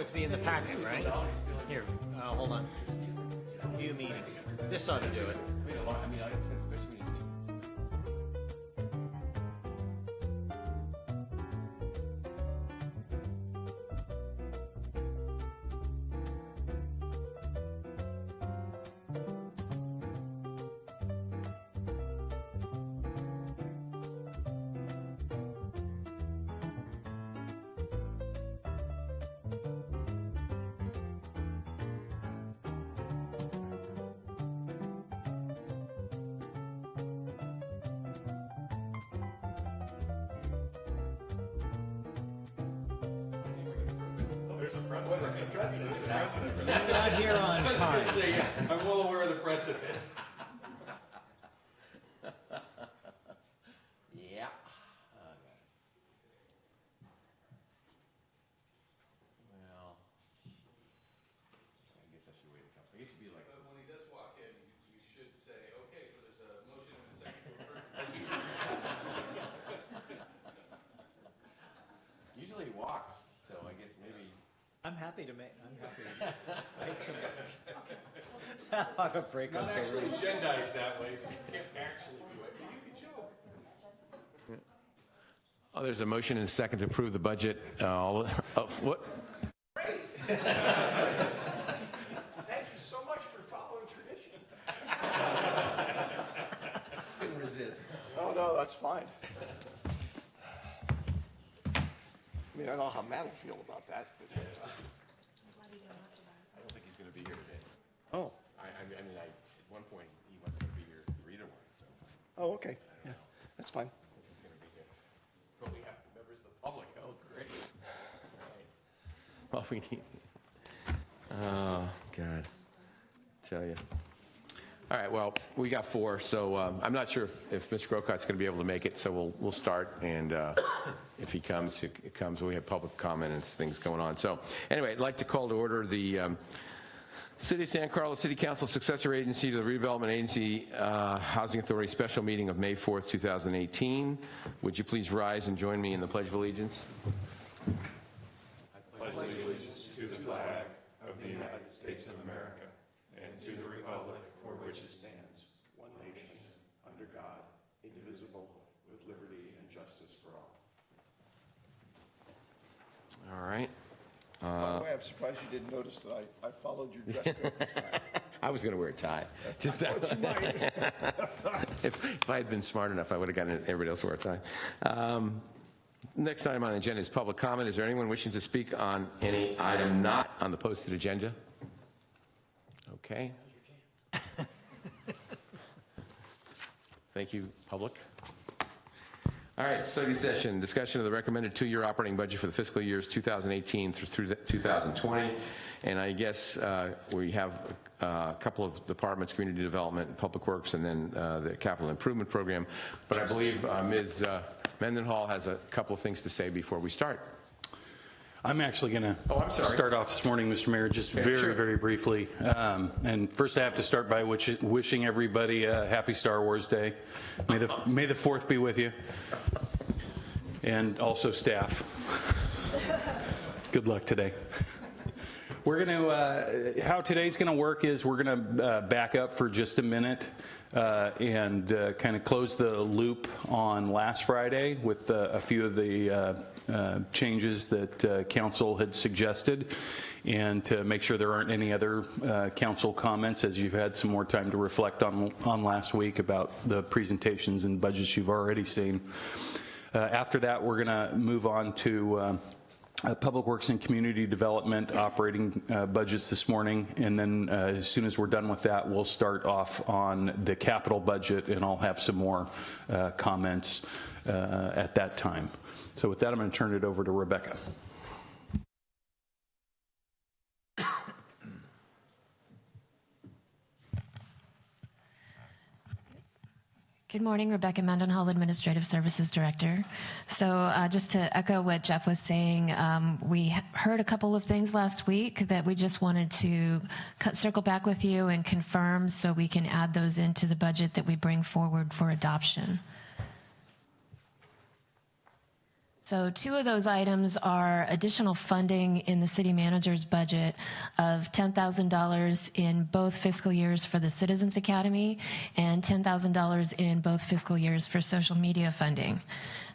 it to be in the packet, right? Here, hold on. View meeting. This ought to do it. I mean, like I said, especially when you see. I'm not here on time. I'm well aware of the precedent. Yeah. Well, I guess I should wait a couple. I guess it should be like. When he does walk in, you should say, okay, so there's a motion and a second to approve. Usually he walks, so I guess maybe. I'm happy to make the motion. I'll have a break Not on actually February. agendized that way, so you can't actually do it, but you can joke. Oh, there's a motion and a second to approve the budget. What? Thank you so much for following tradition. Couldn't resist. Oh, no, that's fine. I mean, I don't know how Matt will feel about that. But, I don't think he's going to be here today. oh, I mean, at one point he wasn't going to be here for either one, so oh, okay. Yeah, that's fine. he's going to be here. But we have members of the public. Oh, great. All right. Well, we need. Oh, God. Tell you. All right. Well, we got four, so I'm not sure if Mr. Grocot's going to be able to make it. So we'll start, and if he comes, it comes. We have public comment and things going on. So anyway, I'd like to call to order the City of San Carlos City Council Successor Agency to the Redevelopment Agency Housing Authority Special Meeting of May 4th, 2018. Would you please rise and join me in the Pledge of Allegiance? I pledge allegiance to the flag of the United States of America and to the republic for which it stands, One nation, under God, indivisible, with liberty and justice for all. All right. By the way, I'm surprised you didn't notice that I followed your dress code this time. I was going to wear a tie. Just that. But you might. If I had been smart enough, I would have gotten everybody else to wear a tie. Next item on the agenda is public comment. Is there anyone wishing to speak on any item not on the posted agenda? Okay. Thank you, public. All right, study session, discussion of the recommended two-year operating budget for the fiscal years 2018 through 2020. And I guess we have a couple of departments, community development, public works, and then the capital improvement program. But I believe Ms. Mendenhall has a couple of things to say before we start. I'm actually going to start off this morning, Mr. Mayor, just very briefly. And first I have to start by wishing everybody a happy Star Wars Day. May the 4th be with you. And also staff. Good luck today. We're going to, how today's going to work is we're going to back up for just a minute and kind of close the loop on last Friday with a few of the changes that council had suggested, and to make sure there aren't any other council comments as you've had some more time to reflect on last week about the presentations and budgets you've already seen. After that, we're going to move on to Public Works and Community Development operating budgets this morning, and then as soon as we're done with that, we'll start off on the capital budget, and I'll have some more comments at that time. So with that, I'm going to turn it over to Rebecca. Good morning, Rebecca Mendenhall, Administrative Services Director. So just to echo what Jeff was saying, we heard a couple of things last week that we just wanted to circle back with you and confirm so we can add those into the budget that we bring forward for adoption. So two of those items are additional funding in the city manager's budget of $10,000 in both fiscal years for the Citizens Academy and $10,000 in both fiscal years for social media funding.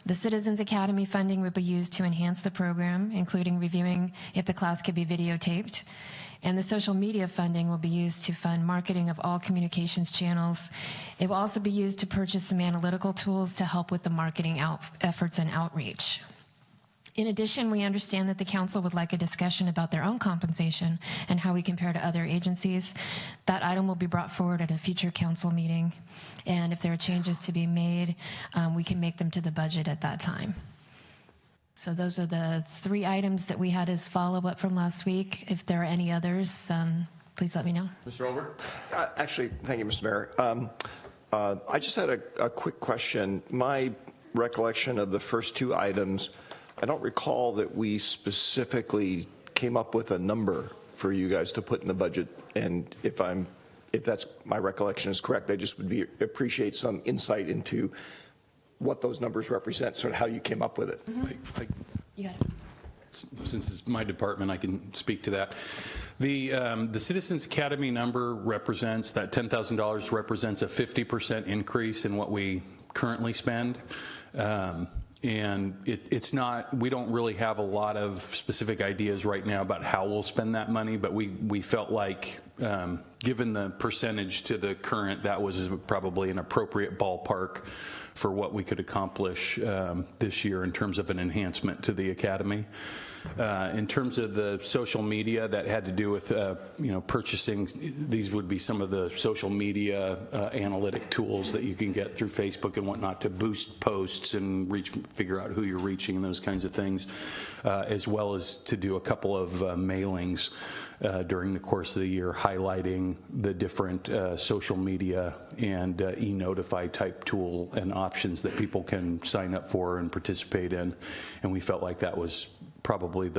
The Citizens Academy funding will be used to enhance the program, including reviewing if the class could be videotaped. And the social media funding will be used to fund marketing of all communications channels. It will also be used to purchase some analytical tools to help with the marketing efforts and outreach. In addition, we understand that the council would like a discussion about their own compensation and how we compare to other agencies. That item will be brought forward at a future council meeting. And if there are changes to be made, we can make them to the budget at that time. So those are the three items that we had as follow-up from last week. If there are any others, please let me know. Mr. Olver? Actually, thank you, Mr. Mayor. I just had a quick question. My recollection of the first two items, I don't recall that we specifically came up with a number for you guys to put in the budget. And if that's my recollection is correct, I just would appreciate some insight into what those numbers represent, sort of how you came up with it. You got it. Since it's my department, I can speak to that. The Citizens Academy number represents, that $10,000 represents a 50% increase in what we currently spend. And it's not, we don't really have a lot of specific ideas right now about how we'll spend that money, but we felt like, given the percentage to the current, that was probably an appropriate ballpark for what we could accomplish this year in terms of an enhancement to the academy. In terms of the social media, that had to do with purchasing. These would be some of the social media analytic tools that you can get through Facebook and whatnot to boost posts and figure out who you're reaching and those kinds of things, as well as to do a couple of mailings during the course of the year, highlighting the different social media and e-notify type tool and options that people can sign up for and participate in. And we felt like that was probably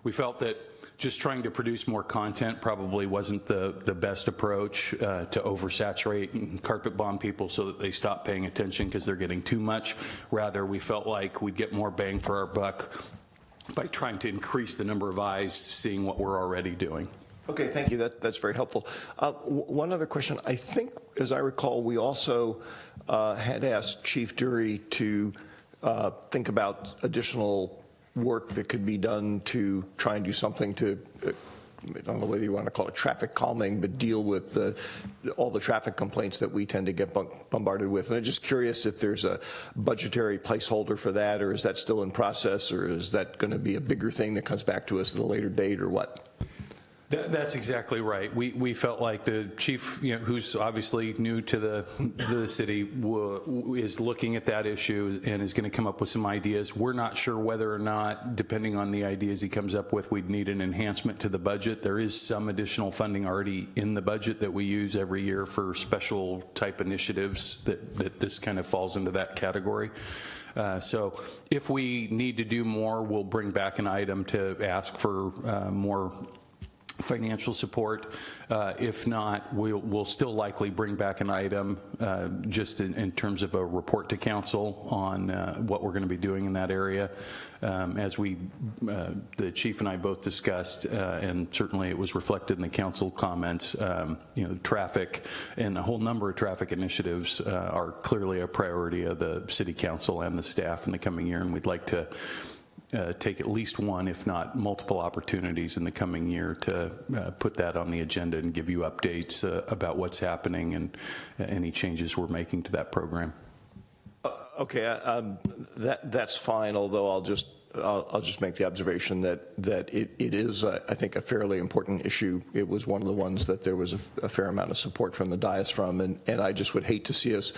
we felt that just trying to produce more content probably wasn't the best approach to oversaturate and carpet bomb people so that they stop paying attention because they're getting too much. Rather, we felt like we'd get more bang for our buck by trying to increase the number of eyes seeing what we're already doing. Okay, thank you. That's very helpful. One other question. I think, as I recall, we also had asked Chief Dury to think about additional work that could be done to try and do something to, I don't know whether you want to call it traffic calming, but deal with all the traffic complaints that we tend to get bombarded with. And I'm just curious if there's a budgetary placeholder for that, or is that still in process, or is that going to be a bigger thing that comes back to us at a later date, or what? That's exactly right. We felt like the chief, who's obviously new to the city, is looking at that issue and is going to come up with some ideas. We're not sure whether or not, depending on the ideas he comes up with, we'd need an enhancement to the budget. There is some additional funding already in the budget that we use every year for special type initiatives that this kind of falls into that category. So if we need to do more, we'll bring back an item to ask for more financial support. If not, we'll still likely bring back an item just in terms of a report to council on what we're going to be doing in that area. As the chief and I both discussed, and certainly it was reflected in the council comments, traffic and a whole number of traffic initiatives are clearly a priority of the city council and the staff in the coming year, and we'd like to take at least one, if not multiple opportunities in the coming year to put that on the agenda and give you updates about what's happening and any changes we're making to that program. Okay, that's fine. Although I'll just make the observation that it is, I think, a fairly important issue. It was one of the ones that there was a fair amount of support from the dais from, and I just would hate to see us.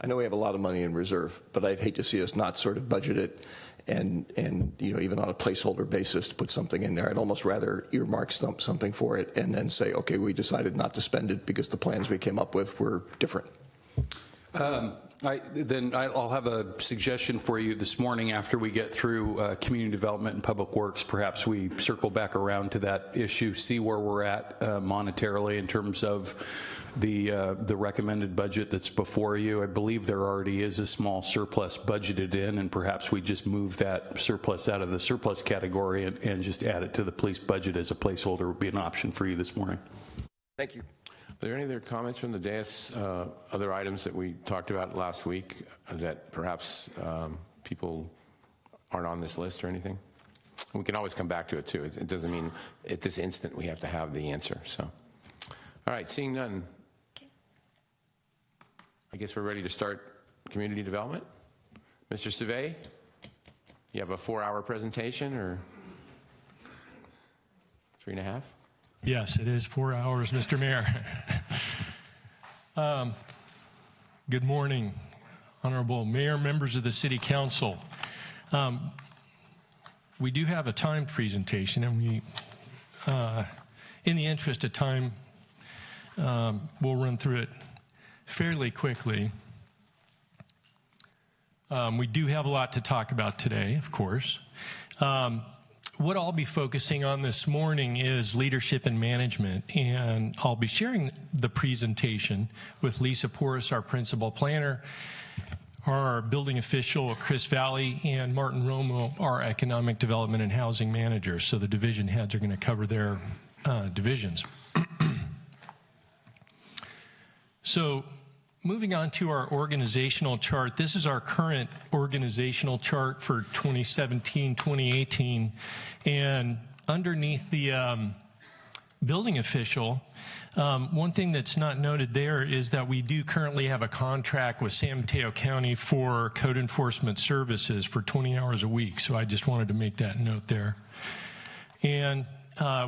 I know we have a lot of money in reserve, but I'd hate to see us not sort of budget it and even on a placeholder basis to put something in there. I'd almost rather earmark something for it and then say, okay, we decided not to spend it because the plans we came up with were different. I'll have a suggestion for you this morning after we get through community development and public works. Perhaps we circle back around to that issue, see where we're at monetarily in terms of the recommended budget that's before you. I believe there already is a small surplus budgeted in, and perhaps we just move that surplus out of the surplus category and just add it to the police budget as a placeholder would be an option for you this morning. Thank you. Are there any other comments from the dais, other items that we talked about last week that perhaps people aren't on this list or anything? We can always come back to it, too. It doesn't mean at this instant we have to have the answer. So, all right, seeing none, I guess we're ready to start community development. Mr. Savay, you have a 4-hour presentation or 3.5? Yes, it is 4 hours, Mr. Mayor. Good morning, Honorable Mayor, members of the City Council. We do have a timed presentation, and we, in the interest of time, we'll run through it fairly quickly. We do have a lot to talk about today, of course. What I'll be focusing on this morning is leadership and management, and I'll be sharing the presentation with Lisa Porras, our principal planner, our building official, Chris Valley, and Martin Romo, our economic development and housing manager. So the division heads are going to cover their divisions. So moving on to our organizational chart, this is our current organizational chart for 2017-2018, and underneath the building official, one thing that's not noted there is that we do currently have a contract with San Mateo County for code enforcement services for 20 hours a week, so I just wanted to make that note there. And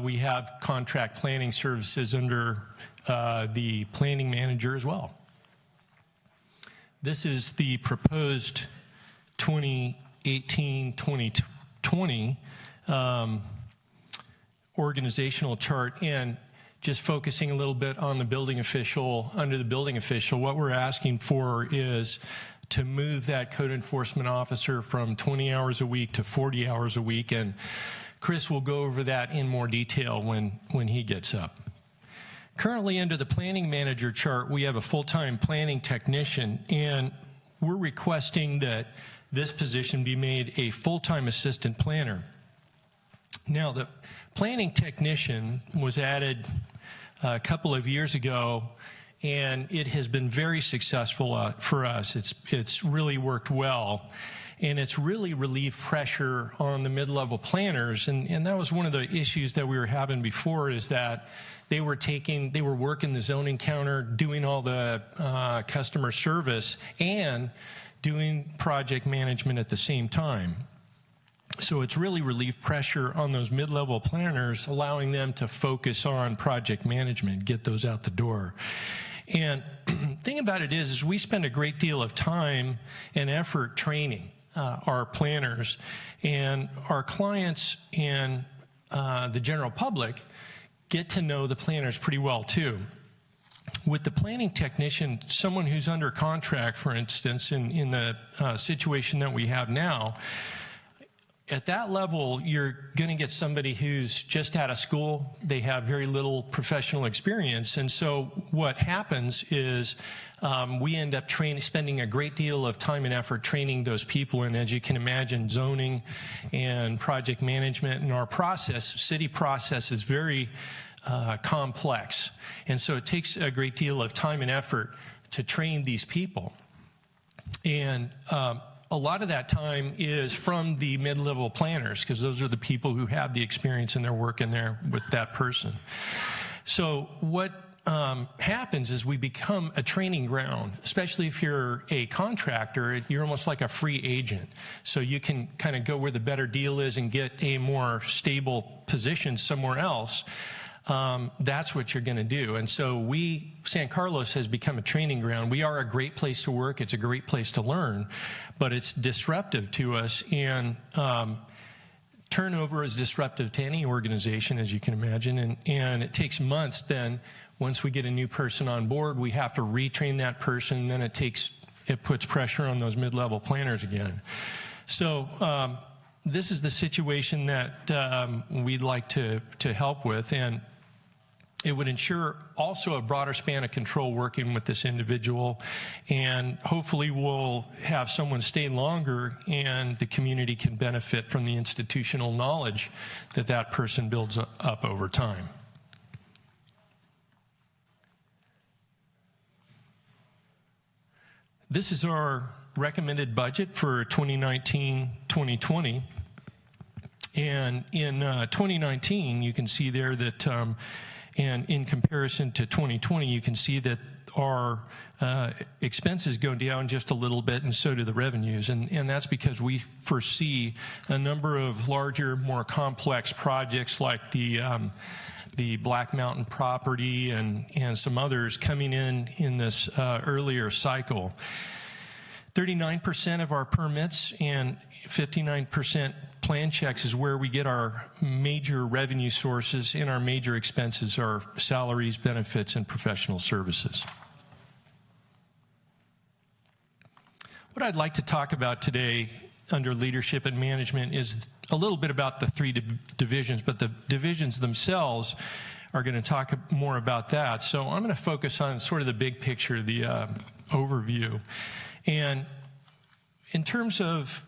we have contract planning services under the planning manager as well. This is the proposed 2018-2020 organizational chart, and just focusing a little bit on the building official. Under the building official, what we're asking for is to move that code enforcement officer from 20 hours a week to 40 hours a week, and Chris will go over that in more detail when he gets up. Currently, under the planning manager chart, we have a full-time planning technician, and we're requesting that this position be made a full-time assistant planner. Now, the planning technician was added a couple of years ago, and it has been very successful for us. It's really worked well, and it's really relieved pressure on the mid-level planners, and that was one of the issues that we were having before, is that they were working the zoning counter, doing all the customer service, and doing project management at the same time. So it's really relieved pressure on those mid-level planners, allowing them to focus on project management, get those out the door. And the thing about it is we spend a great deal of time and effort training our planners, and our clients and the general public get to know the planners pretty well too. With the planning technician, someone who's under contract, for instance, in the situation that we have now, at that level, you're going to get somebody who's just out of school. They have very little professional experience. And so what happens is we end up spending a great deal of time and effort training those people. And as you can imagine, zoning and project management and our process, city process, is very complex. And so it takes a great deal of time and effort to train these people. And a lot of that time is from the mid-level planners, because those are the people who have the experience and they're working there with that person. So what happens is we become a training ground, especially if you're a contractor. You're almost like a free agent. So you can kind of go where the better deal is and get a more stable position somewhere else. That's what you're going to do. And so San Carlos has become a training ground. We are a great place to work. It's a great place to learn, but it's disruptive to us. And turnover is disruptive to any organization, as you can imagine. And it takes months then. Once we get a new person on board, we have to retrain that person. Then it takes it puts pressure on those mid-level planners again. So this is the situation that we'd like to help with, and it would ensure also a broader span of control working with this individual, and hopefully we'll have someone stay longer and the community can benefit from the institutional knowledge that that person builds up over time. This is our recommended budget for 2019-2020. And in 2019, you can see there that, and in comparison to 2020, you can see that our expenses go down just a little bit, and so do the revenues. And that's because we foresee a number of larger, more complex projects like the Black Mountain property and some others coming in this earlier cycle. 39% of our permits and 59% plan checks is where we get our major revenue sources, and our major expenses are salaries, benefits, and professional services. What I'd like to talk about today under leadership and management is a little bit about the three divisions, but the divisions themselves are going to talk more about that. So I'm going to focus on sort of the big picture, the overview. And in terms of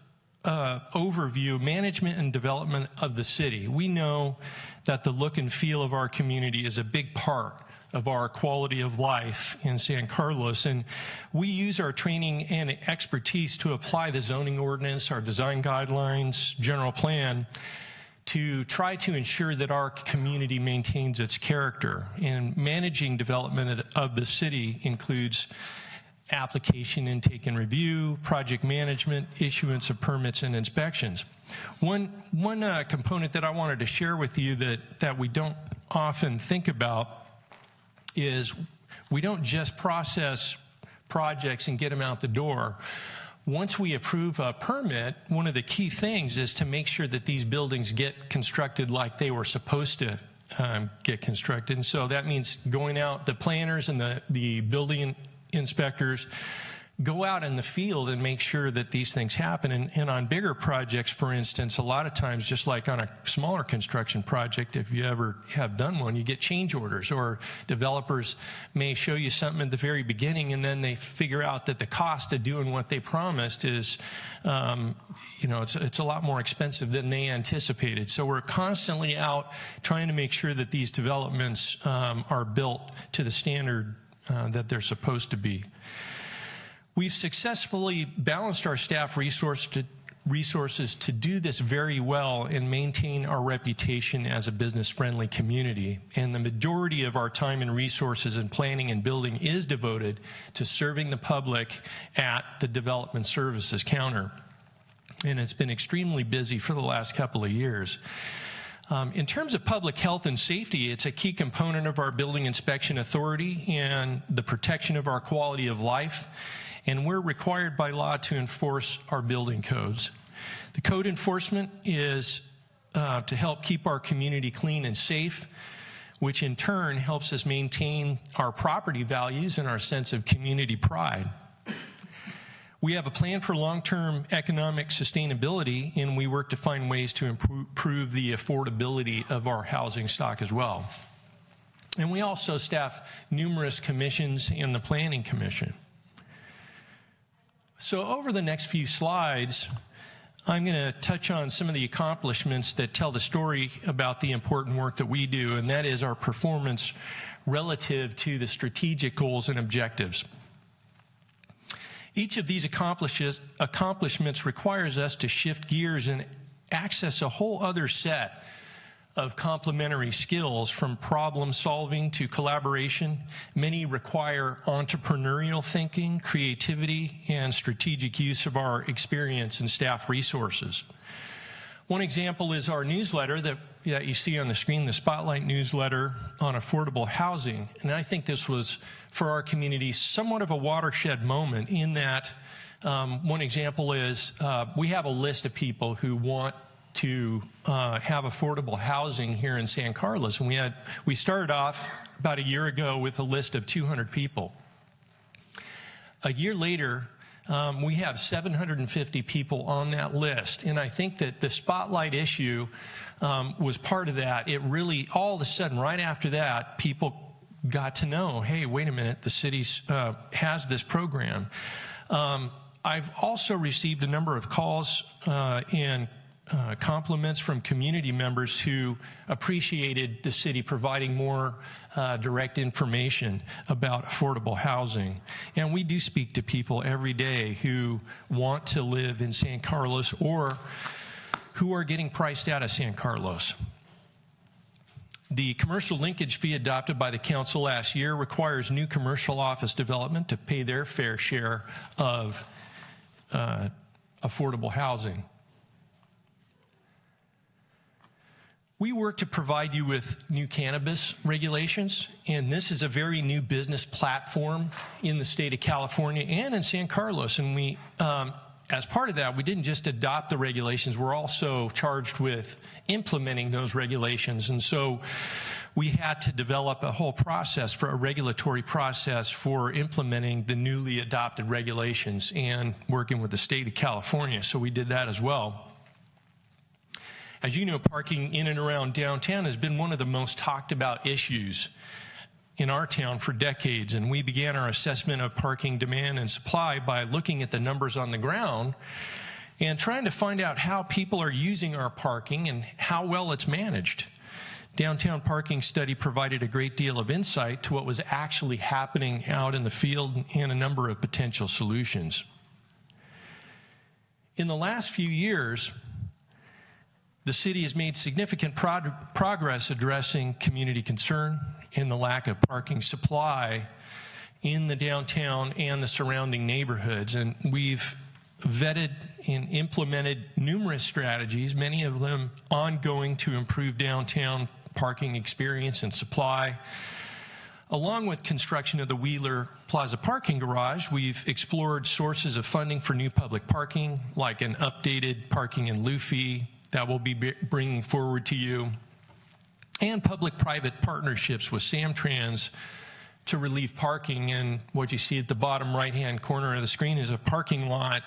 overview, management and development of the city, we know that the look and feel of our community is a big part of our quality of life in San Carlos, and we use our training and expertise to apply the zoning ordinance, our design guidelines, general plan, to try to ensure that our community maintains its character. And managing development of the city includes application intake and review, project management, issuance of permits, and inspections. One component that I wanted to share with you that we don't often think about is we don't just process projects and get them out the door. Once we approve a permit, one of the key things is to make sure that these buildings get constructed like they were supposed to get constructed. And so that means going out, the planners and the building inspectors go out in the field and make sure that these things happen. And on bigger projects, for instance, a lot of times, just like on a smaller construction project, if you ever have done one, you get change orders, or developers may show you something at the very beginning, and then they figure out that the cost of doing what they promised is, it's a lot more expensive than they anticipated. So we're constantly out trying to make sure that these developments are built to the standard that they're supposed to be. We've successfully balanced our staff resources to do this very well and maintain our reputation as a business-friendly community. And the majority of our time and resources in planning and building is devoted to serving the public at the development services counter. And it's been extremely busy for the last couple of years. In terms of public health and safety, it's a key component of our building inspection authority and the protection of our quality of life. And we're required by law to enforce our building codes. The code enforcement is to help keep our community clean and safe, which in turn helps us maintain our property values and our sense of community pride. We have a plan for long-term economic sustainability, and we work to find ways to improve the affordability of our housing stock as well. And we also staff numerous commissions and the Planning Commission. So over the next few slides, I'm going to touch on some of the accomplishments that tell the story about the important work that we do, and that is our performance relative to the strategic goals and objectives. Each of these accomplishments requires us to shift gears and access a whole other set of complementary skills, from problem solving to collaboration. Many require entrepreneurial thinking, creativity, and strategic use of our experience and staff resources. One example is our newsletter that you see on the screen, the Spotlight newsletter on affordable housing. And I think this was, for our community, somewhat of a watershed moment, in that one example is we have a list of people who want to have affordable housing here in San Carlos. And we started off about a year ago with a list of 200 people. A year later, We have 750 people on that list, and I think that the spotlight issue was part of that. It really, all of a sudden, right after that, people got to know, hey, wait a minute, the city has this program. I've also received a number of calls and compliments from community members who appreciated the city providing more direct information about affordable housing. And we do speak to people every day who want to live in San Carlos or who are getting priced out of San Carlos. The commercial linkage fee adopted by the council last year requires new commercial office development to pay their fair share of affordable housing. We work to provide you with new cannabis regulations, and this is a very new business platform in the state of California and in San Carlos. And we, as part of that, we didn't just adopt the regulations, we're also charged with implementing those regulations. And so we had to develop a whole process for a regulatory process for implementing the newly adopted regulations and working with the state of California. So we did that as well. As you know, parking in and around downtown has been one of the most talked about issues in our town for decades, and we began our assessment of parking demand and supply by looking at the numbers on the ground and trying to find out how people are using our parking and how well it's managed. Downtown Parking Study provided a great deal of insight to what was actually happening out in the field and a number of potential solutions. In the last few years, the city has made significant progress addressing community concern and the lack of parking supply in the downtown and the surrounding neighborhoods. And we've vetted and implemented numerous strategies, many of them ongoing, to improve downtown parking experience and supply. Along with construction of the Wheeler Plaza parking garage, we've explored sources of funding for new public parking, like an updated parking in lieu fee that we'll be bringing forward to you, and public-private partnerships with Samtrans to relieve parking. And what you see at the bottom right-hand corner of the screen is a parking lot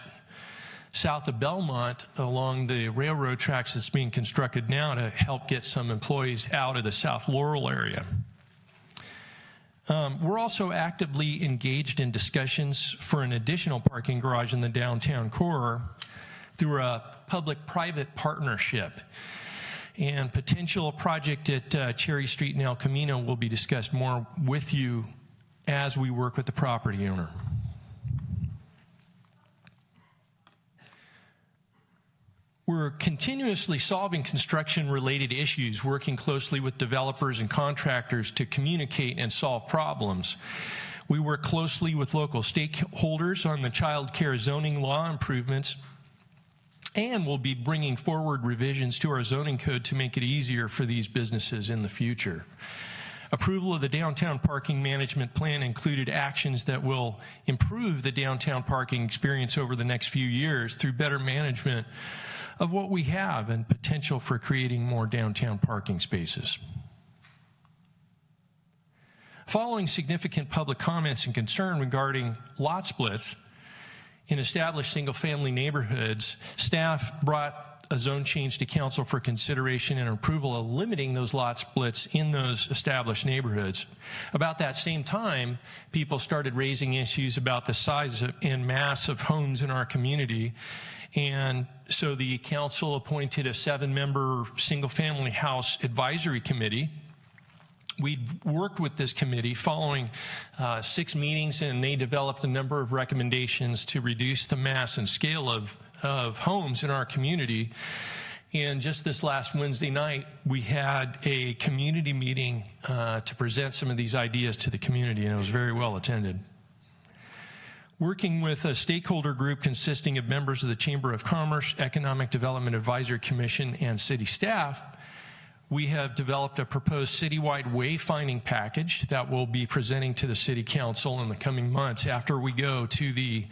south of Belmont along the railroad tracks that's being constructed now to help get some employees out of the South Laurel area. We're also actively engaged in discussions for an additional parking garage in the downtown core through a public-private partnership. And potential project at Cherry Street and El Camino will be discussed more with you as we work with the property owner. We're continuously solving construction-related issues, working closely with developers and contractors to communicate and solve problems. We work closely with local stakeholders on the child care zoning law improvements, and we'll be bringing forward revisions to our zoning code to make it easier for these businesses in the future. Approval of the downtown parking management plan included actions that will improve the downtown parking experience over the next few years through better management of what we have and potential for creating more downtown parking spaces. Following significant public comments and concern regarding lot splits in established single-family neighborhoods, staff brought a zone change to council for consideration and approval of limiting those lot splits in those established neighborhoods. About that same time, people started raising issues about the size and mass of homes in our community, and so the council appointed a 7-member single-family house advisory committee. We worked with this committee following 6 meetings, and they developed a number of recommendations to reduce the mass and scale of homes in our community. And just this last Wednesday night, we had a community meeting to present some of these ideas to the community, and it was very well attended. Working with a stakeholder group consisting of members of the Chamber of Commerce, Economic Development Advisory Commission, and city staff, we have developed a proposed citywide wayfinding package that we'll be presenting to the City Council in the coming months after we go to the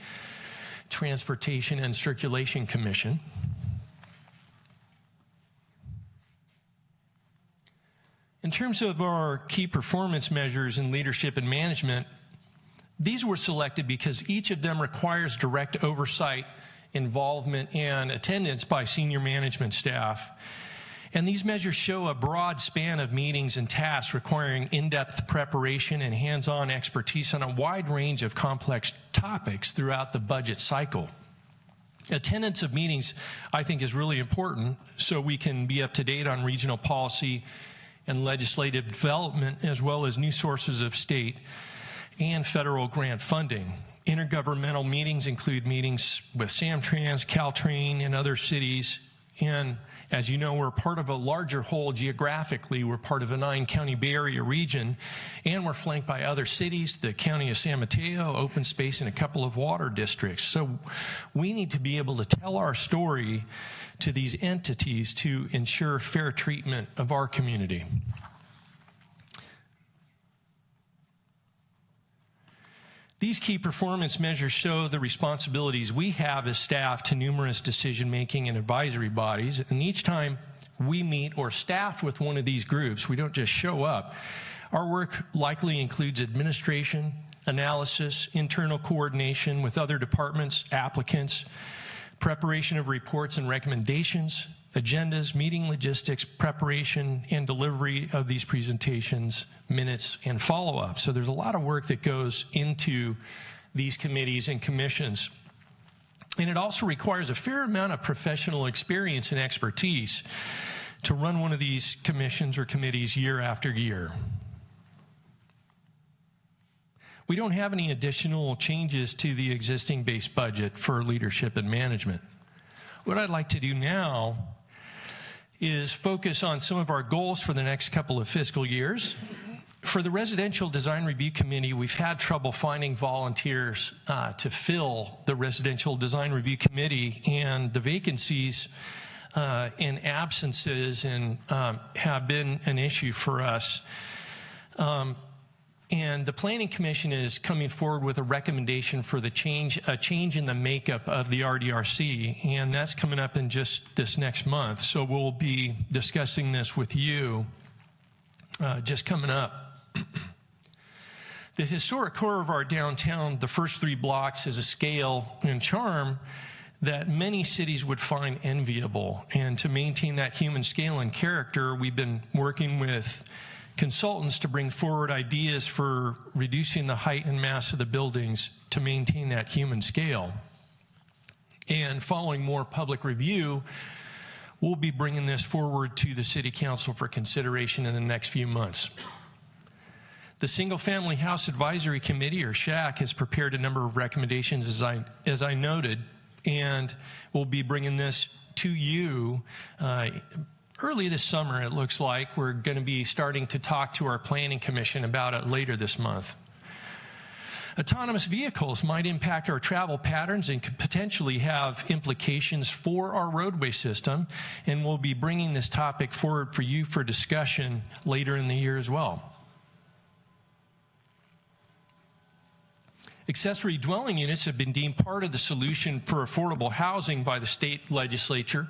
Transportation and Circulation Commission. In terms of our key performance measures in leadership and management, These were selected because each of them requires direct oversight, involvement, and attendance by senior management staff. And these measures show a broad span of meetings and tasks requiring in-depth preparation and hands-on expertise on a wide range of complex topics throughout the budget cycle. Attendance of meetings, I think, is really important so we can be up to date on regional policy and legislative development, as well as new sources of state and federal grant funding. Intergovernmental meetings include meetings with Samtrans, Caltrain, and other cities. And as you know, we're part of a larger whole geographically. We're part of a 9-county Bay Area region, and we're flanked by other cities, the county of San Mateo, open space, and a couple of water districts. So we need to be able to tell our story to these entities to ensure fair treatment of our community. These key performance measures show the responsibilities we have as staff to numerous decision-making and advisory bodies. And each time we meet or staff with one of these groups, we don't just show up. Our work likely includes administration, analysis, internal coordination with other departments, applicants, preparation of reports and recommendations, agendas, meeting logistics, preparation and delivery of these presentations, minutes, and follow-up. So there's a lot of work that goes into these committees and commissions. And it also requires a fair amount of professional experience and expertise to run one of these commissions or committees year after year. We don't have any additional changes to the existing base budget for leadership and management. What I'd like to do now is focus on some of our goals for the next couple of fiscal years. For the Residential Design Review Committee, we've had trouble finding volunteers to fill the Residential Design Review Committee, and the vacancies and absences have been an issue for us. And the Planning Commission is coming forward with a recommendation for a change in the makeup of the RDRC, and that's coming up in just this next month. So we'll be discussing this with you just coming up. The historic core of our downtown, the first 3 blocks, is a scale and charm that many cities would find enviable. And to maintain that human scale and character, we've been working with consultants to bring forward ideas for reducing the height and mass of the buildings to maintain that human scale. And following more public review, we'll be bringing this forward to the City Council for consideration in the next few months. The Single Family House Advisory Committee, or SHAC, has prepared a number of recommendations, as I noted, and we'll be bringing this to you early this summer. It looks like we're going to be starting to talk to our Planning Commission about it later this month. Autonomous vehicles might impact our travel patterns and could potentially have implications for our roadway system, and we'll be bringing this topic forward for you for discussion later in the year as well. Accessory dwelling units have been deemed part of the solution for affordable housing by the state legislature,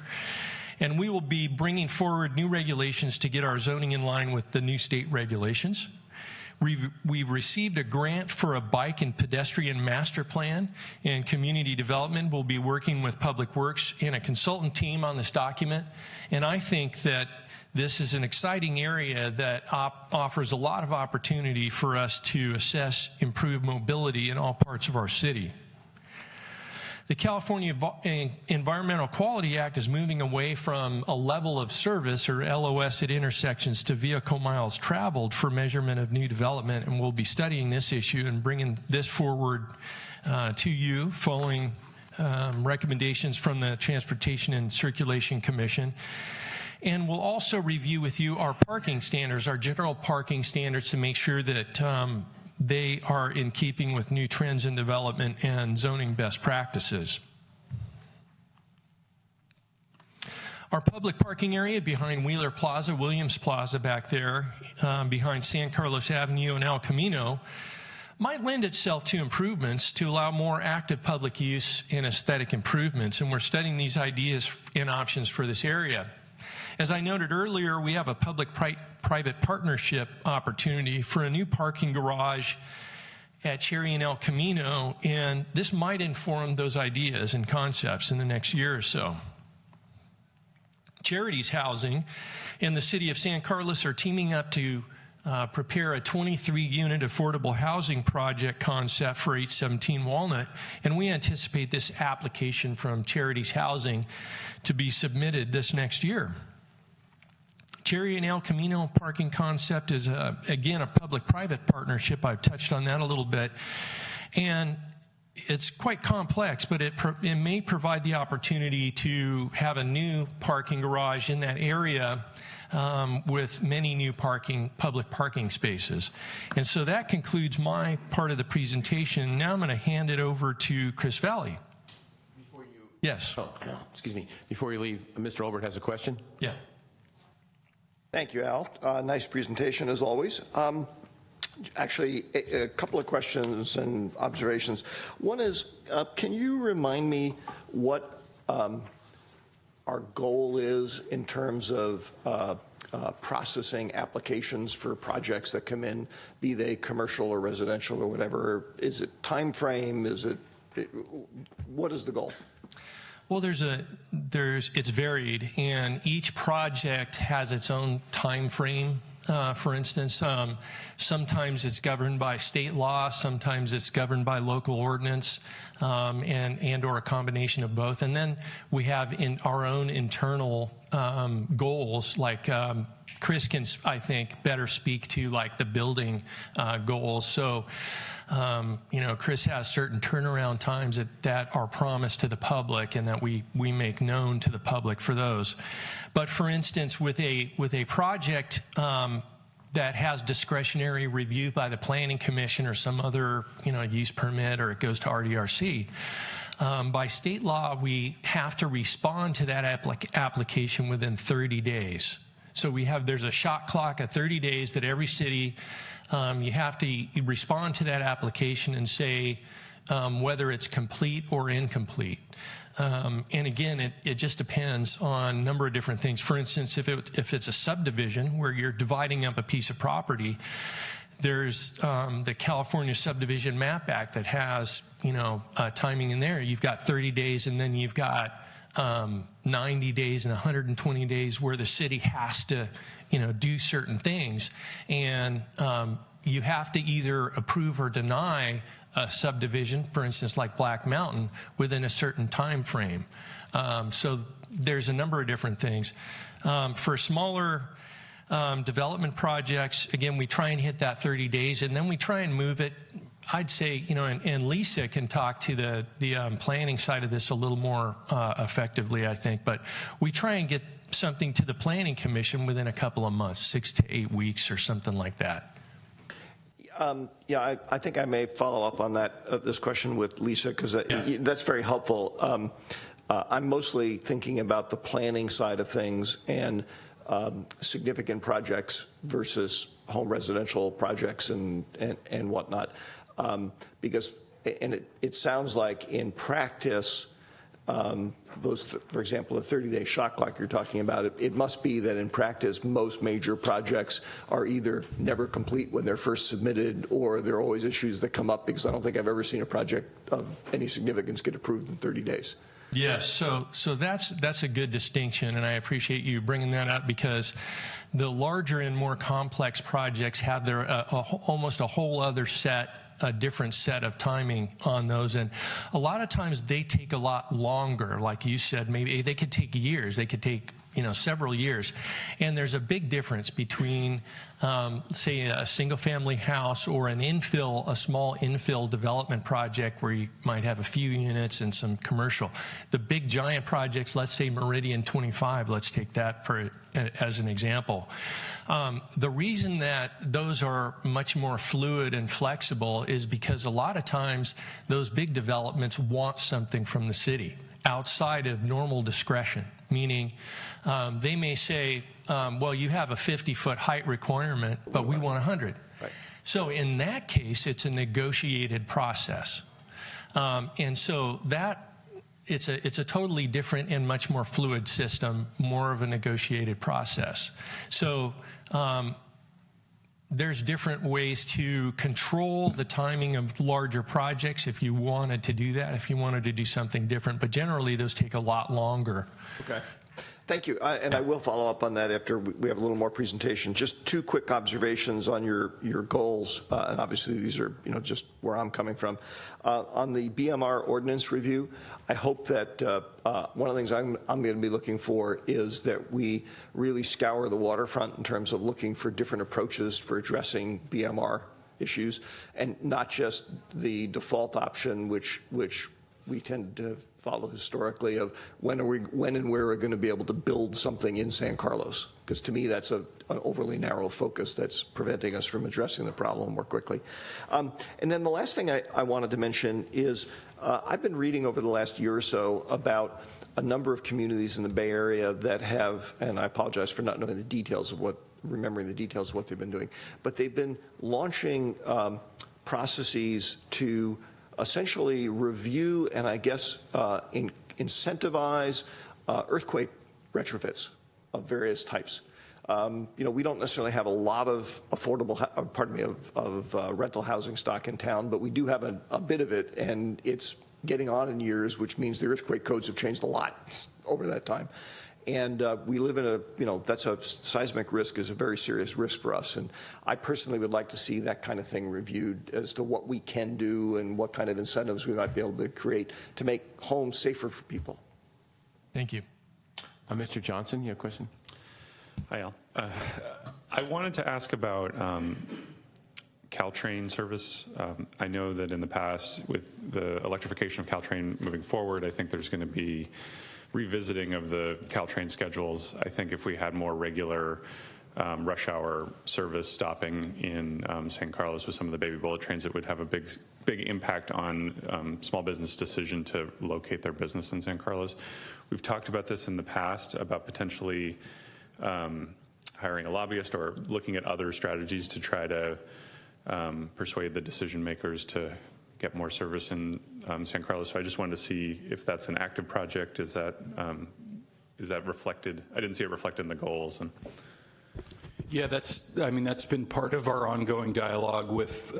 and we will be bringing forward new regulations to get our zoning in line with the new state regulations. We've received a grant for a bike and pedestrian master plan, and community development will be working with Public Works and a consultant team on this document. And I think that this is an exciting area that offers a lot of opportunity for us to assess improved mobility in all parts of our city. The California Environmental Quality Act is moving away from a level of service, or LOS, at intersections to vehicle miles traveled for measurement of new development, and we'll be studying this issue and bringing this forward to you following recommendations from the Transportation and Circulation Commission. And we'll also review with you our parking standards, our general parking standards, to make sure that they are in keeping with new trends in development and zoning best practices. Our public parking area behind Wheeler Plaza, Williams Plaza back there, behind San Carlos Avenue and El Camino, might lend itself to improvements to allow more active public use and aesthetic improvements, and we're studying these ideas and options for this area. As I noted earlier, we have a public-private partnership opportunity for a new parking garage at Cherry and El Camino, and this might inform those ideas and concepts in the next year or so. Charities Housing and the city of San Carlos are teaming up to prepare a 23-unit affordable housing project concept for 817 Walnut, and we anticipate this application from Charities Housing to be submitted this next year. Cherry and El Camino parking concept is, again, a public-private partnership. I've touched on that a little bit. And it's quite complex, but it may provide the opportunity to have a new parking garage in that area with many new public parking spaces. And so that concludes my part of the presentation. Now I'm going to hand it over to Chris Valley. Yes. Oh, excuse me. Before you leave, Mr. Olbert has a question. Yeah. Thank you, Al. Nice presentation, as always. Actually, a couple of questions and observations. One is, can you remind me what our goal is in terms of processing applications for projects that come in, be they commercial or residential or whatever? Is it time frame? What is the goal? Well, it's varied, and each project has its own time frame. For instance, sometimes it's governed by state law, sometimes it's governed by local ordinance, and or a combination of both. And then we have in our own internal goals, like Chris can, I think, better speak to like the building goals. So, Chris has certain turnaround times that are promised to the public and that we make known to the public for those. But for instance, with a project that has discretionary review by the Planning Commission or some other, use permit, or it goes to RDRC, by state law, we have to respond to that application within 30 days. So there's a shot clock of 30 days that every city, you have to respond to that application and say whether it's complete or incomplete. And again, it just depends on a number of different things. For instance, if it's a subdivision where you're dividing up a piece of property, there's the California Subdivision Map Act that has, timing in there. You've got 30 days, and then you've got 90 days and 120 days where the city has to, do certain things. And you have to either approve or deny a subdivision, for instance, like Black Mountain, within a certain time frame. So there's a number of different things. For smaller development projects, again, we try and hit that 30 days, and then we try and move it. I'd say, and Lisa can talk to the planning side of this a little more effectively, I think, but we try and get something to the Planning Commission within a couple of months, 6 to 8 weeks or something like that. I think I may follow up on that this question with Lisa, because that's very helpful. I'm mostly thinking about the planning side of things and significant projects versus home residential projects and whatnot. Because it sounds like in practice, for example, the 30-day shot clock you're talking about, it must be that in practice, most major projects are either never complete when they're first submitted, or there are always issues that come up, because I don't think I've ever seen a project of any significance get approved in 30 days. Yes, so that's a good distinction, and I appreciate you bringing that up, because the larger and more complex projects have their almost a whole other a different set of timing on those, and a lot of times they take a lot longer. Like you said, maybe they could take years. They could take several years. And there's a big difference between, say, a single-family house or a small infill development project where you might have a few units and some commercial. The big giant projects, let's say Meridian 25, let's take that as an example. The reason that those are much more fluid and flexible is because a lot of times those big developments want something from the city outside of normal discretion, meaning they may say, well, you have a 50-foot height requirement, but we want 100. Right. So in that case, it's a negotiated process. And so it's a totally different and much more fluid system, more of a negotiated process. So there's different ways to control the timing of larger projects if you wanted to do that, if you wanted to do something different. But generally, those take a lot longer. Okay. Thank you. And I will follow up on that after we have a little more presentation. Just two quick observations on your goals. And obviously, these are, just where I'm coming from. On the BMR ordinance review, I hope that one of the things I'm going to be looking for is that we really scour the waterfront in terms of looking for different approaches for addressing BMR issues, and not just the default option, which we tend to follow historically, of when and where we're going to be able to build something in San Carlos. Because to me, that's an overly narrow focus that's preventing us from addressing the problem more quickly. And then the last thing I wanted to mention is I've been reading over the last year or so about a number of communities in the Bay Area that have, and I apologize for not knowing the details of remembering the details of what they've been doing, but they've been launching processes to essentially review and I guess incentivize earthquake retrofits of various types. We don't necessarily have a lot of rental housing stock in town, but we do have a bit of it, and it's getting on in years, which means the earthquake codes have changed a lot over that time. And we live in that's a seismic risk is a very serious risk for us. And I personally would like to see that kind of thing reviewed as to what we can do and what kind of incentives we might be able to create to make homes safer for people. Thank you. Mr. Johnson, you have a question? Hi, Al. I wanted to ask about Caltrain service. I know that in the past, with the electrification of Caltrain moving forward, I think there's going to be revisiting of the Caltrain schedules. I think if we had more regular rush hour service stopping in San Carlos with some of the baby bullet trains, it would have a big impact on small business decision to locate their business in San Carlos. We've talked about this in the past, about potentially hiring a lobbyist or looking at other strategies to try to persuade the decision makers to get more service in San Carlos. So I just wanted to see if that's an active project. Is that reflected? I didn't see it reflected in the goals. And Yeah, that's been part of our ongoing dialogue with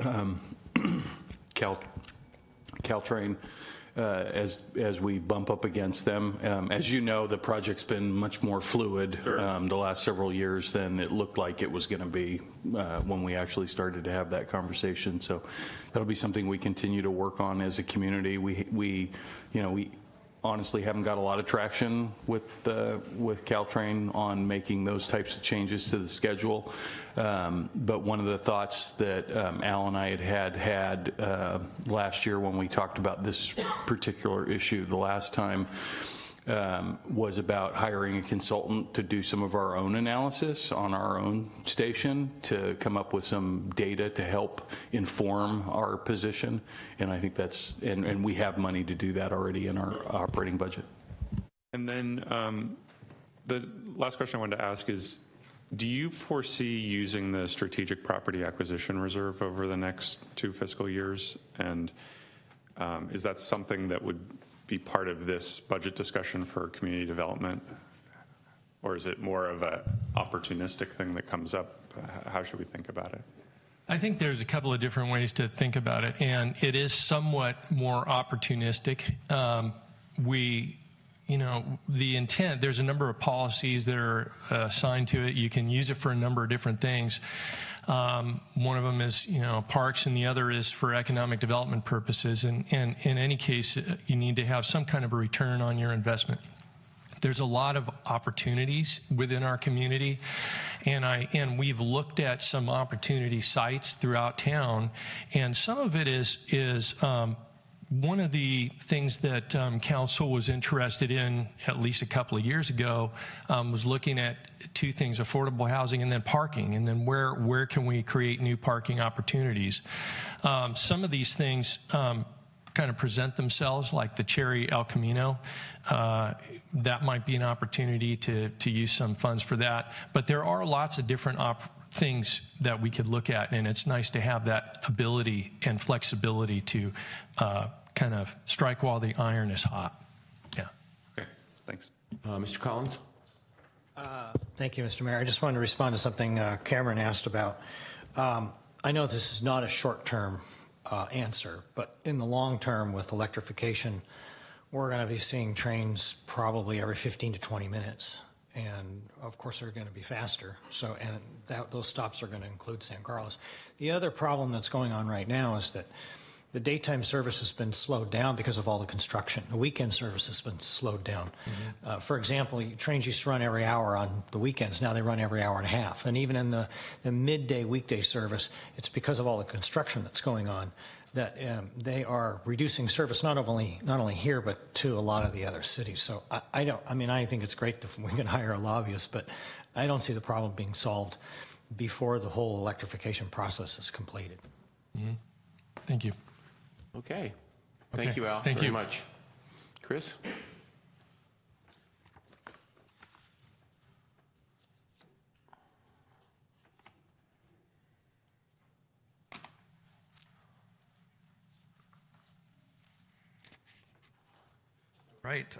Caltrain as we bump up against them. As you know, the project's been much more fluid the last several years than it looked like it was going to be when we actually started to have that conversation. So that'll be something we continue to work on as a community. We honestly haven't got a lot of traction with Caltrain on making those types of changes to the schedule. But one of the thoughts that Al and I had last year when we talked about this particular issue the last time was about hiring a consultant to do some of our own analysis on our own station to come up with some data to help inform our position. And I think and we have money to do that already in our operating budget. And then the last question I wanted to ask is, do you foresee using the strategic property acquisition reserve over the next 2 fiscal years? And is that something that would be part of this budget discussion for community development? Or is it more of an opportunistic thing that comes up? How should we think about it? I think there's a couple of different ways to think about it, and it is somewhat more opportunistic. The intent, there's a number of policies that are assigned to it. You can use it for a number of different things. One of them is, parks, and the other is for economic development purposes. And in any case, you need to have some kind of a return on your investment. There's a lot of opportunities within our community, and we've looked at some opportunity sites throughout town, and some of it is one of the things that council was interested in at least a couple of years ago was looking at 2 things: affordable housing and then parking, and then where can we create new parking opportunities. Some of these things kind of present themselves, like the Cherry El Camino. That might be an opportunity to use some funds for that. But there are lots of different things that we could look at, and it's nice to have that ability and flexibility to kind of strike while the iron is hot. Yeah. Okay, thanks. Mr. Collins? Thank you, Mr. Mayor. I just wanted to respond to something Cameron asked about. I know this is not a short-term answer, but in the long term with electrification, we're going to be seeing trains probably every 15 to 20 minutes. And of course, they're going to be faster. So, and those stops are going to include San Carlos. The other problem that's going on right now is that the daytime service has been slowed down because of all the construction. The weekend service has been slowed down. For example, trains used to run every hour on the weekends. Now they run every hour and a half. And even in the midday weekday service, it's because of all the construction that's going on that they are reducing service not only here but to a lot of the other cities. So I think it's great that we can hire a lobbyist, but I don't see the problem being solved before the whole electrification process is completed. Thank you. Okay. Thank you, Al, Thank very you. much. Chris? Right.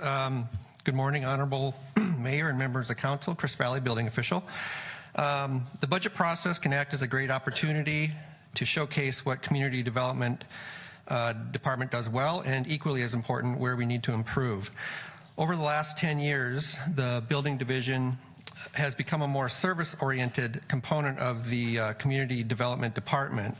Good morning, Honorable Mayor and members of Council. Chris Valley, building official. The budget process can act as a great opportunity to showcase what community development department does well, and equally as important, where we need to improve. Over the last 10 years, the building division has become a more service-oriented component of the community development department.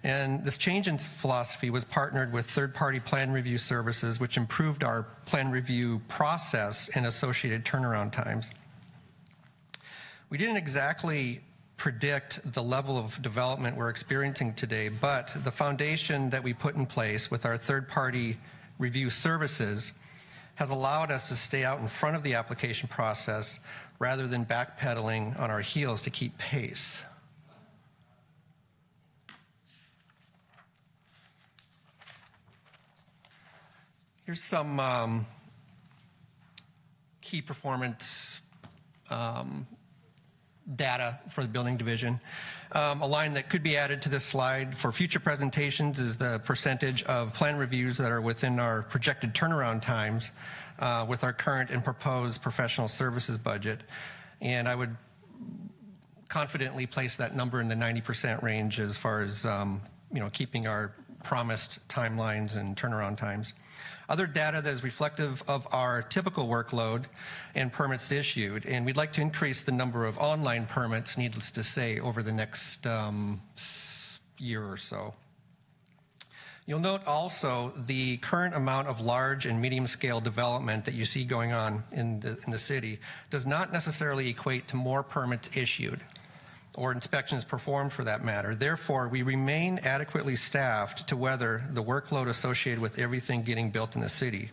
And this change in philosophy was partnered with third-party plan review services, which improved our plan review process and associated turnaround times. We didn't exactly predict the level of development we're experiencing today, but the foundation that we put in place with our third-party review services has allowed us to stay out in front of the application process rather than backpedaling on our heels to keep pace. Here's some key performance data for the building division. A line that could be added to this slide for future presentations is the percentage of plan reviews that are within our projected turnaround times with our current and proposed professional services budget. And I would confidently place that number in the 90% range as far as keeping our promised timelines and turnaround times. Other data that is reflective of our typical workload and permits issued, and we'd like to increase the number of online permits, needless to say, over the next year or so. You'll note also the current amount of large and medium scale development that you see going on in the city does not necessarily equate to more permits issued or inspections performed for that matter. Therefore, we remain adequately staffed to weather the workload associated with everything getting built in the city.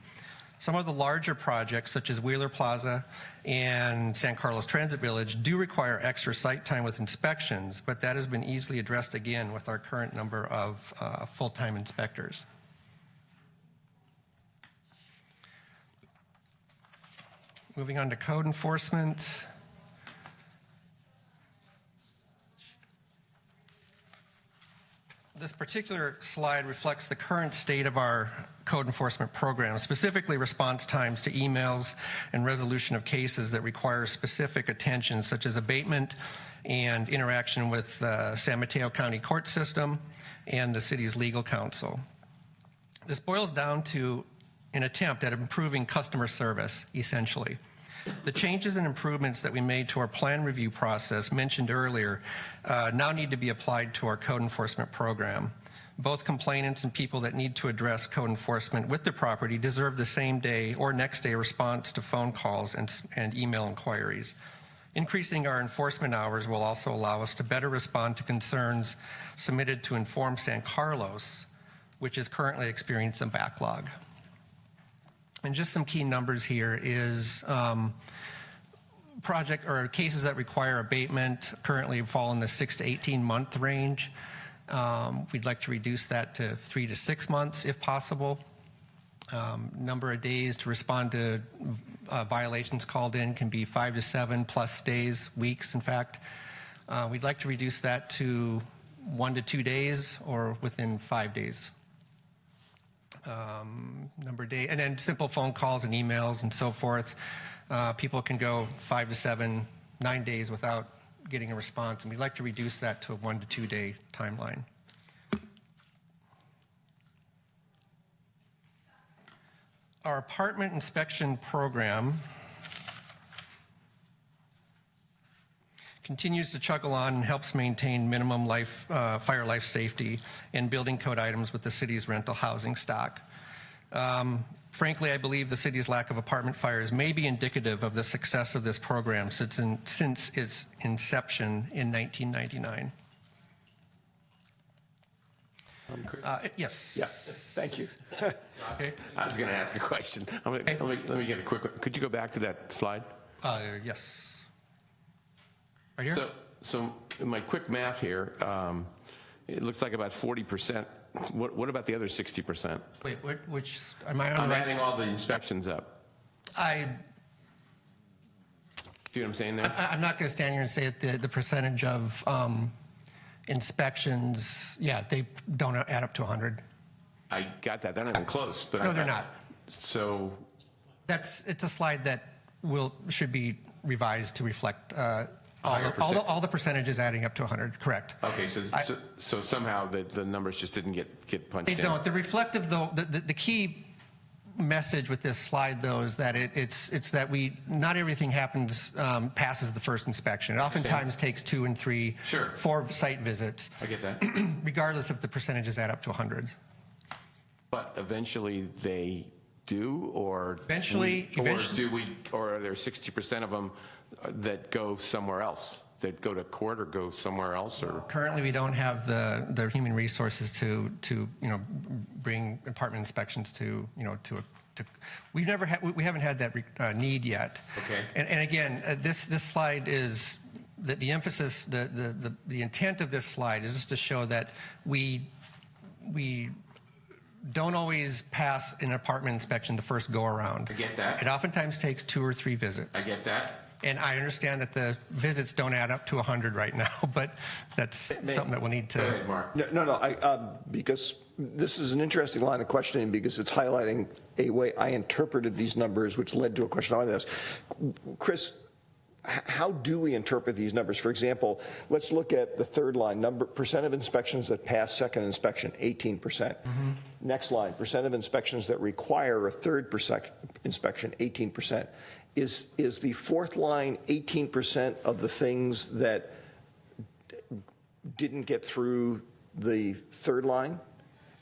Some of the larger projects, such as Wheeler Plaza and San Carlos Transit Village, do require extra site time with inspections, but that has been easily addressed again with our current number of full-time inspectors. Moving on to code enforcement. This particular slide reflects the current state of our code enforcement program, specifically response times to emails and resolution of cases that require specific attention, such as abatement and interaction with the San Mateo County court system and the city's legal counsel. This boils down to an attempt at improving customer service, essentially. The changes and improvements that we made to our plan review process mentioned earlier now need to be applied to our code enforcement program. Both complainants and people that need to address code enforcement with the property deserve the same day or next day response to phone calls and email inquiries. Increasing our enforcement hours will also allow us to better respond to concerns submitted to Inform San Carlos, which is currently experiencing a backlog. And just some key numbers here is project or cases that require abatement currently fall in the 6 to 18 month range. We'd like to reduce that to 3 to 6 months if possible. Number of days to respond to violations called in can be 5 to 7 plus days, weeks in fact. We'd like to reduce that to 1 to 2 days or within 5 days. Number of days, and then simple phone calls and emails and so forth. People can go 5 to 7, 9 days without getting a response, and we'd like to reduce that to a 1 to 2 day timeline. Our apartment inspection program continues to chug along and helps maintain minimum fire life safety and building code items with the city's rental housing stock. Frankly, I believe the city's lack of apartment fires may be indicative of the success of this program since its inception in 1999. Yes. Yeah, thank you. Okay. I was going to ask a question. Let me get a quick one. Could you go back to that slide? Yes. Right here? So in my quick math here, it looks like about 40%. What about the other 60%? Wait, which, am I on I'm the right? adding all the inspections up. See what I'm saying there? I'm not going to stand here and say that the percentage of inspections, yeah, they don't add up to 100. I got that. They're not even close. But No, they're not. So It's a slide that should be revised to reflect all the percentages adding up to 100, correct. okay, so somehow the numbers just didn't get punched They in. don't. The reflective, though, the key message with this slide, though, is that it's that not everything passes the first inspection. It oftentimes takes 2 and 3, Sure. 4 site visits. I get that. Regardless if the percentages add up to 100. But eventually they do, or Eventually- or are there 60% of them that go somewhere else, that go to court or go somewhere else, or? Currently, we don't have the human resources to bring apartment inspections to we haven't had that need yet. Okay. And again, this slide is the emphasis, the intent of this slide is just to show that we don't always pass an apartment inspection the first go around. I get that. It oftentimes takes 2 or 3 visits. I get that. And I understand that the visits don't add up to 100 right now, but that's something that we'll need to. Go ahead, Mark. No, because this is an interesting line of questioning because it's highlighting a way I interpreted these numbers, which led to a question I wanted to ask. Chris, how do we interpret these numbers? For example, let's look at the third line, percent of inspections that pass second inspection, 18%. Mm-hmm. Next line, percent of inspections that require a third inspection, 18%. Is the fourth line 18% of the things that didn't get through the third line?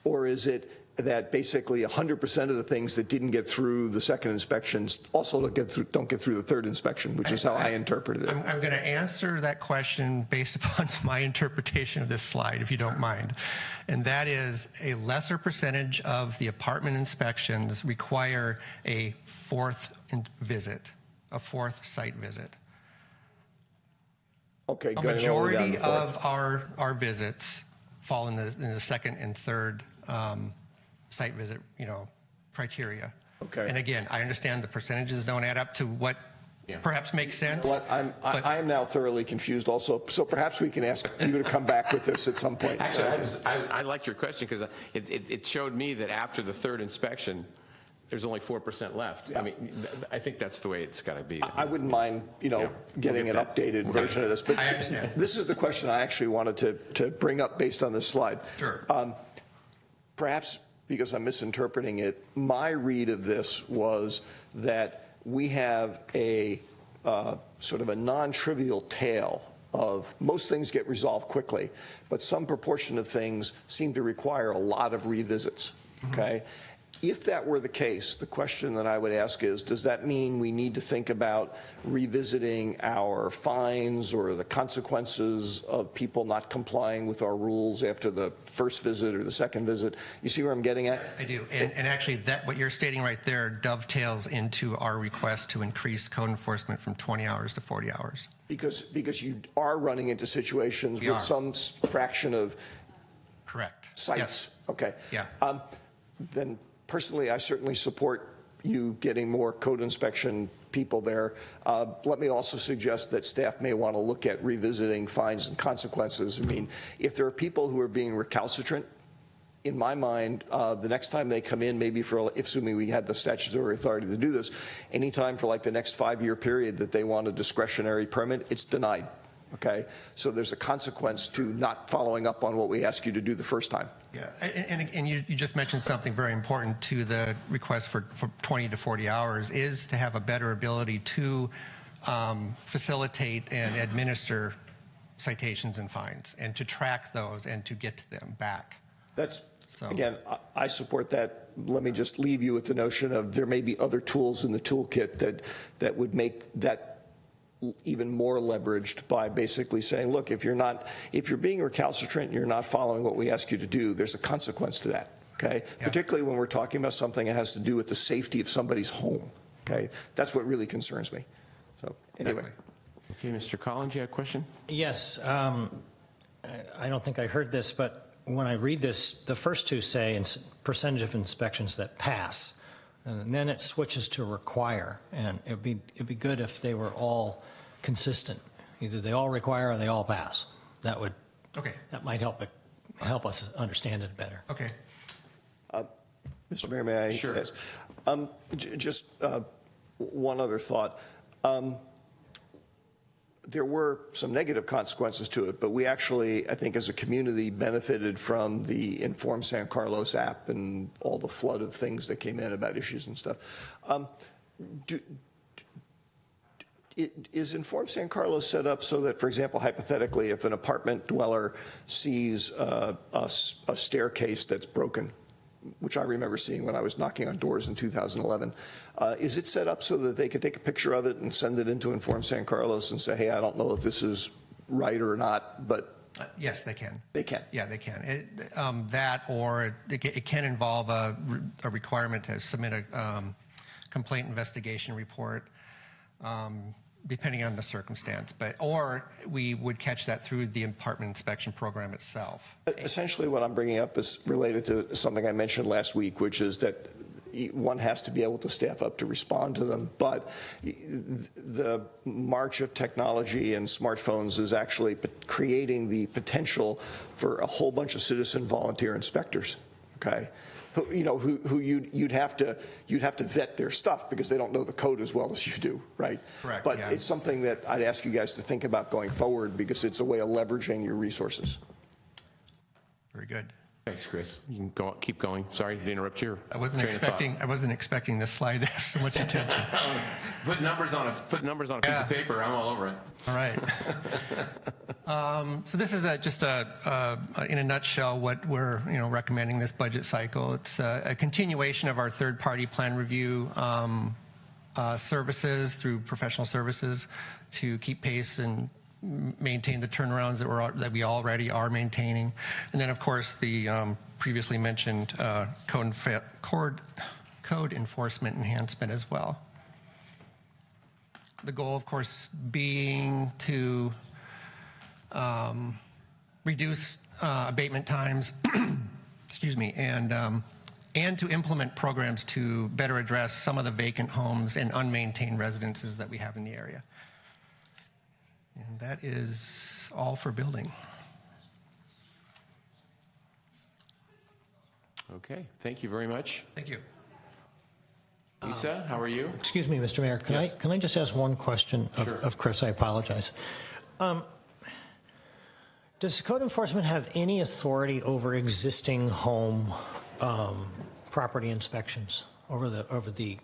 Or is it that basically 100% of the things that didn't get through the second inspections also don't get through the third inspection, which is how I interpreted it? I'm going to answer that question based upon my interpretation of this slide, if you don't mind. And that is a lesser percentage of the apartment inspections require a fourth visit, a fourth site visit. Okay, A majority of our visits fall in the second and third site visit, criteria. Okay. And again, I understand the percentages don't add up to what perhaps makes sense. You know what? I am now thoroughly confused also, so perhaps we can ask you to come back with this at some point. Actually, I liked your question because it showed me that after the third inspection, there's only 4% left. Yeah. I mean, I think that's the way it's got to be. I wouldn't mind, getting an updated version of this. But I understand. This is the question I actually wanted to bring up based on this slide. Sure. Perhaps because I'm misinterpreting it, my read of this was that we have a sort of a non-trivial tale of most things get resolved quickly, but some proportion of things seem to require a lot of revisits, okay? If that were the case, the question that I would ask is, does that mean we need to think about revisiting our fines or the consequences of people not complying with our rules after the first visit or the second visit? You see where I'm getting at? I do. And actually, what you're stating right there dovetails into our request to increase code enforcement from 20 hours to 40 hours. Because you are running into situations with some fraction of Correct. sites. Yes. Okay. Yeah. Then personally, I certainly support you getting more code inspection people there. Let me also suggest that staff may want to look at revisiting fines and consequences. I mean, if there are people who are being recalcitrant, in my mind, the next time they come in, maybe assuming we had the statutory authority to do this, anytime for like the next 5-year period that they want a discretionary permit, it's denied. okay? So there's a consequence to not following up on what we ask you to do the first time. Yeah, and you just mentioned something very important to the request for 20 to 40 hours is to have a better ability to facilitate and administer citations and fines, and to track those and to get to them back. That's, So- again, I support that. Let me just leave you with the notion of there may be other tools in the toolkit that would make that even more leveraged by basically saying, look, if you're being recalcitrant and you're not following what we ask you to do, there's a consequence to that, okay? Yeah. Particularly when we're talking about something that has to do with the safety of somebody's home, okay? That's what really concerns me. So anyway. Okay, Mr. Collins, you had a question? Yes, I don't think I heard this, but when I read this, the first two say percentage of inspections that pass, and then it switches to require, and it'd be good if they were all consistent. Either they all require or they all pass. That might help us understand it better. Okay. Mr. Mayor, may I? Sure. Yes. Just one other thought. There were some negative consequences to it, but we actually, I think, as a community, benefited from the Inform San Carlos app and all the flood of things that came in about issues and stuff. Is Inform San Carlos set up so that, for example, hypothetically, if an apartment dweller sees a staircase that's broken, which I remember seeing when I was knocking on doors in 2011. Is it set up so that they could take a picture of it and send it into Inform San Carlos and say, hey, I don't know if this is right or not, but... Yes, they can. They can? Yeah, they can. That, or it can involve a requirement to submit a complaint investigation report, depending on the circumstance. Or we would catch that through the apartment inspection program itself. Essentially, what I'm bringing up is related to something I mentioned last week, which is that one has to be able to staff up to respond to them. But the march of technology and smartphones is actually creating the potential for a whole bunch of citizen volunteer inspectors, okay? Who you'd have to vet their stuff because they don't know the code as well as you do, right? Correct. But yeah. it's something that I'd ask you guys to think about going forward because it's a way of leveraging your resources. Very good. Thanks, Chris. You can keep going. Sorry to interrupt your I wasn't expecting this slide to have so much attention. Put numbers on a piece of paper. I'm all over it. All right. So this is just in a nutshell what we're recommending this budget cycle. It's a continuation of our third-party plan review services through professional services to keep pace and maintain the turnarounds that we already are maintaining, and then of course the previously mentioned code enforcement enhancement as well. The goal, of course, being to reduce abatement times, excuse me, and to implement programs to better address some of the vacant homes and unmaintained residences that we have in the area. And that is all for building. Okay. Thank you very much. Thank you. Lisa, how are you? Excuse me, Mr. Mayor, can I just ask one question of Chris? I apologize. Does code enforcement have any authority over existing home property inspections, over the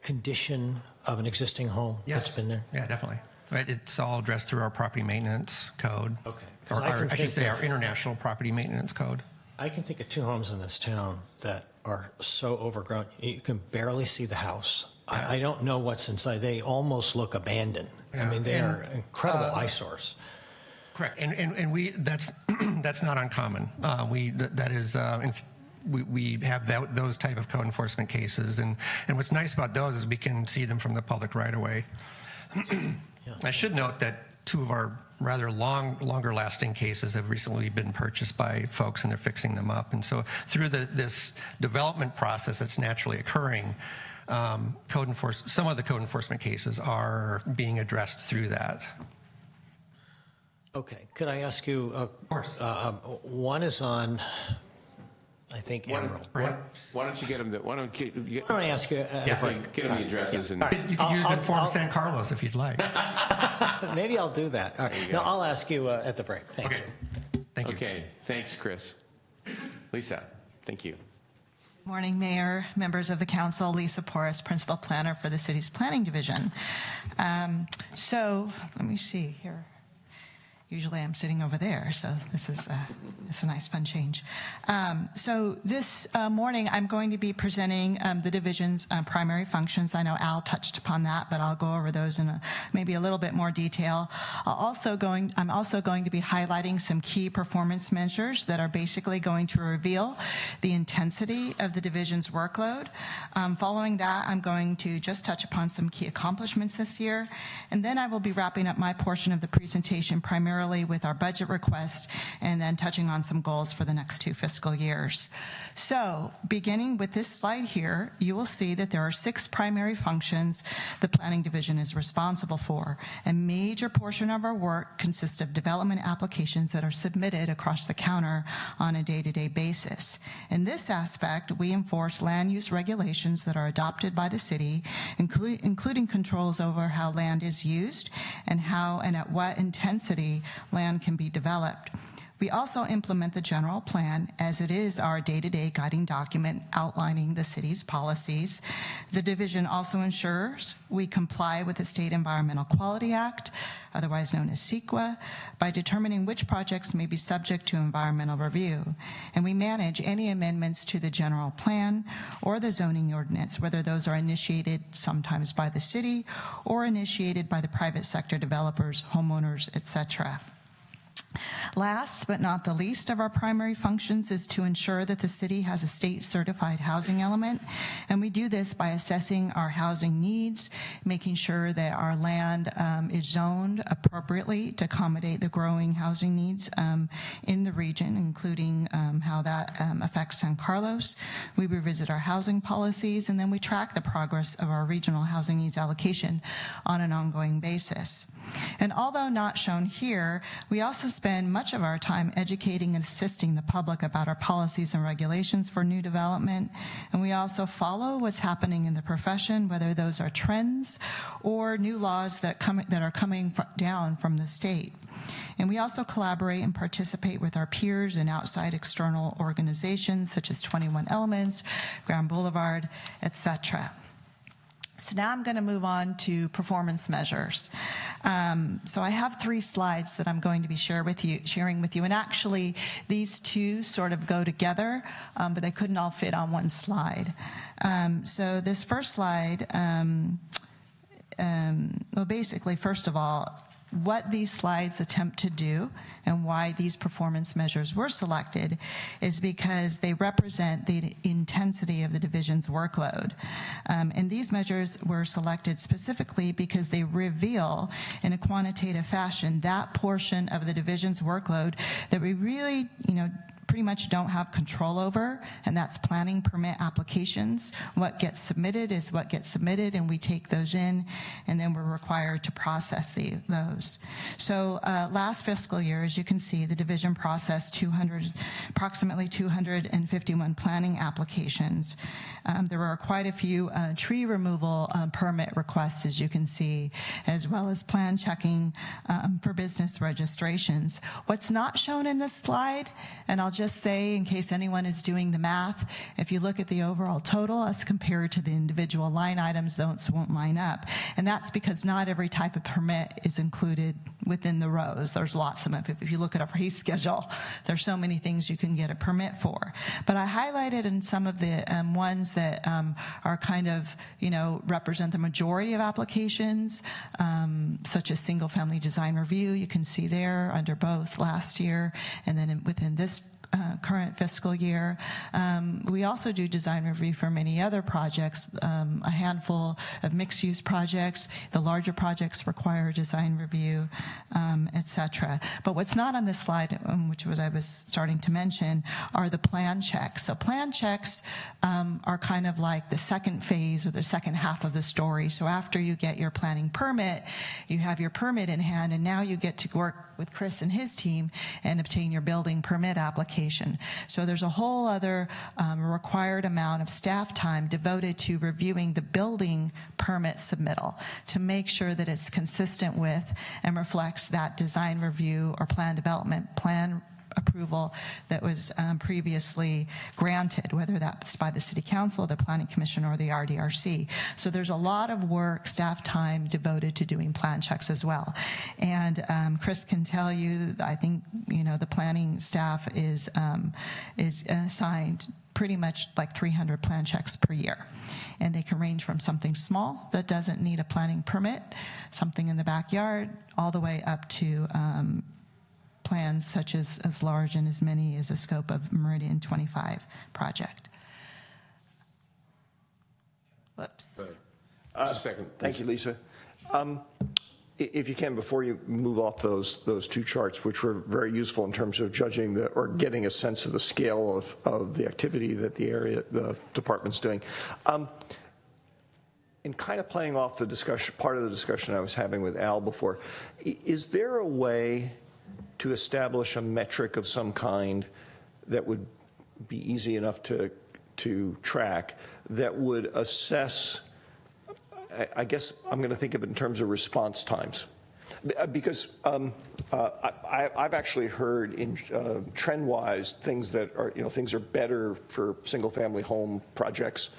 condition of an existing home that's been there? Yeah, definitely. Right, it's all addressed through our property maintenance code. Okay. Or I should say our international property maintenance code. I can think of 2 homes in this town that are so overgrown, you can barely see the house. Yeah. I don't know what's inside. They almost look abandoned. Yeah. I mean, they are incredible eyesores. Correct, and we that's not uncommon. We have those type of code enforcement cases, and what's nice about those is we can see them from the public right away. Yeah. I should note that 2 of our rather longer lasting cases have recently been purchased by folks, and they're fixing them up. And so through this development process that's naturally occurring, some of the code enforcement cases are being addressed through that. Okay, could I ask you? Of course. One is on, I think Why Emerald. why don't you get them? Why don't you get, I want to ask you at the break. get them the addresses and. You could use Inform San Carlos if you'd like. Maybe I'll do that. All right. No, I'll ask you at the break. Thank Okay. you. Thank you. Okay, thanks, Chris. Lisa, thank you. Morning, Mayor, members of the council. Lisa Porras, Principal Planner for the city's Planning Division. So let me see here. Usually I'm sitting over there, so this is it's a nice fun change. So this morning I'm going to be presenting the division's primary functions. I know Al touched upon that, but I'll go over those in maybe a little bit more detail. I'm also going to be highlighting some key performance measures that are basically going to reveal the intensity of the division's workload. Following that, I'm going to just touch upon some key accomplishments this year, and then I will be wrapping up my portion of the presentation primarily with our budget request and then touching on some goals for the next 2 fiscal years. So beginning with this slide here, you will see that there are 6 primary functions the Planning Division is responsible for. A major portion of our work consists of development applications that are submitted across the counter on a day-to-day basis. In this aspect, we enforce land use regulations that are adopted by the city, including controls over how land is used and how and at what intensity land can be developed. We also implement the general plan as it is our day-to-day guiding document outlining the city's policies. The division also ensures we comply with the State Environmental Quality Act, otherwise known as CEQA, by determining which projects may be subject to environmental review. And we manage any amendments to the general plan or the zoning ordinance, whether those are initiated sometimes by the city or initiated by the private sector developers, homeowners, etc. Last but not the least of our primary functions is to ensure that the city has a state-certified housing element, and we do this by assessing our housing needs, making sure that our land is zoned appropriately to accommodate the growing housing needs in the region, including how that affects San Carlos. We revisit our housing policies, and then we track the progress of our regional housing needs allocation on an ongoing basis. And although not shown here, we also spend much of our time educating and assisting the public about our policies and regulations for new development. And we also follow what's happening in the profession, whether those are trends or new laws that are coming down from the state. And we also collaborate and participate with our peers and outside external organizations such as 21 Elements, Grand Boulevard, etc. So now I'm going to move on to performance measures. So I have 3 slides that I'm going to be sharing with you. And actually, these 2 sort of go together, but they couldn't all fit on one slide. So this first slide, well, basically, first of all, what these slides attempt to do and why these performance measures were selected is because they represent the intensity of the division's workload. And these measures were selected specifically because they reveal in a quantitative fashion that portion of the division's workload that we really, pretty much don't have control over, and that's planning permit applications. What gets submitted is what gets submitted, and we take those in, and then we're required to process those. So last fiscal year, as you can see, the division processed approximately 251 planning applications. There were quite a few tree removal permit requests, as you can see, as well as plan checking for business registrations. What's not shown in this slide, and I'll just say in case anyone is doing the math, if you look at the overall total as compared to the individual line items, those won't line up. And that's because not every type of permit is included within the rows. There's lots of them. If you look at a fee schedule, there's so many things you can get a permit for. But I highlighted in some of the ones that are kind of, represent the majority of applications, such as single-family design review. You can see there under both last year and then within this current fiscal year. We also do design review for many other projects, a handful of mixed-use projects. The larger projects require design review, etc. But what's not on this slide, which what I was starting to mention, are the plan checks. So plan checks are kind of like the second phase or the second half of the story. So after you get your planning permit, you have your permit in hand, and now you get to work with Chris and his team and obtain your building permit application. application. So there's a whole other required amount of staff time devoted to reviewing the building permit submittal to make sure that it's consistent with and reflects that design review or plan development plan approval that was previously granted, whether that's by the City Council, the Planning Commission, or the RDRC. So there's a lot of work, staff time devoted to doing plan checks as well. And Chris can tell you, I think, the planning staff is assigned pretty much like 300 plan checks per year. And they can range from something small that doesn't need a planning permit, something in the backyard, all the way up to plans such as large and as many as the scope of Meridian 25 project. Whoops. Just a second. Thank you, Lisa. If you can, before you move off those two charts, which were very useful in terms of judging or getting a sense of the scale of the activity that the department's doing. In kind of playing off the discussion, part of the discussion I was having with Al before, is there a way to establish a metric of some kind that would be easy enough to track that would assess, I guess I'm going to think of it in terms of response times? Because I've actually heard in trend-wise things that are, things are better for single-family home projects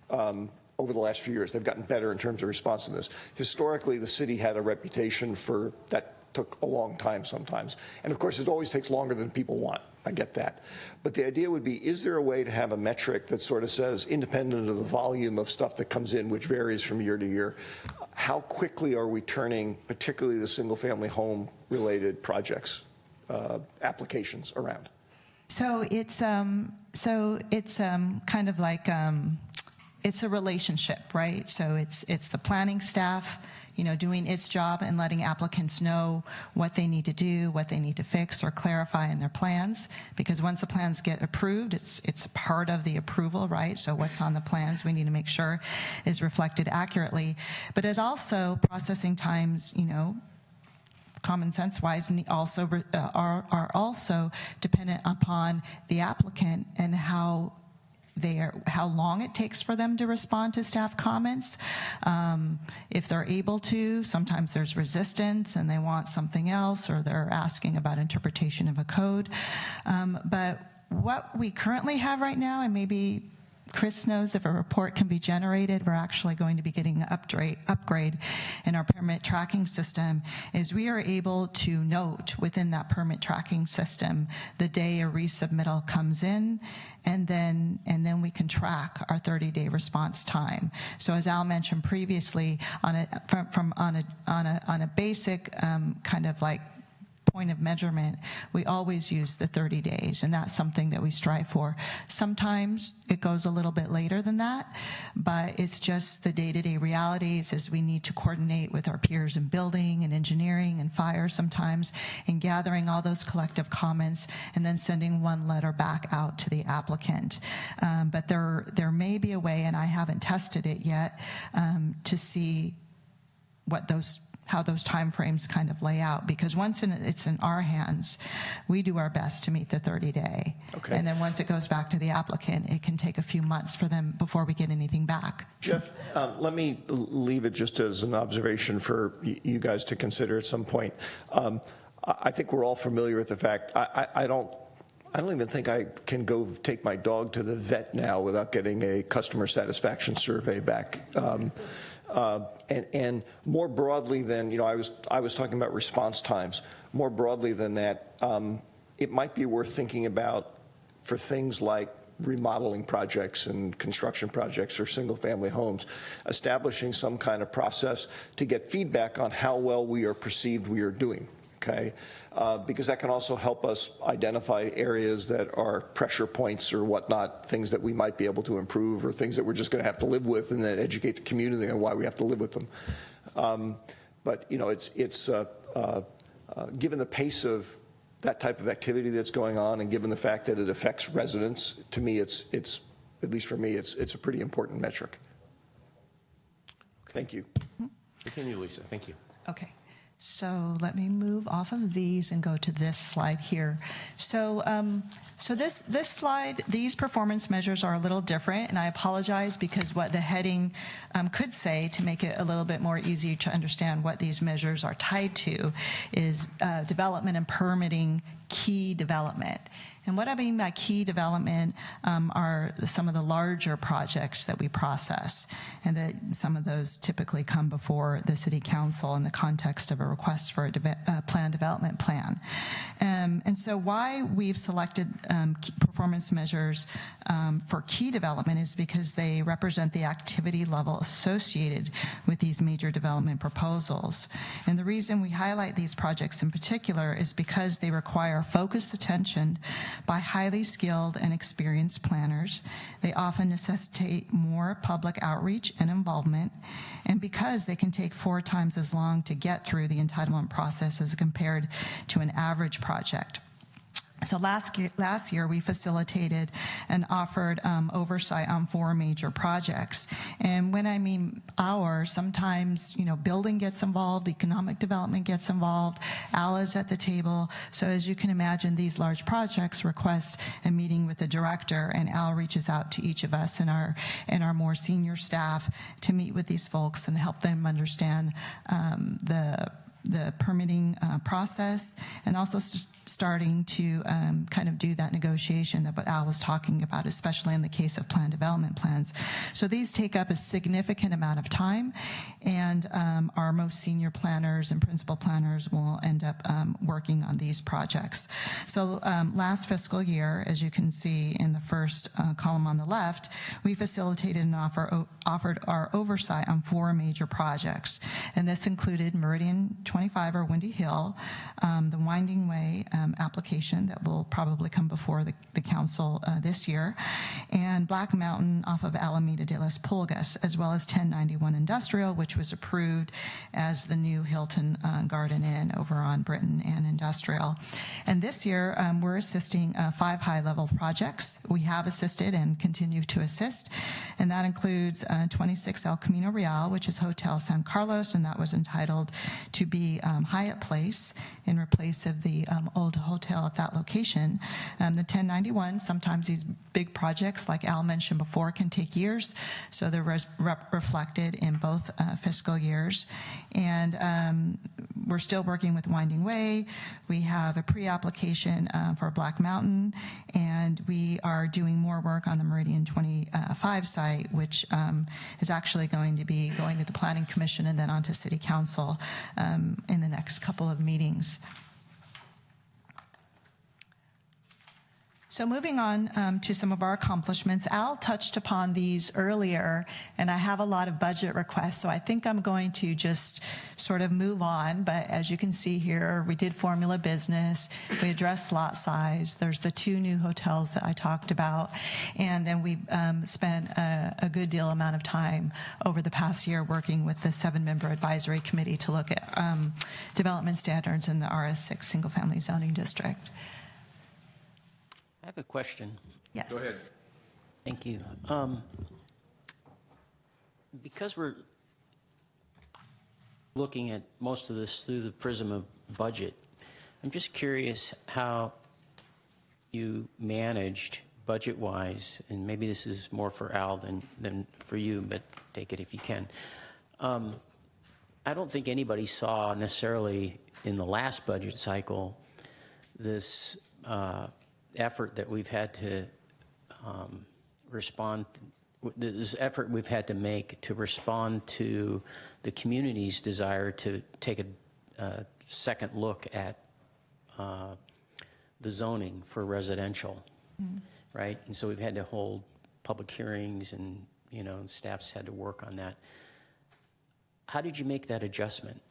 over the last few years. They've gotten better in terms of responsiveness. Historically, the city had a reputation for that took a long time sometimes. And of course, it always takes longer than people want. I get that. But the idea would be, is there a way to have a metric that sort of says, independent of the volume of stuff that comes in, which varies from year to year, how quickly are we turning particularly the single-family home related projects, applications around? So it's kind of like it's a relationship, right? So it's the planning staff, doing its job and letting applicants know what they need to do, what they need to fix or clarify in their plans. Because once the plans get approved, it's part of the approval, right? So what's on the plans we need to make sure is reflected accurately. But it's also processing times, common sense wise, also are also dependent upon the applicant and how long it takes for them to respond to staff comments. If they're able to, sometimes there's resistance and they want something else, or they're asking about interpretation of a code. But what we currently have right now, and maybe Chris knows if a report can be generated, we're actually going to be getting an upgrade in our permit tracking system, is we are able to note within that permit tracking system the day a resubmittal comes in, and then we can track our 30-day response time. So as Al mentioned previously, on a basic kind of like point of measurement, we always use the 30 days, and that's something that we strive for. Sometimes it goes a little bit later than that, but it's just the day-to-day realities as we need to coordinate with our peers in building and engineering and fire sometimes, and gathering all those collective comments and then sending one letter back out to the applicant. But there may be a way, and I haven't tested it yet, to see how those timeframes kind of lay out, because once it's in our hands, we do our best to meet the 30-day. Okay. And then once it goes back to the applicant, it can take a few months for them before we get anything back. Jeff, let me leave it just as an observation for you guys to consider at some point. I think we're all familiar with the fact, I don't even think I can go take my dog to the vet now without getting a customer satisfaction survey back. And more broadly than, I was talking about response times. More broadly than that, it might be worth thinking about for things like remodeling projects and construction projects or single-family homes, establishing some kind of process to get feedback on how well we are perceived we are doing. Okay, because that can also help us identify areas that are pressure points or whatnot, things that we might be able to improve, or things that we're just going to have to live with, and then educate the community on why we have to live with them. But it's given the pace of that type of activity that's going on, and given the fact that it affects residents, to me, it's at least for me, it's a pretty important metric. Thank you. Continue, Lisa. Thank you. Okay. So let me move off of these and go to this slide here. So, this slide, these performance measures are a little different, and I apologize because what the heading could say to make it a little bit more easy to understand what these measures are tied to is development and permitting key development. And what I mean by key development are some of the larger projects that we process, and that some of those typically come before the City Council in the context of a request for a plan development plan. And so why we've selected key performance measures for key development is because they represent the activity level associated with these major development proposals. And the reason we highlight these projects in particular is because they require focused attention by highly skilled and experienced planners. They often necessitate more public outreach and involvement, and because they can take 4 times as long to get through the entitlement process as compared to an average project. So last year, we facilitated and offered oversight on 4 major projects. And when I mean sometimes, building gets involved, economic development gets involved, ALA's at the table. So as you can imagine, these large projects request a meeting with the director, and Al reaches out to each of us and our more senior staff to meet with these folks and help them understand the permitting process, and also starting to kind of do that negotiation that what Al was talking about, especially in the case of plan development plans. So these take up a significant amount of time, and our most senior planners and principal planners will end up working on these projects. So last fiscal year, as you can see in the first column on the left, we facilitated and offered our oversight on 4 major projects, and this included Meridian 25 or Windy Hill, the Winding Way application that will probably come before the council this year, and Black Mountain off of Alameda de las Pulgas, as well as 1091 Industrial, which was approved as the new Hilton Garden Inn over on Britton and Industrial. And this year, we're assisting 5 high-level projects. We have assisted and continue to assist, and that includes 26 El Camino Real, which is Hotel San Carlos, and that was entitled to be Hyatt Place in place of the old hotel at that location. The 1091, sometimes these big projects, like Al mentioned before, can take years, so they're reflected in both fiscal years. And we're still working with Winding Way. We have a pre-application for Black Mountain, and we are doing more work on the Meridian 25 site, which is actually going to be going to the Planning Commission and then on to City Council in the next couple of meetings. So moving on to some of our accomplishments, Al touched upon these earlier, and I have a lot of budget requests, so I think I'm going to just sort of move on. But as you can see here, we did formula business, we addressed lot size, there's the 2 new hotels that I talked about, and then we spent a good deal amount of time over the past year working with the 7-member advisory committee to look at development standards in the RS6 single-family zoning district. I have a question. Yes. Go ahead. Thank you. Because we're looking at most of this through the prism of budget, I'm just curious how you managed budget-wise, and maybe this is more for Al than for you, but take it if you can. I don't think anybody saw necessarily in the last budget cycle this effort that we've had to this effort we've had to make to respond to the community's desire to take a second look at the zoning for residential, right? And so we've had to hold public hearings, and staff's had to work on that. How did you make that adjustment?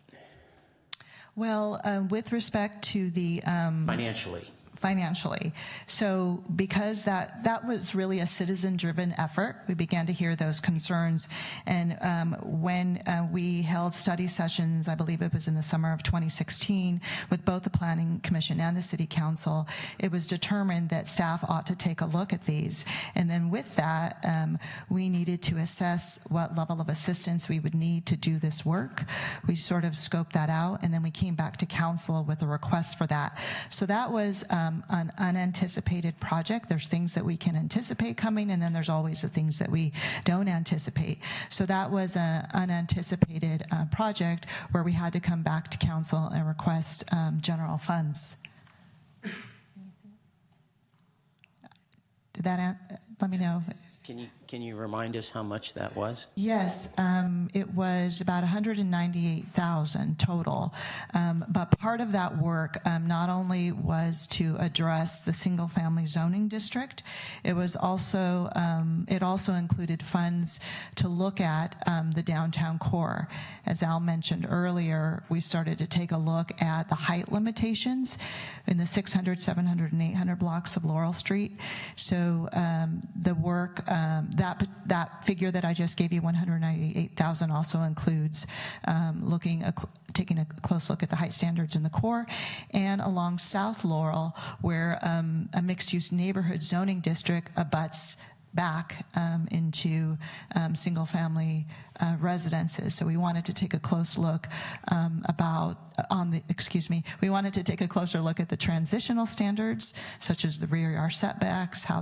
Well, with respect to the financially. financially. So because that was really a citizen-driven effort, we began to hear those concerns. And when we held study sessions, I believe it was in the summer of 2016, with both the Planning Commission and the City Council, it was determined that staff ought to take a look at these. And then with that, we needed to assess what level of assistance we would need to do this work. We sort of scoped that out, and then we came back to council with a request for that. So that was an unanticipated project. There's things that we can anticipate coming, and then there's always the things that we don't anticipate. So that was an unanticipated project where we had to come back to council and request general funds. Did that let me know? Can you remind us how much that was? Yes, it was about $198,000 total. But part of that work not only was to address the single-family zoning district, it was also it also included funds to look at the downtown core. As Al mentioned earlier, we started to take a look at the height limitations in the 600, 700, and 800 blocks of Laurel Street. So the work that figure that I just gave you, $198,000, also includes taking a close look at the height standards in the core, and along South Laurel, where a mixed-use neighborhood zoning district abuts back into single-family residences. So we wanted to take a close look we wanted to take a closer look at the transitional standards, such as the rear yard setbacks, how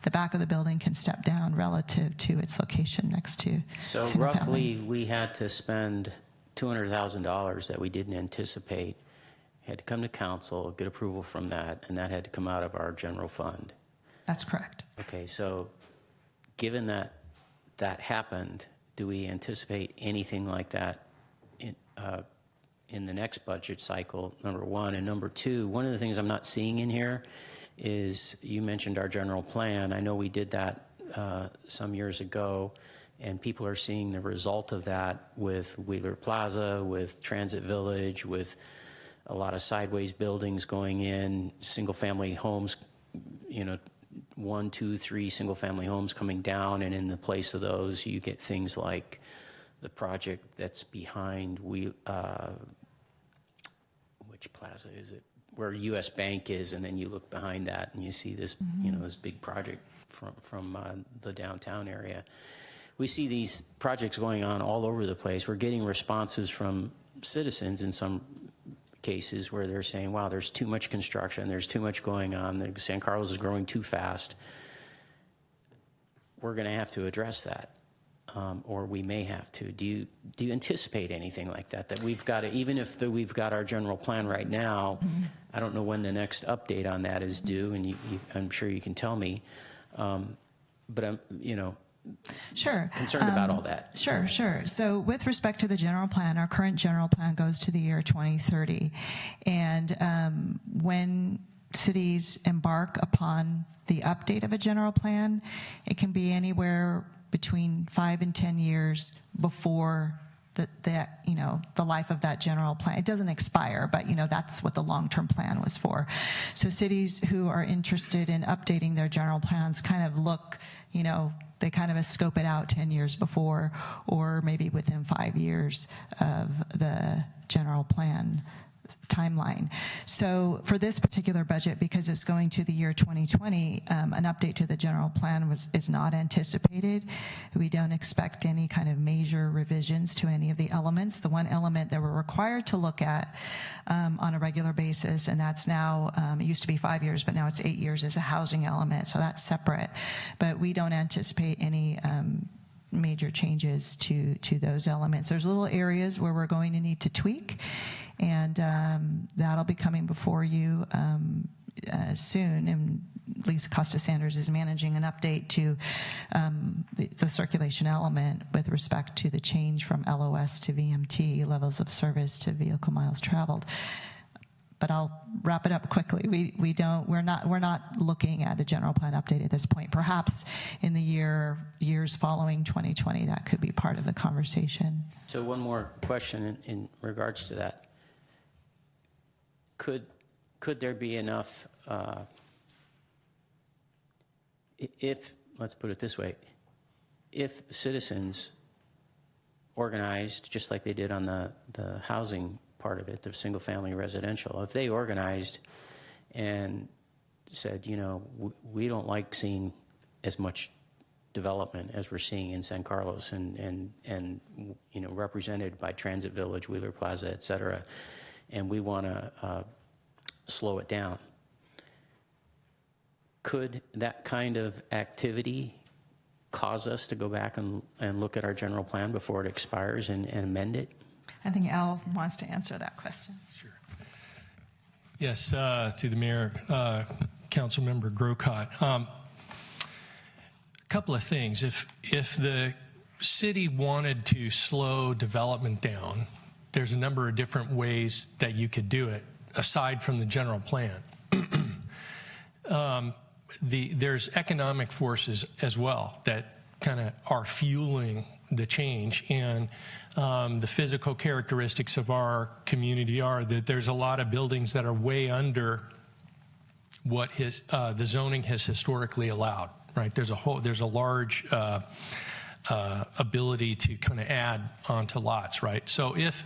the back of the building can step down relative to its location next to So single-family. roughly, we had to spend $200,000 that we didn't anticipate, had to come to council, get approval from that, and that had to come out of our general fund. That's correct. Okay, so given that that happened, do we anticipate anything like that in the next budget cycle, number one? And number two, one of the things I'm not seeing in here is, you mentioned our general plan. I know we did that some years ago, and people are seeing the result of that with Wheeler Plaza, with Transit Village, with a lot of sideways buildings going in, single-family homes, 1, 2, 3 single-family homes coming down, and in the place of those, you get things like the project that's behind which plaza is it? Where U.S. Bank is, and then you look behind that and you see this, this big project from the downtown area. We see these projects going on all over the place. We're getting responses from citizens in some cases where they're saying, wow, there's too much construction, there's too much going on, San Carlos is growing too fast. We're going to have to address that, or we may have to. Do you anticipate anything like that we've got to, even if we've got our general plan right now, I don't know when the next update on that is due, and I'm sure you can tell me, but I'm, Sure. concerned about all that. Sure. So with respect to the general plan, our current general plan goes to the year 2030. And when cities embark upon the update of a general plan, it can be anywhere between 5 and 10 years before the life of that general plan. It doesn't expire, but that's what the long-term plan was for. So cities who are interested in updating their general plans kind of look, they kind of scope it out 10 years before, or maybe within 5 years of the general plan timeline. So for this particular budget, because it's going to the year 2020, an update to the general plan is not anticipated. We don't expect any kind of major revisions to any of the elements. The one element that we're required to look at on a regular basis, and that's now, it used to be 5 years, but now it's 8 years, is a housing element. So that's separate. But we don't anticipate any major changes to those elements. There's little areas where we're going to need to tweak, and that'll be coming before you soon. And Lisa Costa Sanders is managing an update to the circulation element with respect to the change from LOS to VMT, levels of service to vehicle miles traveled. But I'll wrap it up quickly. We're not looking at a general plan update at this point. Perhaps in the years following 2020, that could be part of the conversation. So one more question in regards to that. Could could there be enough, if, let's put it this way, if citizens organized, just like they did on the housing part of it, the single-family residential, if they organized and said, you know, we don't like seeing as much development as we're seeing in San Carlos and you know, represented by Transit Village, Wheeler Plaza, et cetera, and we want to slow it down. Could that kind of activity cause us to go back and look at our general plan before it expires and amend it? I think Al wants to answer that question. Sure. Yes, through the mayor, Councilmember Grocott. A couple of things. If the city wanted to slow development down, there's a number of different ways that you could do it aside from the general plan. There's economic forces as well that kind of are fueling the change, and the physical characteristics of our community are that there's a lot of buildings that are way under what the zoning has historically allowed. Right? There's a large ability to kind of add onto lots. Right? So if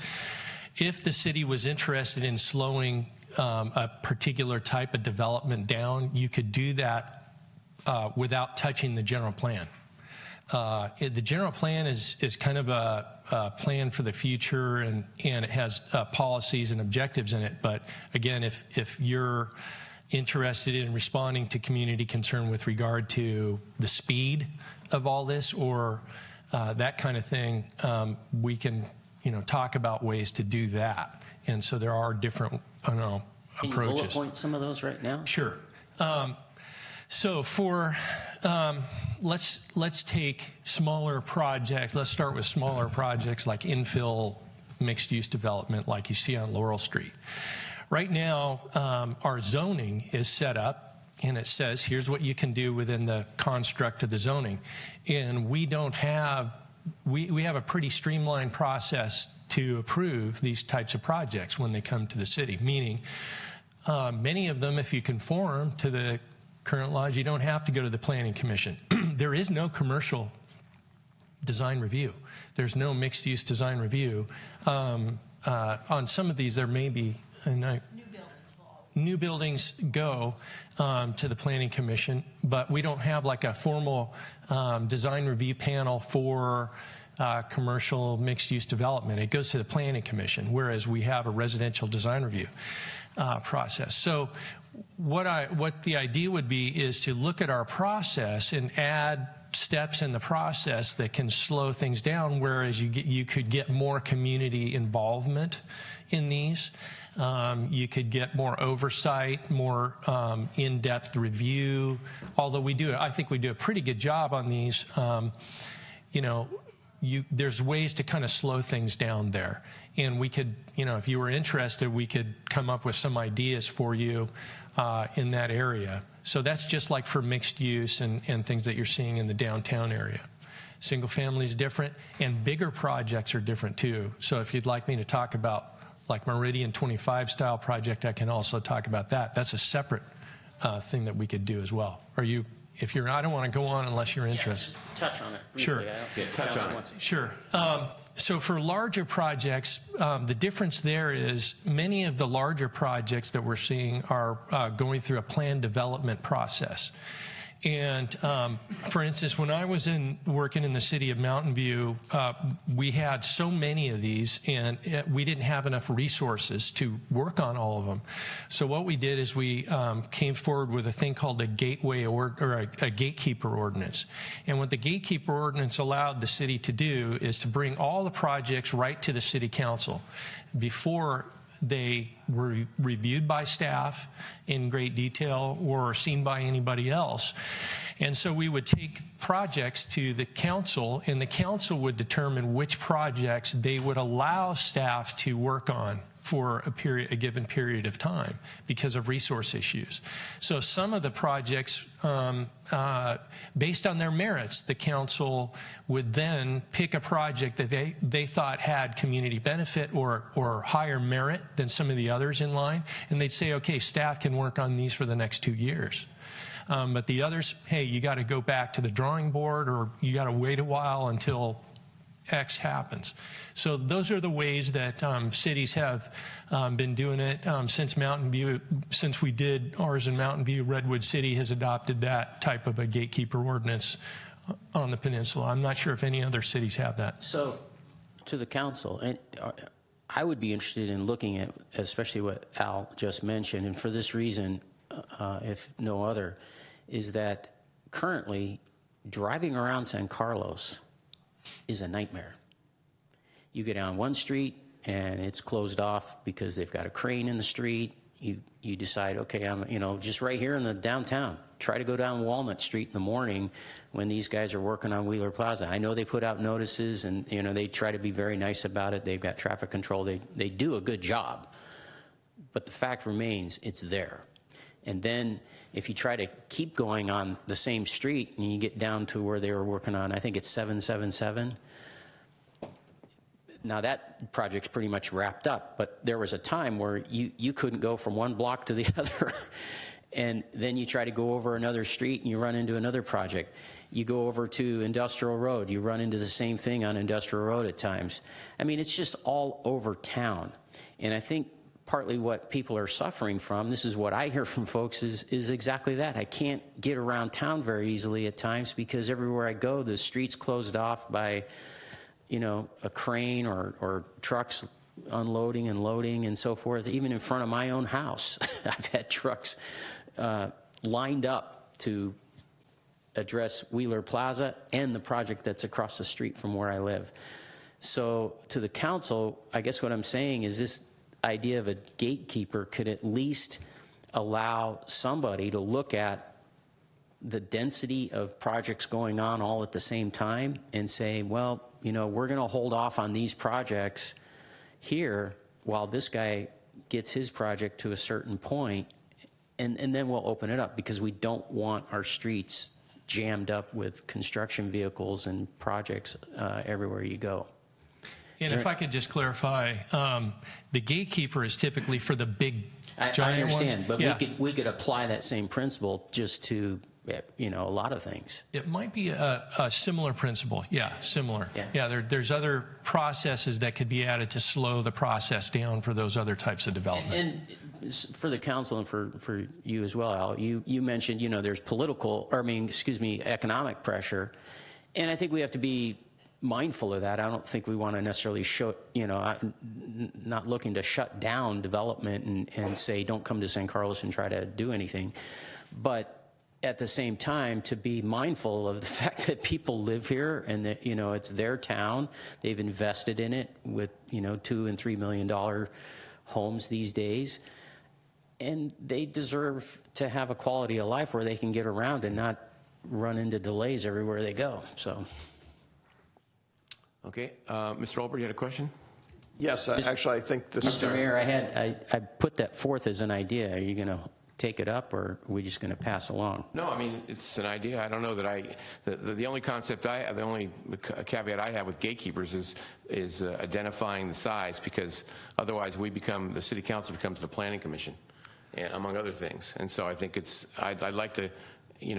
the city was interested in slowing a particular type of development down, you could do that without touching the general plan. The general plan is kind of a plan for the future, and it has policies and objectives in it. But again, if you're interested in responding to community concern with regard to the speed of all this or that kind of thing, we can talk about ways to do that. And so there are different approaches. Can you bullet point some of those right now? Sure. So for let's take smaller projects. Let's start with smaller projects like infill mixed-use development, like you see on Laurel Street. Right now, our zoning is set up, and it says here's what you can do within the construct of the zoning, and we have a pretty streamlined process to approve these types of projects when they come to the city. Meaning, many of them, if you conform to the current laws, you don't have to go to the Planning Commission. There is no commercial design review. There's no mixed-use design review. On some of these, there may be new buildings go to the Planning Commission, but we don't have like a formal design review panel for commercial mixed-use development. It goes to the Planning Commission, whereas we have a residential design review process. So what the idea would be is to look at our process and add steps in the process that can slow things down, whereas you could get more community involvement in these. You could get more oversight, more in-depth review. Although I think we do a pretty good job on these. There's ways to kind of slow things down there. And we could, if you were interested, we could come up with some ideas for you in that area. So that's just like for mixed use and things that you're seeing in the downtown area. Single family is different, and bigger projects are different too. So if you'd like me to talk about like Meridian 25 style project, I can also talk about that. That's a separate thing that we could do as well. I don't want to go on unless you're interested. Just touch on it briefly. Sure. Touch on it. Sure. So for larger projects, the difference there is many of the larger projects that we're seeing are going through a planned development process. And for instance, when I was working in the city of Mountain View, we had so many of these, and we didn't have enough resources to work on all of them. So what we did is we came forward with a thing called a gateway or a gatekeeper ordinance. And what the gatekeeper ordinance allowed the city to do is to bring all the projects right to the city council before they were reviewed by staff in great detail or seen by anybody else. And so we would take projects to the council, and the council would determine which projects they would allow staff to work on for a given period of time because of resource issues. So some of the projects, based on their merits, the council would then pick a project that they thought had community benefit or higher merit than some of the others in line, and they'd say, okay, staff can work on these for the next 2 years. But the others, hey, you got to go back to the drawing board, or you got to wait a while until X happens. So those are the ways that cities have been doing it since Mountain View. Since we did ours in Mountain View, Redwood City has adopted that type of a gatekeeper ordinance on the peninsula. I'm not sure if any other cities have that. So, to the council, and I would be interested in looking at, especially what Al just mentioned, and for this reason, if no other, is that currently driving around San Carlos is a nightmare. You get down one street and it's closed off because they've got a crane in the street. You decide, okay, I'm just right here in the downtown. Try to go down Walnut Street in the morning when these guys are working on Wheeler Plaza. I know they put out notices and they try to be very nice about it. They've got traffic control. They do a good job. But the fact remains, it's there. And then if you try to keep going on the same street and you get down to where they were working on, I think it's 777. Now that project's pretty much wrapped up, but there was a time where you couldn't go from one block to the other. And then you try to go over another street and you run into another project. You go over to Industrial Road, you run into the same thing on Industrial Road at times. I mean, it's just all over town. And I think partly what people are suffering from, this is what I hear from folks, is exactly that. I can't get around town very easily at times because everywhere I go, the street's closed off by, a crane or trucks unloading and loading and so forth. Even in front of my own house, I've had trucks lined up to address Wheeler Plaza and the project that's across the street from where I live. So to the council, I guess what I'm saying is this idea of a gatekeeper could at least allow somebody to look at the density of projects going on all at the same time and say, well, we're going to hold off on these projects here while this guy gets his project to a certain point, and then we'll open it up because we don't want our streets jammed up with construction vehicles and projects everywhere you go. And if I could just clarify, the gatekeeper is typically for the big giant ones. I understand, but yeah. we could apply that same principle just to a lot of things. It might be a similar principle. Yeah, similar. Yeah, there's other processes that could be added to slow the process down for those other types of development. And for the council and for you as well, Al, you mentioned, there's economic pressure. And I think we have to be mindful of that. I don't think we want to necessarily not looking to shut down development and say, don't come to San Carlos and try to do anything. But at the same time, to be mindful of the fact that people live here and that, it's their town. They've invested in it with, $2 and $3 million homes these days. And they deserve to have a quality of life where they can get around and not run into delays everywhere they go. So. Okay, Mr. Olbert, you had a question? Yes, actually, I think this. Mr. Mayor, I put that forth as an idea. Are you going to take it up, or are we just going to pass along? No, I mean, it's an idea. I don't know that the only concept the only caveat I have with gatekeepers is identifying the size, because otherwise the city council becomes the planning commission, and among other things. And so I think I'd like to,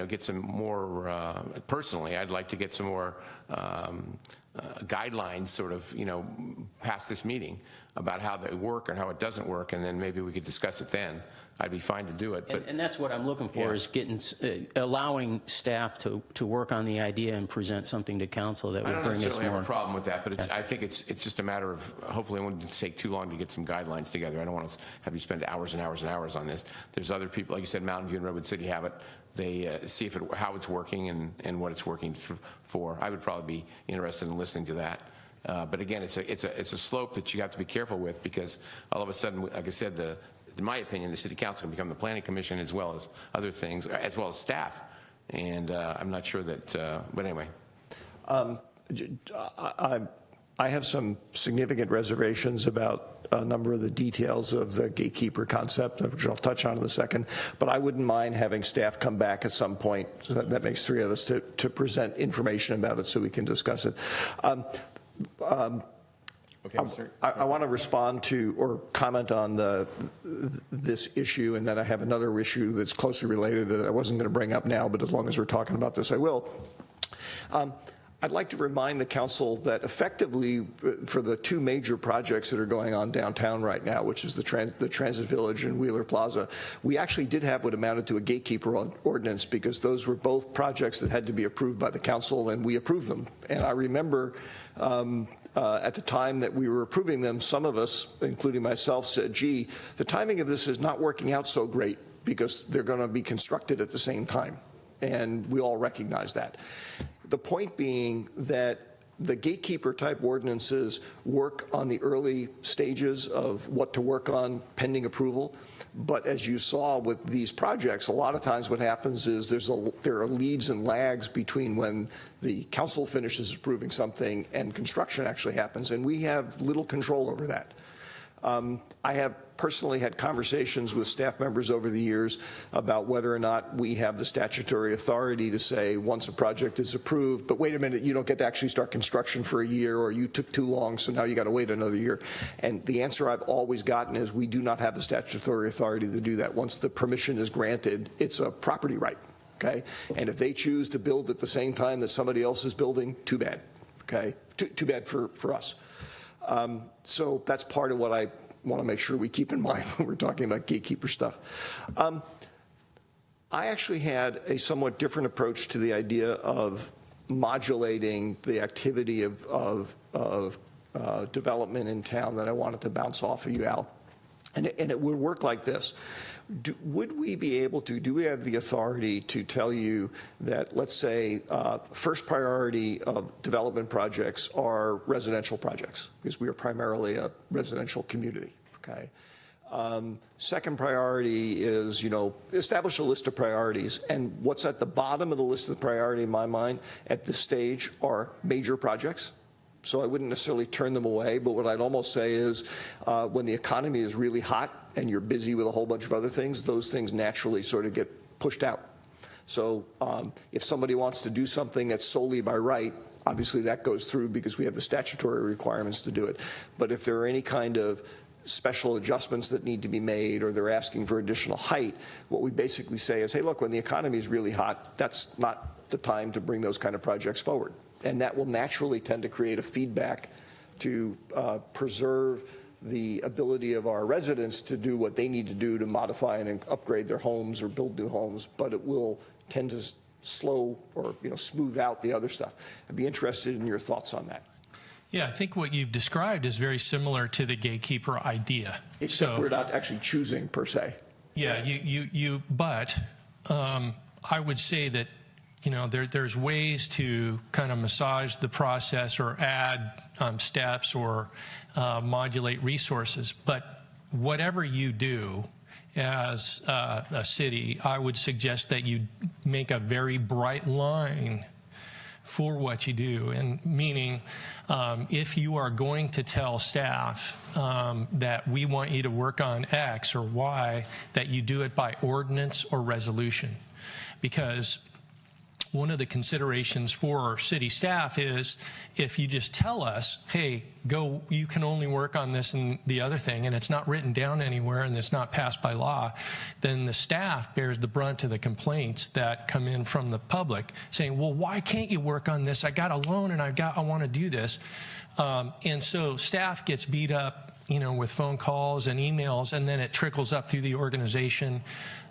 get some more, personally, I'd like to get some more guidelines sort of, past this meeting about how they work or how it doesn't work, and then maybe we could discuss it then. I'd be fine to do it. But, and that's what I'm looking for, is allowing staff to work on the idea and present something to council that would bring us more. I don't necessarily have a problem with that, but I think it's just a matter of, hopefully it wouldn't take too long to get some guidelines together. I don't want to have you spend hours and hours and hours on this. There's other people, like you said, Mountain View and Redwood City have it. They see how it's working and what it's working for. I would probably be interested in listening to that. But again, it's a slope that you have to be careful with, because all of a sudden, like I said, in my opinion, the city council can become the planning commission as well as other things, as well as staff. And I'm not sure that, but anyway. I have some significant reservations about a number of the details of the gatekeeper concept, which I'll touch on in a second, but I wouldn't mind having staff come back at some point, so that makes three of us, to present information about it so we can discuss it. Okay, Mr. I want to respond to or comment on this issue, and then I have another issue that's closely related that I wasn't going to bring up now, but as long as we're talking about this, I will. I'd like to remind the council that effectively for the two major projects that are going on downtown right now, which is the Transit Village and Wheeler Plaza, we actually did have what amounted to a gatekeeper ordinance, because those were both projects that had to be approved by the council, and we approved them. And I remember at the time that we were approving them, some of us, including myself, said, gee, the timing of this is not working out so great because they're going to be constructed at the same time. And we all recognize that. The point being that the gatekeeper type ordinances work on the early stages of what to work on pending approval. But as you saw with these projects, a lot of times what happens is there are leads and lags between when the council finishes approving something and construction actually happens, and we have little control over that. I have personally had conversations with staff members over the years about whether or not we have the statutory authority to say once a project is approved, but wait a minute, you don't get to actually start construction for a year, or you took too long, so now you got to wait another year. And the answer I've always gotten is we do not have the statutory authority to do that. Once the permission is granted, it's a property right, okay? And if they choose to build at the same time that somebody else is building, too bad, okay? Too bad for us. So that's part of what I want to make sure we keep in mind when we're talking about gatekeeper stuff. I actually had a somewhat different approach to the idea of modulating the activity of development in town that I wanted to bounce off of you, Al. And it would work like this. Would we be able to, do we have the authority to tell you that, let's say, first priority of development projects are residential projects, because we are primarily a residential community, okay? Second priority is, establish a list of priorities, and what's at the bottom of the list of priority in my mind at this stage are major projects. So I wouldn't necessarily turn them away, but what I'd almost say is when the economy is really hot and you're busy with a whole bunch of other things, those things naturally sort of get pushed out. So if somebody wants to do something that's solely by right, obviously that goes through because we have the statutory requirements to do it. But if there are any kind of special adjustments that need to be made, or they're asking for additional height, what we basically say is, hey, look, when the economy is really hot, that's not the time to bring those kind of projects forward. And that will naturally tend to create a feedback to preserve the ability of our residents to do what they need to do to modify and upgrade their homes or build new homes, but it will tend to slow or smooth out the other stuff. I'd be interested in your thoughts on that. Yeah, I think what you've described is very similar to the gatekeeper idea. Except we're not actually choosing per se. Yeah, but I would say that there's ways to kind of massage the process or add steps or modulate resources. But whatever you do as a city, I would suggest that you make a very bright line for what you do. And meaning, if you are going to tell staff that we want you to work on X or Y, that you do it by ordinance or resolution. Because one of the considerations for city staff is if you just tell us, hey, go, you can only work on this and the other thing, and it's not written down anywhere and it's not passed by law, then the staff bears the brunt of the complaints that come in from the public saying, well, why can't you work on this? I got a loan and I want to do this. And so staff gets beat up, with phone calls and emails, and then it trickles up through the organization.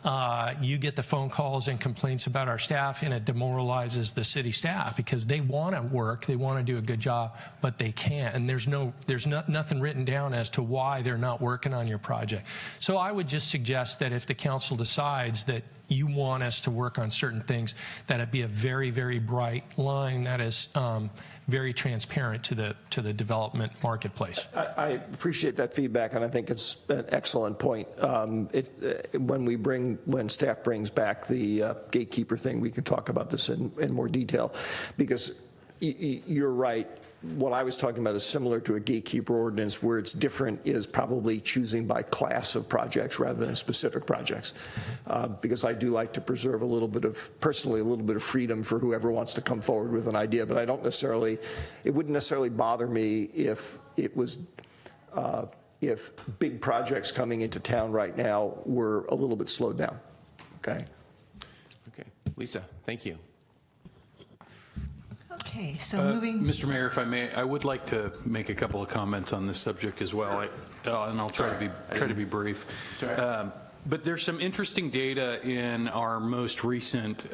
You get the phone calls and complaints about our staff, and it demoralizes the city staff because they want to work, they want to do a good job, but they can't. And there's nothing written down as to why they're not working on your project. So I would just suggest that if the council decides that you want us to work on certain things, that it be a very, very bright line that is very transparent to the development marketplace. I appreciate that feedback, and I think it's an excellent point. When staff brings back the gatekeeper thing, we can talk about this in more detail, because you're right. what I was talking about is similar to a gatekeeper ordinance. Where it's different is probably choosing by class of projects rather than specific projects. Because I do like to preserve personally a little bit of freedom for whoever wants to come forward with an idea, but it wouldn't necessarily bother me if it was, if big projects coming into town right now were a little bit slowed down, okay? Okay, Lisa, thank you. Okay, so moving. Mr. Mayor, if I may, I would like to make a couple of comments on this subject as well, and I'll try to be brief. But there's some interesting data in our most recent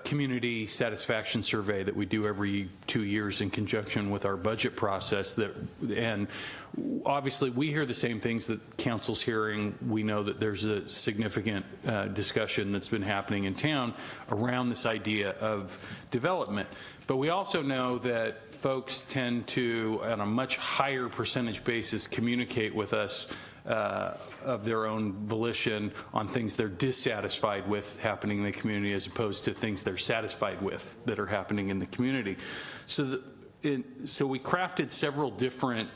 community satisfaction survey that we do every 2 years in conjunction with our budget process. And obviously we hear the same things that council's hearing. We know that there's a significant discussion that's been happening in town around this idea of development. But we also know that folks tend to, on a much higher percentage basis, communicate with us of their own volition on things they're dissatisfied with happening in the community, as opposed to things they're satisfied with that are happening in the community. So we crafted several different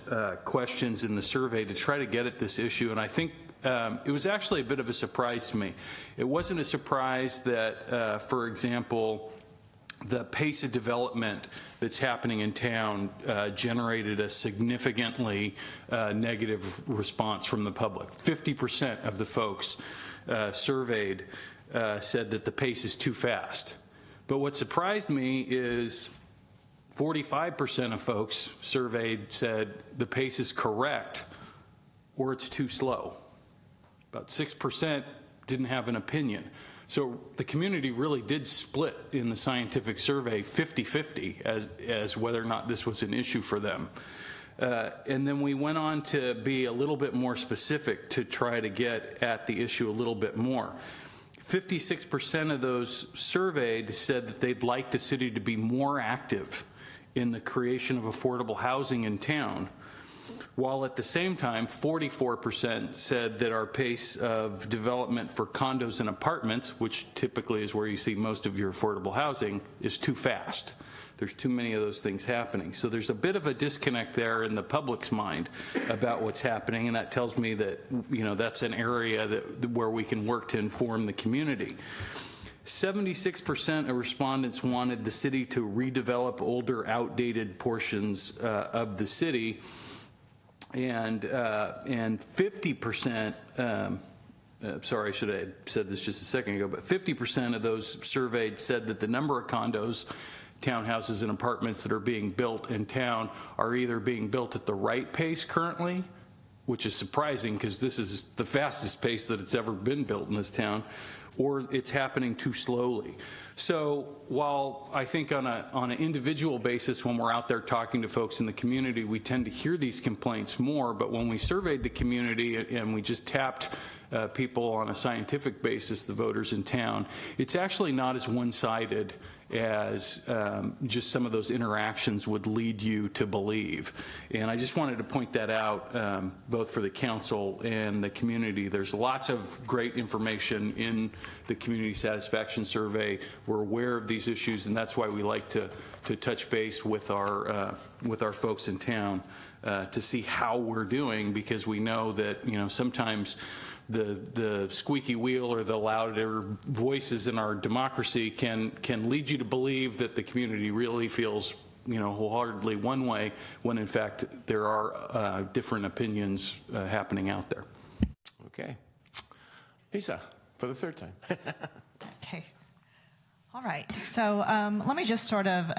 questions in the survey to try to get at this issue, and I think it was actually a bit of a surprise to me. It wasn't a surprise that, for example, the pace of development that's happening in town generated a significantly negative response from the public. 50% of the folks surveyed said that the pace is too fast. But what surprised me is 45% of folks surveyed said the pace is correct or it's too slow. About 6% didn't have an opinion. So the community really did split in the scientific survey 50-50 as whether or not this was an issue for them. And then we went on to be a little bit more specific to try to get at the issue a little bit more. 56% of those surveyed said that they'd like the city to be more active in the creation of affordable housing in town, while at the same time 44% said that our pace of development for condos and apartments, which typically is where you see most of your affordable housing, is too fast. There's too many of those things happening. So there's a bit of a disconnect there in the public's mind about what's happening, and that tells me that, you know, that's an area where we can work to inform the community. 76% of respondents wanted the city to redevelop older, outdated portions of the city. And 50%, sorry, I should have said this just a second ago, but 50% of those surveyed said that the number of condos, townhouses, and apartments that are being built in town are either being built at the right pace currently, which is surprising because this is the fastest pace that it's ever been built in this town, or it's happening too slowly. So while I think on an individual basis, when we're out there talking to folks in the community, we tend to hear these complaints more, but when we surveyed the community and we just tapped people on a scientific basis, the voters in town, it's actually not as one-sided as just some of those interactions would lead you to believe. And I just wanted to point that out, both for the council and the community. There's lots of great information in the community satisfaction survey. We're aware of these issues, and that's why we like to touch base with our folks in town to see how we're doing, because we know that, you know, sometimes the squeaky wheel or the louder voices in our democracy can lead you to believe that the community really feels, you know, wholeheartedly one way, when in fact there are different opinions happening out there. Okay. Lisa, for the third time. Okay. All right, so let me just sort of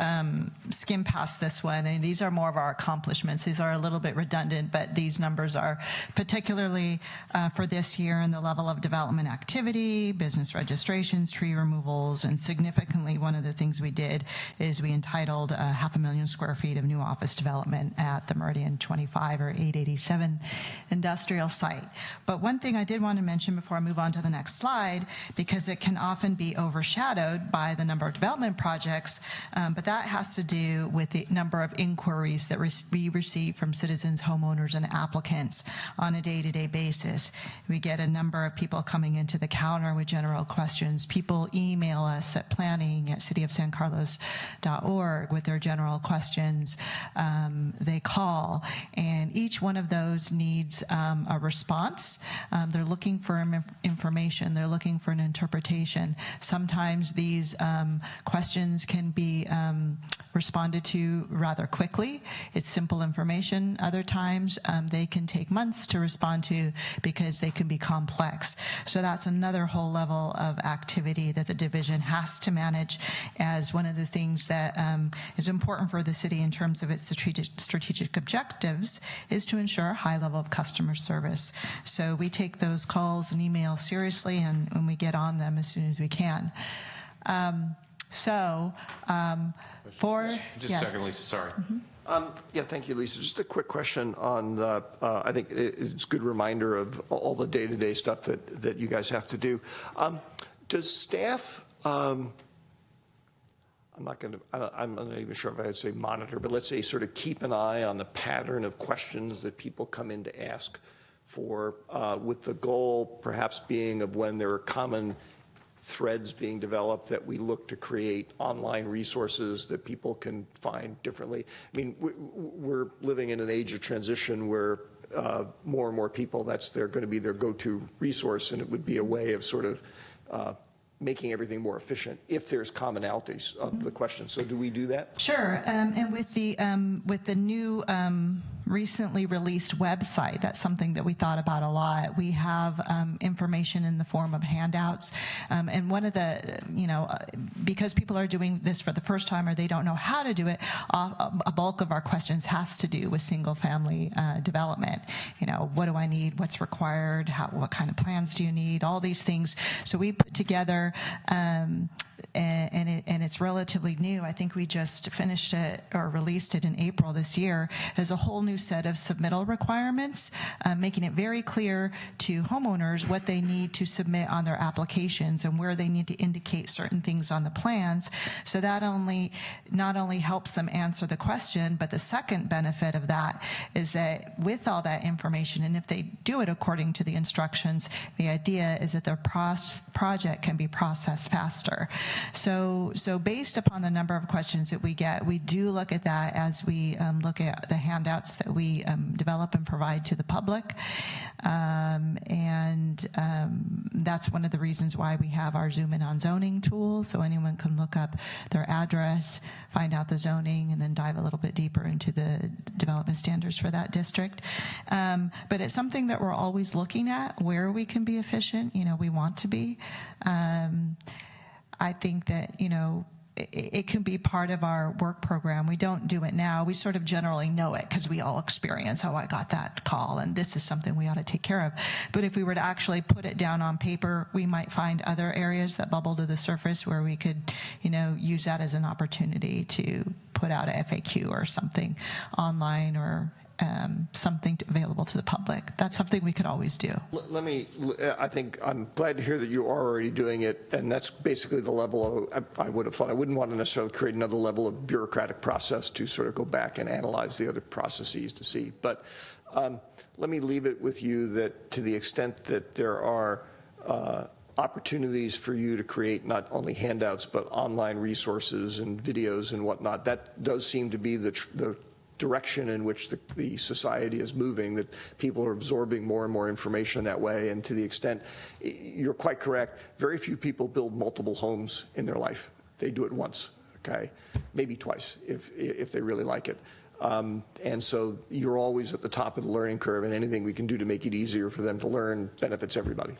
skim past this one. And these are more of our accomplishments. These are a little bit redundant, but these numbers are particularly for this year in the level of development activity, business registrations, tree removals, and significantly one of the things we did is we entitled 500,000 square feet of new office development at the Meridian 25 or 887 industrial site. But one thing I did want to mention before I move on to the next slide, because it can often be overshadowed by by the number of development projects, but that has to do with the number of inquiries that we receive from citizens, homeowners, and applicants on a day-to-day basis. We get a number of people coming into the counter with general questions. People email us at planning@cityofsancarlos.org with their general questions. They call, and each one of those needs a response. They're looking for information. They're looking for an interpretation. Sometimes these questions can be responded to rather quickly. It's simple information. Other times they can take months to respond to because they can be complex. So that's another whole level of activity that the division has to manage as one of the things that is important for the city in terms of its strategic objectives is to ensure a high level of customer service. So we take those calls and emails seriously, and we get on them as soon as we can. Just a second, Lisa, sorry. Yeah, thank you, Lisa. Just a quick question on the, I think it's a good reminder of all the day-to-day stuff that you guys have to do. Does staff, I'm not even sure if I would say monitor, but let's say sort of keep an eye on the pattern of questions that people come in to ask for, with the goal perhaps being of when there are common threads being developed that we look to create online resources that people can find differently. I mean, we're living in an age of transition where more and more people, that's going to be their go-to resource, and it would be a way of sort of making everything more efficient if there's commonalities of the question. So do we do that? Sure, and with the new recently released website, that's something that we thought about a lot. We have information in the form of handouts, and one of the, because people are doing this for the first time or they don't know how to do it, a bulk of our questions has to do with single-family development. What do I need? What's required? What kind of plans do you need? All these things. So we put together, and it's relatively new. I think we just finished it or released it in April this year. There's a whole new set of submittal requirements, making it very clear to homeowners what they need to submit on their applications and where they need to indicate certain things on the plans. So that not only helps them answer the question, but the second benefit of that is that with all that information, and if they do it according to the instructions, the idea is that their project can be processed faster. So based upon the number of questions that we get, we do look at that as we look at the handouts that we develop and provide to the public. That's one of the reasons why we have our Zoom in on zoning tool, so anyone can look up their address, find out the zoning, and then dive a little bit deeper into the development standards for that district. But it's something that we're always looking at, where we can be efficient. We want to be. I think that, it can be part of our work program. We don't do it now. We sort of generally know it because we all experience, I got that call and this is something we ought to take care of. But if we were to actually put it down on paper, we might find other areas that bubble to the surface where we could, use that as an opportunity to put out a FAQ or something online or something available to the public. That's something we could always do. I think I'm glad to hear that you are already doing it, and that's basically the level I would have thought. I wouldn't want to necessarily create another level of bureaucratic process to sort of go back and analyze the other processes to see. But let me leave it with you that to the extent that there are opportunities for you to create not only handouts but online resources and videos and whatnot, that does seem to be the direction in which the society is moving, that people are absorbing more and more information that way. And to the extent, you're quite correct, very few people build multiple homes in their life. They do it once, okay? Maybe twice if they really like it. And so you're always at the top of the learning curve, and anything we can do to make it easier for them to learn benefits everybody.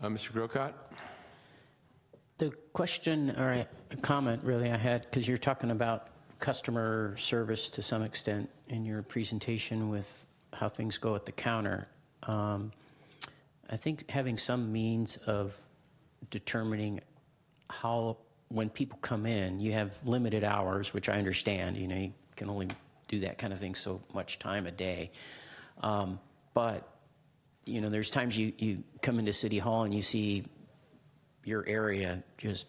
Mr. Grocott? The question or a comment really I had, because you're talking about customer service to some extent in your presentation with how things go at the counter. I think having some means of determining how, when people come in, you have limited hours, which I understand, you can only do that kind of thing so much time a day. But, there's times you come into City Hall and you see your area just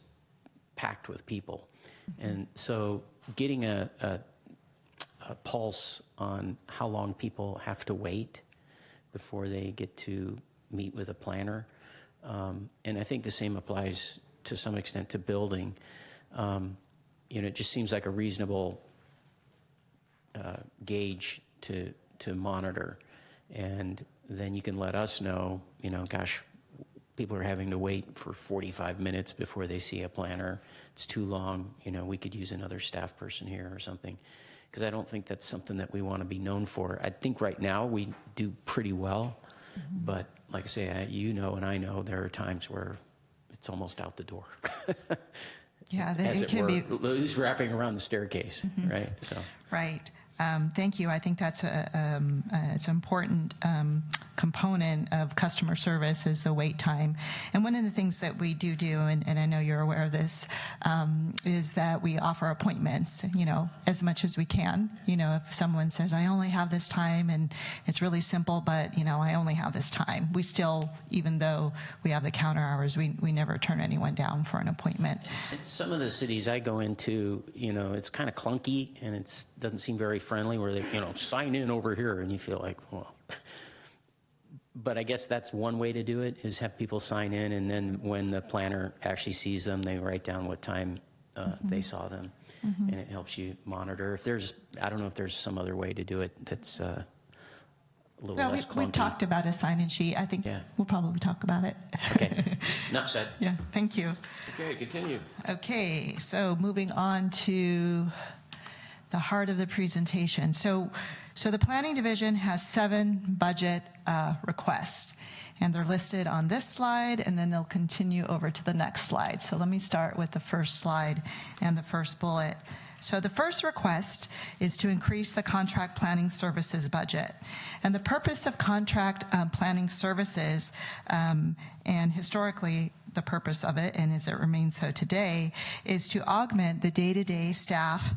packed with people. And so getting a pulse on how long people have to wait before they get to meet with a planner. And I think the same applies to some extent to building. It just seems like a reasonable gauge to monitor. And then you can let us know, gosh, people are having to wait for 45 minutes before they see a planner. It's too long. We could use another staff person here or something. Because I don't think that's something that we want to be known for. I think right now we do pretty well. But like I say, and I know there are times where it's almost out the door. Yeah, As it can be. at least wrapping around the staircase, right? So. Right. Thank you. I think that's it's an important component of customer service is the wait time. And one of the things that we do, and I know you're aware of this, is that we offer appointments, as much as we can. If someone says, I only have this time, and it's really simple, but, I only have this time. We still, even though we have the counter hours, we never turn anyone down for an appointment. In some of the cities I go into, it's kind of clunky and it doesn't seem very friendly where they, sign in over here and you feel like, well. But I guess that's one way to do it is have people sign in, and then when the planner actually sees them, they write down what time they saw them, and it helps you monitor. I don't know if there's some other way to do it that's a little less clunky. We've talked about a sign-in sheet. I think we'll probably talk about it. Okay, enough said. Yeah, thank you. Okay, continue. Okay, so moving on to the heart of the presentation. So the Planning Division has 7 budget requests, and they're listed on this slide, and then they'll continue over to the next slide. So let me start with the first slide and the first bullet. So the first request is to increase the contract planning services budget. And the purpose of contract planning services, and historically the purpose of it, and as it remains so today, is to augment the day-to-day staff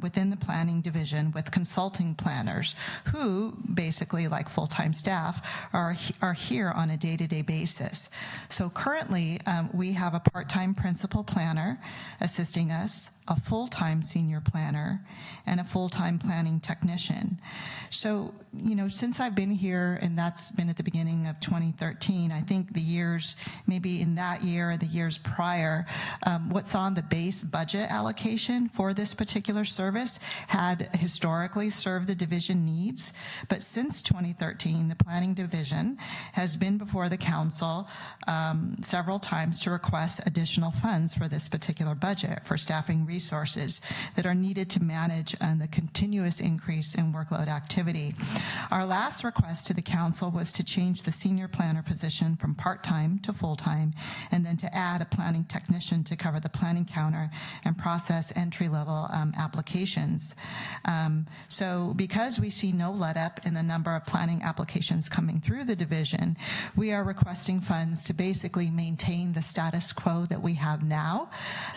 within the planning division with consulting planners who, basically like full-time staff, are here on a day-to-day basis. So currently, we have a part-time principal planner assisting us, a full-time senior planner, and a full-time planning technician. So, since I've been here, and that's been at the beginning of 2013, I think the years, maybe in that year or the years prior, what's on the base budget allocation for this particular service had historically served the division needs. But since 2013, the planning division has been before the council several times to request additional funds for this particular budget for staffing resources that are needed to manage the continuous increase in workload activity. Our last request to the council was to change the senior planner position from part-time to full-time, and then to add a planning technician to cover the planning counter and process entry-level applications. So because we see no let-up in the number of planning applications coming through the division, we are requesting funds to basically maintain the status quo that we have now,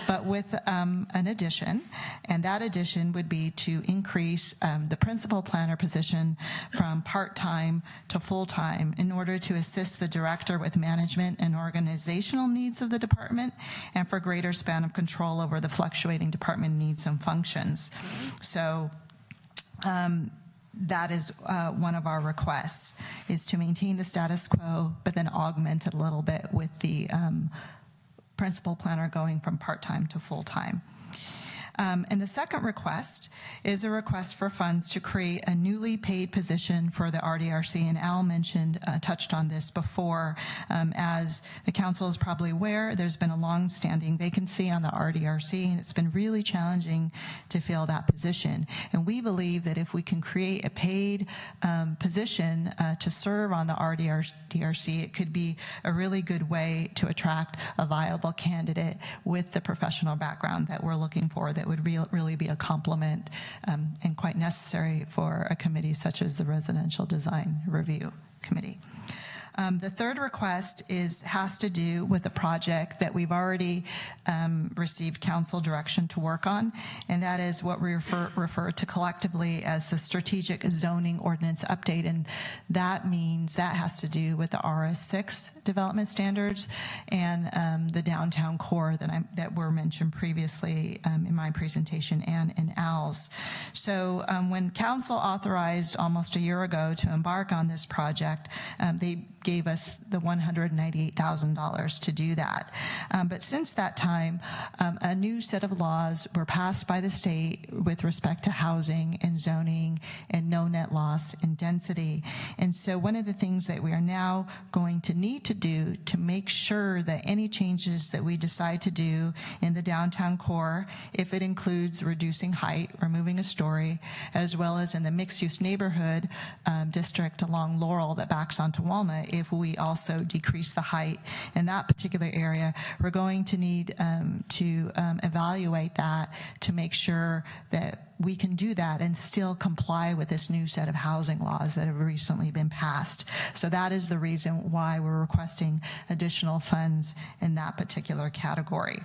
but with an addition, and that addition would be to increase the principal planner position from part-time to full-time in order to assist the director with management and organizational needs of the department and for greater span of control over the fluctuating department needs and functions. So that is one of our requests, is to maintain the status quo, but then augment it a little bit with the principal planner going from part-time to full-time. And the second request is a request for funds to create a newly paid position for the RDRC. And Al touched on this before. As the council is probably aware, there's been a long-standing vacancy on the RDRC, and it's been really challenging to fill that position. And we believe that if we can create a paid position to serve on the RDRC, it could be a really good way to attract a viable candidate with the professional background that we're looking for, that would really be a complement and quite necessary for a committee such as the Residential Design Review Committee. The third request has to do with a project that we've already received council direction to work on, and that is what we refer to collectively as the Strategic Zoning Ordinance Update, and that means that has to do with the RS6 development standards and the downtown core that were mentioned previously in my presentation and in Al's. So when council authorized almost a year ago to embark on this project, they gave us the $198,000 to do that. But since that time, a new set of laws were passed by the state with respect to housing and zoning and no net loss and density. And so one of the things that we are now going to need to do to make sure that any changes that we decide to do in the downtown core, if it includes reducing height, removing a story, as well as in the mixed-use neighborhood district along Laurel that backs onto Walnut, if we also decrease the height in that particular area, we're going to need to evaluate that to make sure that we can do that and still comply with this new set of housing laws that have recently been passed. So that is the reason why we're requesting additional funds in that particular category.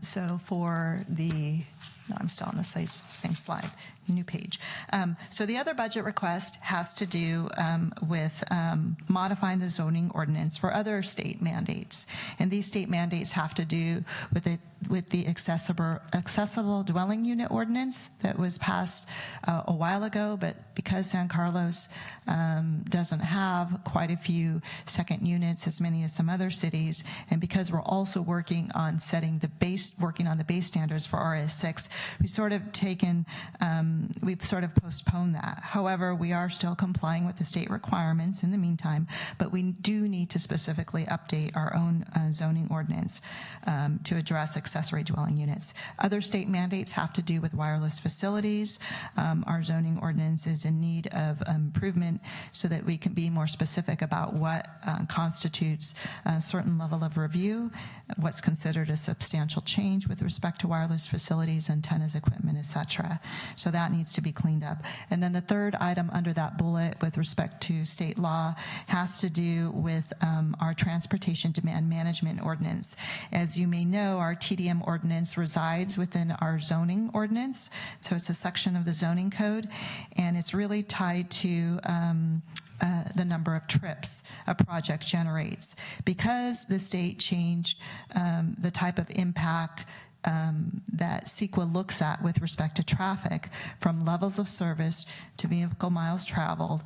So for the, no, I'm still on the same slide, new page. So the other budget request has to do with modifying the zoning ordinance for other state mandates. And these state mandates have to do with the accessible dwelling unit ordinance that was passed a while ago, but because San Carlos doesn't have quite a few second units, as many as some other cities, and because we're also working on working on the base standards for RS6, we've sort of postponed that. However, we are still complying with the state requirements in the meantime, but we do need to specifically update our own zoning ordinance to address accessory dwelling units. Other state mandates have to do with wireless facilities. Our zoning ordinance is in need of improvement so that we can be more specific about what constitutes a certain level of review, what's considered a substantial change with respect to wireless facilities, antennas, equipment, etc. So that needs to be cleaned up. And then the third item under that bullet with respect to state law has to do with our transportation demand management ordinance. As you may know, our TDM ordinance resides within our zoning ordinance. So it's a section of the zoning code, and it's really tied to the number of trips a project generates. Because the state changed the type of impact that CEQA looks at with respect to traffic from levels of service to vehicle miles traveled,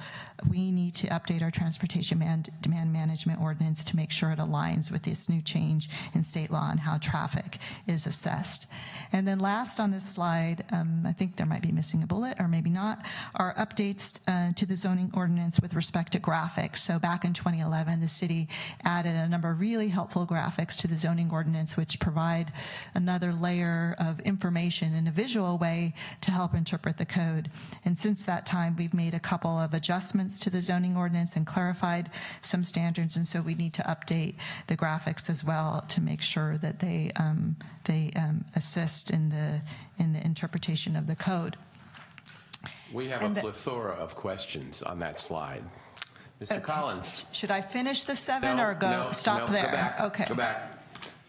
we need to update our transportation demand management ordinance to make sure it aligns with this new change in state law and how traffic is assessed. And then last on this slide, I think there might be missing a bullet or maybe not, are updates to the zoning ordinance with respect to graphics. So back in 2011, the city added a number of really helpful graphics to the zoning ordinance, which provide another layer of information in a visual way to help interpret the code. And since that time, we've made a couple of adjustments to the zoning ordinance and clarified some standards, and so we need to update the graphics as well to make sure that they assist in the interpretation of the code. We have a plethora of questions on that slide. Mr. Collins. Should I finish the seven or stop there? Go back. Okay.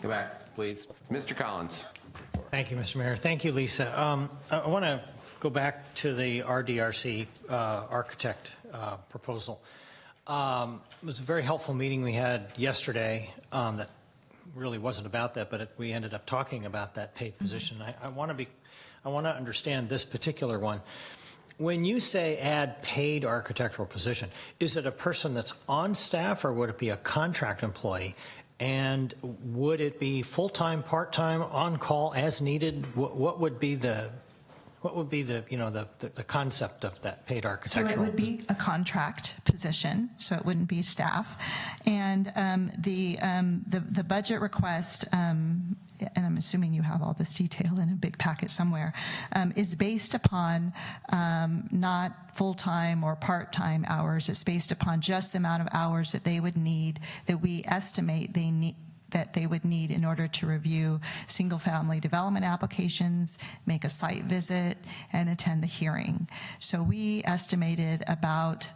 Go back, please. Mr. Collins. Thank you, Mr. Mayor. Thank you, Lisa. I want to go back to the RDRC architect proposal. It was a very helpful meeting we had yesterday that really wasn't about that, but we ended up talking about that paid position. I want to understand this particular one. When you say add paid architectural position, is it a person that's on staff or would it be a contract employee? And would it be full-time, part-time, on-call, as needed? What would be the the concept of that paid architectural? So it would be a contract position, so it wouldn't be staff. And the budget request, and I'm assuming you have all this detail in a big packet somewhere, is based upon not full-time or part-time hours. It's based upon just the amount of hours that they would need, that we estimate that they would need in order to review single-family development applications, make a site visit, and attend the hearing. So we estimated about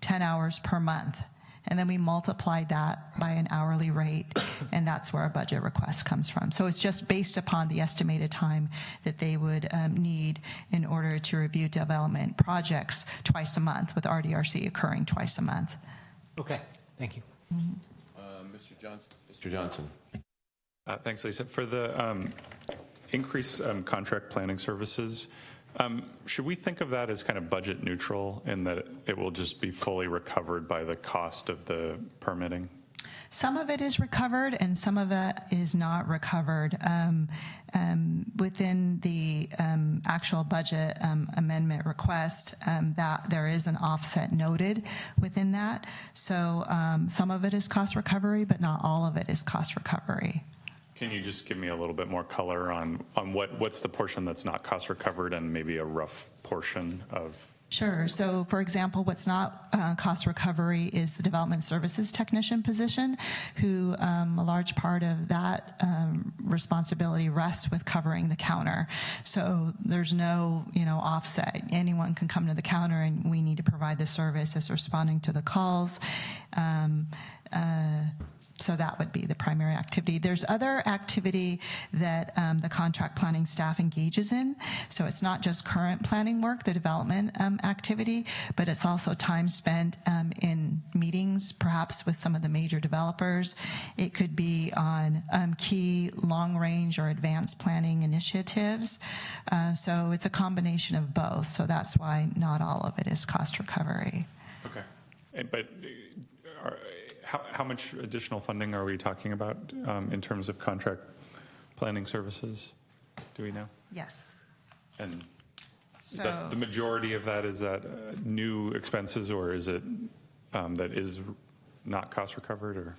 10 hours per month. And then we multiply that by an hourly rate, and that's where our budget request comes from. So it's just based upon the estimated time that they would need in order to review development projects twice a month, with RDRC occurring twice a month. Okay, thank you. Mr. Johnson. Thanks, Lisa. For the increased contract planning services, should we think of that as kind of budget neutral in that it will just be fully recovered by the cost of the permitting? Some of it is recovered and some of it is not recovered. Within the actual budget amendment request, that there is an offset noted within that. So some of it is cost recovery, but not all of it is cost recovery. Can you just give me a little bit more color on what's the portion that's not cost recovered and maybe a rough portion of? Sure. So, for example, what's not cost recovery is the development services technician position, who a large part of that responsibility rests with covering the counter. So there's no, offset. Anyone can come to the counter, and we need to provide the service as responding to the calls. So that would be the primary activity. There's other activity that the contract planning staff engages in. So it's not just current planning work, the development activity, but it's also time spent in meetings, perhaps with some of the major developers. It could be on key long-range or advanced planning initiatives. So it's a combination of both. So that's why not all of it is cost recovery. Okay. But how much additional funding are we talking about in terms of contract planning services? Do we know? Yes. And So the majority of that, is that new expenses, or is it that is not cost recovered? Or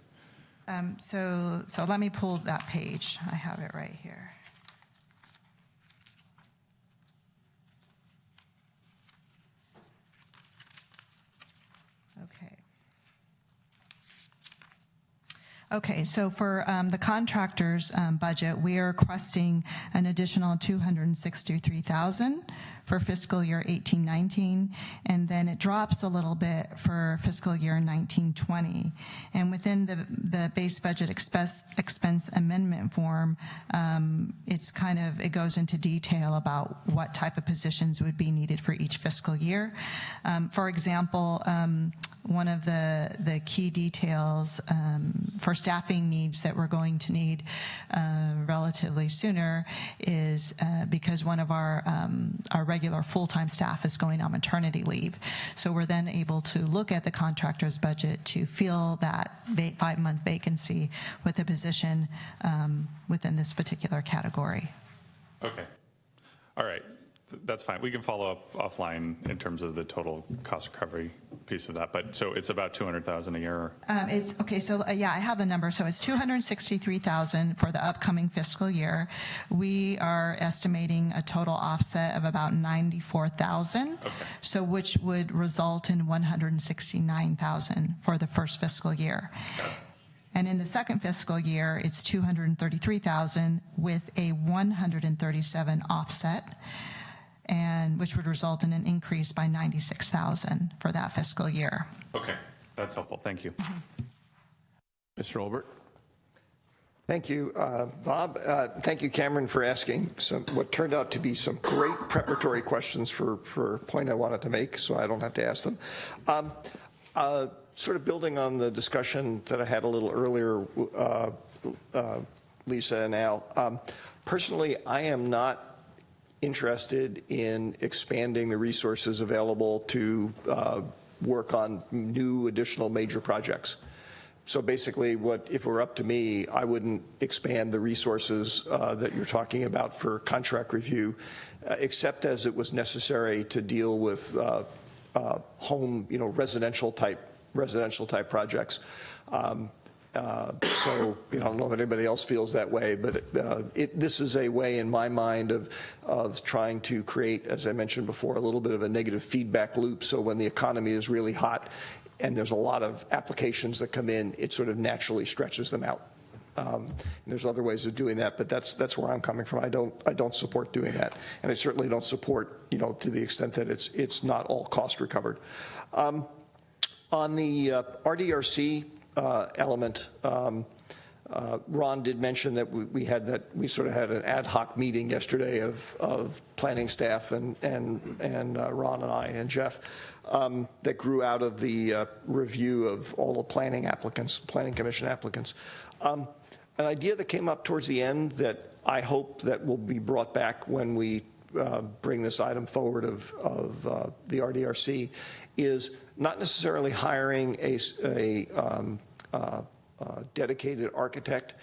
so let me pull that page. I have it right here. Okay, so for the contractor's budget, we are requesting an additional $263,000 for fiscal year 18-19, and then it drops a little bit for fiscal year 19-20. And within the base budget expense amendment form, it goes into detail about what type of positions would be needed for each fiscal year. For example, one of the key details for staffing needs that we're going to need relatively sooner is because one of our regular full-time staff is going on maternity leave. So we're then able to look at the contractor's budget to fill that 5-month vacancy with a position within this particular category. okay, all right, that's fine. We can follow up offline in terms of the total cost recovery piece of that. But so it's about $200,000 a year. It's okay. So yeah, I have the number. So it's $263,000 for the upcoming fiscal year. We are estimating a total offset of about $94,000. Okay. So which would result in $169,000 for the first fiscal year. Got it. And in the second fiscal year, it's $233,000 with a $137,000 offset, and which would result in an increase by $96,000 for that fiscal year. Okay, that's helpful. Thank you. Mr. Olbert? Thank you, Bob. Thank you, Cameron, for asking what turned out to be some great preparatory questions for a point I wanted to make, so I don't have to ask them. Sort of building on the discussion that I had a little earlier, Lisa and Al, personally, I am not interested in expanding the resources available to work on new additional major projects. So basically, if it were up to me, I wouldn't expand the resources that you're talking about for contract review, except as it was necessary to deal with home, residential type projects. So I don't know if anybody else feels that way, but this is a way in my mind of trying to create, as I mentioned before, a little bit of a negative feedback loop. So when the economy is really hot and there's a lot of applications that come in, it sort of naturally stretches them out. And there's other ways of doing that, but that's where I'm coming from. I don't support doing that, and I certainly don't support, to the extent that it's not all cost recovered. On the RDRC element, Ron did mention that we sort of had an ad hoc meeting yesterday of planning staff and Ron and I and Jeff that grew out of the review of all the planning commission applicants. An idea that came up towards the end that I hope that will be brought back when we bring this item forward of the RDRC is not necessarily hiring a dedicated architect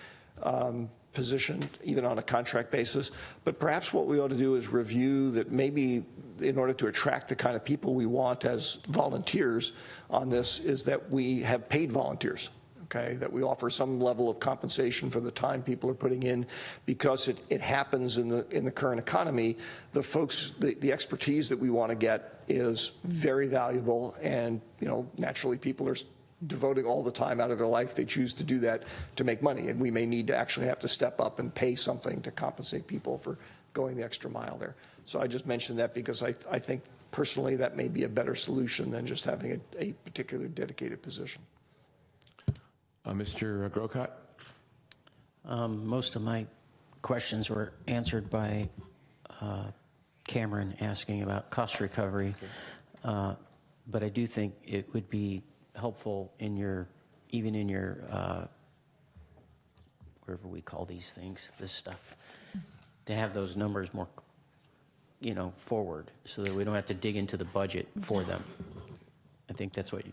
position, even on a contract basis, but perhaps what we ought to do is review that maybe in order to attract the kind of people we want as volunteers on this is that we have paid volunteers. Okay, that we offer some level of compensation for the time people are putting in, because it happens in the current economy. The folks, the expertise that we want to get is very valuable, and naturally people are devoting all the time out of their life they choose to do that to make money, and we may need to actually have to step up and pay something to compensate people for going the extra mile there. So I just mentioned that because I think personally that may be a better solution than just having a particular dedicated position. Mr. Grocott? Most of my questions were answered by Cameron asking about cost recovery, but I do think it would be helpful in your, even in your, whatever we call these things, this stuff, to have those numbers more, forward, so that we don't have to dig into the budget for them. I think that's what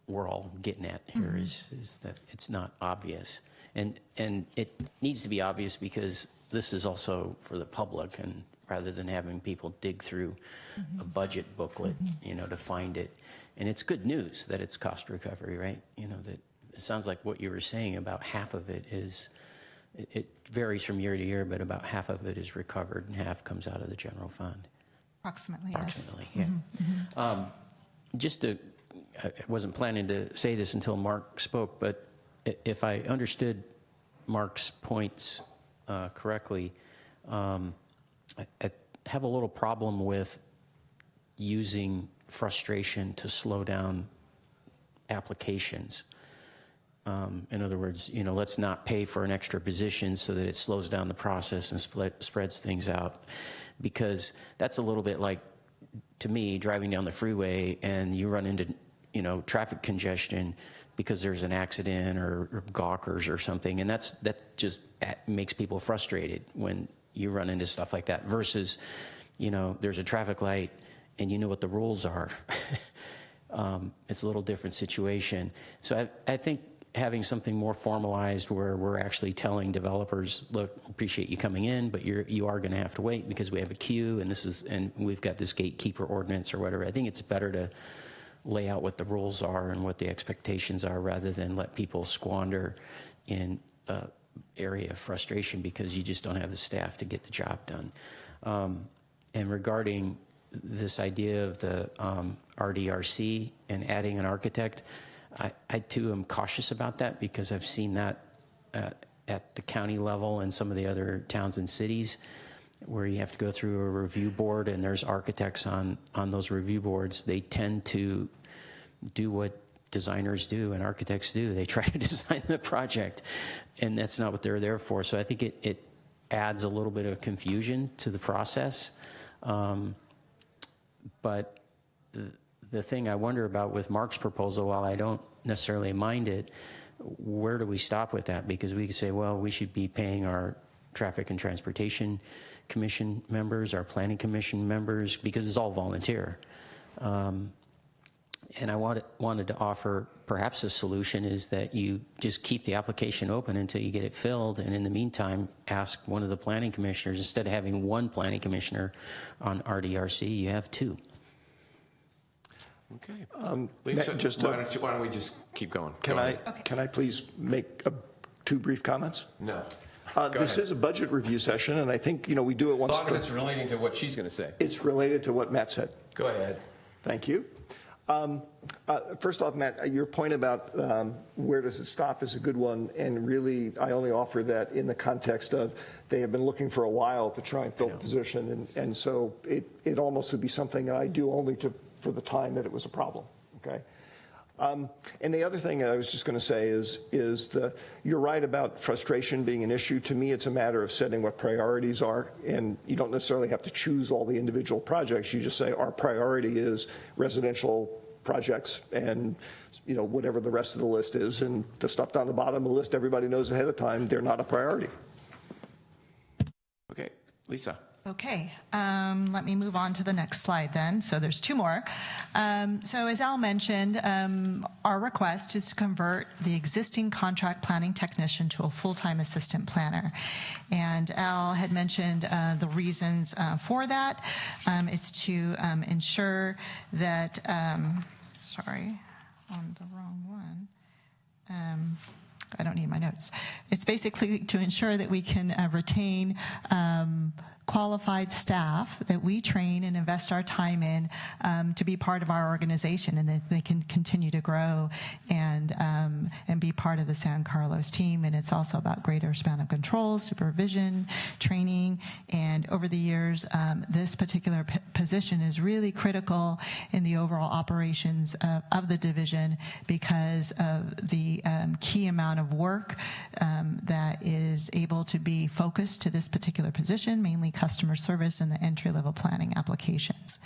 we're all getting at here, is that it's not obvious, and it needs to be obvious because this is also for the public, and rather than having people dig through a budget booklet, to find it. And it's good news that it's cost recovery, right? That it sounds like what you were saying, about half of it is, it varies from year to year, but about half of it is recovered and half comes out of the general fund. Approximately, yeah. Just to, I wasn't planning to say this until Mark spoke, but if I understood Mark's points correctly, I have a little problem with using frustration to slow down applications. In other words, let's not pay for an extra position so that it slows down the process and spreads things out, because that's a little bit like, to me, driving down the freeway and you run into traffic congestion because there's an accident or gawkers or something, and that just makes people frustrated when you run into stuff like that, versus there's a traffic light and you know what the rules are. It's a little different situation. So I think having something more formalized where we're actually telling developers, look, appreciate you coming in, but you are going to have to wait because we have a queue, and we've got this gatekeeper ordinance or whatever. I think it's better to lay out what the rules are and what the expectations are, rather than let people squander in an area of frustration because you just don't have the staff to get the job done. And regarding this idea of the RDRC and adding an architect, I too am cautious about that, because I've seen that at the county level and some of the other towns and cities, where you have to go through a review board and there's architects on those review boards. They tend to do what designers do and architects do. They try to design the project, and that's not what they're there for. So I think it adds a little bit of confusion to the process. But the thing I wonder about with Mark's proposal, while I don't necessarily mind it, where do we stop with that? Because we could say, well, we should be paying our Traffic and Transportation Commission members, our Planning Commission members, because it's all volunteer. And I wanted to offer perhaps a solution is that you just keep the application open until you get it filled, and in the meantime, ask one of the planning commissioners, instead of having one planning commissioner on RDRC, you have two. Okay. Lisa, why don't we just keep going? Can I please make two brief comments? No. This is a budget review session, and I think we do it once. As long as it's relating to what she's going to say. It's related to what Matt said. Go ahead. Thank you. First off, Matt, your point about where does it stop is a good one, and really I only offer that in the context of they have been looking for a while to try and fill the position, and so it almost would be something that I do only for the time that it was a problem. Okay. And the other thing I was just going to say is you're right about frustration being an issue. To me, it's a matter of setting what priorities are, and you don't necessarily have to choose all the individual projects. You just say our priority is residential projects, and whatever the rest of the list is, and the stuff down the bottom of the list, everybody knows ahead of time they're not a priority. Okay, Lisa. Okay, let me move on to the next slide then. So there's two more. So as Al mentioned, our request is to convert the existing contract planning technician to a full-time assistant planner. And Al had mentioned the reasons for that. It's to ensure that, sorry, on the wrong one. I don't need my notes. It's basically to ensure that we can retain qualified staff that we train and invest our time in to be part of our organization, and that they can continue to grow and be part of the San Carlos team. And it's also about greater span of control, supervision, training. And over the years, this particular position is really critical in the overall operations of the division because of the key amount of work that is able to be focused to this particular position, mainly customer service and the entry-level planning applications.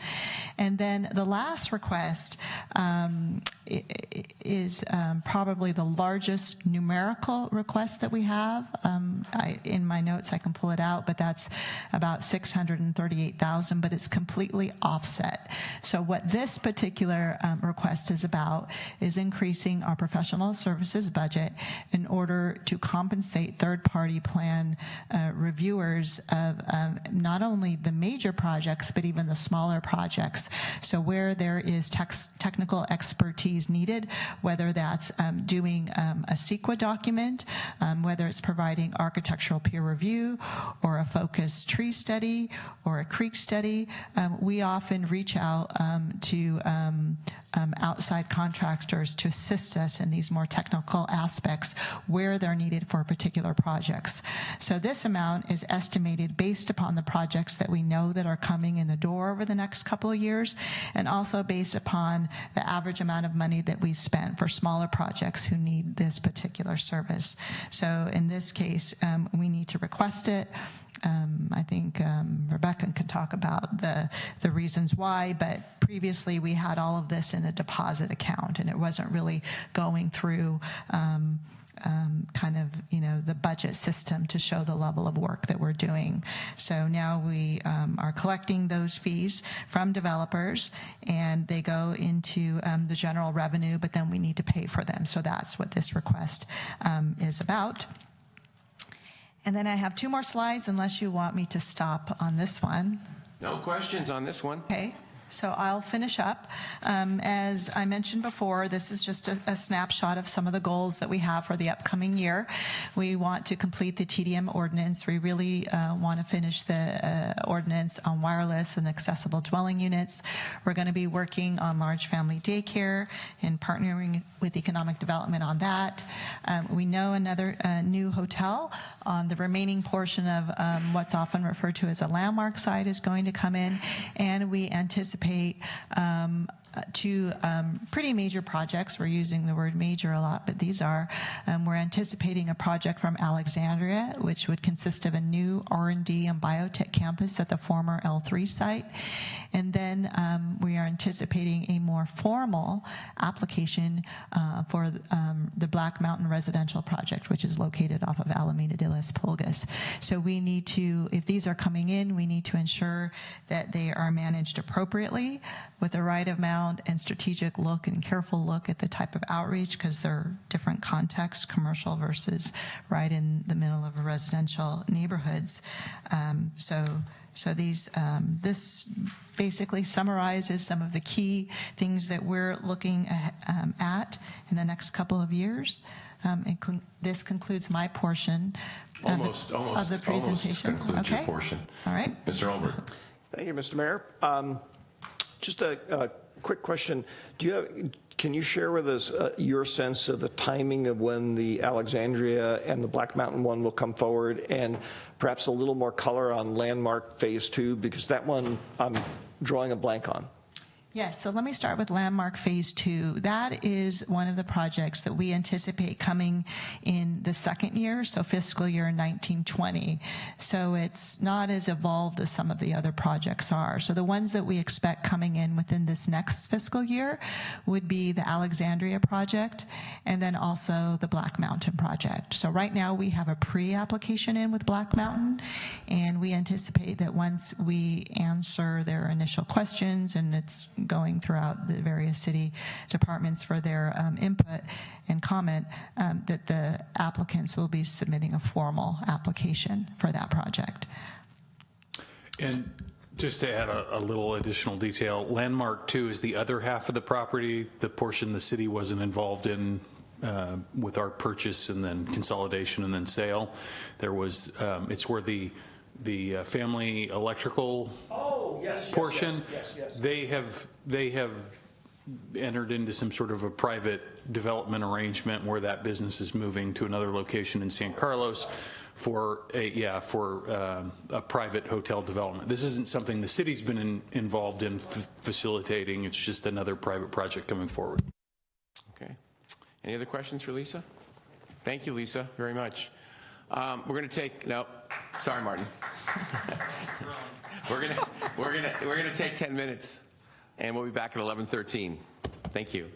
And then the last request is probably the largest numerical request that we have. In my notes, I can pull it out, but that's about $638,000, but it's completely offset. So what this particular request is about is increasing our professional services budget in order to compensate third-party plan reviewers of not only the major projects, but even the smaller projects. So where there is technical expertise needed, whether that's doing a CEQA document, whether it's providing architectural peer review or a focused tree study or a creek study, we often reach out to outside contractors to assist us in these more technical aspects where they're needed for particular projects. So this amount is estimated based upon the projects that we know that are coming in the door over the next couple of years, and also based upon the average amount of money that we spent for smaller projects who need this particular service. So in this case, we need to request it. I think Rebecca can talk about the reasons why, but previously we had all of this in a deposit account, and it wasn't really going through kind of, the budget system to show the level of work that we're doing. So now we are collecting those fees from developers, and they go into the general revenue, but then we need to pay for them. So that's what this request is about. And then I have two more slides, unless you want me to stop on this one. No questions on this one. Okay. So I'll finish up. As I mentioned before, this is just a snapshot of some of the goals that we have for the upcoming year. We want to complete the TDM ordinance. We really want to finish the ordinance on wireless and accessible dwelling units. We're going to be working on large family daycare and partnering with economic development on that. We know another new hotel on the remaining portion of what's often referred to as a landmark site is going to come in, and we anticipate two pretty major projects. We're using the word major a lot, but these are, we're anticipating a project from Alexandria, which would consist of a new R&D and biotech campus at the former L3 site. And then we are anticipating a more formal application for the Black Mountain Residential Project, which is located off of Alameda de las Pulgas. So we need to, if these are coming in, we need to ensure that they are managed appropriately with the right amount and strategic look and careful look at the type of outreach, because they're different contexts, commercial versus right in the middle of residential neighborhoods. So these, this basically summarizes some of the key things that we're looking at in the next couple of years. This concludes my portion of the presentation. Almost concludes your portion. All right. Mr. Olbert. Thank you, Mr. Mayor. Just a quick question. Can you share with us your sense of the timing of when the Alexandria and the Black Mountain one will come forward, and perhaps a little more color on Landmark Phase 2, because that one I'm drawing a blank on? Yes, so let me start with Landmark Phase 2. That is one of the projects that we anticipate coming in the second year, so fiscal year 1920. So it's not as evolved as some of the other projects are. So the ones that we expect coming in within this next fiscal year would be the Alexandria project and then also the Black Mountain project. So right now we have a pre-application in with Black Mountain, and we anticipate that once we answer their initial questions and it's going throughout the various city departments for their input and comment, that the applicants will be submitting a formal application for that project. And just to add a little additional detail, Landmark 2 is the other half of the property, the portion the city wasn't involved in with our purchase and then consolidation and then sale. There was, it's where the family electrical portion, they have entered into some sort of a private development arrangement where that business is moving to another location in San Carlos for a private hotel development. This isn't something the city's been involved in facilitating. It's just another private project coming forward. Okay. Any other questions for Lisa? Thank you, Lisa, very much. We're going to take, no, sorry, Martin. we're going to take 10 minutes, and we'll be back at 11:13. Thank you.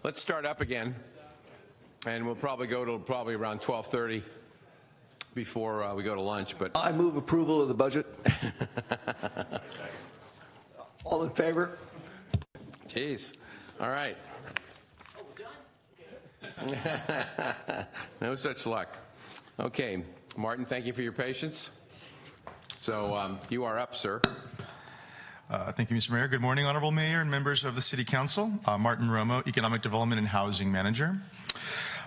let's start up again, and we'll probably go to probably around 12:30 before we go to lunch. But I move approval of the budget. All in favor? Jeez. All right. No such luck. Okay, Martin, thank you for your patience. So you are up, sir. Thank you, Mr. Mayor. Good morning, Honorable Mayor and members of the City Council. Martin Romo, Economic Development and Housing Manager.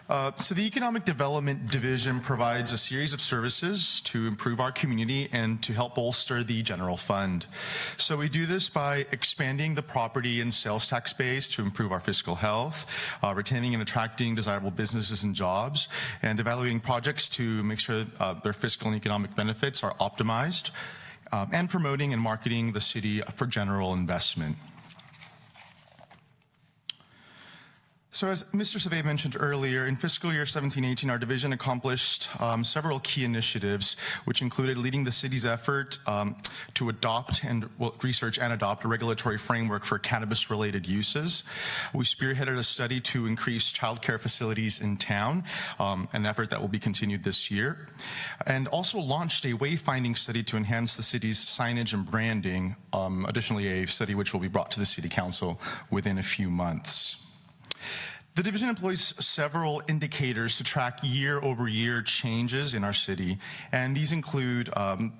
So the Economic Development Division provides a series of services to improve our community and to help bolster the general fund. So we do this by expanding the property and sales tax base to improve our fiscal health, retaining and attracting desirable businesses and jobs, and evaluating projects to make sure their fiscal and economic benefits are optimized, and promoting and marketing the city for general investment. So as Mr. Savay mentioned earlier, in fiscal year 17-18, our division accomplished several key initiatives, which included leading the city's effort to adopt and research and adopt a regulatory framework for cannabis-related uses. We spearheaded a study to increase childcare facilities in town, an effort that will be continued this year, and also launched a wayfinding study to enhance the city's signage and branding, additionally a study which will be brought to the City Council within a few months. The division employs several indicators to track year-over-year changes in our city, and these include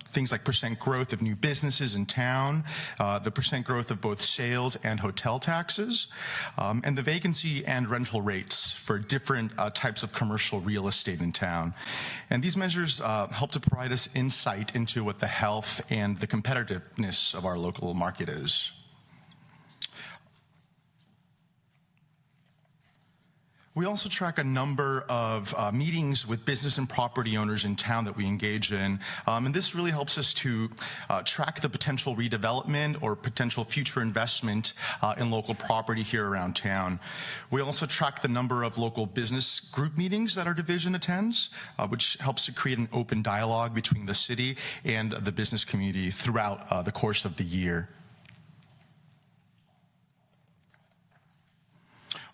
things like percent growth of new businesses in town, the percent growth of both sales and hotel taxes, and the vacancy and rental rates for different types of commercial real estate in town. And these measures help to provide us insight into what the health and the competitiveness of our local market is. We also track a number of meetings with business and property owners in town that we engage in, and this really helps us to track the potential redevelopment or potential future investment in local property here around town. We also track the number of local business group meetings that our division attends, which helps to create an open dialogue between the city and the business community throughout the course of the year.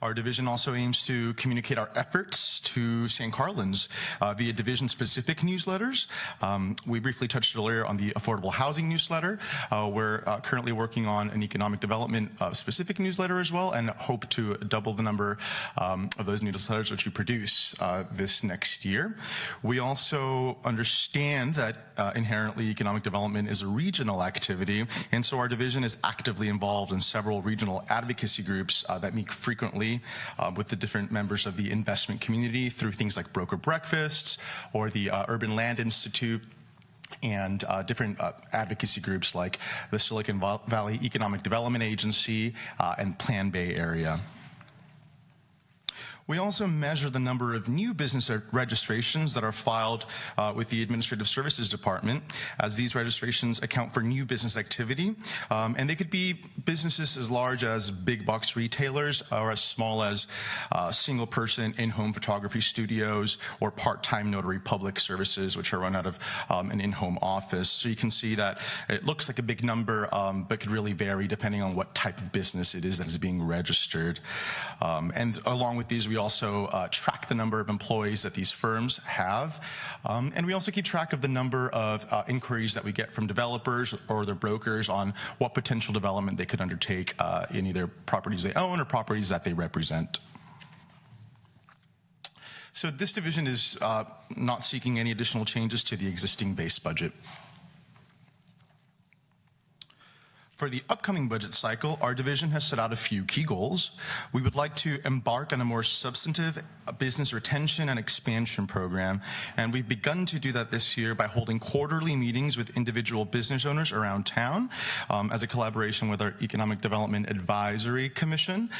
Our division also aims to communicate our efforts to St. Carlins via division-specific newsletters. We briefly touched earlier on the affordable housing newsletter. We're currently working on an economic development specific newsletter as well, and hope to double the number of those newsletters which we produce this next year. We also understand that inherently economic development is a regional activity, and so our division is actively involved in several regional advocacy groups that meet frequently with the different members of the investment community through things like broker breakfasts or the Urban Land Institute and different advocacy groups like the Silicon Valley Economic Development Agency and Plan Bay Area. We also measure the number of new business registrations that are filed with the Administrative Services Department, as these registrations account for new business activity. And they could be businesses as large as big box retailers or as small as single person in-home photography studios or part-time notary public services, which are run out of an in-home office. So you can see that it looks like a big number, but could really vary depending on what type of business it is that is being registered. And along with these, we also track the number of employees that these firms have. And we also keep track of the number of inquiries that we get from developers or their brokers on what potential development they could undertake in either properties they own or properties that they represent. So this division is not seeking any additional changes to the existing base budget. For the upcoming budget cycle, our division has set out a few key goals. We would like to embark on a more substantive business retention and expansion program, and we've begun to do that this year by holding quarterly meetings with individual business owners around town as a collaboration with our Economic Development Advisory Commission.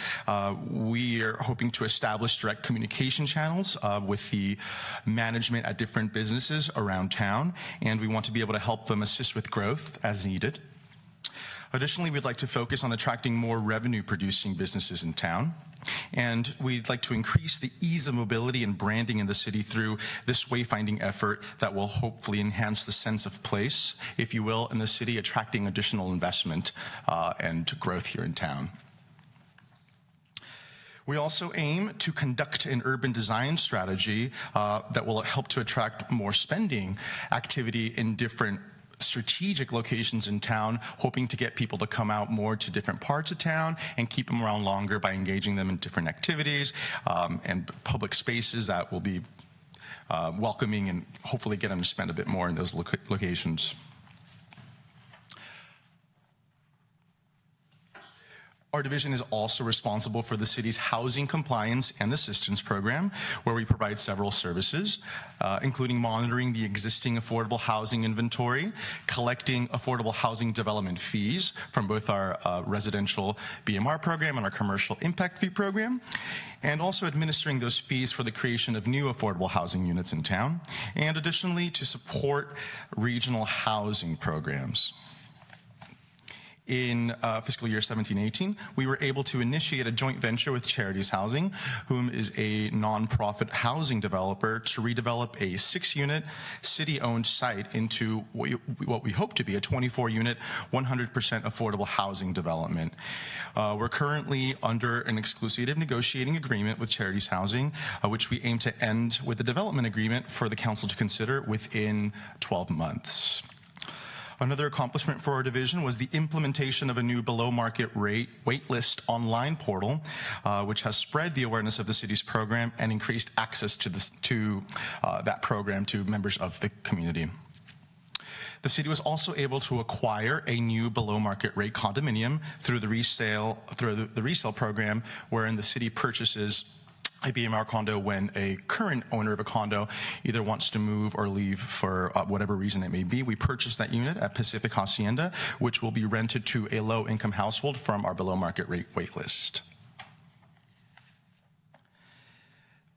We are hoping to establish direct communication channels with the management at different businesses around town, and we want to be able to help them assist with growth as needed. Additionally, we'd like to focus on attracting more revenue-producing businesses in town. And we'd like to increase the ease of mobility and branding in the city through this wayfinding effort that will hopefully enhance the sense of place, if you will, in the city, attracting additional investment and growth here in town. We also aim to conduct an urban design strategy that will help to attract more spending activity in different strategic locations in town, hoping to get people to come out more to different parts of town and keep them around longer by engaging them in different activities and public spaces that will be welcoming and hopefully get them to spend a bit more in those locations. Our division is also responsible for the city's housing compliance and assistance program, where we provide several services, including monitoring the existing affordable housing inventory, collecting affordable housing development fees from both our residential BMR program and our commercial impact fee program, and also administering those fees for the creation of new affordable housing units in town, and additionally to support regional housing programs. In fiscal year 17-18, we were able to initiate a joint venture with Charities Housing, whom is a nonprofit housing developer, to redevelop a 6-unit city-owned site into what we hope to be a 24-unit, 100% affordable housing development. We're currently under an exclusive negotiating agreement with Charities Housing, which we aim to end with a development agreement for the council to consider within 12 months. Another accomplishment for our division was the implementation of a new below-market rate waitlist online portal, which has spread the awareness of the city's program and increased access to that program to members of the community. The city was also able to acquire a new below-market rate condominium through the resale program, wherein the city purchases a BMR condo when a current owner of a condo either wants to move or leave for whatever reason it may be. We purchased that unit at Pacific Hacienda, which will be rented to a low-income household from our below-market rate waitlist.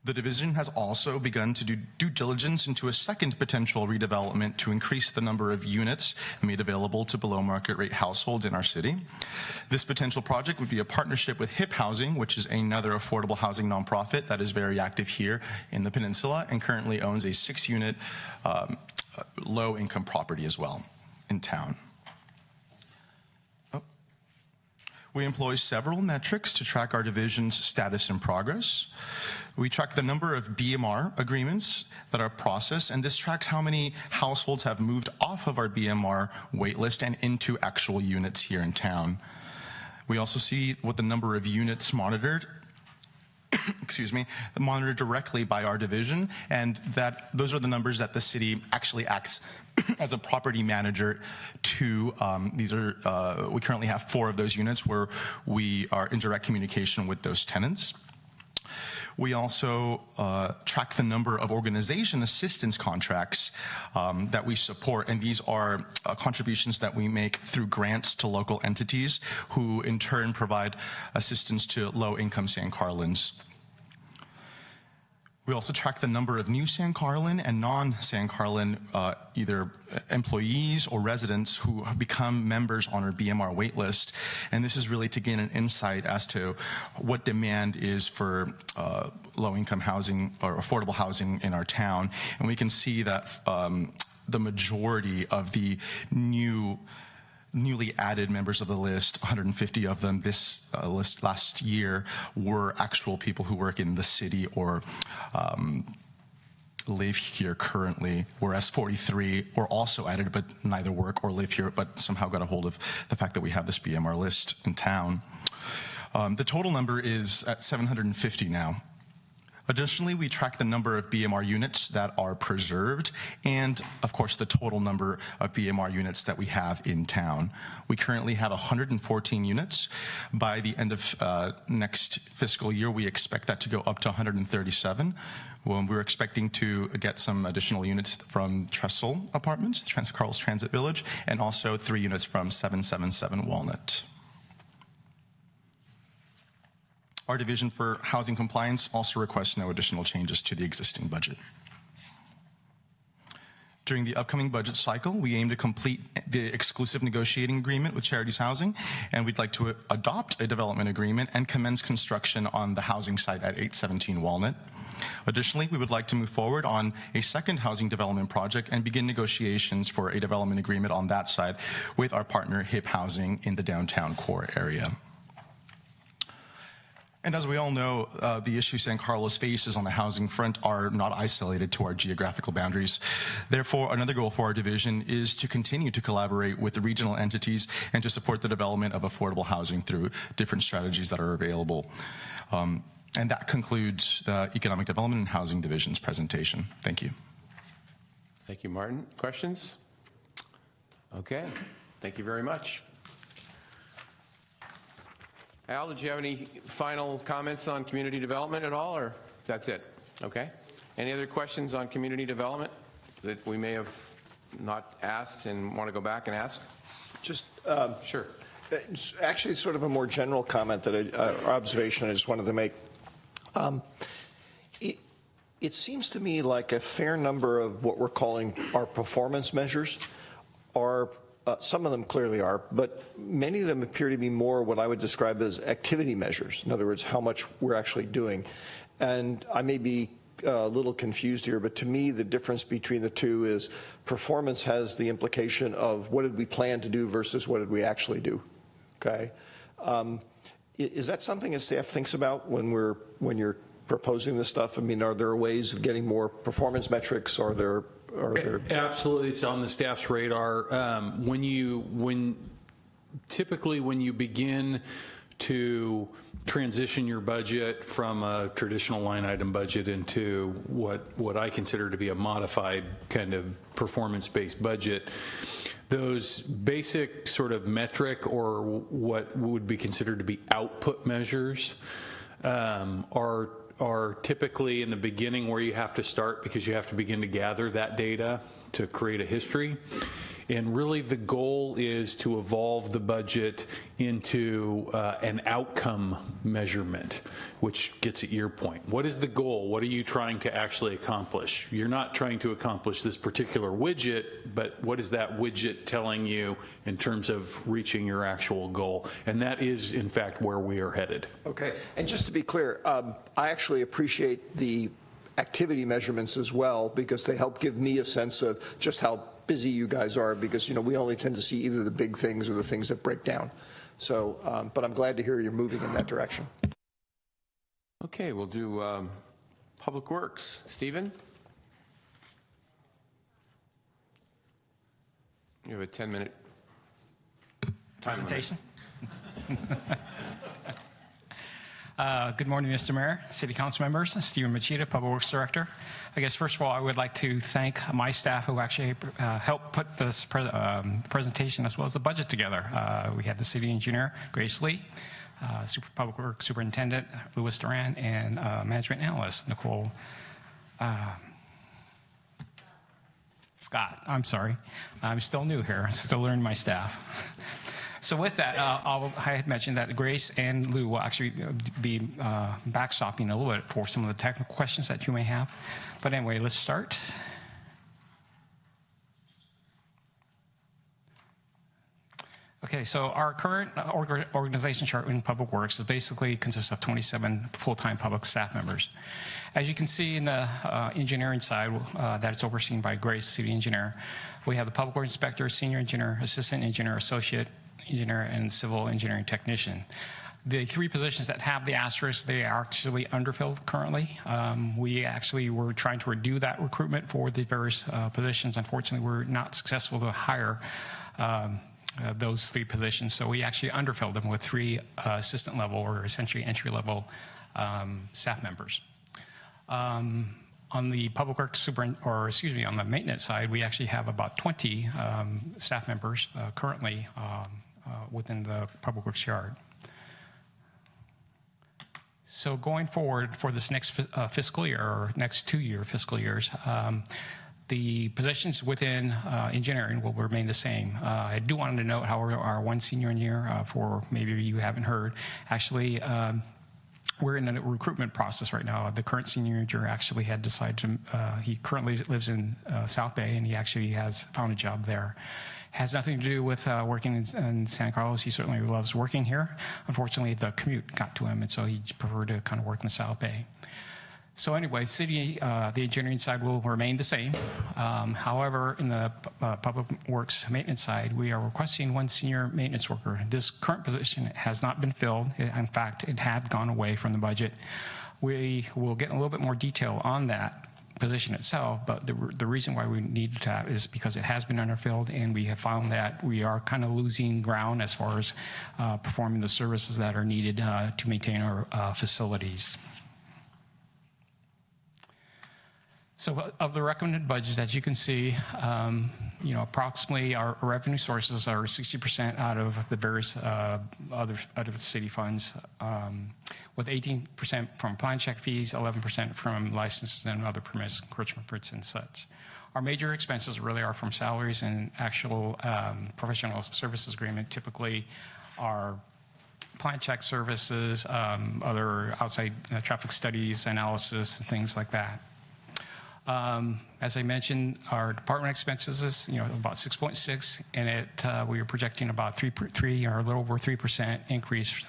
The division has also begun to do due diligence into a second potential redevelopment to increase the number of units made available to below market rate households in our city. This potential project would be a partnership with HIP Housing, which is another affordable housing nonprofit that is very active here in the peninsula and currently owns a 6-unit low-income property as well in town. We employ several metrics to track our division's status and progress. We track the number of BMR agreements that are processed, and this tracks how many households have moved off of our BMR waitlist and into actual units here in town. We also see what the number of units monitored monitored directly by our division, and those are the numbers that the city actually acts as a property manager to. We currently have 4 of those units where we are in direct communication with those tenants. We also track the number of organization assistance contracts that we support, and these are contributions that we make through grants to local entities who in turn provide assistance to low-income San Carlins. We also track the number of new San Carlin and non-San Carlin either employees or residents who have become members on our BMR waitlist. And this is really to gain an insight as to what demand is for low-income housing or affordable housing in our town. And we can see that the majority of the newly added members of the list, 150 of them this list last year, were actual people who work in the city or live here currently, whereas 43 were also added but neither work or live here, but somehow got a hold of the fact that we have this BMR list in town. The total number is at 750 now. Additionally, we track the number of BMR units that are preserved and, of course, the total number of BMR units that we have in town. We currently have 114 units. By the end of next fiscal year, we expect that to go up to 137. We're expecting to get some additional units from Trestle Apartments, Carl's Transit Village, and also 3 units from 777 Walnut. Our Division for Housing Compliance also requests no additional changes to the existing budget. During the upcoming budget cycle, we aim to complete the exclusive negotiating agreement with Charities Housing, and we'd like to adopt a development agreement and commence construction on the housing site at 817 Walnut. Additionally, we would like to move forward on a second housing development project and begin negotiations for a development agreement on that side with our partner HIP Housing in the downtown core area. And as we all know, the issues San Carlos faces on the housing front are not isolated to our geographical boundaries. Therefore, another goal for our division is to continue to collaborate with the regional entities and to support the development of affordable housing through different strategies that are available. And that concludes the Economic Development and Housing Division's presentation. Thank you. Thank you, Martin. Questions? Okay. Thank you very much. Al, did you have any final comments on community development at all, or that's it? Okay. Any other questions on community development that we may have not asked and want to go back and ask? Just sure. Actually, it's sort of a more general comment that or observation I just wanted to make. It seems to me like a fair number of what we're calling our performance measures are. Some of them clearly are, but many of them appear to be more what I would describe as activity measures. In other words, how much we're actually doing. And I may be a little confused here, but to me, the difference between the two is performance has the implication of what did we plan to do versus what did we actually do. Okay, is that something that staff thinks about when you're proposing this stuff? I mean, are there ways of getting more performance metrics? Are there Absolutely, it's on the staff's radar. Typically when you begin to transition your budget from a traditional line item budget into what I consider to be a modified kind of performance-based budget, those basic sort of metric or what would be considered to be output measures are typically in the beginning where you have to start because you have to begin to gather that data to create a history. And really the goal is to evolve the budget into an outcome measurement, which gets at your point. What is the goal? What are you trying to actually accomplish? You're not trying to accomplish this particular widget, but what is that widget telling you in terms of reaching your actual goal? And that is, in fact, where we are headed. Okay. And just to be clear, I actually appreciate the activity measurements as well because they help give me a sense of just how busy you guys are, because we only tend to see either the big things or the things that break down. So, but I'm glad to hear you're moving in that direction. Okay, we'll do Public Works. Stephen? You have a 10-minute presentation. Good morning, Mr. Mayor, City Council members, Stephen Machida, Public Works Director. I guess first of all, I would like to thank my staff who actually helped put this presentation as well as the budget together. We had the City Engineer, Grace Lee, Public Works Superintendent, Louis Duran, and Management Analyst, Nicole Scott. I'm sorry. I'm still new here, still learning my staff. So with that, I had mentioned that Grace and Lou will actually be backstopping a little bit for some of the technical questions that you may have. But anyway, let's start. Okay, so our current organization chart in Public Works basically consists of 27 full-time public staff members. As you can see in the engineering side that it's overseen by Grace, City Engineer, we have the Public Works Inspector, Senior Engineer, Assistant Engineer, Associate Engineer, and Civil Engineering Technician. The three positions that have the asterisk, they are actually underfilled currently. We actually were trying to redo that recruitment for the various positions. Unfortunately, we're not successful to hire those three positions, so we actually underfilled them with three assistant level or essentially entry level staff members. On the public works on the maintenance side, we actually have about 20 staff members currently within the public works yard. So going forward for this next fiscal year or next 2-year fiscal years, the positions within engineering will remain the same. I do want to note, however, our one senior engineer, for maybe you haven't heard, actually we're in a recruitment process right now. The current senior engineer actually had decided to, he currently lives in South Bay and he actually has found a job there. Has nothing to do with working in San Carlos. He certainly loves working here. Unfortunately, the commute got to him, and so he preferred to kind of work in the South Bay. So anyway, the engineering side will remain the same. However, in the public works maintenance side, we are requesting one senior maintenance worker. This current position has not been filled. In fact, it had gone away from the budget. We will get a little bit more detail on that position itself, but the reason why we needed that is because it has been underfilled, and we have found that we are kind of losing ground as far as performing the services that are needed to maintain our facilities. So of the recommended budget, as you can see, approximately our revenue sources are 60% out of the various other city funds, with 18% from plan check fees, 11% from licenses and other permits, encroachment permits and such. Our major expenses really are from salaries and actual professional services agreement, typically our plan check services, other outside traffic studies, analysis, and things like that. As I mentioned, our department expenses is about 6.6, and we are projecting about 3 or a little over 3% increase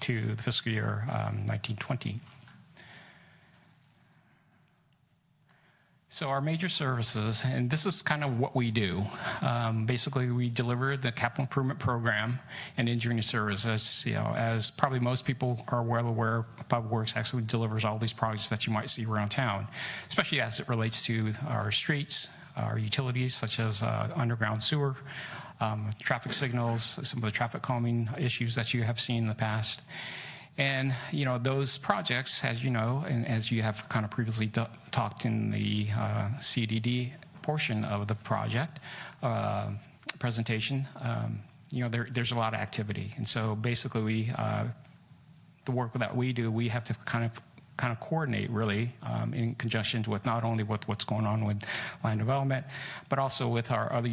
to the fiscal year 1920. So our major services, and this is kind of what we do. Basically, we deliver the capital improvement program and engineering services. As probably most people are well aware, Public Works actually delivers all these projects that you might see around town, especially as it relates to our streets, our utilities, such as underground sewer, traffic signals, some of the traffic calming issues that you have seen in the past. And, those projects, as you know, and as you have kind of previously talked in the CDD portion of the project presentation, there's a lot of activity. And so basically, the work that we do, we have to kind of coordinate really in conjunction with not only with what's going on with land development, but also with our other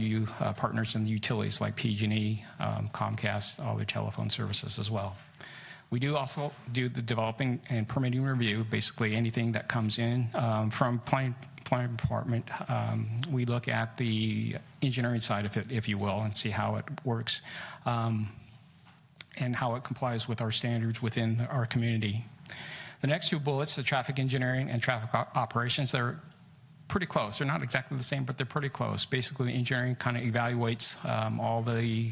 partners in the utilities like PG&E, Comcast, all their telephone services as well. We do also do the developing and permitting review, basically anything that comes in from planning department. We look at the engineering side of it, if you will, and see how it works and how it complies with our standards within our community. The next two bullets, the traffic engineering and traffic operations, they're pretty close. They're not exactly the same, but they're pretty close. Basically, engineering kind of evaluates all the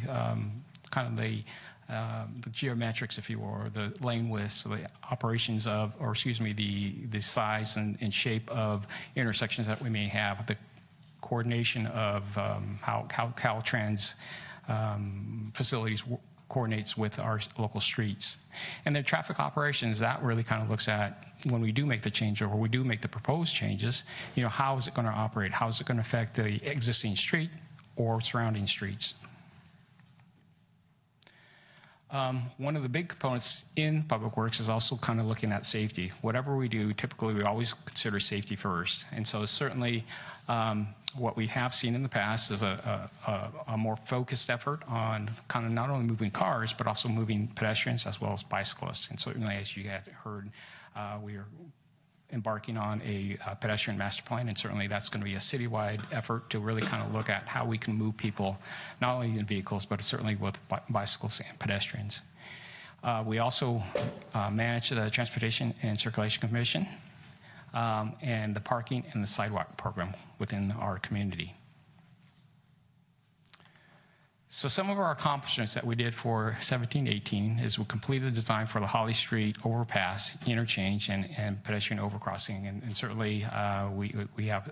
the geometrics, if you will, or the lane widths, the operations of, or excuse me, the size and shape of intersections that we may have, the coordination of how Caltrans facilities coordinates with our local streets. And then traffic operations, that really kind of looks at when we do make the changeover, we do make the proposed changes, how is it going to operate? How is it going to affect the existing street or surrounding streets? One of the big components in Public Works is also kind of looking at safety. Whatever we do, typically we always consider safety first. And so certainly what we have seen in the past is a more focused effort on kind of not only moving cars, but also moving pedestrians as well as bicyclists. And certainly, as you had heard, we are embarking on a pedestrian master plan, and certainly that's going to be a citywide effort to really kind of look at how we can move people, not only in vehicles, but certainly with bicycles and pedestrians. We also manage the Transportation and Circulation Commission and the parking and the sidewalk program within our community. So some of our accomplishments that we did for 17-18 is we completed the design for the Holly Street overpass, interchange, and pedestrian overcrossing. And certainly we have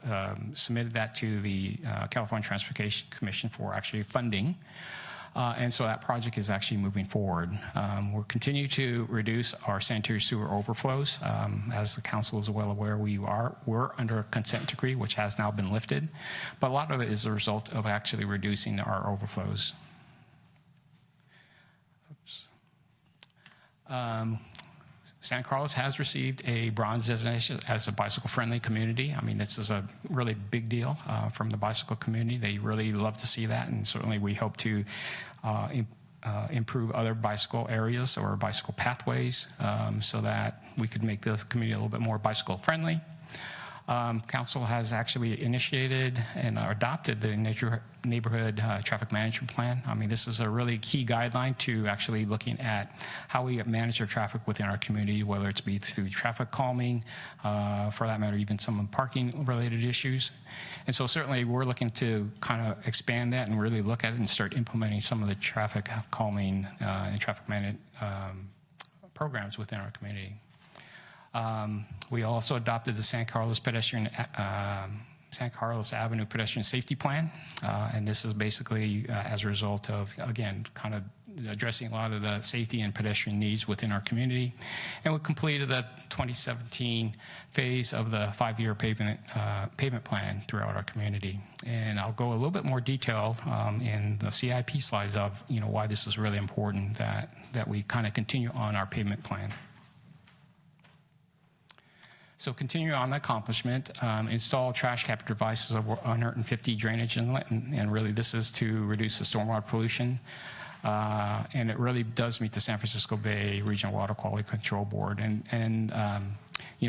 submitted that to the California Transportation Commission for actually funding. And so that project is actually moving forward. We'll continue to reduce our sanitary sewer overflows. As the council is well aware, we're under a consent decree, which has now been lifted. But a lot of it is a result of actually reducing our overflows. San Carlos has received a bronze designation as a bicycle-friendly community. I mean, this is a really big deal from the bicycle community. They really love to see that, and certainly we hope to improve other bicycle areas or bicycle pathways so that we could make the community a little bit more bicycle-friendly. Council has actually initiated and adopted the neighborhood traffic management plan. I mean, this is a really key guideline to actually looking at how we manage our traffic within our community, whether it's be through traffic calming, for that matter, even some parking related issues. And so certainly we're looking to kind of expand that and really look at it and start implementing some of the traffic calming and traffic management programs within our community. We also adopted the San Carlos Avenue Pedestrian Safety Plan, and this is basically as a result of, again, kind of addressing a lot of the safety and pedestrian needs within our community. And we completed the 2017 phase of the 5-year pavement plan throughout our community. And I'll go a little bit more detail in the CIP slides of why this is really important that we kind of continue on our pavement plan. So continue on the accomplishment, install trash capture devices over 150 drainage inlet, and really this is to reduce the stormwater pollution. And it really does meet the San Francisco Bay Regional Water Quality Control Board. And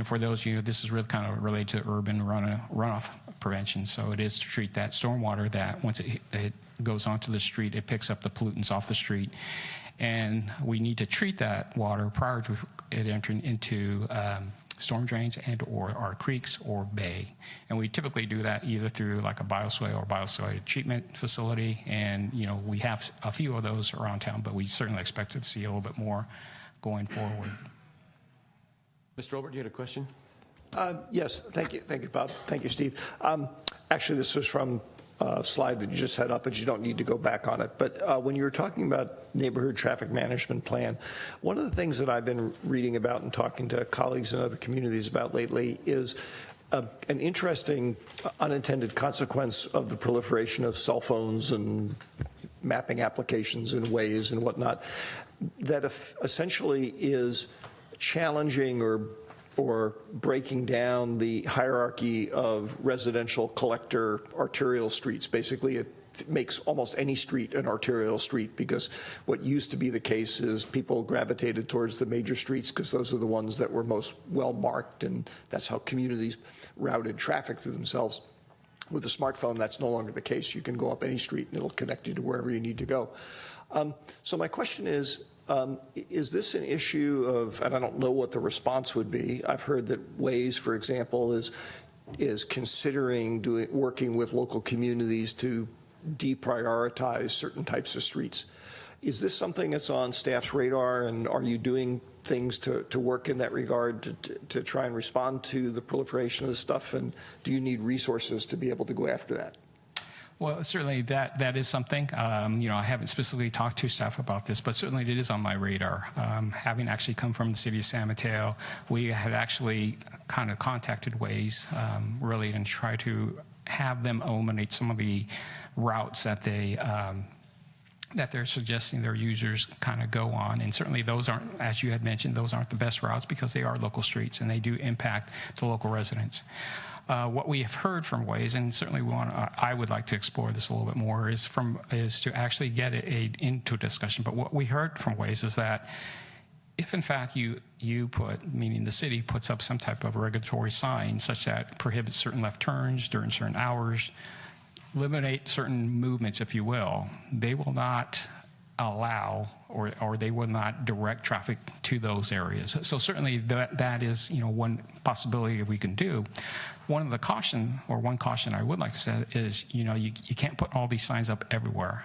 for those of you, this is really kind of related to urban runoff prevention. So it is to treat that stormwater that once it goes onto the street, it picks up the pollutants off the street. And we need to treat that water prior to it entering into storm drains and or our creeks or bay. And we typically do that either through like a bioswale or bioswale treatment facility. And, we have a few of those around town, but we certainly expect to see a little bit more going forward. Mr. Olbert, you had a question? Yes, thank you, Bob. Thank you, Steve. Actually, this was from a slide that you just had up, but you don't need to go back on it. But when you were talking about neighborhood traffic management plan, one of the things that I've been reading about and talking to colleagues in other communities about lately is an interesting unintended consequence of the proliferation of cell phones and mapping applications and Waze and whatnot, that essentially is challenging or breaking down the hierarchy of residential collector arterial streets. Basically, it makes almost any street an arterial street, because what used to be the case is people gravitated towards the major streets because those are the ones that were most well marked, and that's how communities routed traffic through themselves. With a smartphone, that's no longer the case. You can go up any street and it'll connect you to wherever you need to go. So my question is this an issue of, and I don't know what the response would be. I've heard that Waze, for example, is considering working with local communities to deprioritize certain types of streets. Is this something that's on staff's radar, and are you doing things to work in that regard to try and respond to the proliferation of this stuff, and do you need resources to be able to go after that? Well, certainly that is something. I haven't specifically talked to staff about this, but certainly it is on my radar. Having actually come from the city of San Mateo, we had actually kind of contacted Waze, really, and try to have them eliminate some of the routes that they're suggesting their users kind of go on. And certainly those aren't, as you had mentioned, those aren't the best routes because they are local streets and they do impact the local residents. What we have heard from Waze, and certainly I would like to explore this a little bit more, is to actually get it into a discussion. But what we heard from Waze is that if in fact you put, meaning the city puts up some type of regulatory sign such that it prohibits certain left turns during certain hours, eliminate certain movements, if you will, they will not allow or they will not direct traffic to those areas. So certainly that is one possibility we can do. One caution I would like to say is you can't put all these signs up everywhere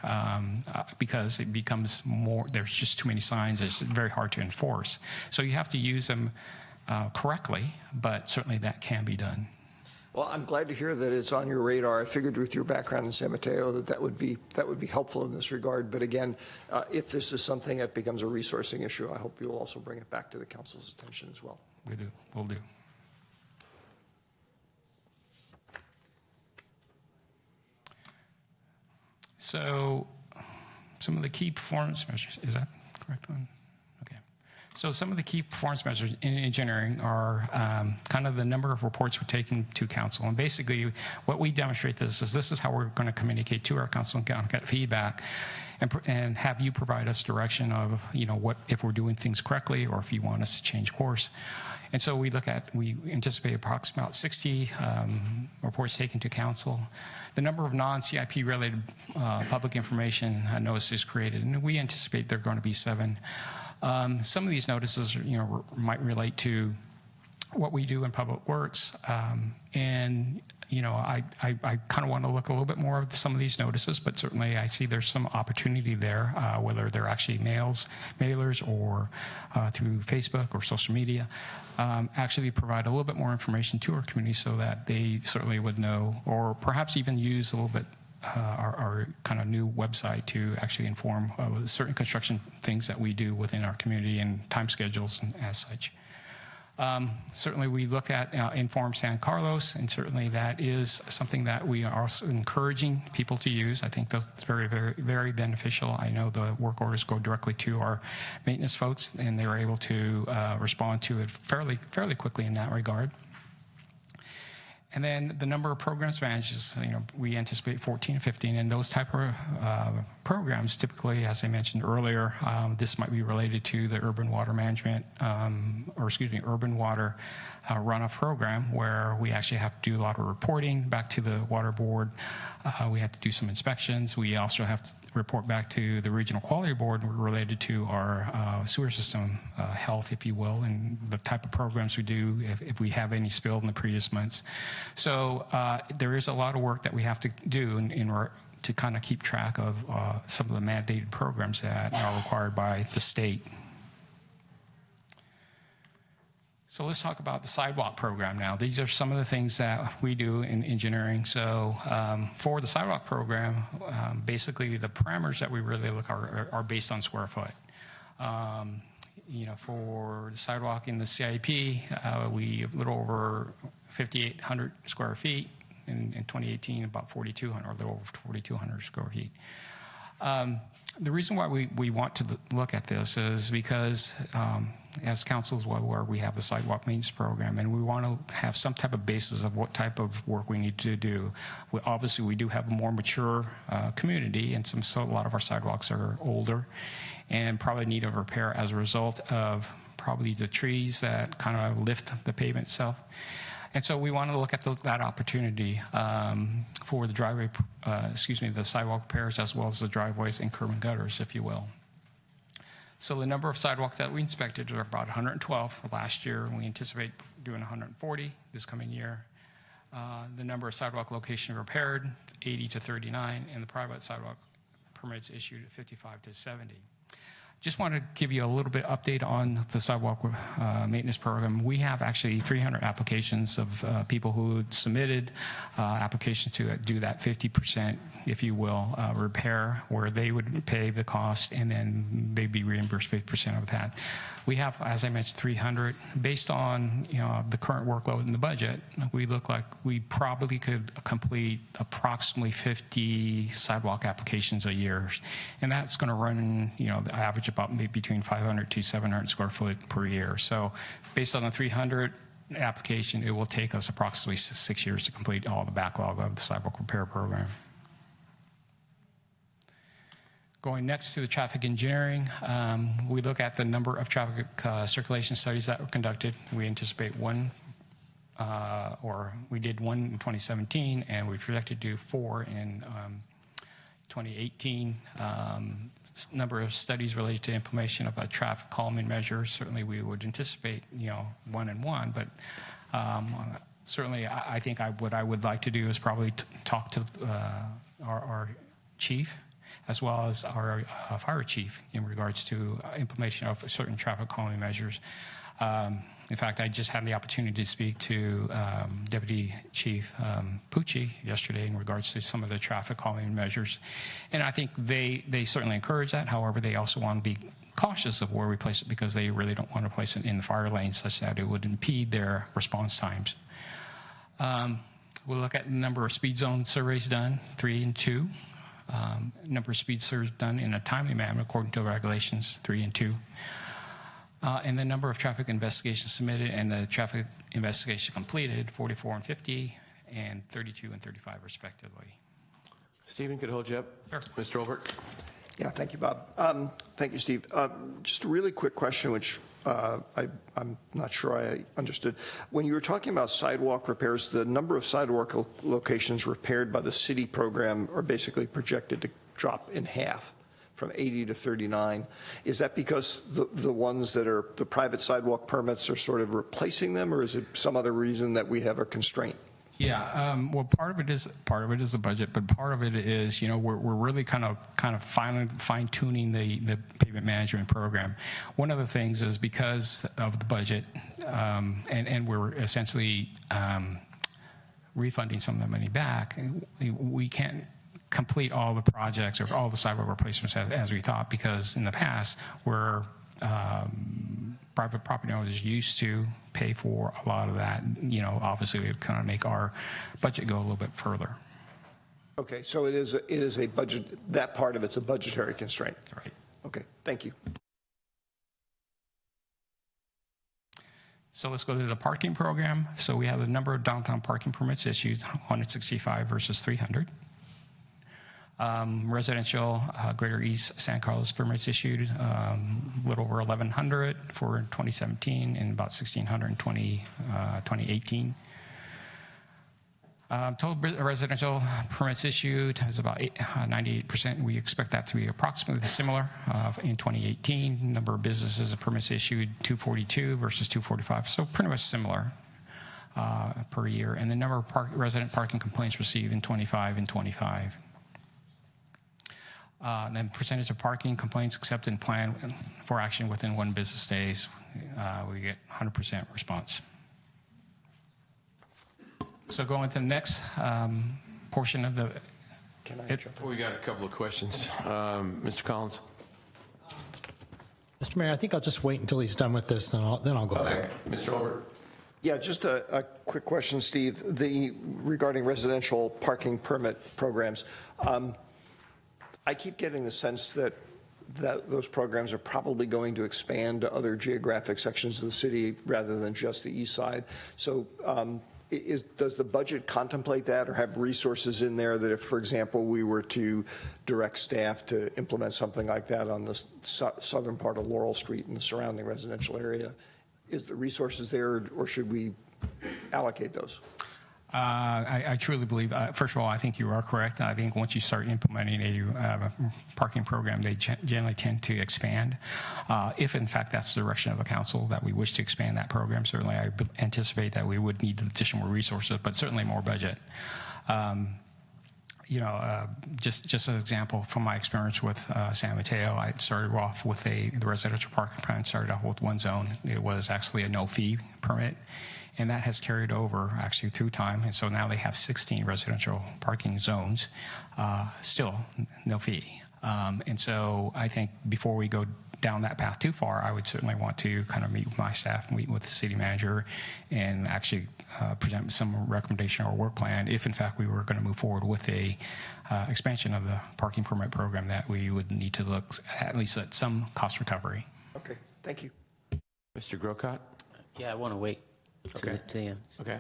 because it becomes more, there's just too many signs. It's very hard to enforce. So you have to use them correctly, but certainly that can be done. Well, I'm glad to hear that it's on your radar. I figured with your background in San Mateo that would be helpful in this regard. But again, if this is something that becomes a resourcing issue, I hope you'll also bring it back to the council's attention as well. We'll do. So some of the key performance measures, is that the correct one? Okay. So some of the key performance measures in engineering are kind of the number of reports we're taking to council. And basically what we demonstrate this is how we're going to communicate to our council and get feedback and have you provide us direction of, what if we're doing things correctly or if you want us to change course. And so we anticipate approximately about 60 reports taken to council. The number of non-CIP related public information notices created, and we anticipate there are going to be 7. Some of these notices, might relate to what we do in public works, and I kind of want to look a little bit more of some of these notices, but certainly I see there's some opportunity there, whether they're actually mailers or through Facebook or social media, actually provide a little bit more information to our community so that they certainly would know, or perhaps even use a little bit our kind of new website to actually inform certain construction things that we do within our community and time schedules and as such. Certainly we look at Inform San Carlos, and certainly that is something that we are also encouraging people to use. I think that's very, very, very beneficial. I know the work orders go directly to our maintenance folks, and they're able to respond to it fairly quickly in that regard. And then the number of programs managed, we anticipate 14 to 15, and those type of programs typically, as I mentioned earlier, this might be related to the urban water management, urban water runoff program, where we actually have to do a lot of reporting back to the water board. We have to do some inspections. We also have to report back to the Regional Quality Board related to our sewer system health, if you will, and the type of programs we do if we have any spill in the previous months. So there is a lot of work that we have to do to kind of keep track of some of the mandated programs that are required by the state. So let's talk about the sidewalk program now. These are some of the things that we do in engineering. So for the sidewalk program, basically the parameters that we really look are based on square foot. For the sidewalk in the CIP, we a little over 5,800 square feet. In 2018, about 4,200, or a little over 4,200 square feet. The reason why we want to look at this is because, as council is well aware, we have the sidewalk maintenance program, and we want to have some type of basis of what type of work we need to do. Obviously, we do have a more mature community, and so a lot of our sidewalks are older and probably need a repair as a result of probably the trees that kind of lift the pavement itself. And so we want to look at that opportunity for the the sidewalk repairs, as well as the driveways and curb and gutters, if you will. So the number of sidewalks that we inspected are about 112 for last year, and we anticipate doing 140 this coming year. The number of sidewalk locations repaired, 80 to 39, and the private sidewalk permits issued, 55 to 70. Just want to give you a little bit update on the sidewalk maintenance program. We have actually 300 applications of people who submitted applications to do that 50%, if you will, repair, where they would pay the cost and then they'd be reimbursed 50% of that. We have, as I mentioned, 300. Based on the current workload in the budget, we look like we probably could complete approximately 50 sidewalk applications a year, and that's going to run, the average about maybe between 500 to 700 square foot per year. So, based on the 300 application, it will take us approximately 6 years to complete all the backlog of the sidewalk repair program. Going next to the traffic engineering, we look at the number of traffic circulation studies that were conducted. We anticipate we did one in 2017, and we projected to do 4 in 2018. Number of studies related to implementation of a traffic calming measure. Certainly, we would anticipate 1 and 1, but certainly, I think what I would like to do is probably talk to our chief, as well as our fire chief, in regards to implementation of certain traffic calming measures. In fact, I just had the opportunity to speak to Deputy Chief Pucci yesterday in regards to some of the traffic calming measures. And I think they certainly encourage that. However, they also want to be cautious of where we place it, because they really don't want to place it in the fire lane such that it would impede their response times. We'll look at the number of speed zone surveys done, 3 and 2. Number of speed surveys done in a timely manner according to regulations, 3 and 2. And the number of traffic investigations submitted and the traffic investigation completed, 44 and 50, and 32 and 35 respectively. Stephen, could I hold you up? Sure. Mr. Olbert? Yeah, thank you, Bob. Thank you, Steve. Just a really quick question, which I'm not sure I understood. When you were talking about sidewalk repairs, the number of sidewalk locations repaired by the city program are basically projected to drop in half, from 80 to 39. Is that because the ones that are the private sidewalk permits are sort of replacing them, or is it some other reason that we have a constraint? Yeah, well, part of it is the budget, but part of it is, we're really kind of fine tuning the pavement management program. One of the things is because of the budget, and we're essentially refunding some of the money back, we can't complete all the projects or all the sidewalk replacements as we thought, because in the past we're private property owners used to pay for a lot of that. Obviously it would kind of make our budget go a little bit further. Okay, so it is a budget, that part of it's a budgetary constraint. Right. Okay, thank you. So let's go to the parking program. So we have the number of downtown parking permits issued, 165 versus 300. Residential Greater East San Carlos permits issued, a little over 1,100 for 2017 and about 1,600 in 2018. Total residential permits issued is about 98%. We expect that to be approximately similar in 2018. Number of businesses permits issued, 242 versus 245, so pretty much similar per year. And the number of resident parking complaints received in 25 and 25. Then percentage of parking complaints accepted and planned for action within 1 business days, we get 100% response. So going to the next portion of the... We got a couple of questions. Mr. Collins? Mr. Mayor, I think I'll just wait until he's done with this, then I'll go back. Mr. Olbert? Yeah, just a quick question, Steve. Regarding residential parking permit programs, I keep getting the sense that those programs are probably going to expand to other geographic sections of the city rather than just the east side. So does the budget contemplate that, or have resources in there that if, for example, we were to direct staff to implement something like that on the southern part of Laurel Street and the surrounding residential area, is the resources there, or should we allocate those? I truly believe, first of all, I think you are correct. I think once you start implementing a parking program, they generally tend to expand. If, in fact, that's the direction of the council, that we wish to expand that program, certainly I anticipate that we would need additional resources, but certainly more budget. Just as an example from my experience with San Mateo, I started off with the residential parking plan started off with one zone. It was actually a no-fee permit. And that has carried over actually through time. And so now they have 16 residential parking zones, still no fee. And so I think before we go down that path too far, I would certainly want to kind of meet with my staff, meet with the city manager, and actually present some recommendation or work plan if in fact we were going to move forward with a expansion of the parking permit program, that we would need to look at least at some cost recovery. Okay, thank you. Mr. Grocott? Yeah, I want to wait. Okay. To the end. Okay.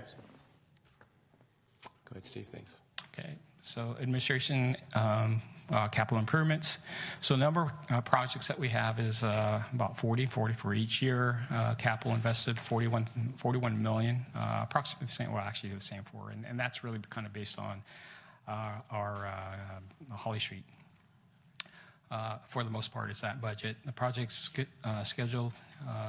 Go ahead, Steve. Thanks. Okay. So administration capital improvements. So the number of projects that we have is about 40 for each year. Capital invested 41 million, approximately the same. Well, actually the same for, and that's really kind of based on our Holly Street. For the most part, it's that budget. The project's scheduled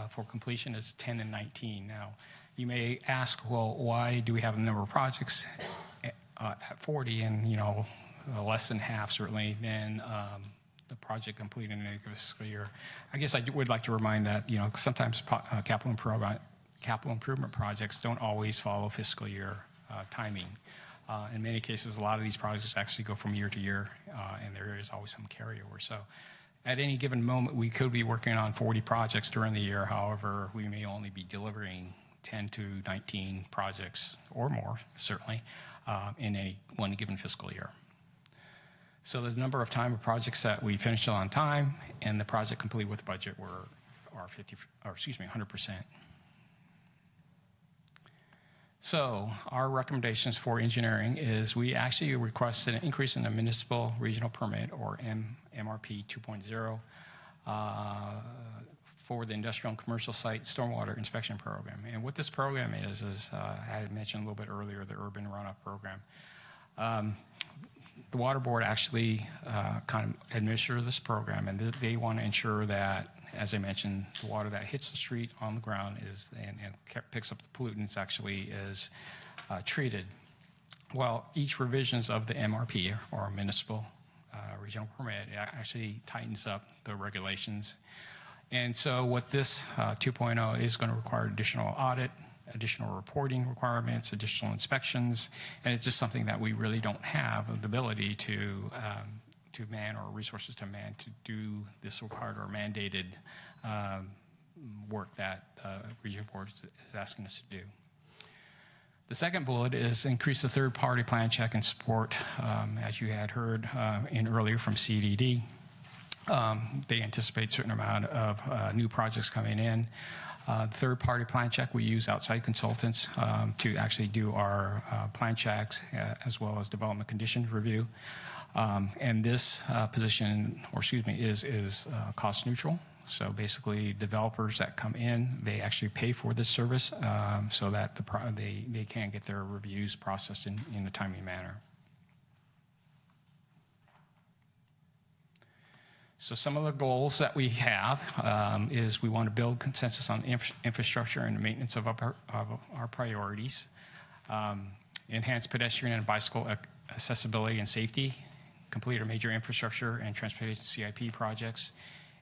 for completion is 10 and 19. Now, you may ask, well, why do we have a number of projects at 40 and, less than half, certainly, than the project completed in a fiscal year? I guess I would like to remind that, sometimes capital improvement projects don't always follow fiscal year timing. In many cases, a lot of these projects actually go from year to year, and there is always some carryover. So at any given moment, we could be working on 40 projects during the year. However, we may only be delivering 10 to 19 projects or more, certainly, in any one given fiscal year. So the number of projects that we finished on time and the project complete with budget were our 100%. So our recommendations for engineering is we actually requested an increase in the municipal regional permit, or MRP 2.0, for the industrial and commercial site stormwater inspection program. And what this program is I had mentioned a little bit earlier, the urban runoff program. The Water Board actually kind of administers this program, and they want to ensure that, as I mentioned, the water that hits the street on the ground and picks up the pollutants actually is treated. Well, each revisions of the MRP, or municipal regional permit, it actually tightens up the regulations. And so what this 2.0 is going to require additional audit, additional reporting requirements, additional inspections, and it's just something that we really don't have the ability to man, or resources to man, to do this required or mandated work that Regional Board is asking us to do. The second bullet is increase the third-party plan check and support. As you had heard earlier from CDD, they anticipate a certain amount of new projects coming in. Third-party plan check, we use outside consultants to actually do our plan checks as well as development conditions review. And this position, is cost neutral. So basically, developers that come in, they actually pay for this service so that they can get their reviews processed in a timely manner. So some of the goals that we have is we want to build consensus on infrastructure and maintenance of our priorities, enhance pedestrian and bicycle accessibility and safety, complete our major infrastructure and transportation CIP projects,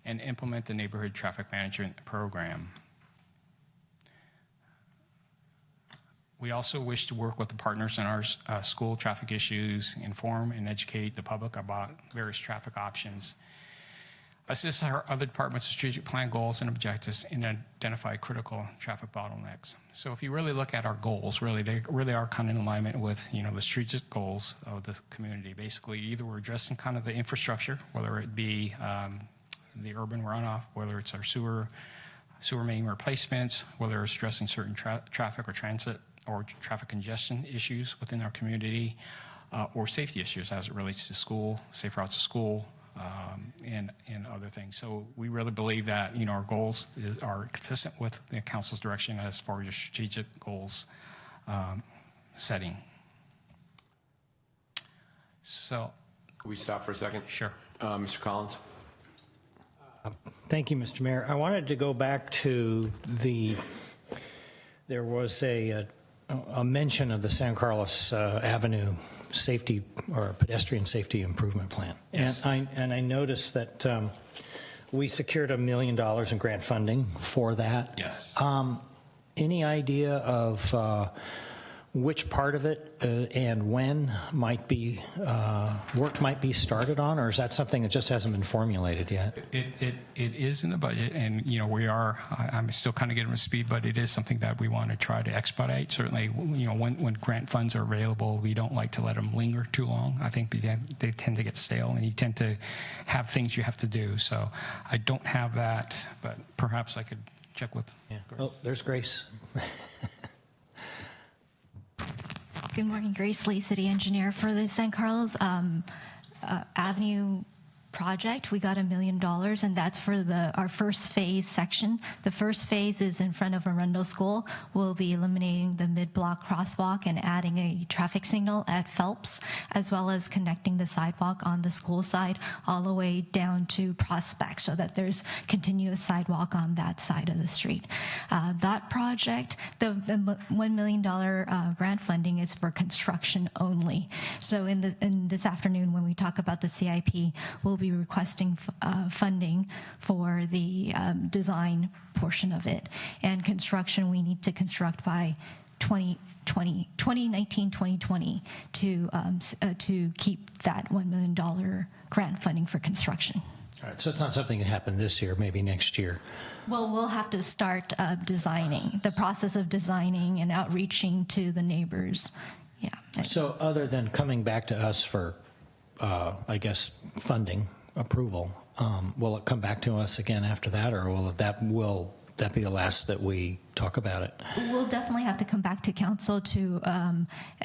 and implement the neighborhood traffic management program. We also wish to work with the partners in our school traffic issues, inform and educate the public about various traffic options, assist our other departments' strategic plan goals and objectives, and identify critical traffic bottlenecks. So if you really look at our goals, they really are kind of in alignment with, the strategic goals of the community. Basically, either we're addressing kind of the infrastructure, whether it be the urban runoff, whether it's our sewer main replacements, whether it's addressing certain traffic or transit or traffic congestion issues within our community, or safety issues as it relates to school, safe routes to school, and other things. So we really believe that our goals are consistent with the council's direction as far as your strategic goals setting. So, Can we stop for a second? Sure. Mr. Collins. Thank you, Mr. Mayor. I wanted to go back to there was a mention of the San Carlos Avenue safety or pedestrian safety improvement plan. Yes. And I noticed that we secured $1 million in grant funding for that. Yes. Any idea of which part of it and when work might be started on, or is that something that just hasn't been formulated yet? It is in the budget, and I'm still kind of getting up to speed, but it is something that we want to try to expedite. Certainly, when grant funds are available, we don't like to let them linger too long. I think they tend to get stale, and you tend to have things you have to do. So I don't have that, but perhaps I could check with. Yeah. Oh, there's Grace. Good morning, Grace Lee, City Engineer. For the San Carlos Avenue project, we got $1 million, and that's for our first phase section. The first phase is in front of Arundel School. We'll be eliminating the mid-block crosswalk and adding a traffic signal at Phelps, as well as connecting the sidewalk on the school side all the way down to Prospect, so that there's continuous sidewalk on that side of the street. That project, the $1 million grant funding is for construction only. So in this afternoon, when we talk about the CIP, we'll be requesting funding for the design portion of it. And construction, we need to construct by 2019-2020 to keep that $1 million grant funding for construction. All right, so it's not something that happened this year, maybe next year. Well, we'll have to start designing, the process of designing and outreaching to the neighbors. Yeah. So other than coming back to us for, funding approval, Will it come back to us again after that, or will that be the last that we talk about it? We'll definitely have to come back to council to,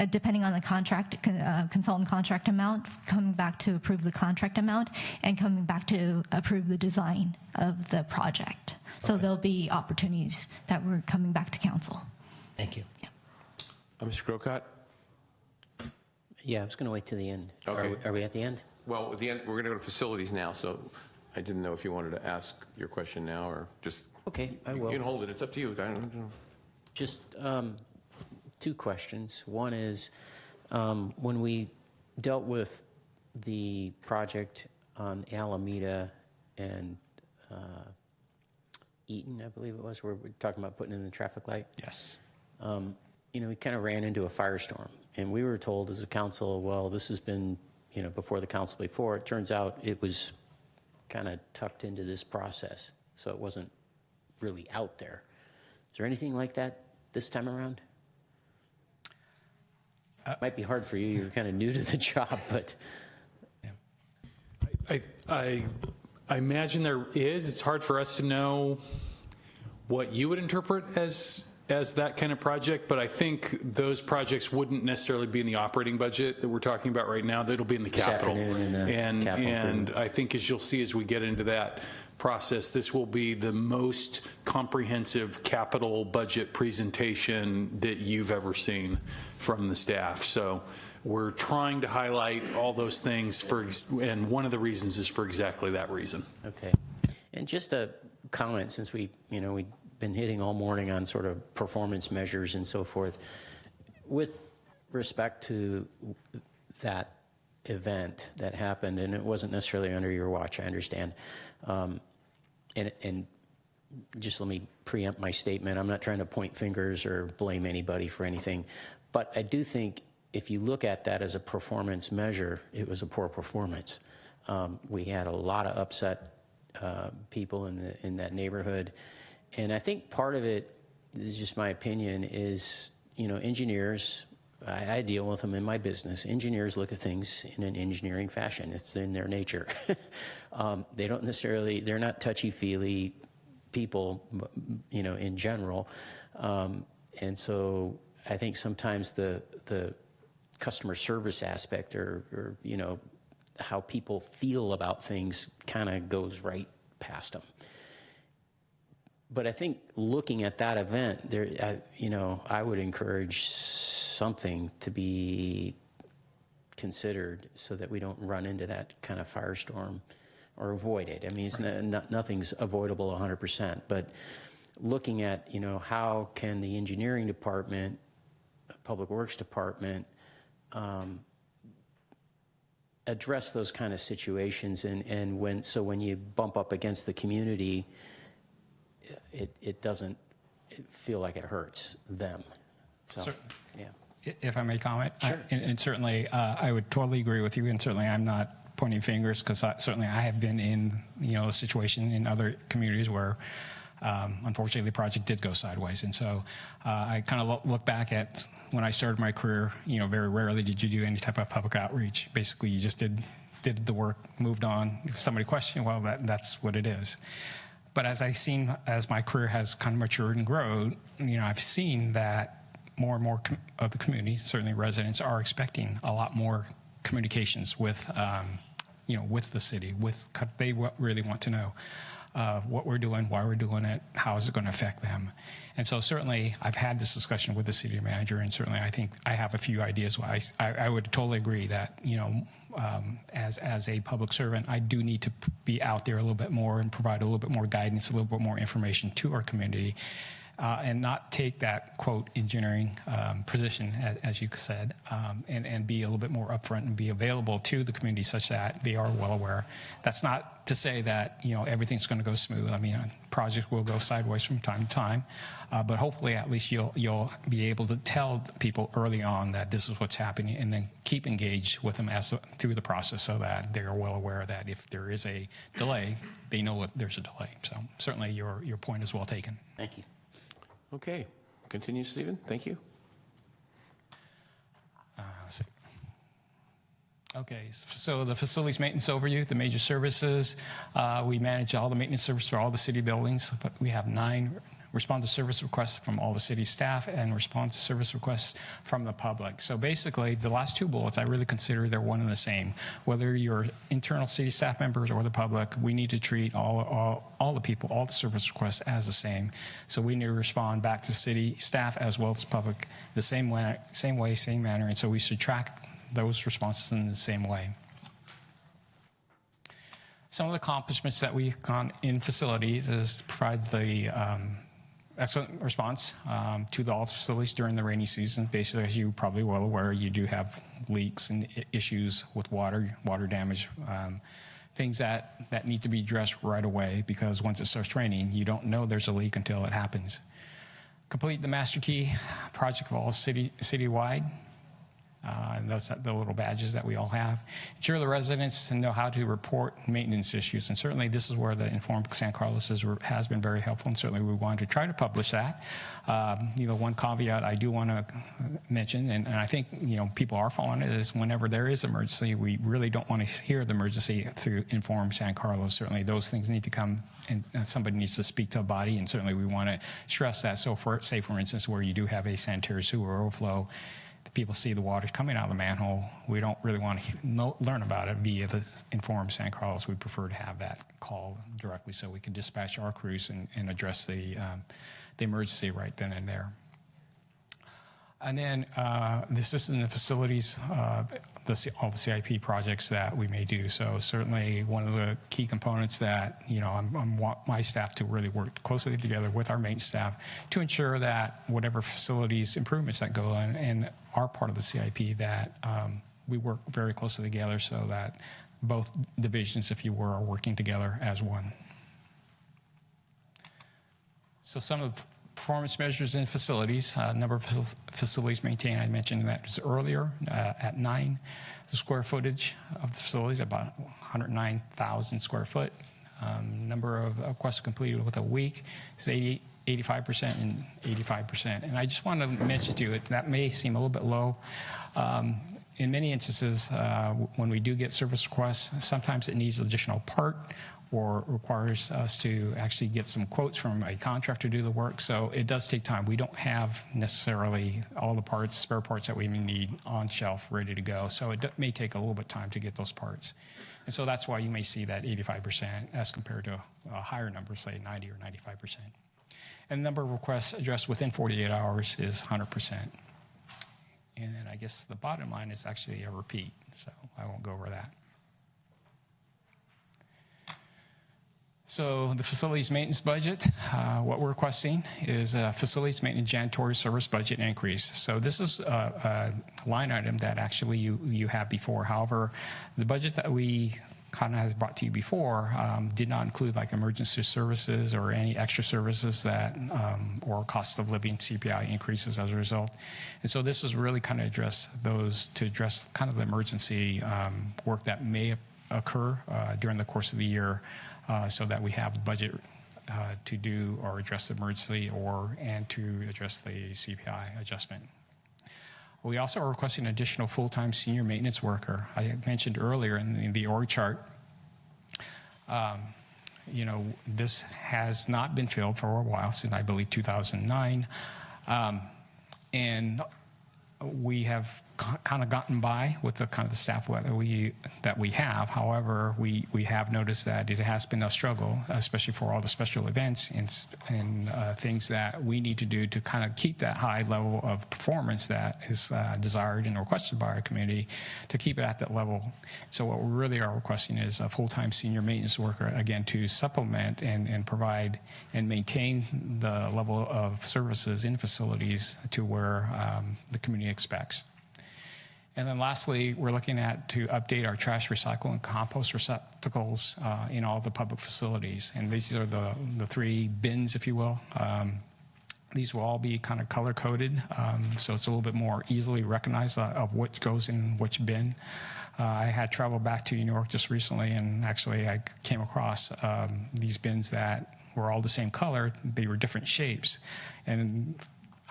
depending on the contract, consultant contract amount, coming back to approve the contract amount and coming back to approve the design of the project. So there'll be opportunities that we're coming back to council. Thank you. Yeah. Mr. Grocott? Yeah, I was going to wait to the end. Okay. Are we at the end? Well, at the end, we're going to go to facilities now, so I didn't know if you wanted to ask your question now or just... Okay, I will. You can hold it. It's up to you. I don't know. Just two questions. One is, when we dealt with the project on Alameda and Eaton, I believe it was, where we're talking about putting in the traffic light. Yes. We kind of ran into a firestorm, and we were told as a council, well, this has been, before the council before. It turns out it was kind of tucked into this process, so it wasn't really out there. Is there anything like that this time around? Might be hard for you. You're kind of new to the job, but... I imagine there is. It's hard for us to know what you would interpret as that kind of project, but I think those projects wouldn't necessarily be in the operating budget that we're talking about right now. That'll be in the capital. And I think as you'll see as we get into that process, this will be the most comprehensive capital budget presentation that you've ever seen from the staff. So we're trying to highlight all those things and one of the reasons is for exactly that reason. Okay. And just a comment, since we've been hitting all morning on sort of performance measures and so forth. With respect to that event that happened, and it wasn't necessarily under your watch, I understand, and just let me preempt my statement. I'm not trying to point fingers or blame anybody for anything, but I do think if you look at that as a performance measure, it was a poor performance. We had a lot of upset people in that neighborhood. And I think part of it, this is just my opinion, is, engineers, I deal with them in my business. Engineers look at things in an engineering fashion. It's in their nature. They don't necessarily, they're not touchy-feely people, in general. And so I think sometimes the customer service aspect or how people feel about things kind of goes right past them. But I think looking at that event, I would encourage something to be considered so that we don't run into that kind of firestorm or avoid it. I mean, it's nothing's avoidable 100%, but looking at, how can the engineering department, public works department, address those kind of situations and when you bump up against the community, it doesn't feel like it hurts them. So, yeah. If I may comment? Sure. And certainly, I would totally agree with you, and certainly I'm not pointing fingers because certainly I have been in, a situation in other communities where unfortunately the project did go sideways. And so I kind of look back at when I started my career, very rarely did you do any type of public outreach. Basically, you just did the work, moved on. If somebody questioned, well, that's what it is. But as my career has kind of matured and grown, I've seen that more and more of the community, certainly residents, are expecting a lot more communications with, with the city. They really want to know what we're doing, why we're doing it, how is it going to affect them. And so certainly I've had this discussion with the city manager, and certainly I think I have a few ideas why I would totally agree that, as a public servant, I do need to be out there a little bit more and provide a little bit more guidance, a little bit more information to our community, and not take that, quote, engineering position, as you said, and be a little bit more upfront and be available to the community such that they are well aware. That's not to say that, everything's going to go smooth. I mean, projects will go sideways from time to time, but hopefully at least you'll be able to tell people early on that this is what's happening and then keep engaged with them through the process so that they're well aware that if there is a delay, they know there's a delay. So certainly your point is well taken. Thank you. Okay. Continue, Stephen. Thank you. Okay, so the facilities maintenance overview, the major services, we manage all the maintenance service for all the city buildings, but we have 9 respond to service requests from all the city staff and respond to service requests from the public. So basically, the last 2 bullets, I really consider they're one and the same. Whether you're internal city staff members or the public, we need to treat all the people, all the service requests as the same. So we need to respond back to city staff as well as public the same way, same manner, and so we should track those responses in the same way. Some of the accomplishments that we've gone in facilities is to provide the excellent response to all facilities during the rainy season. Basically, as you're probably well aware, you do have leaks and issues with water damage, things that need to be addressed right away, because once it starts raining, you don't know there's a leak until it happens. Complete the Master Key project of all citywide. And those the little badges that we all have. Ensure the residents know how to report maintenance issues, and certainly this is where the Informed San Carlos has been very helpful, and certainly we want to try to publish that. One caveat I do want to mention, and I think people are following it, is whenever there is emergency, we really don't want to hear the emergency through Informed San Carlos. Certainly those things need to come, and somebody needs to speak to a body, and certainly we want to stress that. So for instance, where you do have a sanitary sewer overflow, people see the water coming out of the manhole, we don't really want to learn about it via the Informed San Carlos. We prefer to have that call directly so we can dispatch our crews and address the emergency right then and there. And then this is in the facilities, all the CIP projects that we may do. So certainly one of the key components that I want my staff to really work closely together with our maintenance staff to ensure that whatever facilities improvements that go on and are part of the CIP, that we work very closely together so that both divisions, if you were, are working together as one. So some of the performance measures in facilities, number of facilities maintained, I mentioned that earlier, at 9. The square footage of the facilities, about 109,000 square foot. Number of requests completed with a week is 85% and 85%. And I just want to mention to you that may seem a little bit low. In many instances, when we do get service requests, sometimes it needs additional part or requires us to actually get some quotes from a contractor to do the work. So it does take time. We don't have necessarily all the parts, spare parts that we need on shelf ready to go. So it may take a little bit of time to get those parts. And so that's why you may see that 85% as compared to a higher number, say 90 or 95%. And the number of requests addressed within 48 hours is 100%. And then I guess the bottom line is actually a repeat, so I won't go over that. So the facilities maintenance budget, what we're requesting is a facilities maintenance janitorial service budget increase. So this is a line item that actually you have before. However, the budget that we kind of has brought to you before did not include like emergency services or any extra services that or cost of living CPI increases as a result. And so this is really kind of address those, to address kind of the emergency work that may occur during the course of the year, so that we have the budget to do or address the emergency and to address the CPI adjustment. We also are requesting an additional full-time senior maintenance worker. I mentioned earlier in the org chart, this has not been filled for a while, since I believe 2009. And we have kind of gotten by with the kind of the staff that we have. However, we have noticed that it has been a struggle, especially for all the special events and things that we need to do to kind of keep that high level of performance that is desired and requested by our community, to keep it at that level. So what we really are requesting is a full-time senior maintenance worker, again, to supplement and provide and maintain the level of services in facilities to where the community expects. And then lastly, we're looking to update our trash, recycle, and compost receptacles in all the public facilities. And these are the 3 bins, if you will. These will all be kind of color-coded, so it's a little bit more easily recognized of what goes in which bin. I had traveled back to New York just recently, and actually I came across these bins that were all the same color. They were different shapes. And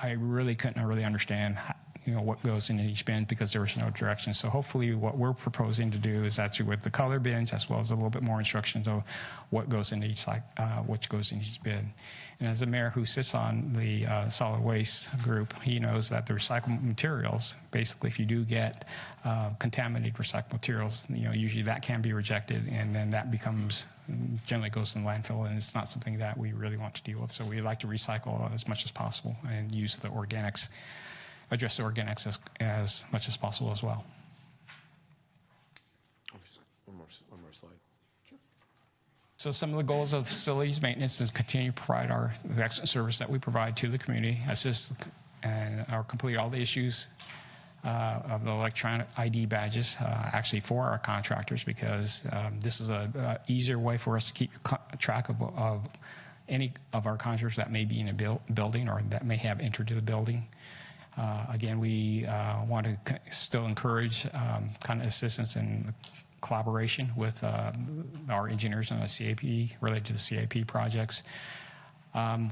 I really couldn't understand what goes in each bin because there was no direction. So hopefully what we're proposing to do is actually with the color bins as well as a little bit more instructions of what goes in each bin. And as a mayor who sits on the solid waste group, he knows that the recycled materials, basically if you do get contaminated recycled materials, usually that can be rejected, and then that generally goes in the landfill, and it's not something that we really want to deal with. So we like to recycle as much as possible and use the organics, address the organics as much as possible as well. One more slide. So some of the goals of facilities maintenance is continue to provide the excellent service that we provide to the community, assist and complete all the issues of the electronic ID badges, actually for our contractors, because this is a easier way for us to keep track of any of our contractors that may be in a building or that may have entered to the building. Again, we want to still encourage kind of assistance and collaboration with our engineers on the CAP, related to the CAP projects.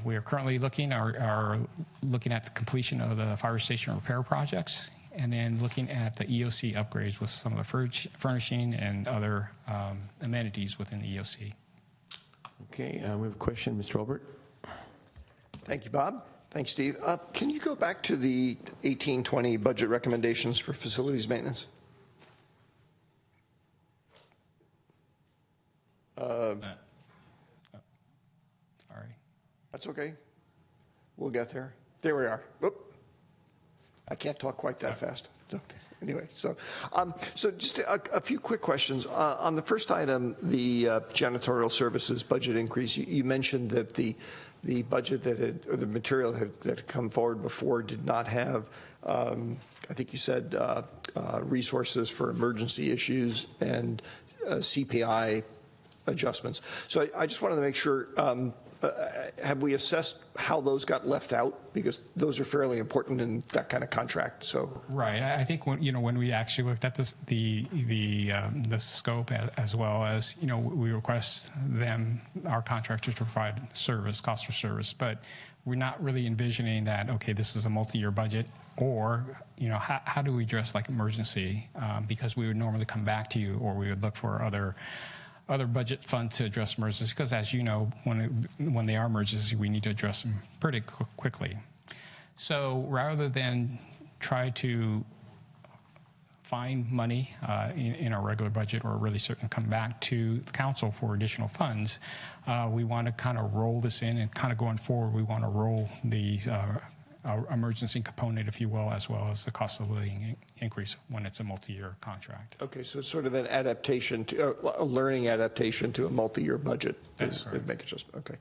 We are currently looking at the completion of the fire station repair projects, and then looking at the EOC upgrades with some of the furnishing and other amenities within the EOC. Okay, we have a question, Mr. Olbert. Thank you, Bob. Thanks, Steve. Can you go back to the 1820 budget recommendations for facilities maintenance? Sorry. That's okay. We'll get there. There we are. Oop. I can't talk quite that fast. Anyway, so just a few quick questions. On the first item, the janitorial services budget increase, you mentioned that the budget or the material that had come forward before did not have, I think you said, resources for emergency issues and CPI adjustments. So I just wanted to make sure, have we assessed how those got left out? Because those are fairly important in that kind of contract. So right, I think when we actually looked at this, the scope as well as we request our contractors to provide service, cost of service, but we're not really envisioning that. Okay, this is a multi-year budget, or how do we address like emergency? Because we would normally come back to you, or we would look for other budget funds to address emergencies, because as you know, when they are emergencies, we need to address them pretty quickly. So rather than try to find money in our regular budget, or really certainly come back to the council for additional funds, we want to kind of roll this in, and kind of going forward, we want to roll these emergency component, if you will, as well as the cost of living increase when it's a multi-year contract. okay, so sort of an adaptation to a learning adaptation to a multi-year budget. That's right. Make adjustment. Okay.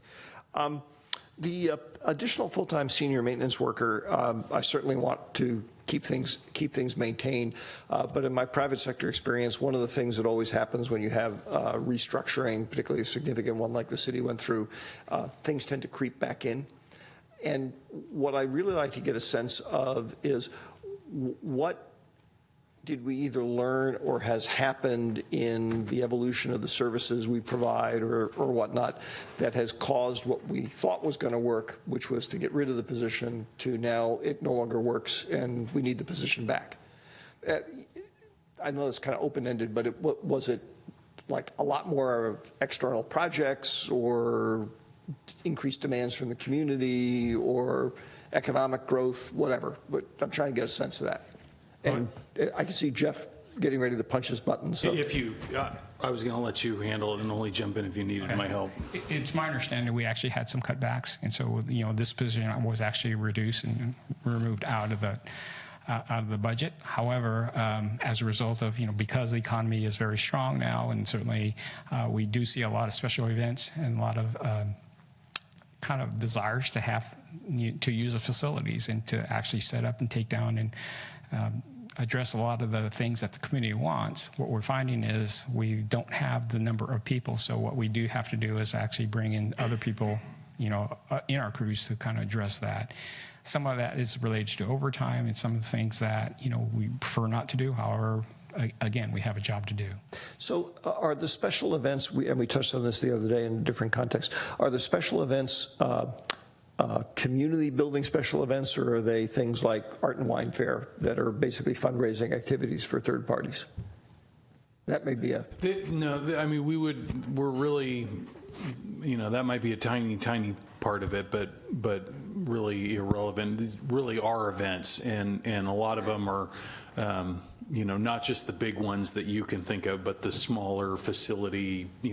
The additional full-time senior maintenance worker, I certainly want to keep things maintained. But in my private sector experience, one of the things that always happens when you have restructuring, particularly a significant one like the city went through, things tend to creep back in. And what I really like to get a sense of is what did we either learn or has happened in the evolution of the services we provide or whatnot that has caused what we thought was going to work, which was to get rid of the position, to now it no longer works and we need the position back. I know it's kind of open-ended, but was it like a lot more of external projects or increased demands from the community or economic growth, whatever, but I'm trying to get a sense of that. And I can see Jeff getting ready to punch his button. So if you, I was going to let you handle it and only jump in if you needed my help. It's my understanding we actually had some cutbacks, and so this position was actually reduced and removed out of the budget. However, as a result of because the economy is very strong now, and certainly we do see a lot of special events and a lot of kind of desires to have to use the facilities and to actually set up and take down and address a lot of the things that the community wants. What we're finding is we don't have the number of people, so what we do have to do is actually bring in other people, in our crews to kind of address that. Some of that is related to overtime and some of the things that, we prefer not to do. However, again, we have a job to do. So are the special events, and we touched on this the other day in a different context, are the special events community building special events, or are they things like Art and Wine Fair that are basically fundraising activities for third parties? That may be a... I mean, we're really, that might be a tiny, tiny part of it, but really irrelevant. These really are events, and a lot of them are, not just the big ones that you can think of, but the smaller facility, we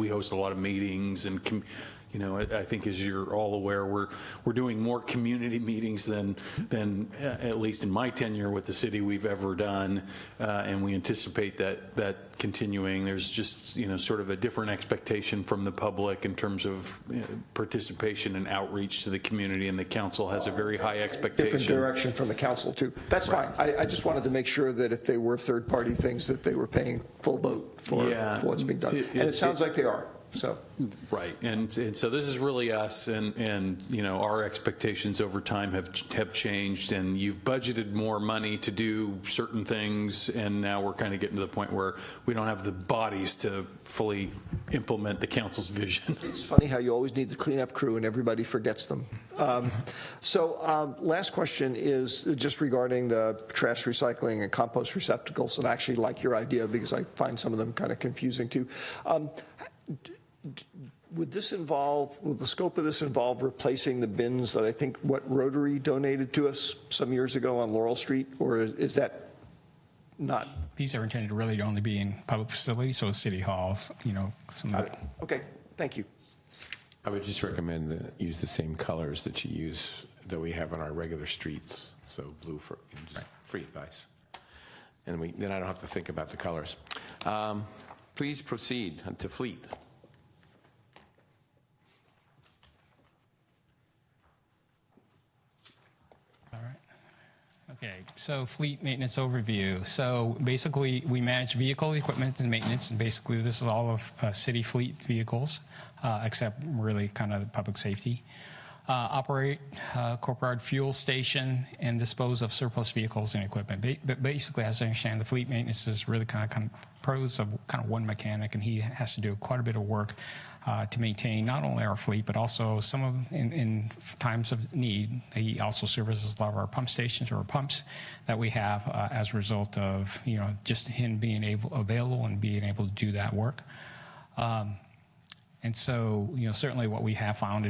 host a lot of meetings, and I think, as you're all aware, we're doing more community meetings than at least in my tenure with the city we've ever done, and we anticipate that continuing. There's just sort of a different expectation from the public in terms of participation and outreach to the community, and the council has a very high expectation. Different direction from the council too. That's fine. I just wanted to make sure that if they were third-party things, that they were paying full boat for what's being done, and it sounds like they are. So right, and so this is really us, and our expectations over time have changed, and you've budgeted more money to do certain things, and now we're kind of getting to the point where we don't have the bodies to fully implement the council's vision. It's funny how you always need the cleanup crew and everybody forgets them. Last question is just regarding the trash recycling and compost receptacles, and I actually like your idea because I find some of them kind of confusing too. Would the scope of this involve replacing the bins that I think Rotary donated to us some years ago on Laurel Street, or is that not? These are intended to really only be in public facilities, so city halls, Okay, thank you. I would just recommend that use the same colors that we have on our regular streets. So blue for just free advice, and then I don't have to think about the colors. Please proceed to Fleet. Okay, so fleet maintenance overview. So basically, we manage vehicle equipment and maintenance, and basically this is all of city fleet vehicles, except really kind of public safety. Operate corporate fuel station and dispose of surplus vehicles and equipment. But basically, as I understand, the fleet maintenance is really kind of pros of kind of one mechanic, and he has to do quite a bit of work to maintain not only our fleet, but also some of, in times of need, he also services a lot of our pump stations or pumps that we have as a result of, just him being available and being able to do that work. And so, certainly what we have found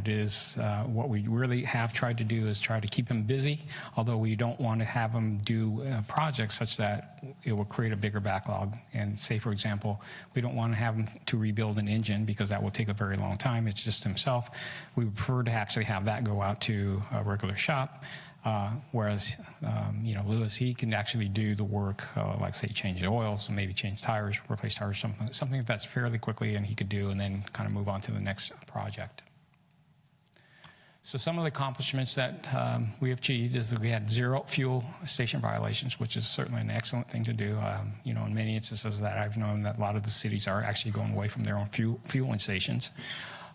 what we really have tried to do is try to keep him busy, although we don't want to have him do projects such that it will create a bigger backlog. And say, for example, we don't want to have him to rebuild an engine because that will take a very long time. It's just himself. We would prefer to actually have that go out to a regular shop. Whereas, Lewis, he can actually do the work, like say change the oils, maybe change tires, replace tires, something that's fairly quickly and he could do, and then kind of move on to the next project. So some of the accomplishments that we have achieved is that we had 0 fuel station violations, which is certainly an excellent thing to do. In many instances that I've known that a lot of the cities are actually going away from their own fueling stations.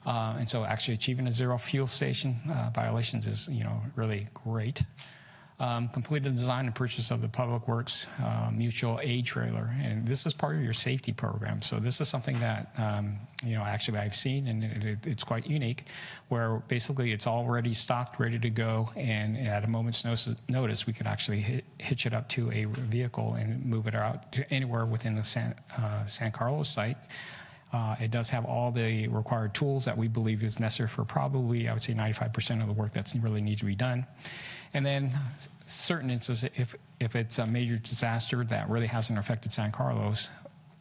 And so actually achieving a 0 fuel station violations is, really great. Completed the design and purchase of the Public Works mutual aid trailer. And this is part of your safety program. So this is something that, actually I've seen, and it's quite unique, where basically it's already stocked, ready to go. And at a moment's notice, we can actually hitch it up to a vehicle and move it out to anywhere within the San Carlos site. It does have all the required tools that we believe is necessary for probably, I would say, 95% of the work that's really needs to be done. And then certain instances, if it's a major disaster that really hasn't affected San Carlos,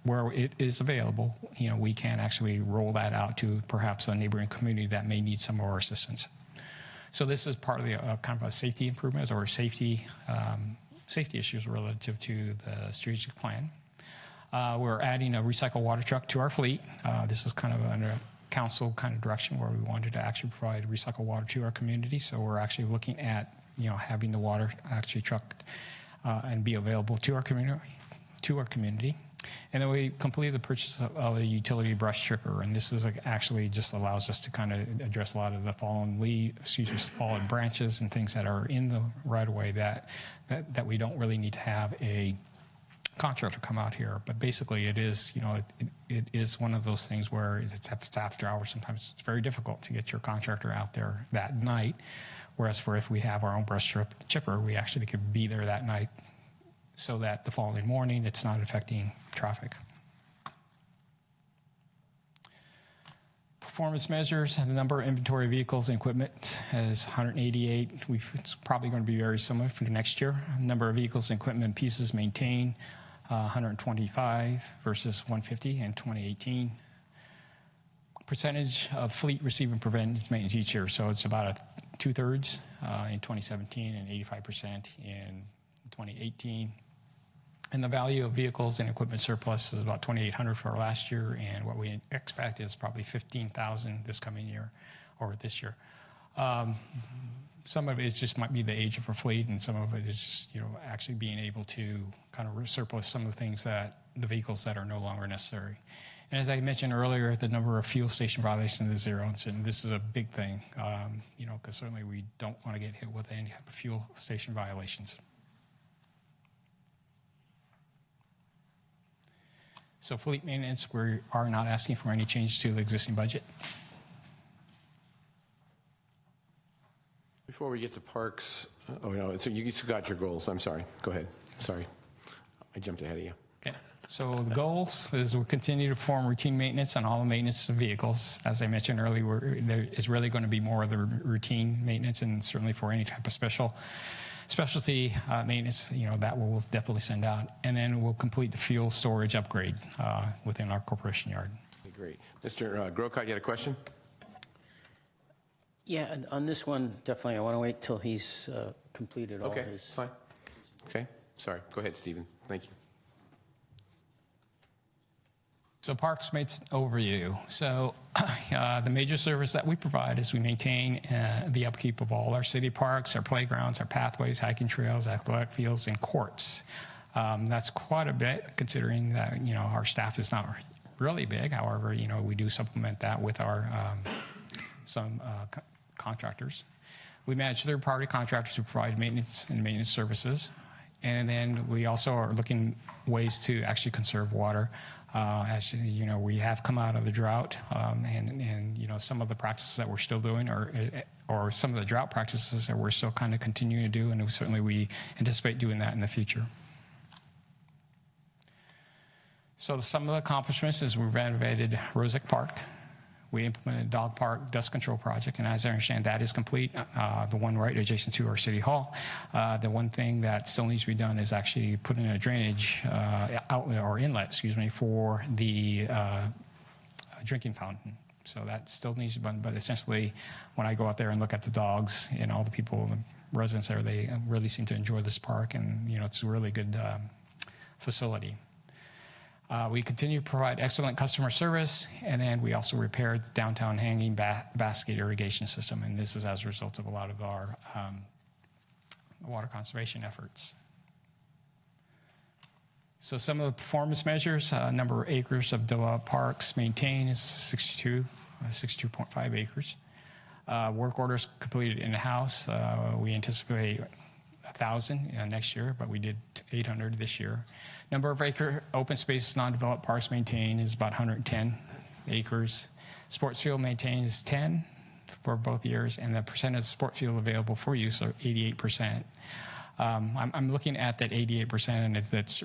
where it is available, we can actually roll that out to perhaps a neighboring community that may need some of our assistance. So this is part of the kind of a safety improvements or safety issues relative to the strategic plan. We're adding a recycled water truck to our fleet. This is kind of under council kind of direction where we wanted to actually provide recycled water to our community. So we're actually looking at, having the water actually trucked and be available to our community. And then we completed the purchase of a utility brush chipper, and this is actually just allows us to kind of address a lot of the fallen branches and things that are in the right of way that we don't really need to have a contractor come out here. But basically, it is, it is one of those things where it's after hours. Sometimes it's very difficult to get your contractor out there that night. Whereas if we have our own brush chipper, we actually could be there that night so that the following morning it's not affecting traffic. Performance measures, the number of inventory vehicles and equipment is 188. It's probably going to be very similar for the next year. Number of vehicles and equipment pieces maintained, 125 versus 150 in 2018. Percentage of fleet receiving preventive maintenance each year, so it's about 2/3 in 2017 and 85% in 2018. And the value of vehicles and equipment surplus is about $2,800 for last year, and what we expect is probably $15,000 this coming year or this year. Some of it just might be the age of our fleet, and some of it is just, actually being able to kind of surplus some of the things the vehicles that are no longer necessary. And as I mentioned earlier, the number of fuel station violations is 0, and this is a big thing, because certainly we don't want to get hit with any type of fuel station violations. So fleet maintenance, we are not asking for any change to the existing budget. Before we get to parks, so you still got your goals. I'm sorry. Go ahead. Sorry. I jumped ahead of you. Okay. So the goals is we'll continue to perform routine maintenance on all the maintenance of vehicles. As I mentioned earlier, there is really going to be more of the routine maintenance, and certainly for any type of specialty maintenance, that we'll definitely send out. And then we'll complete the fuel storage upgrade within our corporation yard. Okay, great. Mr. Grocott, you had a question? Yeah, on this one, definitely, I want to wait till he's completed all his... Okay, fine. Okay, sorry. Go ahead, Stephen. Thank you. So Parks Maintenance overview. So the major service that we provide is we maintain the upkeep of all our city parks, our playgrounds, our pathways, hiking trails, athletic fields, and courts. That's quite a bit, considering that our staff is not really big. However, we do supplement that with our contractors. We manage third-party contractors who provide maintenance and maintenance services. And then we also are looking ways to actually conserve water. As we have come out of the drought, and some of the practices that we're still doing, or some of the drought practices that we're still kind of continuing to do, and certainly we anticipate doing that in the future. So some of the accomplishments is we renovated Rosick Park. We implemented a dog park dust control project, and as I understand, that is complete, the one right adjacent to our city hall. The one thing that still needs to be done is actually put in a drainage outlet or inlet, for the drinking fountain. So that still needs to be done, but essentially, when I go out there and look at the dogs and all the people, the residents there, they really seem to enjoy this park, and it's a really good facility. We continue to provide excellent customer service, and then we also repaired the downtown hanging basket irrigation system, and this is as a result of a lot of our water conservation efforts. So some of the performance measures, number of acres of developed parks maintained is 62.5 acres. Work orders completed in-house, we anticipate 1,000 next year, but we did 800 this year. Number of acre open spaces, non-developed parks maintained is about 110 acres. Sports field maintained is 10 for both years, and the percentage of sport field available for use are 88%. I'm looking at that 88%, and that's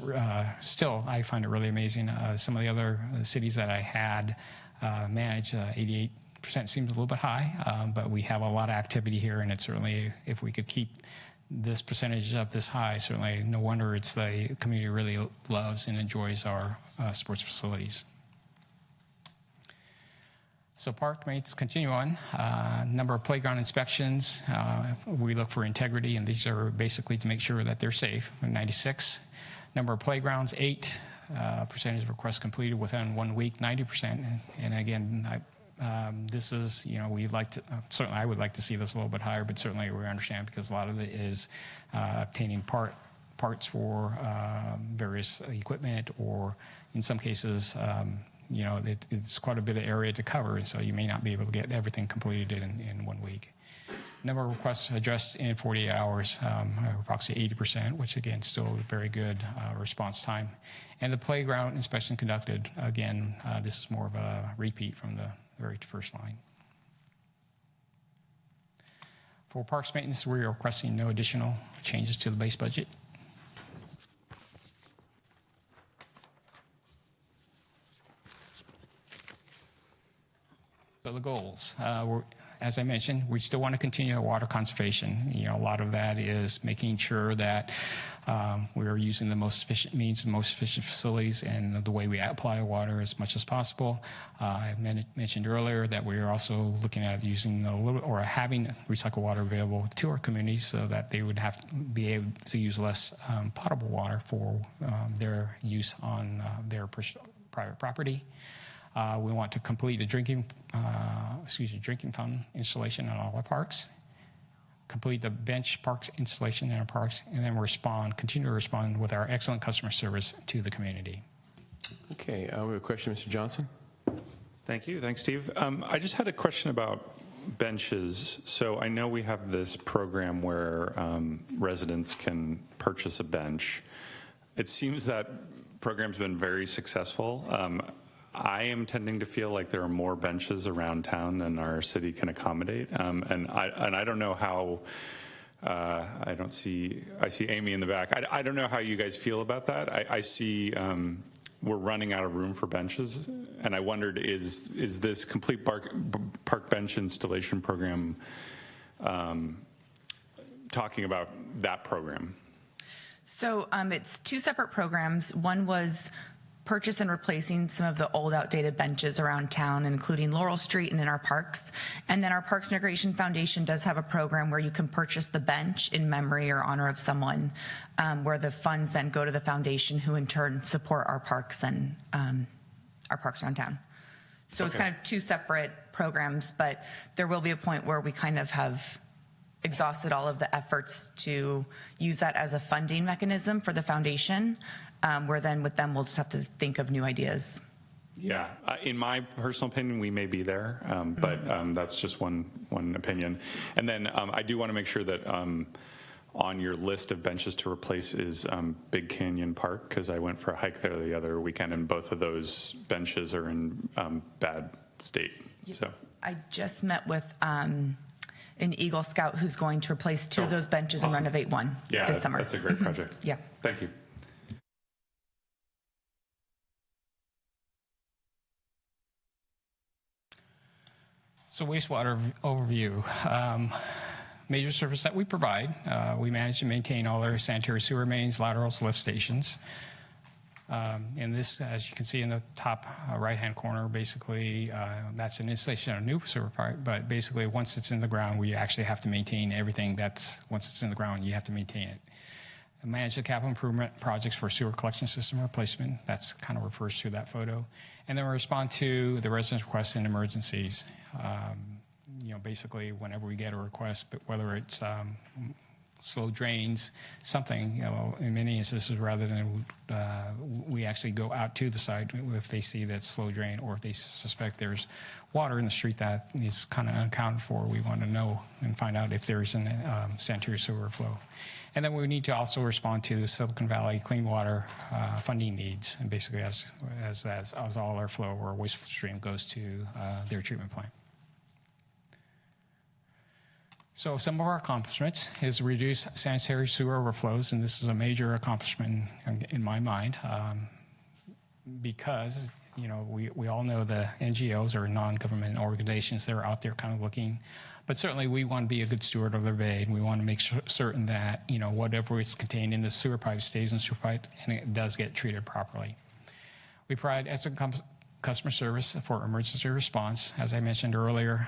still, I find it really amazing. Some of the other cities that I had managed, 88% seems a little bit high, but we have a lot of activity here, and it's certainly, if we could keep this percentage up this high, certainly no wonder it's the community really loves and enjoys our sports facilities. So park maintenance continue on. Number of playground inspections, we look for integrity, and these are basically to make sure that they're safe. 96. Number of playgrounds, 8. Percentage of requests completed within 1 week, 90%. And again, this is, we'd like to, certainly I would like to see this a little bit higher, but certainly we understand because a lot of it is obtaining parts for various equipment, or in some cases, it's quite a bit of area to cover, and so you may not be able to get everything completed in 1 week. Number of requests addressed in 48 hours, approximately 80%, which again, still a very good response time. And the playground inspection conducted, again, this is more of a repeat from the very first line. For parks maintenance, we are requesting no additional changes to the base budget. So the goals, as I mentioned, we still want to continue water conservation. You know, a lot of that is making sure that we are using the most efficient means and most efficient facilities and the way we apply water as much as possible. I mentioned earlier that we are also looking at using a little or having recycled water available to our communities so that they would have to be able to use less potable water for their use on their private property. We want to complete a drinking fountain installation in all our parks, complete the bench parks installation in our parks, and then continue to respond with our excellent customer service to the community. Okay, we have a question, Mr. Johnson. Thank you. Thanks, Steve. I just had a question about benches. So I know we have this program where residents can purchase a bench. It seems that program's been very successful. I am tending to feel like there are more benches around town than our city can accommodate, and I don't know how. I see Amy in the back. I don't know how you guys feel about that. I see we're running out of room for benches, and I wondered is this complete park bench installation program talking about that program? So it's two separate programs. One was purchase and replacing some of the old outdated benches around town, including Laurel Street and in our parks. And then our Parks and Recreation Foundation does have a program where you can purchase the bench in memory or honor of someone, where the funds then go to the foundation, who in turn support our parks and our parks around town. So It's kind of two separate programs, but there will be a point where we kind of have exhausted all of the efforts to use that as a funding mechanism for the foundation. Where then with them, we'll just have to think of new ideas. Yeah, in my personal opinion, we may be there, but that's just one opinion. And then I do want to make sure that on your list of benches to replace is Big Canyon Park, because I went for a hike there the other weekend, and both of those benches are in bad state. So I just met with an Eagle Scout who's going to replace two of those benches and renovate one this summer. That's a great project. Yeah. Thank you. So wastewater overview. Major service that we provide. We manage to maintain all our sanitary sewer mains, laterals, lift stations. And this, as you can see in the top right-hand corner, basically that's an installation of a new sewer pipe, but basically once it's in the ground, we actually have to maintain everything once it's in the ground, you have to maintain it. Manage the capital improvement projects for sewer collection system replacement. That's kind of refers to that photo. And then we respond to the residents' requests and emergencies. Basically whenever we get a request, but whether it's slow drains, something, in many instances, rather than we actually go out to the site if they see that slow drain, or if they suspect there's water in the street that is kind of unaccounted for, we want to know and find out if there's an sanitary sewer flow. And then we need to also respond to the Silicon Valley clean water funding needs, and basically as all our flow or waste stream goes to their treatment plant. So some of our accomplishments is reduce sanitary sewer overflows, and this is a major accomplishment in my mind, because we all know the NGOs or non-government organizations that are out there kind of looking, but certainly we want to be a good steward of the bay, and we want to make certain that whatever is contained in the sewer pipe stays in the sewer pipe and it does get treated properly. We provide excellent customer service for emergency response. As I mentioned earlier,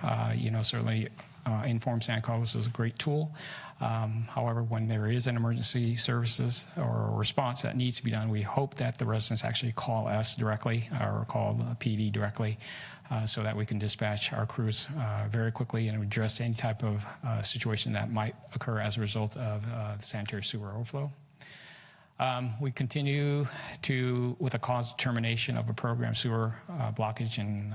certainly Informed Santa Carlos is a great tool. However, when there is an emergency services or response that needs to be done, we hope that the residents actually call us directly or call the PD directly, so that we can dispatch our crews very quickly and address any type of situation that might occur as a result of the sanitary sewer overflow. We continue with a cause determination of a program sewer blockage and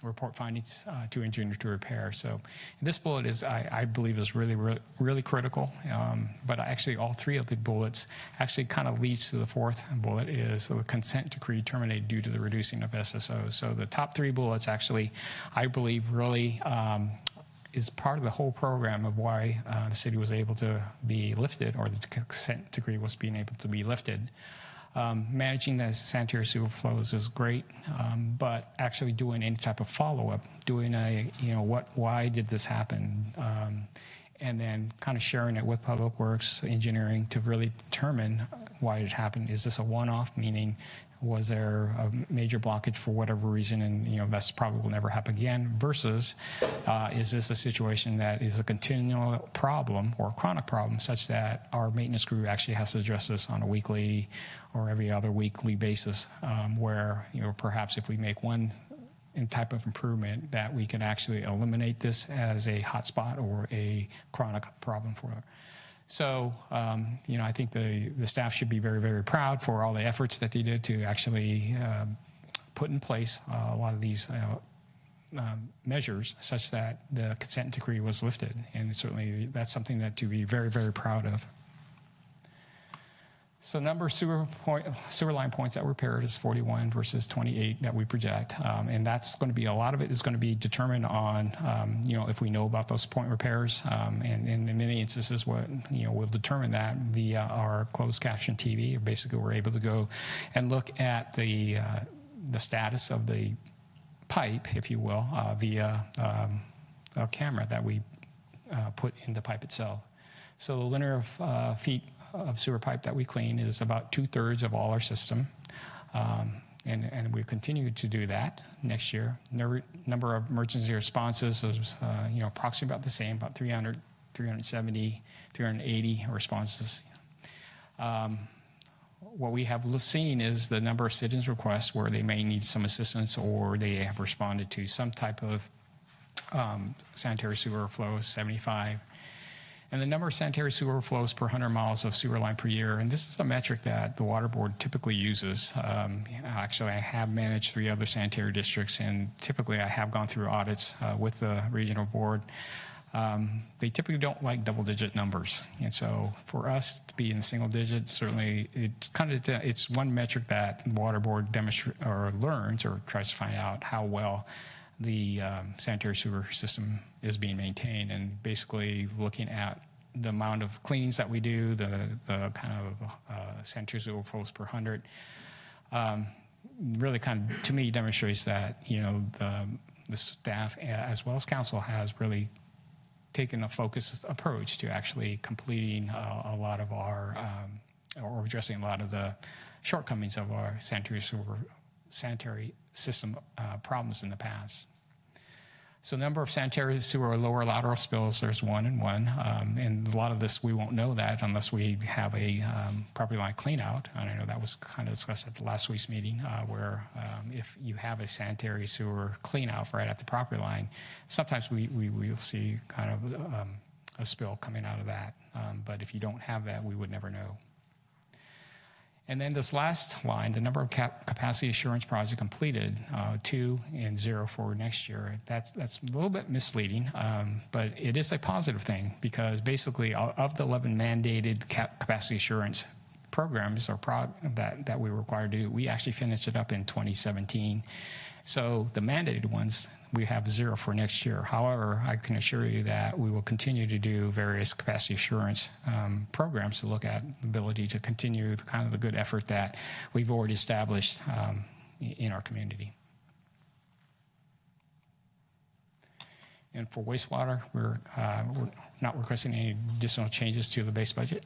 report findings to engineer to repair. So this bullet is, I believe, is really critical. But actually, all three of the bullets actually kind of leads to the fourth bullet, is the consent decree terminated due to the reducing of SSOs. So the top three bullets actually, I believe, really is part of the whole program of why the city was able to be lifted, or the consent decree was being able to be lifted. Managing the sanitary sewer flows is great, but actually doing any type of follow-up, doing a, why did this happen? And then kind of sharing it with Public Works Engineering to really determine why it happened. Is this a one-off, meaning was there a major blockage for whatever reason, and that's probably will never happen again, versus is this a situation that is a continual problem or chronic problem such that our maintenance crew actually has to address this on a weekly or every other weekly basis, where perhaps if we make one type of improvement, that we can actually eliminate this as a hotspot or a chronic problem for it. So, I think the staff should be very, very proud for all the efforts that they did to actually put in place a lot of these measures such that the consent decree was lifted. And certainly that's something that to be very, very proud of. So number of sewer line points that were repaired is 41 versus 28 that we project. And that's going to be, a lot of it is going to be determined on, if we know about those point repairs. And in many instances, we'll determine that via our closed caption TV. Basically, we're able to go and look at the status of the pipe, if you will, via a camera that we put in the pipe itself. So the linear feet of sewer pipe that we clean is about 2/3 of all our system. And we continue to do that next year. Number of emergency responses is, approximately about the same, about 300, 370, 380 responses. What we have seen is the number of citizens' requests where they may need some assistance or they have responded to some type of sanitary sewer flow is 75. And the number of sanitary sewer flows per 100 miles of sewer line per year, and this is a metric that the Water Board typically uses. Actually, I have managed 3 other sanitary districts, and typically I have gone through audits with the regional board. They typically don't like double-digit numbers, and so for us to be in single digits, certainly it's one metric that the Water Board learns or tries to find out how well the sanitary sewer system is being maintained, and basically looking at the amount of cleanings that we do, the kind of sanitary sewer flows per 100, really kind of, to me, demonstrates that, the staff as well as council has really taken a focused approach to actually completing a lot of our, or addressing a lot of the shortcomings of our sanitary system problems in the past. So number of sanitary sewer lower lateral spills, there's 1 and 1. And a lot of this, we won't know that unless we have a property line clean out. And I know that was kind of discussed at the last week's meeting, where if you have a sanitary sewer clean out right at the property line, sometimes we will see kind of a spill coming out of that. But if you don't have that, we would never know. And then this last line, the number of capacity assurance projects completed, 2 and 0 for next year, that's a little bit misleading, but it is a positive thing, because basically of the 11 mandated capacity assurance programs or that we were required to do, we actually finished it up in 2017. So the mandated ones, we have 0 for next year. However, I can assure you that we will continue to do various capacity assurance programs to look at the ability to continue the kind of the good effort that we've already established in our community. And for wastewater, we're not requesting any additional changes to the base budget.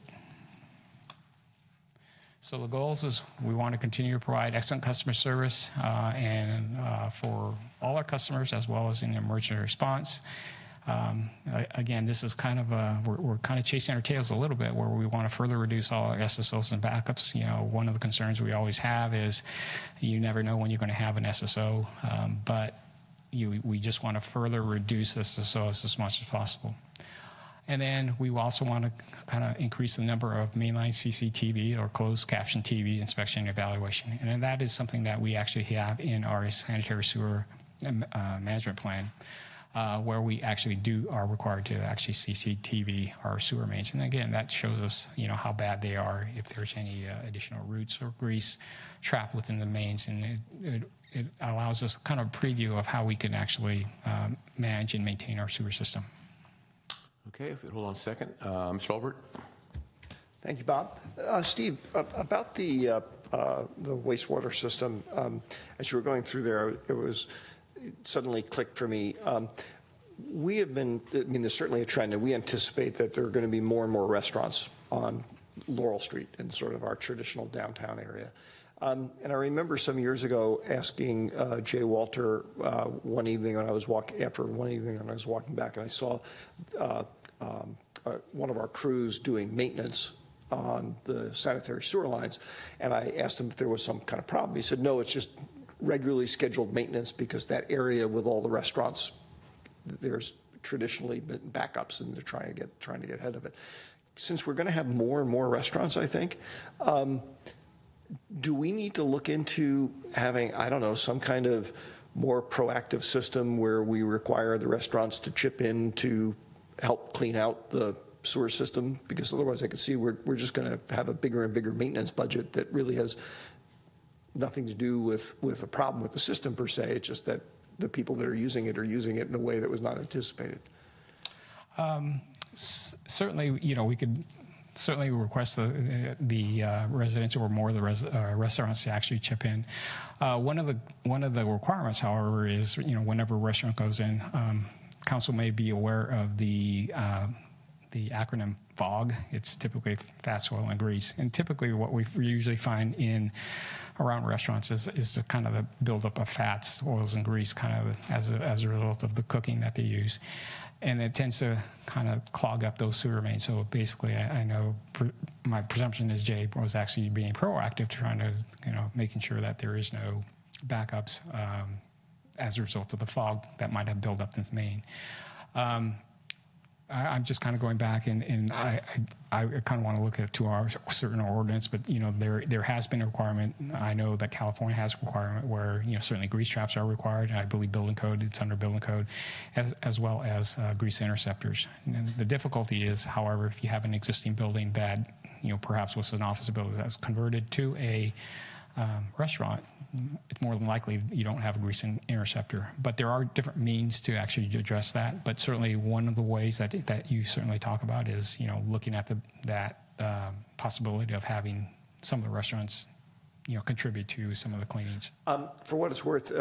So the goals is we want to continue to provide excellent customer service and for all our customers, as well as in emergency response. Again, this is kind of we're kind of chasing our tails a little bit, where we want to further reduce all our SSOs and backups. One of the concerns we always have is you never know when you're going to have an SSO, but we just want to further reduce SSOs as much as possible. And then we also want to kind of increase the number of mainline CCTV or closed caption TV inspection and evaluation. And that is something that we actually have in our sanitary sewer management plan, where we actually are required to actually CCTV our sewer mains. And again, that shows us, how bad they are, if there's any additional roots or grease trapped within the mains. And it allows us kind of a preview of how we can actually manage and maintain our sewer system. Okay, if you hold on a second. Mr. Olbert? Thank you, Bob. Steve, about the wastewater system, as you were going through there, it suddenly clicked for me. We have been, there's certainly a trend, and we anticipate that there are going to be more and more restaurants on Laurel Street in sort of our traditional downtown area. And I remember some years ago asking Jay Walter one evening when I was walking back, and I saw one of our crews doing maintenance on the sanitary sewer lines, and I asked him if there was some kind of problem. He said, no, it's just regularly scheduled maintenance because that area with all the restaurants, there's traditionally been backups, and they're trying to get ahead of it. Since we're going to have more and more restaurants, I think, do we need to look into having, I don't know, some kind of more proactive system where we require the restaurants to chip in to help clean out the sewer system? Because otherwise I could see we're just going to have a bigger and bigger maintenance budget that really has nothing to do with a problem with the system per se. It's just that the people that are using it in a way that was not anticipated. Certainly, we could certainly request the residents or more of the restaurants to actually chip in. One of the requirements, however, is whenever a restaurant goes in, council may be aware of the acronym FOG. It's typically fat, soil, and grease. And typically what we usually find around restaurants is the kind of the buildup of fats, oils, and grease kind of as a result of the cooking that they use. And it tends to kind of clog up those sewer mains. So basically, I know my presumption is Jay was actually being proactive, trying to, making sure that there is no backups as a result of the fog that might have built up in this main. I'm just kind of going back, and I kind of want to look to our certain ordinance, but there has been a requirement. I know that California has a requirement where certainly grease traps are required, and I believe building code, it's under building code, as well as grease interceptors. And the difficulty is, however, if you have an existing building that perhaps was an office building that's converted to a restaurant, it's more than likely you don't have a grease interceptor. But there are different means to actually address that. But certainly one of the ways that you certainly talk about is, looking at that possibility of having some of the restaurants, contribute to some of the cleanings. For what it's worth,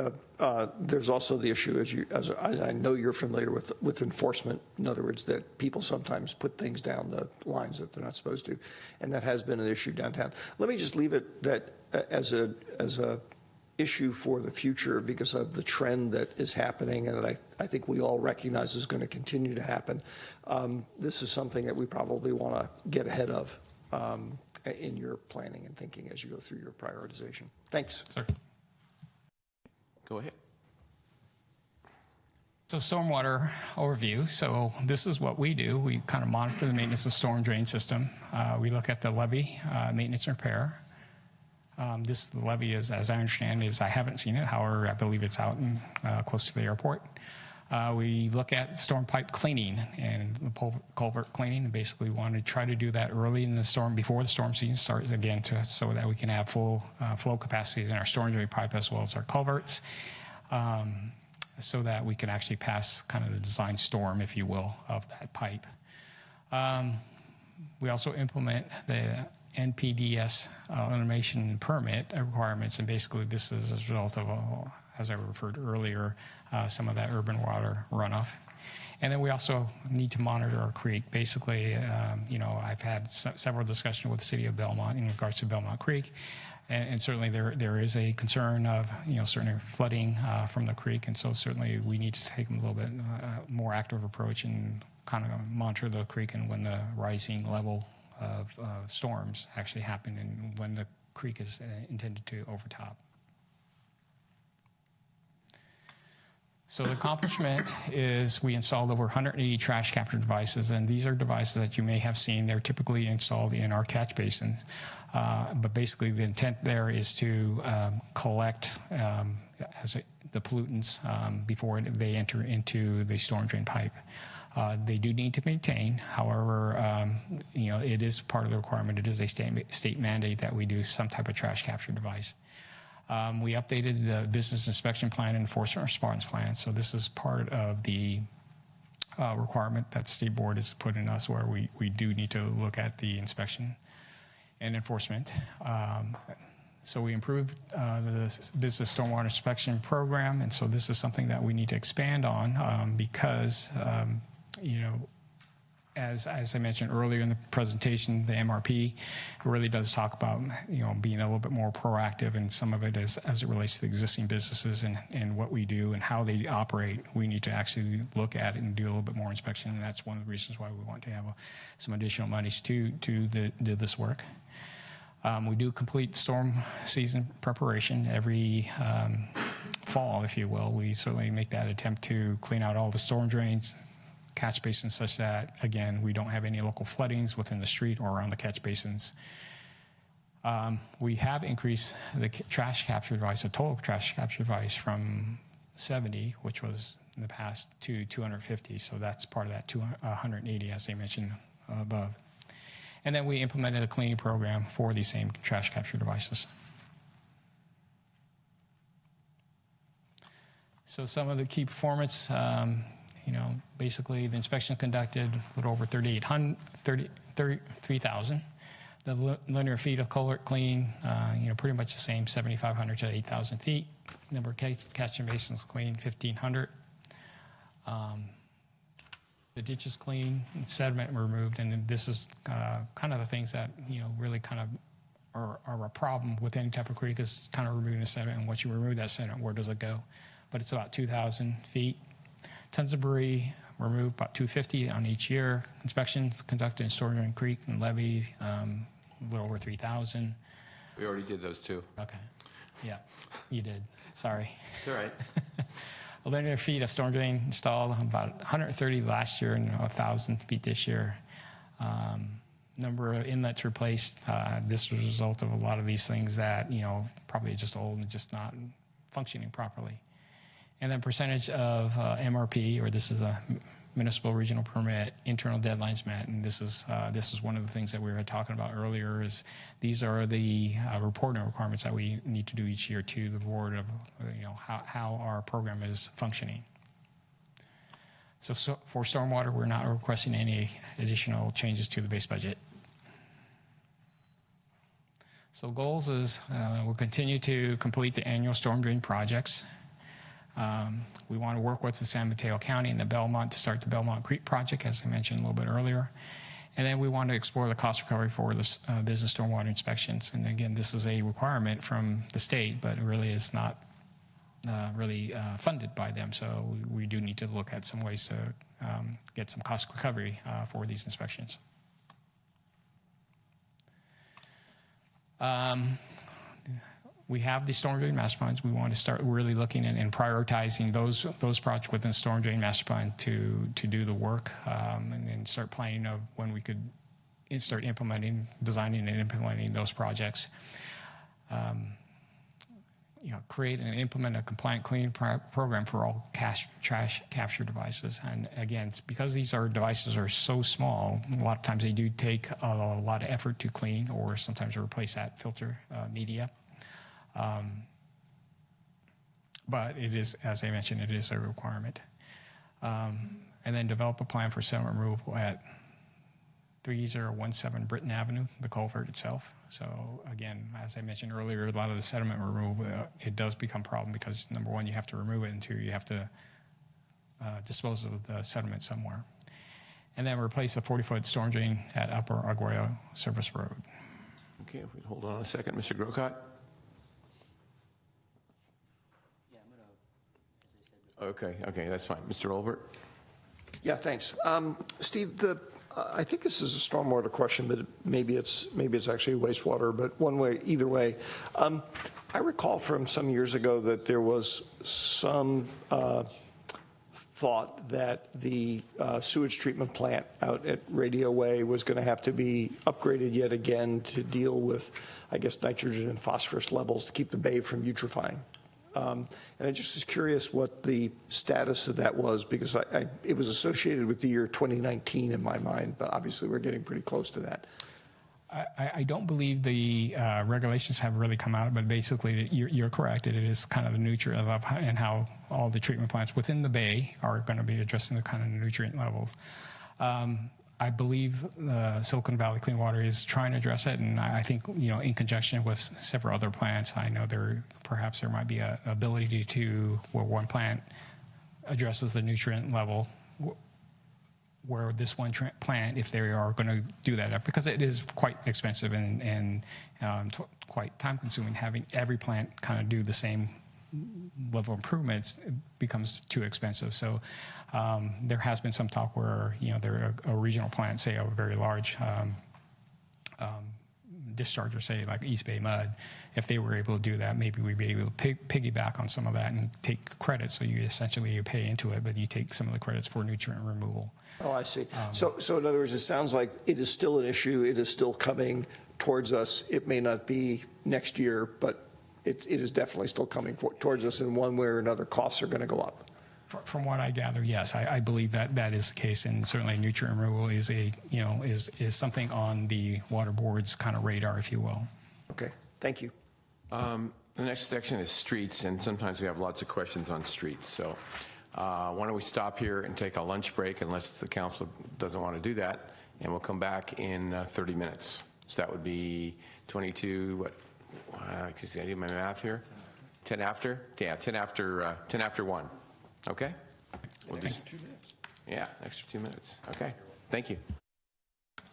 there's also the issue, as I know you're familiar with enforcement. In other words, that people sometimes put things down the lines that they're not supposed to, and that has been an issue downtown. Let me just leave it that as a issue for the future, because of the trend that is happening and that I think we all recognize is going to continue to happen. This is something that we probably want to get ahead of in your planning and thinking as you go through your prioritization. Thanks. Sir. Go ahead. So stormwater overview. So this is what we do. We kind of monitor the maintenance of the storm drain system. We look at the levee, maintenance and repair. The levee is, as I understand, I haven't seen it. However, I believe it's out in close to the airport. We look at storm pipe cleaning and the culvert cleaning, and basically we want to try to do that early in the storm, before the storm season starts again, so that we can have full flow capacities in our storm drain pipe as well as our culverts, so that we can actually pass kind of the design storm, if you will, of that pipe. We also implement the NPDES elimination permit requirements, and basically this is as a result of, as I referred earlier, some of that urban water runoff. And then we also need to monitor our creek. Basically, I've had several discussions with the city of Belmont in regards to Belmont Creek, and certainly there is a concern of certainly flooding from the creek, and so certainly we need to take a little bit more active approach and kind of monitor the creek, and when the rising level of storms actually happen and when the creek is intended to overtop. So the accomplishment is we installed over 180 trash capture devices, and these are devices that you may have seen. They're typically installed in our catch basins. But basically the intent there is to collect, the pollutants before they enter into the storm drain pipe. They do need to maintain. However, it is part of the requirement. It is a state mandate that we do some type of trash capture device. We updated the business inspection plan and enforcement response plan. So this is part of the requirement that the state board has put in us, where we do need to look at the inspection and enforcement. So we improved the business stormwater inspection program, and so this is something that we need to expand on because, as I mentioned earlier in the presentation, the MRP really does talk about being a little bit more proactive, and some of it is as it relates to the existing businesses and what we do and how they operate. We need to actually look at it and do a little bit more inspection, and that's one of the reasons why we want to have some additional monies to do this work. We do complete storm season preparation every fall, if you will. We certainly make that attempt to clean out all the storm drains, catch basins, such that, again, we don't have any local floodings within the street or around the catch basins. We have increased the trash capture device, the total trash capture device, from 70, which was in the past, to 250. So that's part of that 180, as I mentioned above. And then we implemented a cleaning program for these same trash capture devices. So some of the key performance, basically the inspection conducted a little over 33,000. The linear feet of culvert clean, pretty much the same, 7,500 to 8,000 feet. Number of catching basins clean, 1,500. The ditches clean, sediment removed, and then this is kind of the things that really kind of are a problem with any type of creek, is kind of removing the sediment. And once you remove that sediment, where does it go? But it's about 2,000 feet. Tons of debris removed, about 250 on each year. Inspections conducted in Storm Drain Creek and levees, a little over 3,000. We already did those too. Okay. Yeah, you did. Sorry. It's all right. A linear feet of storm drain installed, about 130 last year and 1,000 feet this year. Number of inlets replaced. This was a result of a lot of these things that, probably just old and just not functioning properly. And then percentage of MRP, or this is a municipal regional permit, internal deadlines met. And this is one of the things that we were talking about earlier, is these are the reporting requirements that we need to do each year to the board of how our program is functioning. So for stormwater, we're not requesting any additional changes to the base budget. So goals is we'll continue to complete the annual storm drain projects. We want to work with the San Mateo County and the Belmont to start the Belmont Creek project, as I mentioned a little bit earlier. And then we want to explore the cost recovery for the business stormwater inspections. And again, this is a requirement from the state, but it really is not really funded by them. So we do need to look at some ways to get some cost recovery for these inspections. We have the storm drain master plans. We want to start really looking and prioritizing those projects within the storm drain master plan to do the work, and start planning of when we could start designing and implementing those projects. Create and implement a compliant cleaning program for all trash capture devices. And again, because these devices are so small, a lot of times they do take a lot of effort to clean, or sometimes to replace that filter media. But it is, as I mentioned, it is a requirement. And then develop a plan for sediment removal at 3017 Britton Avenue, the culvert itself. So again, as I mentioned earlier, a lot of the sediment removal, it does become a problem because, number one, you have to remove it, and two, you have to dispose of the sediment somewhere. And then replace the 40-foot storm drain at Upper Arguello Service Road. Okay, if we hold on a second, Mr. Grocott. Okay, that's fine. Mr. Olbert? Yeah, thanks. Steve, I think this is a stormwater question, but maybe it's actually wastewater, but either way. I recall from some years ago that there was some thought that the sewage treatment plant out at Radio Way was going to have to be upgraded yet again to deal with, I guess, nitrogen and phosphorus levels to keep the bay from eutrophying. And I just was curious what the status of that was, because it was associated with the year 2019 in my mind, but obviously we're getting pretty close to that. I don't believe the regulations have really come out, but basically you're correct. It is kind of the nutrient level and how all the treatment plants within the bay are going to be addressing the kind of nutrient levels. I believe Silicon Valley Clean Water is trying to address it, and I think, in conjunction with several other plants, I know perhaps there might be an ability to, where one plant addresses the nutrient level, where this one plant, if they are going to do that, because it is quite expensive and quite time-consuming, having every plant kind of do the same level of improvements, it becomes too expensive. So there has been some talk where, a regional plant, say a very large discharger, say like East Bay Mud, if they were able to do that, maybe we'd be able to piggyback on some of that and take credit. So you essentially pay into it, but you take some of the credits for nutrient removal. Oh, I see. So in other words, it sounds like it is still an issue. It is still coming towards us. It may not be next year, but it is definitely still coming towards us, in one way or another. Costs are going to go up. From what I gather, yes, I believe that is the case, and certainly nutrient removal is is something on the water board's kind of radar, if you will. Okay, thank you. The next section is streets, and sometimes we have lots of questions on streets. So why don't we stop here and take a lunch break, unless the council doesn't want to do that, and we'll come back in 30 minutes. So that would be 22, what? I do my math here. 10 after? Yeah, 10 after 1. Okay? We'll do, extra 2 minutes. Yeah, extra 2 minutes. Okay, thank you.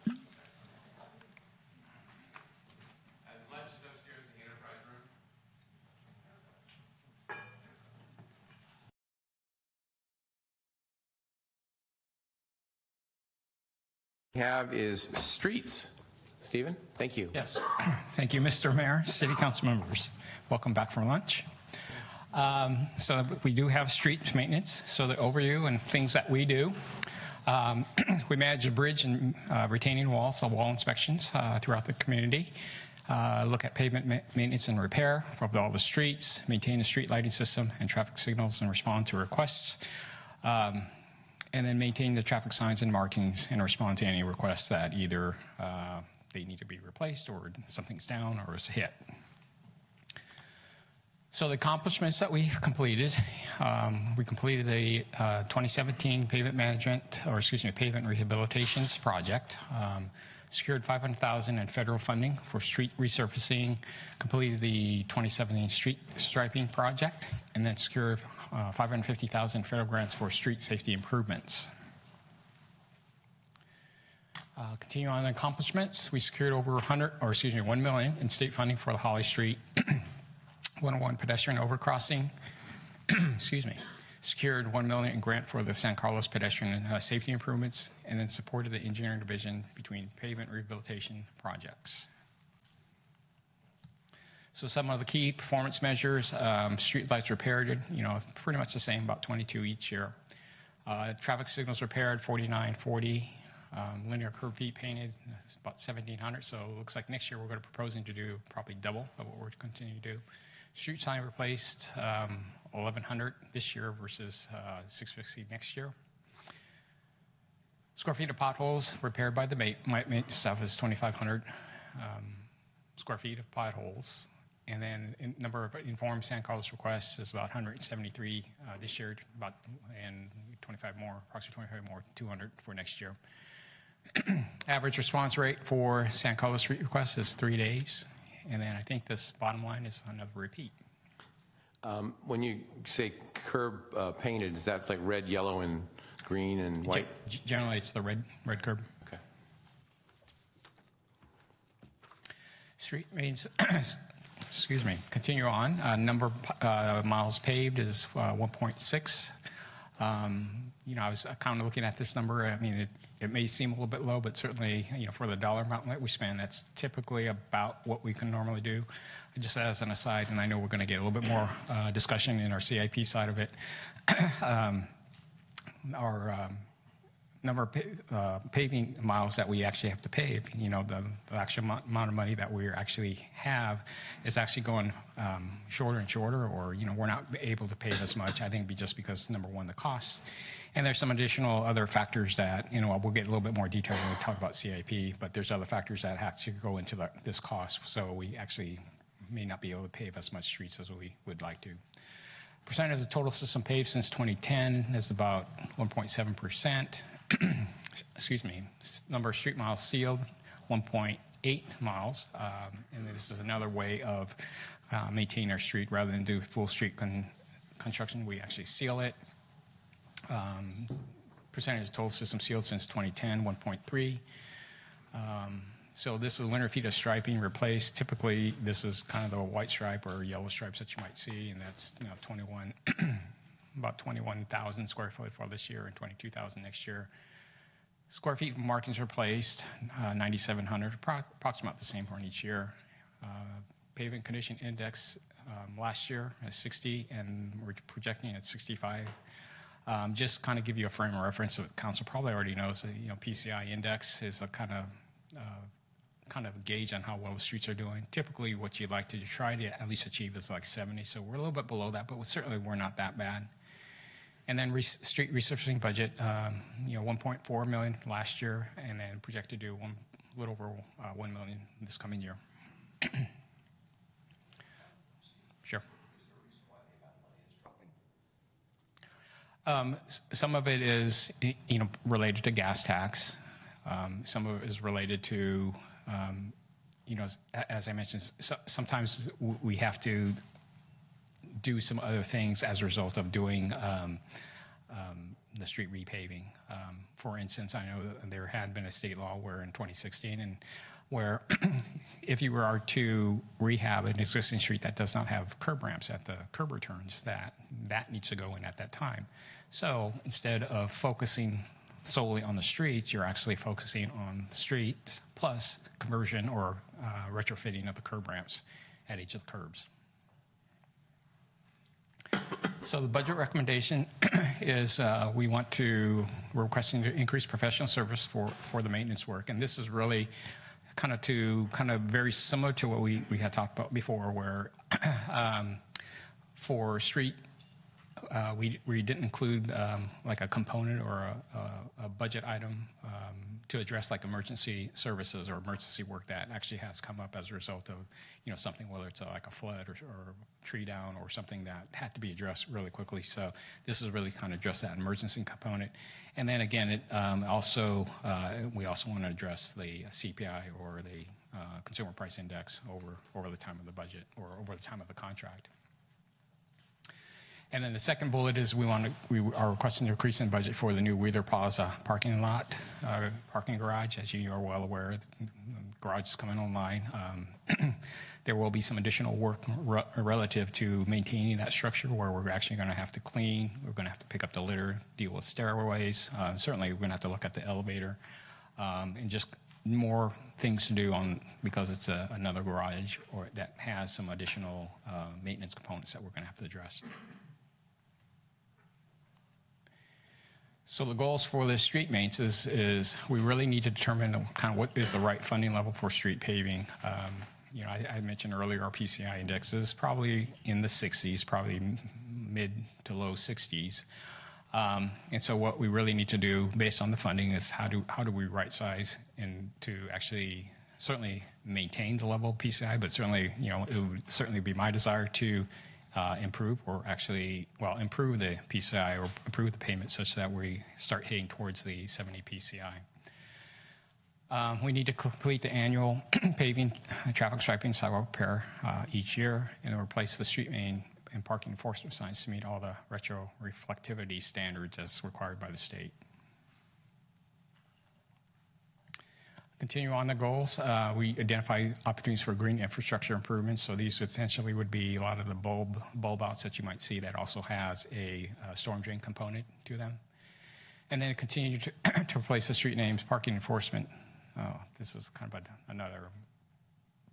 Lunch is upstairs in the enterprise room. We have is streets. Stephen, thank you. Yes, thank you, Mr. Mayor, City Council members. Welcome back from lunch. So we do have street maintenance, so the overview and things that we do. We manage a bridge and retaining walls, so wall inspections throughout the community. Look at pavement maintenance and repair for all the streets, maintain the street lighting system and traffic signals and respond to requests. And then maintain the traffic signs and markings and respond to any requests that either they need to be replaced or something's down or is hit. So the accomplishments that we completed the 2017 pavement rehabilitations project, secured $500,000 in federal funding for street resurfacing, completed the 2017 street striping project, and then secured $550,000 federal grants for street safety improvements. Continue on the accomplishments. We secured over $1 million in state funding for the Holly Street 101 pedestrian overcrossing. Excuse me. Secured $1 million in grant for the San Carlos pedestrian safety improvements, and then supported the engineering division between pavement rehabilitation projects. So some of the key performance measures: street lights repaired, pretty much the same, about 22 each year. Traffic signals repaired, 4940. Linear curb feet painted, about 1,700. So it looks like next year we're going to proposing to do probably double of what we're continuing to do. Street sign replaced, 1,100 this year versus 660 next year. Square feet of potholes repaired by the maintenance staff is 2,500 square feet of potholes. And then number of informed San Carlos requests is about 173 this year, and 25 more, approximately 25 more, 200 for next year. Average response rate for San Carlos street requests is 3 days. And then I think this bottom line is another repeat. When you say curb painted, is that like red, yellow, and green and white? Generally, it's the red curb. Okay. Street means, excuse me, continue on. Number of miles paved is 1.6. I was kind of looking at this number. I mean, it may seem a little bit low, but certainly, for the dollar amount that we spend, that's typically about what we can normally do. Just as an aside, and I know we're going to get a little bit more discussion in our CIP side of it, our number of paving miles that we actually have to pave, the actual amount of money that we actually have is actually going shorter and shorter, or, we're not able to pave as much, I think, just because, number one, the cost. And there's some additional other factors that, we'll get a little bit more detail when we talk about CIP, but there's other factors that have to go into this cost. So we actually may not be able to pave as much streets as we would like to. Percentage of the total system paved since 2010 is about 1.7%. Excuse me. Number of street miles sealed, 1.8 miles. And this is another way of maintaining our street rather than do full street construction. We actually seal it. Percentage of total system sealed since 2010, 1.3. So this is linear feet of striping replaced. Typically, this is kind of the white stripe or yellow stripes that you might see, and that's about 21,000 square foot for this year and 22,000 next year. Square feet markings replaced, 9,700, approximately the same for each year. Pavement condition index last year is 60, and we're projecting at 65. Just kind of give you a frame of reference, so council probably already knows that PCI index is a kind of gauge on how well the streets are doing. Typically, what you'd like to try to at least achieve is like 70, so we're a little bit below that, but certainly we're not that bad. And then street resurfacing budget, 1.4 million last year, and then projected to do a little over 1 million this coming year. Sure. Some of it is, related to gas tax. Some of it is related to, as I mentioned, sometimes we have to do some other things as a result of doing the street repaving. For instance, I know that there had been a state law where in 2016, and where if you were to rehab an existing street that does not have curb ramps at the curb returns, that needs to go in at that time. So instead of focusing solely on the streets, you're actually focusing on the streets plus conversion or retrofitting of the curb ramps at each of the curbs. So the budget recommendation is we're requesting to increase professional service for the maintenance work, and this is really kind of very similar to what we had talked about before, where for street we didn't include like a component or a budget item to address like emergency services or emergency work that actually has come up as a result of something, whether it's like a flood or tree down or something that had to be addressed really quickly. So this is really kind of address that emergency component. And then again, we also want to address the CPI or the consumer price index over the time of the budget or over the time of the contract. And then the second bullet is we are requesting an increase in budget for the new Wheeler Plaza parking garage. As you are well aware, the garage is coming online. There will be some additional work relative to maintaining that structure, where we're actually going to have to clean, we're going to have to pick up the litter, deal with stairways. Certainly, we're going to have to look at the elevator, and just more things to do because it's another garage that has some additional maintenance components that we're going to have to address. So the goals for the street maintenance is we really need to determine kind of what is the right funding level for street paving. I mentioned earlier our PCI index is probably in the 60s, probably mid to low 60s. And so what we really need to do based on the funding is how do we right size and to actually certainly maintain the level of PCI, but certainly, it would certainly be my desire to improve the PCI or improve the payment such that we start heading towards the 70 PCI. We need to complete the annual paving, traffic striping, sidewalk repair each year, and replace the street main and parking enforcement signs to meet all the retro-reflectivity standards as required by the state. Continue on the goals. We identify opportunities for green infrastructure improvements. So these essentially would be a lot of the bulb outs that you might see that also has a storm drain component to them. And then continue to replace the street names, parking enforcement. This is kind of another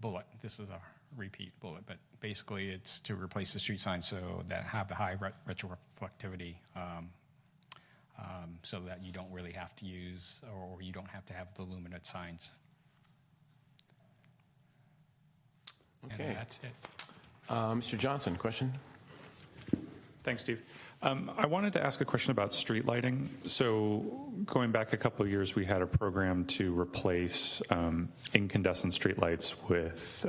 bullet. This is a repeat bullet, but basically it's to replace the street signs so that have the high retroreflectivity so that you don't really have to use, or you don't have to have the luminous signs. Okay. And that's it. Mr. Johnson, question? Thanks, Steve. I wanted to ask a question about street lighting. So going back a couple of years, we had a program to replace incandescent streetlights with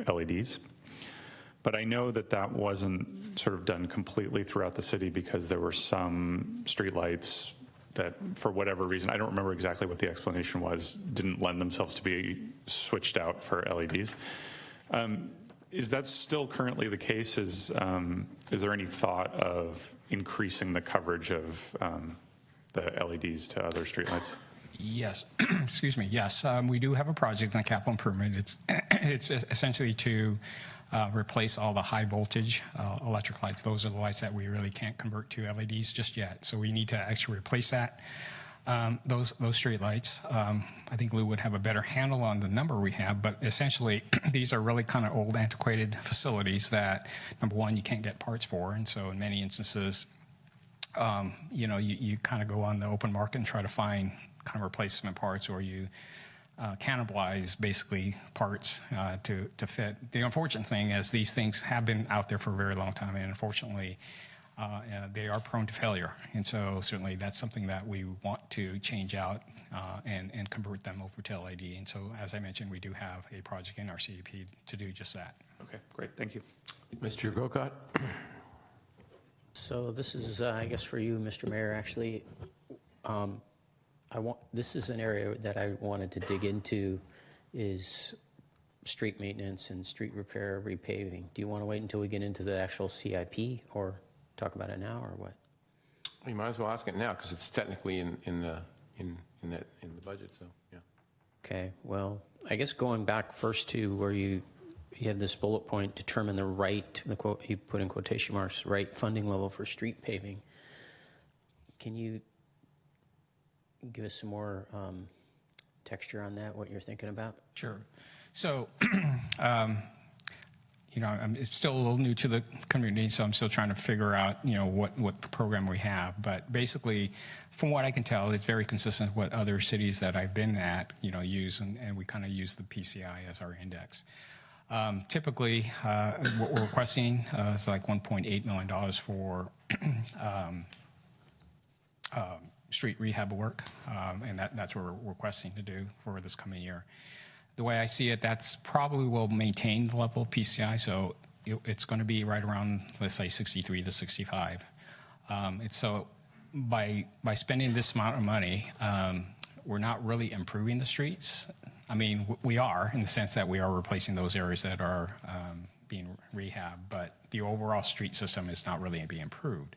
LEDs. But I know that that wasn't sort of done completely throughout the city because there were some streetlights that, for whatever reason, I don't remember exactly what the explanation was, didn't lend themselves to be switched out for LEDs. Is that still currently the case? Is there any thought of increasing the coverage of the LEDs to other streetlights? Yes, excuse me. Yes, we do have a project in the capital improvement. It's essentially to replace all the high voltage electric lights. Those are the lights that we really can't convert to LEDs just yet. So we need to actually replace that. Those street lights. I think Lou would have a better handle on the number we have, but essentially these are really kind of old, antiquated facilities that, number one, you can't get parts for, and so in many instances, you kind of go on the open market and try to find kind of replacement parts, or you cannibalize basically parts to fit. The unfortunate thing is these things have been out there for a very long time, and unfortunately, they are prone to failure. And so certainly that's something that we want to change out and convert them over to LED. And so, as I mentioned, we do have a project in our CEP to do just that. Okay, great. Thank you. Mr. Grocott? So this is, I guess, for you, Mr. Mayor, actually. This is an area that I wanted to dig into, is street maintenance and street repair, repaving. Do you want to wait until we get into the actual CIP, or talk about it now, or what? You might as well ask it now because it's technically in the budget. So yeah. Okay. Well, I guess going back first to where you have this bullet point: determine the right, the quote you put in quotation marks, right funding level for street paving. Can you give us some more texture on that? What you're thinking about? Sure. So. I'm still a little new to the community, so I'm still trying to figure out, what the program we have. But basically, from what I can tell, it's very consistent with what other cities that I've been at, use, and we kind of use the PCI as our index. Typically, what we're requesting is like $1.8 million for street rehab work, and that's what we're requesting to do for this coming year. The way I see it, that's probably will maintain the level of PCI, so it's going to be right around, let's say, 63 to 65. So by spending this amount of money, we're not really improving the streets. I mean, we are, in the sense that we are replacing those areas that are being rehabbed, but the overall street system is not really being improved.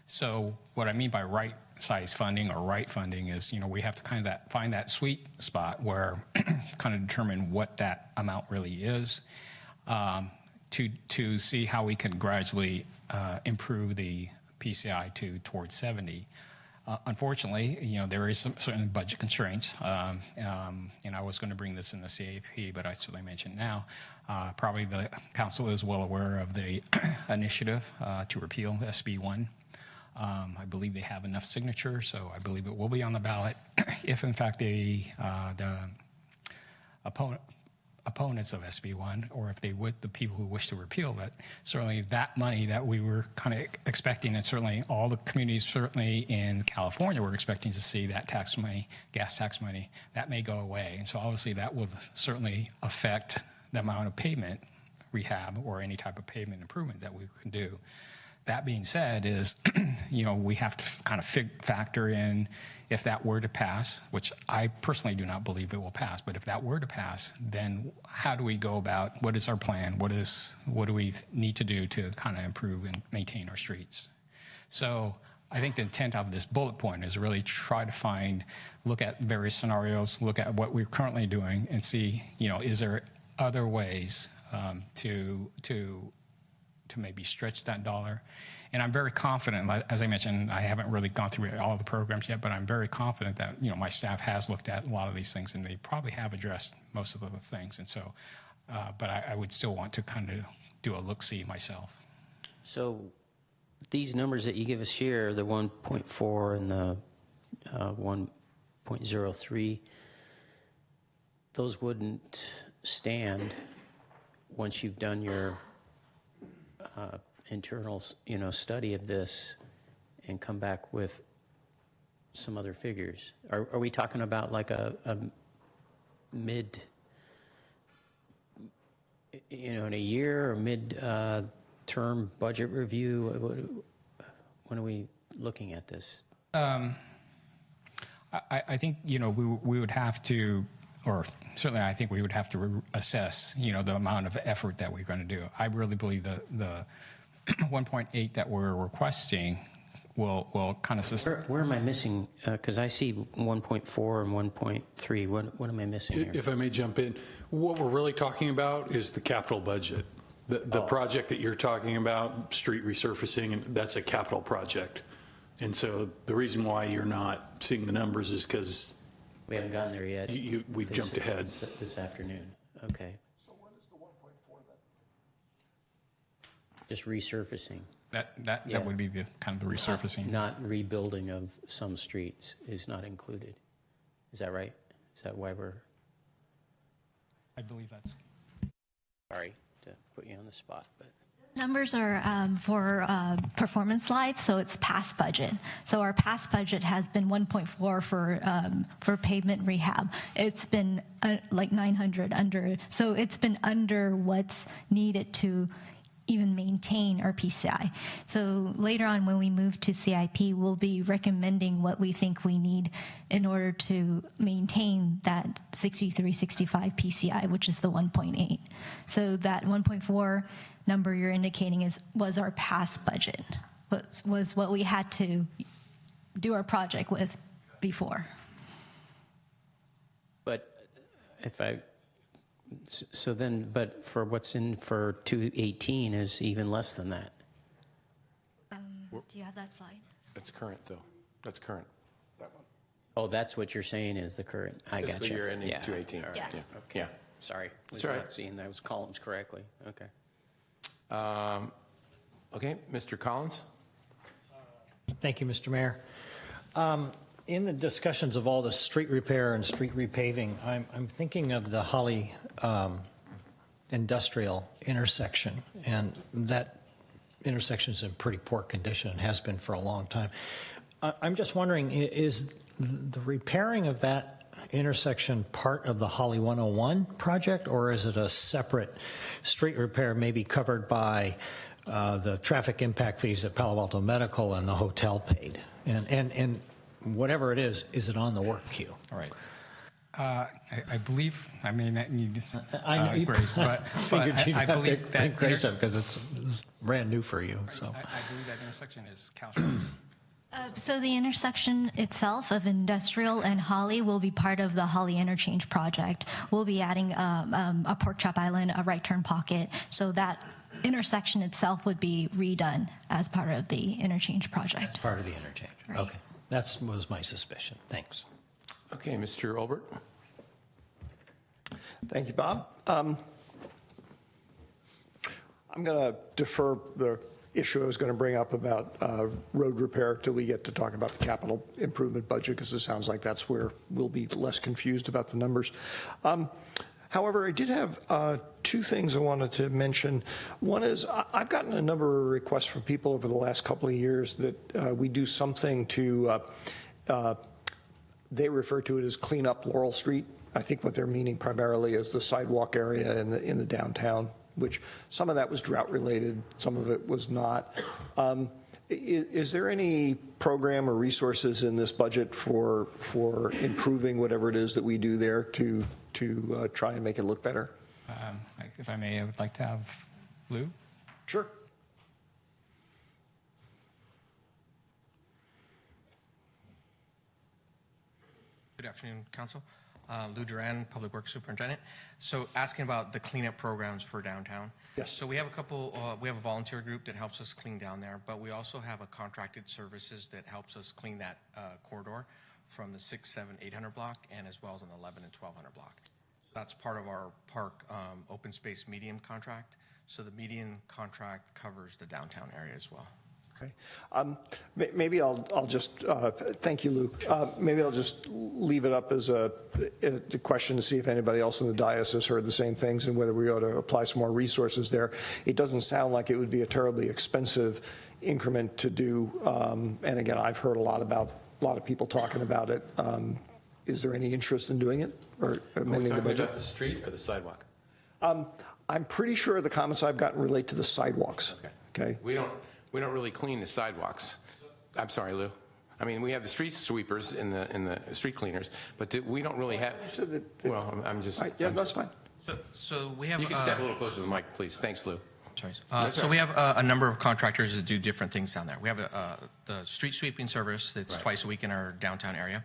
So what I mean by right size funding or right funding is, we have to kind of find that sweet spot where kind of determine what that amount really is, to see how we can gradually improve the PCI towards 70. Unfortunately, there is some certain budget constraints, and I was going to bring this in the CAP, but I certainly mention now. Probably the council is well aware of the initiative to repeal SB 1. I believe they have enough signatures, so I believe it will be on the ballot. If, in fact, the opponents of SB 1, or if the people who wish to repeal it, certainly that money that we were kind of expecting, and certainly all the communities, certainly in California, were expecting to see that tax money, gas tax money, that may go away. And so obviously that will certainly affect the amount of pavement rehab or any type of pavement improvement that we can do. That being said is, we have to kind of factor in, if that were to pass, which I personally do not believe it will pass, but if that were to pass, then how do we go about, what is our plan? What do we need to do to kind of improve and maintain our streets? So I think the intent of this bullet point is really try to look at various scenarios, look at what we're currently doing and see, is there other ways to maybe stretch that dollar. And I'm very confident, as I mentioned, I haven't really gone through all the programs yet, but I'm very confident that, my staff has looked at a lot of these things, and they probably have addressed most of the things. And so, but I would still want to kind of do a look-see myself. So these numbers that you give us here, the 1.4 and the 1.03, those wouldn't stand once you've done your internal, study of this and come back with some other figures. Are we talking about like a mid, in a year or mid-term budget review? When are we looking at this? I think, we would have to, or certainly I think we would have to assess, the amount of effort that we're going to do. I really believe the 1.8 that we're requesting will kind of sustain. Where am I missing? Because I see 1.4 and 1.3. What am I missing here? If I may jump in, what we're really talking about is the capital budget. The project that you're talking about, street resurfacing, and that's a capital project. And so the reason why you're not seeing the numbers is because we haven't gotten there yet. We've jumped ahead. This afternoon. Okay. So what is the 1.4 then? Just resurfacing. That would be the kind of the resurfacing. Not rebuilding of some streets is not included. Is that right? Is that why we're... I believe that's... Sorry to put you on the spot, but... Numbers are for performance slides, so it's past budget. So our past budget has been 1.4 for pavement rehab. It's been like 900 under, so it's been under what's needed to even maintain our PCI. So later on when we move to CIP, we'll be recommending what we think we need in order to maintain that 6365 PCI, which is the 1.8. So that 1.4 number you're indicating was our past budget, was what we had to do our project with before. But but for what's in for 218 is even less than that. Do you have that slide? That's current, though. That's current. That one. Oh, that's what you're saying is the current. I got you. Fiscal year ending 218. All right. Yeah. Okay. Yeah. Sorry. That's all right. Not seeing those columns correctly. Okay. Okay, Mr. Collins? Thank you, Mr. Mayor. In the discussions of all the street repair and street repaving, I'm thinking of the Holly industrial intersection, and that intersection is in pretty poor condition and has been for a long time. I'm just wondering, is the repairing of that intersection part of the Holly 101 project, or is it a separate street repair maybe covered by the traffic impact fees that Palo Alto Medical and the hotel paid? And whatever it is it on the work queue? All right. I believe, I may not need Grace, but I believe that Grace because it's brand new for you. So I believe that intersection is Caltrain's. So the intersection itself of Industrial and Holly will be part of the Holly Interchange project. We'll be adding a pork chop island, a right turn pocket, so that intersection itself would be redone as part of the interchange project. As part of the interchange. Right. Okay. That was my suspicion. Thanks. Okay, Mr. Olbert? Thank you, Bob. I'm going to defer the issue I was going to bring up about road repair till we get to talk about the capital improvement budget, because it sounds like that's where we'll be less confused about the numbers. However, I did have two things I wanted to mention. One is I've gotten a number of requests from people over the last couple of years that we do something to, they refer to it as clean up Laurel Street. I think what they're meaning primarily is the sidewalk area in the downtown, which some of that was drought related, some of it was not. Is there any program or resources in this budget for improving whatever it is that we do there to try and make it look better? If I may, I would like to have Lou. Sure. Good afternoon, Council. Lou Duran, Public Works Superintendent. So asking about the cleanup programs for downtown. Yes. So we have a couple, we have a volunteer group that helps us clean down there, but we also have a contracted services that helps us clean that corridor from the 6, 7, 800 block and as well as on the 11 and 1200 block. That's part of our park open space median contract. So the median contract covers the downtown area as well. Okay. Maybe I'll just, thank you, Lou. Maybe I'll just leave it up as a question to see if anybody else in the dais has heard the same things and whether we ought to apply some more resources there. It doesn't sound like it would be a terribly expensive increment to do. And again, I've heard a lot of people talking about it. Is there any interest in doing it or amending the budget? About the street or the sidewalk? I'm pretty sure the comments I've gotten relate to the sidewalks. Okay. We don't really clean the sidewalks. I'm sorry, Lou. I mean, we have the street sweepers in the street cleaners, but we don't really have. Well, I'm just. Yeah, that's fine. So we have. You can step a little closer to the mic, please. Thanks, Lou. Sorry. So we have a number of contractors that do different things down there. We have the street sweeping service that's twice a week in our downtown area.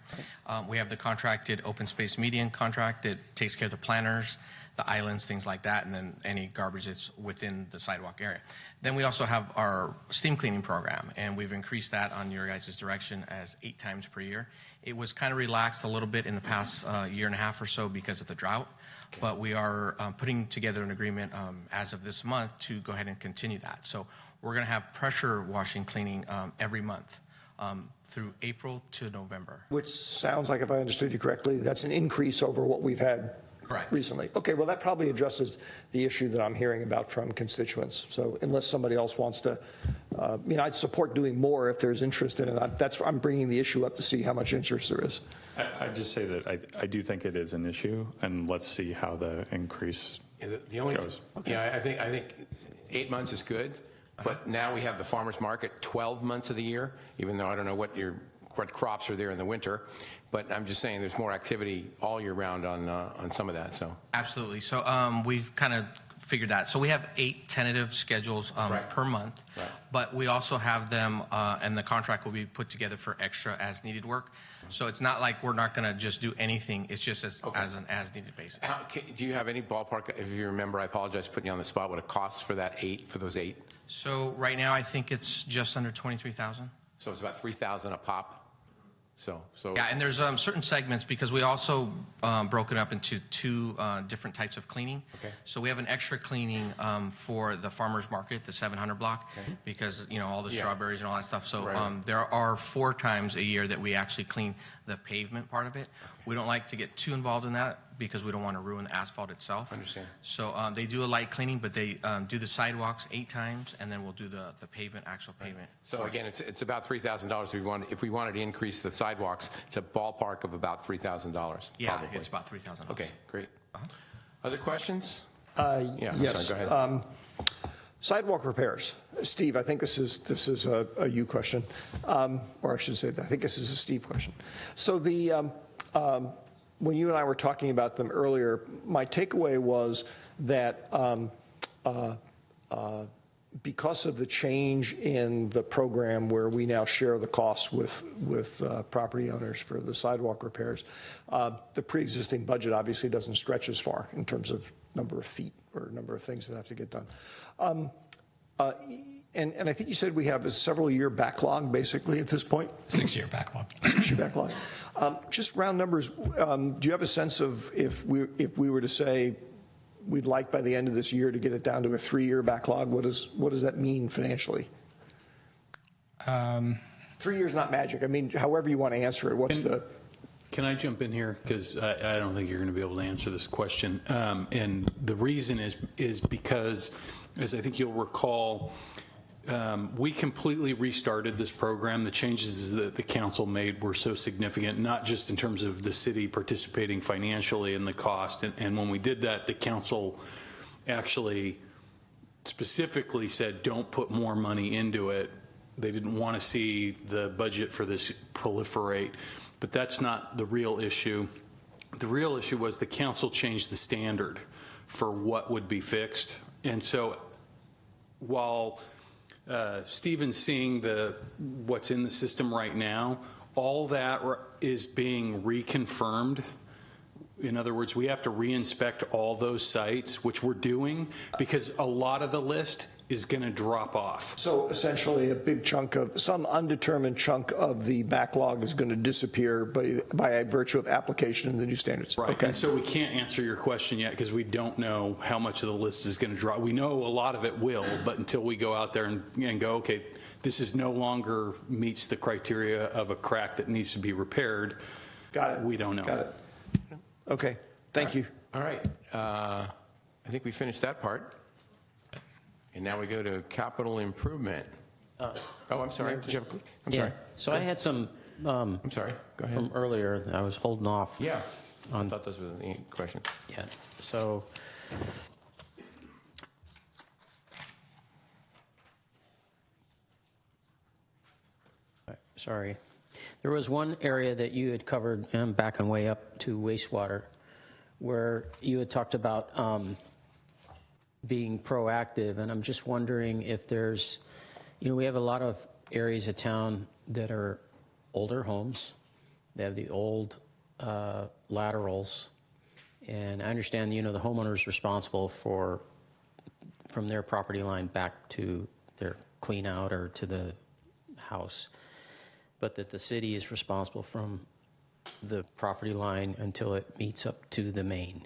We have the contracted open space median contract that takes care of the planters, the islands, things like that, and then any garbage that's within the sidewalk area. Then we also have our steam cleaning program, and we've increased that on your guys' direction as 8 times per year. It was kind of relaxed a little bit in the past year and a half or so because of the drought. But we are putting together an agreement as of this month to go ahead and continue that. So we're going to have pressure washing cleaning every month through April to November. Which sounds like, if I understood you correctly, that's an increase over what we've had recently. Okay, well, that probably addresses the issue that I'm hearing about from constituents. So unless somebody else wants to, I mean, I'd support doing more if there's interest in it. I'm bringing the issue up to see how much interest there is. I'd just say that I do think it is an issue, and let's see how the increase goes. Yeah, I think 8 months is good, but now we have the farmer's market 12 months of the year, even though I don't know what crops are there in the winter. But I'm just saying there's more activity all year round on some of that. So absolutely. So we've kind of figured that. So we have 8 tentative schedules per month, but we also have them, and the contract will be put together for extra as needed work. So it's not like we're not going to just do anything. It's just as an as needed basis. Do you have any ballpark, if you remember, I apologize for putting you on the spot, what it costs for those 8? So right now I think it's just under $23,000. So it's about $3,000 a pop. So yeah, and there's certain segments because we also broke it up into 2 different types of cleaning. Okay. So we have an extra cleaning for the farmers market, the 700 block, because all the strawberries and all that stuff. So there are 4 times a year that we actually clean the pavement part of it. We don't like to get too involved in that because we don't want to ruin the asphalt itself. Understand. So they do a light cleaning, but they do the sidewalks 8 times, and then we'll do the pavement, actual pavement. So again, it's about $3,000. If we wanted to increase the sidewalks, it's a ballpark of about $3,000. Yeah, probably. it's about $3,000. Okay, great. Other questions? Yes. Sorry, go ahead. Sidewalk repairs. Steve, I think this is a you question, or I should say, I think this is a Steve question. So when you and I were talking about them earlier, my takeaway was that because of the change in the program where we now share the costs with property owners for the sidewalk repairs, the pre-existing budget obviously doesn't stretch as far in terms of number of feet or number of things that have to get done. And I think you said we have a several-year backlog, basically, at this point? 6-year backlog. 6-year backlog. Just round numbers, do you have a sense of if we were to say we'd like by the end of this year to get it down to a 3-year backlog, what does that mean financially? 3 years not magic. I mean, however you want to answer it, Can I jump in here? Because I don't think you're going to be able to answer this question. And the reason is because, as I think you'll recall, we completely restarted this program. The changes that the council made were so significant, not just in terms of the city participating financially in the cost. And when we did that, the council actually specifically said, don't put more money into it. They didn't want to see the budget for this proliferate. But that's not the real issue. The real issue was the council changed the standard for what would be fixed. And so while Stephen's seeing what's in the system right now, all that is being reconfirmed. In other words, we have to reinspect all those sites, which we're doing, because a lot of the list is going to drop off. So essentially, a big chunk of, some undetermined chunk of the backlog is going to disappear by virtue of application of the new standards. Right. Okay. And so we can't answer your question yet because we don't know how much of the list is going to drop. We know a lot of it will, but until we go out there and go, okay, this is no longer meets the criteria of a crack that needs to be repaired. Got it. We don't know. Got it. Okay. Thank you. All right. I think we finished that part. And now we go to capital improvement. Oh, I'm sorry. Did you have, I'm sorry. So I had some. I'm sorry. Go ahead. From earlier. I was holding off. Yeah. I thought those were the questions. Yeah. So. Sorry. There was one area that you had covered, and I'm backing way up to wastewater, where you had talked about being proactive, and I'm just wondering if there's, we have a lot of areas of town that are older homes. They have the old laterals, and I understand, the homeowner is responsible from their property line back to their clean out or to the house, but that the city is responsible from the property line until it meets up to the main.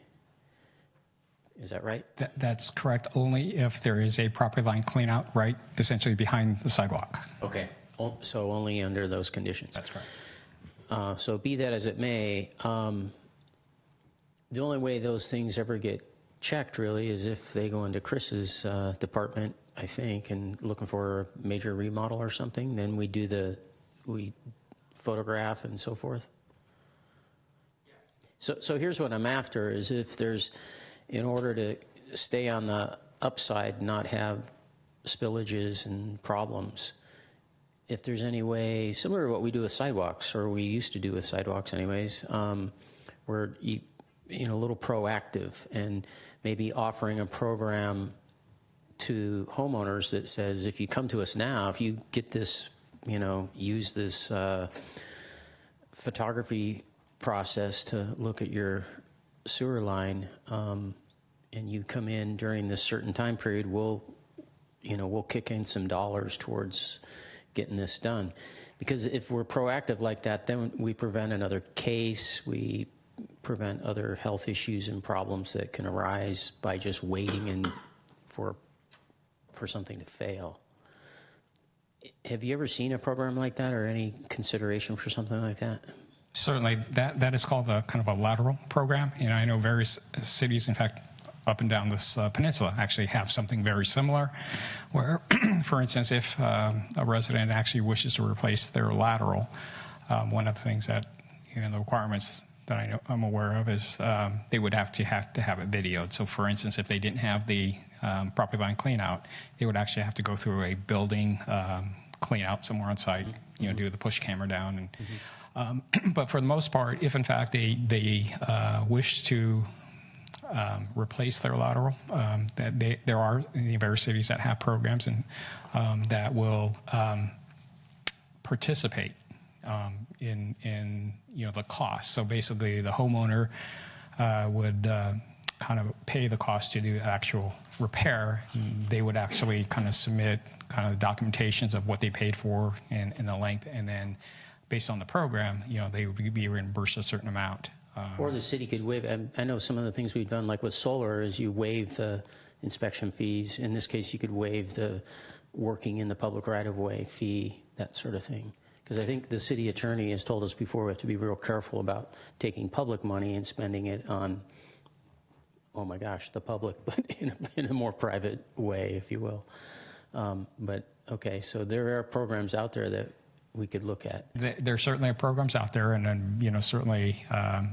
Is that right? That's correct, only if there is a property line clean out right essentially behind the sidewalk. Okay, so only under those conditions. That's right. So be that as it may, the only way those things ever get checked really is if they go into Chris's department, I think, and looking for a major remodel or something, then we photograph and so forth. So here's what I'm after is if there's, in order to stay on the upside, not have spillages and problems, if there's any way, similar to what we do with sidewalks, or we used to do with sidewalks anyways, where a little proactive and maybe offering a program to homeowners that says, if you come to us now, if you get this, use this photography process to look at your sewer line, and you come in during this certain time period, we'll kick in some dollars towards getting this done. Because if we're proactive like that, then we prevent another case, we prevent other health issues and problems that can arise by just waiting and for something to fail. Have you ever seen a program like that or any consideration for something like that? Certainly, that is called a kind of a lateral program. I know various cities, in fact, up and down this peninsula actually have something very similar where, for instance, if a resident actually wishes to replace their lateral, one of the things that, the requirements that I'm aware of is they would have to have it videoed. So, for instance, if they didn't have the property line clean out, they would actually have to go through a building clean out somewhere on site, do the push camera down. And, but for the most part, if in fact they wish to replace their lateral, there are various cities that have programs and that will participate in the cost. So basically, the homeowner would kind of pay the cost to do the actual repair. They would actually kind of submit kind of documentations of what they paid for and the length, and then based on the program, they would be reimbursed a certain amount. Or the city could waive. I know some of the things we've done, like with solar, is you waive the inspection fees. In this case, you could waive the working in the public right-of-way fee, that sort of thing. Because I think the city attorney has told us before we have to be real careful about taking public money and spending it on, oh my gosh, the public, but in a more private way, if you will. But okay, so there are programs out there that we could look at. There certainly are programs out there, and then certainly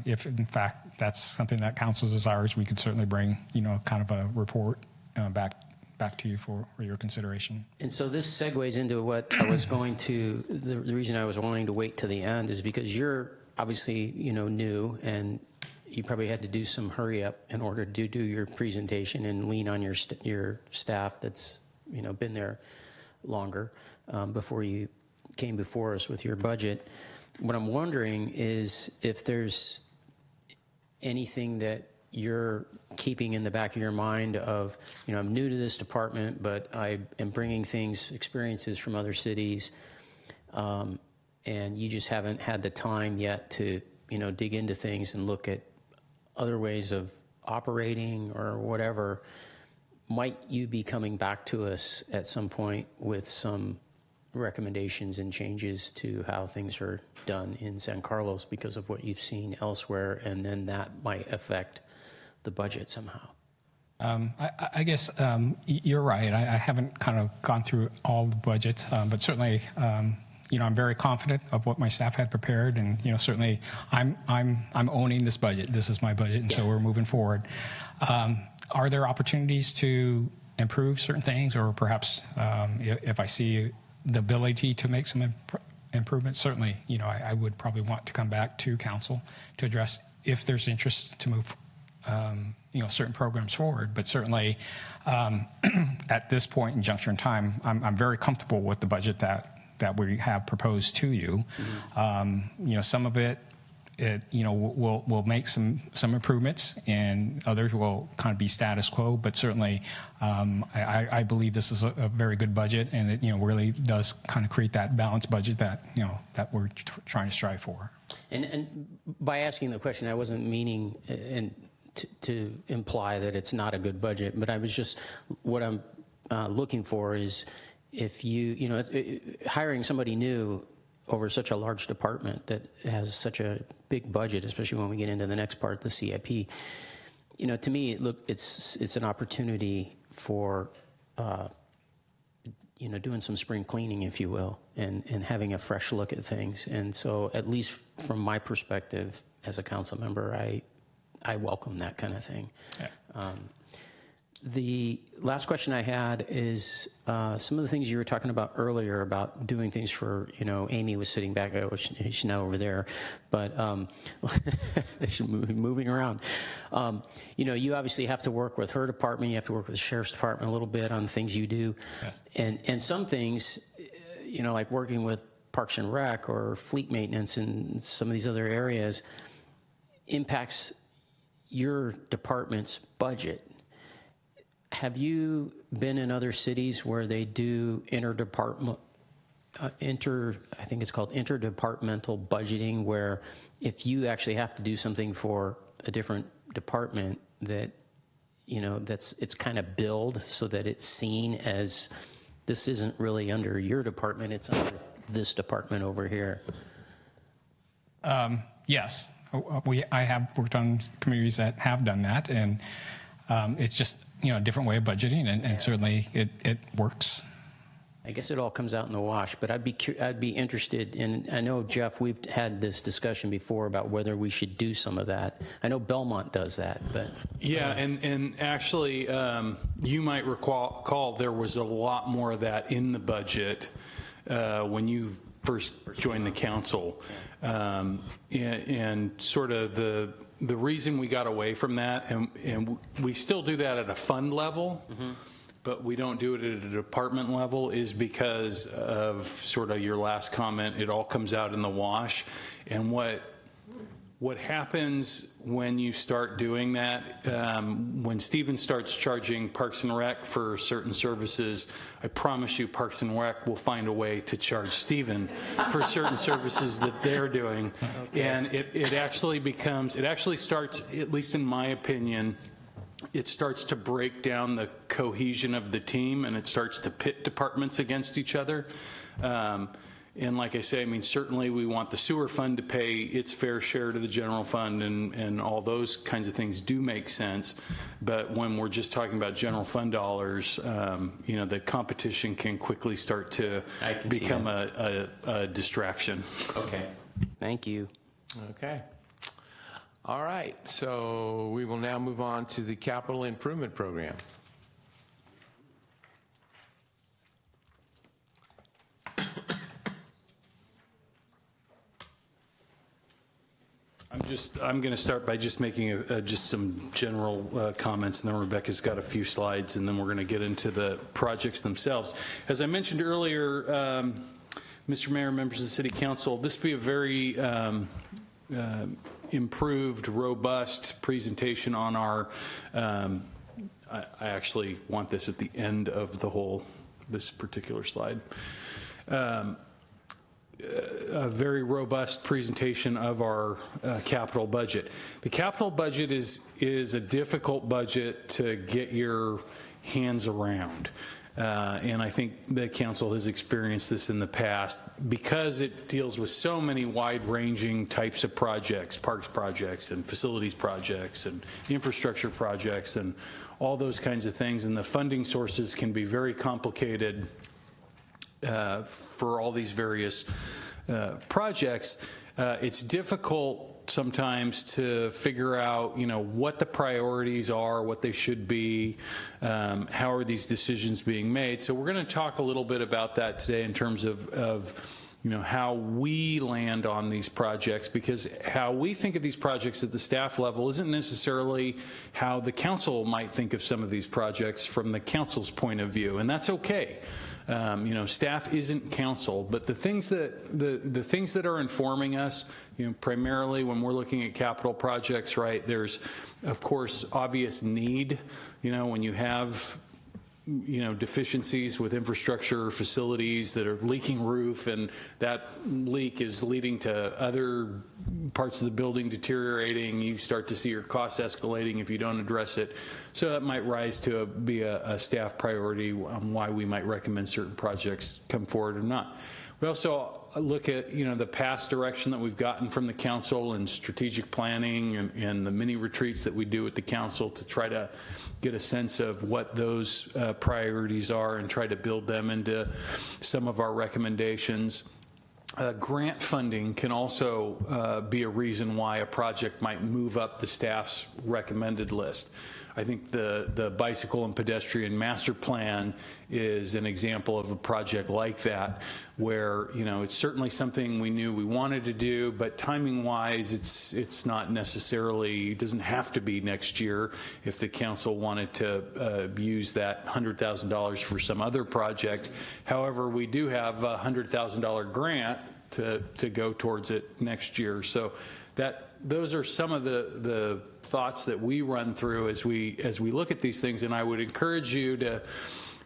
if in fact that's something that council desires, we could certainly bring kind of a report back to you for your consideration. And so this segues into what I was going to. The reason I was wanting to wait to the end is because you're obviously new, and you probably had to do some hurry up in order to do your presentation and lean on your staff that's been there longer before you came before us with your budget. What I'm wondering is if there's anything that you're keeping in the back of your mind of, I'm new to this department, but I am bringing experiences from other cities, and you just haven't had the time yet to, dig into things and look at other ways of operating or whatever. Might you be coming back to us at some point with some recommendations and changes to how things are done in San Carlos because of what you've seen elsewhere, and then that might affect the budget somehow? I guess you're right. I haven't kind of gone through all the budgets, but certainly, I'm very confident of what my staff had prepared, and certainly, I'm owning this budget. This is my budget, and so we're moving forward. Are there opportunities to improve certain things, or perhaps if I see the ability to make some improvements? Certainly, I would probably want to come back to council to address if there's interest to move certain programs forward. But certainly, at this point in juncture in time, I'm very comfortable with the budget that we have proposed to you. Mm-hmm. Some of it we'll make some improvements, and others will kind of be status quo. But certainly, I believe this is a very good budget, and it really does kind of create that balanced budget that that we're trying to strive for. And by asking the question, I wasn't meaning to imply that it's not a good budget, but I was just, what I'm looking for is, if hiring somebody new over such a large department that has such a big budget, especially when we get into the next part, the CIP, to me, it's an opportunity for, doing some spring cleaning, if you will, and having a fresh look at things. And so, at least from my perspective as a council member, I welcome that kind of thing. Yeah. The last question I had is some of the things you were talking about earlier about doing things for, Amy was sitting back, she's not over there, but she's moving around. You obviously have to work with her department, you have to work with the sheriff's department a little bit on things you do. Yes. And some things, like working with Parks and Rec or fleet maintenance and some of these other areas, impacts your department's budget. Have you been in other cities where they do I think it's called interdepartmental budgeting, where if you actually have to do something for a different department, that it's kind of billed so that it's seen as this isn't really under your department, it's under this department over here? Yes, I have worked on communities that have done that, and it's just a different way of budgeting, and certainly it works. I guess it all comes out in the wash, but I'd be interested in, I know, Jeff, we've had this discussion before about whether we should do some of that. I know Belmont does that, but. Yeah, and actually, you might recall there was a lot more of that in the budget when you first joined the council. And sort of the reason we got away from that, and we still do that at a fund level, mm-hmm. but we don't do it at a department level, is because of sort of your last comment. It all comes out in the wash. And what happens when you start doing that, when Stephen starts charging Parks and Rec for certain services, I promise you Parks and Rec will find a way to charge Stephen for certain services that they're doing. Okay. And it actually starts, at least in my opinion, it starts to break down the cohesion of the team, and it starts to pit departments against each other. And like I say, certainly we want the sewer fund to pay its fair share to the general fund, and all those kinds of things do make sense. But when we're just talking about general fund dollars, the competition can quickly start to become a distraction. Okay. Thank you. Okay. All right. So we will now move on to the capital improvement program. I'm going to start by just making just some general comments, and then Rebecca's got a few slides, and then we're going to get into the projects themselves. As I mentioned earlier, Mr. Mayor, members of the City Council, this would be a very improved, robust presentation on our, I actually want this at the end of this particular slide. A very robust presentation of our capital budget. The capital budget is a difficult budget to get your hands around. And I think the council has experienced this in the past because it deals with so many wide-ranging types of projects, parks projects and facilities projects and infrastructure projects and all those kinds of things. And the funding sources can be very complicated for all these various projects. It's difficult sometimes to figure out, what the priorities are, what they should be, how are these decisions being made. So we're going to talk a little bit about that today in terms of how we land on these projects, because how we think of these projects at the staff level isn't necessarily how the council might think of some of these projects from the council's point of view, and that's okay. Staff isn't council, but the things that are informing us, primarily when we're looking at capital projects, right? There's, of course, obvious need. When you have deficiencies with infrastructure facilities that are leaking roof, and that leak is leading to other parts of the building deteriorating, you start to see your costs escalating if you don't address it. So that might rise to be a staff priority on why we might recommend certain projects come forward or not. We also look at the past direction that we've gotten from the council and strategic planning and the mini retreats that we do at the council to try to get a sense of what those priorities are and try to build them into some of our recommendations. Grant funding can also be a reason why a project might move up the staff's recommended list. I think the bicycle and pedestrian master plan is an example of a project like that, where it's certainly something we knew we wanted to do, but timing wise it's not necessarily, it doesn't have to be next year if the council wanted to use that $100,000 for some other project. However, we do have a $100,000 grant to go towards it next year. So those are some of the thoughts that we run through as we look at these things. And I would encourage you to,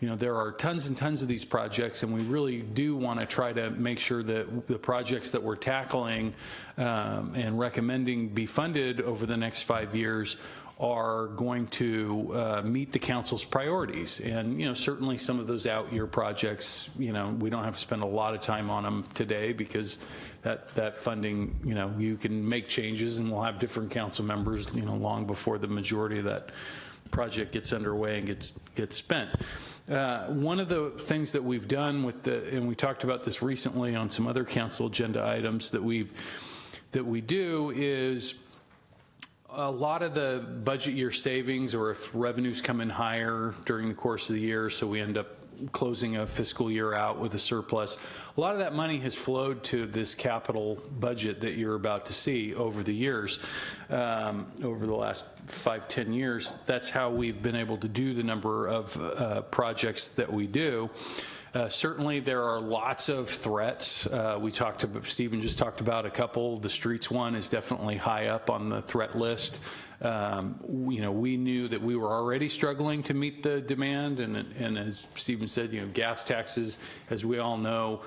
there are tons and tons of these projects, and we really do want to try to make sure that the projects that we're tackling and recommending be funded over the next 5 years are going to meet the council's priorities. And certainly some of those out-year projects, we don't have to spend a lot of time on them today, because that funding, you can make changes, and we'll have different council members, long before the majority of that project gets underway and gets spent. One of the things that we've done and we talked about this recently on some other council agenda items that we do, is a lot of the budget year savings, or if revenues come in higher during the course of the year, so we end up closing a fiscal year out with a surplus, a lot of that money has flowed to this capital budget that you're about to see over the years, over the last 5-10 years. That's how we've been able to do the number of projects that we do. Certainly there are lots of threats. Stephen just talked about a couple. The streets one is definitely high up on the threat list. We knew that we were already struggling to meet the demand, and as Stephen said, gas taxes, as we all know,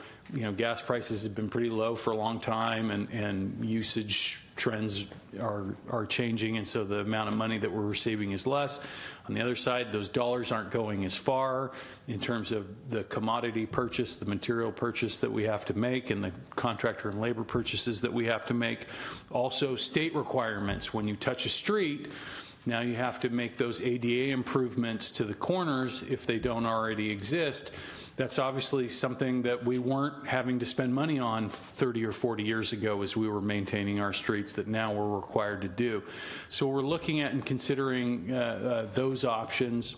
gas prices have been pretty low for a long time, and usage trends are changing, and so the amount of money that we're receiving is less. On the other side, those dollars aren't going as far in terms of the commodity purchase, the material purchase that we have to make, and the contractor and labor purchases that we have to make. Also, state requirements. When you touch a street, now you have to make those ADA improvements to the corners if they don't already exist. That's obviously something that we weren't having to spend money on 30 or 40 years ago as we were maintaining our streets, that now we're required to do. So we're looking at and considering those options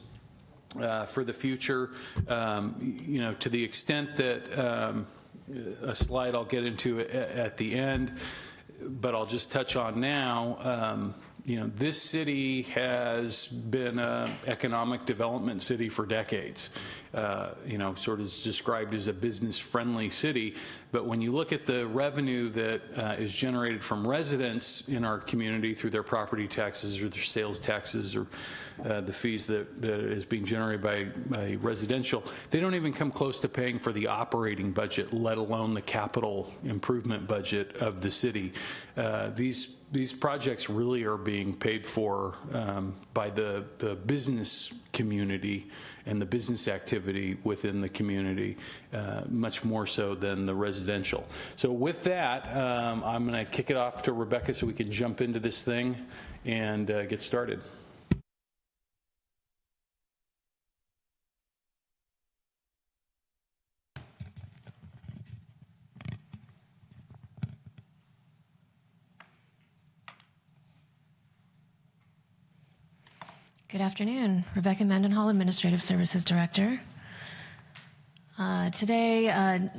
for the future. To the extent that a slide I'll get into at the end, but I'll just touch on now. This city has been an economic development city for decades. sort of is described as a business-friendly city. But when you look at the revenue that is generated from residents in our community through their property taxes or their sales taxes or the fees that is being generated by residential, they don't even come close to paying for the operating budget, let alone the capital improvement budget of the city. These projects really are being paid for by the business community and the business activity within the community, much more so than the residential. So with that, I'm going to kick it off to Rebecca so we can jump into this thing and get started. Good afternoon. Rebecca Mendenhall, Administrative Services Director. Today,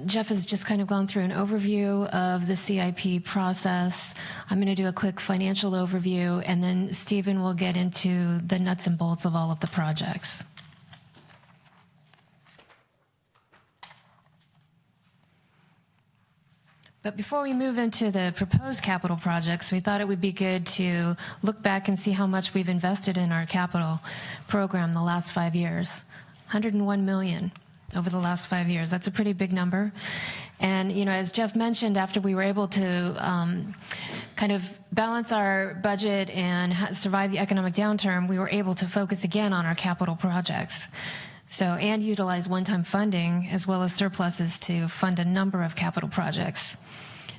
Jeff has just kind of gone through an overview of the CIP process. I'm going to do a quick financial overview, and then Stephen will get into the nuts and bolts of all of the projects. But before we move into the proposed capital projects, we thought it would be good to look back and see how much we've invested in our capital program the last 5 years. $101 million over the last 5 years. That's a pretty big number. And, as Jeff mentioned, after we were able to kind of balance our budget and survive the economic downturn, we were able to focus again on our capital projects. And utilize one-time funding as well as surpluses to fund a number of capital projects.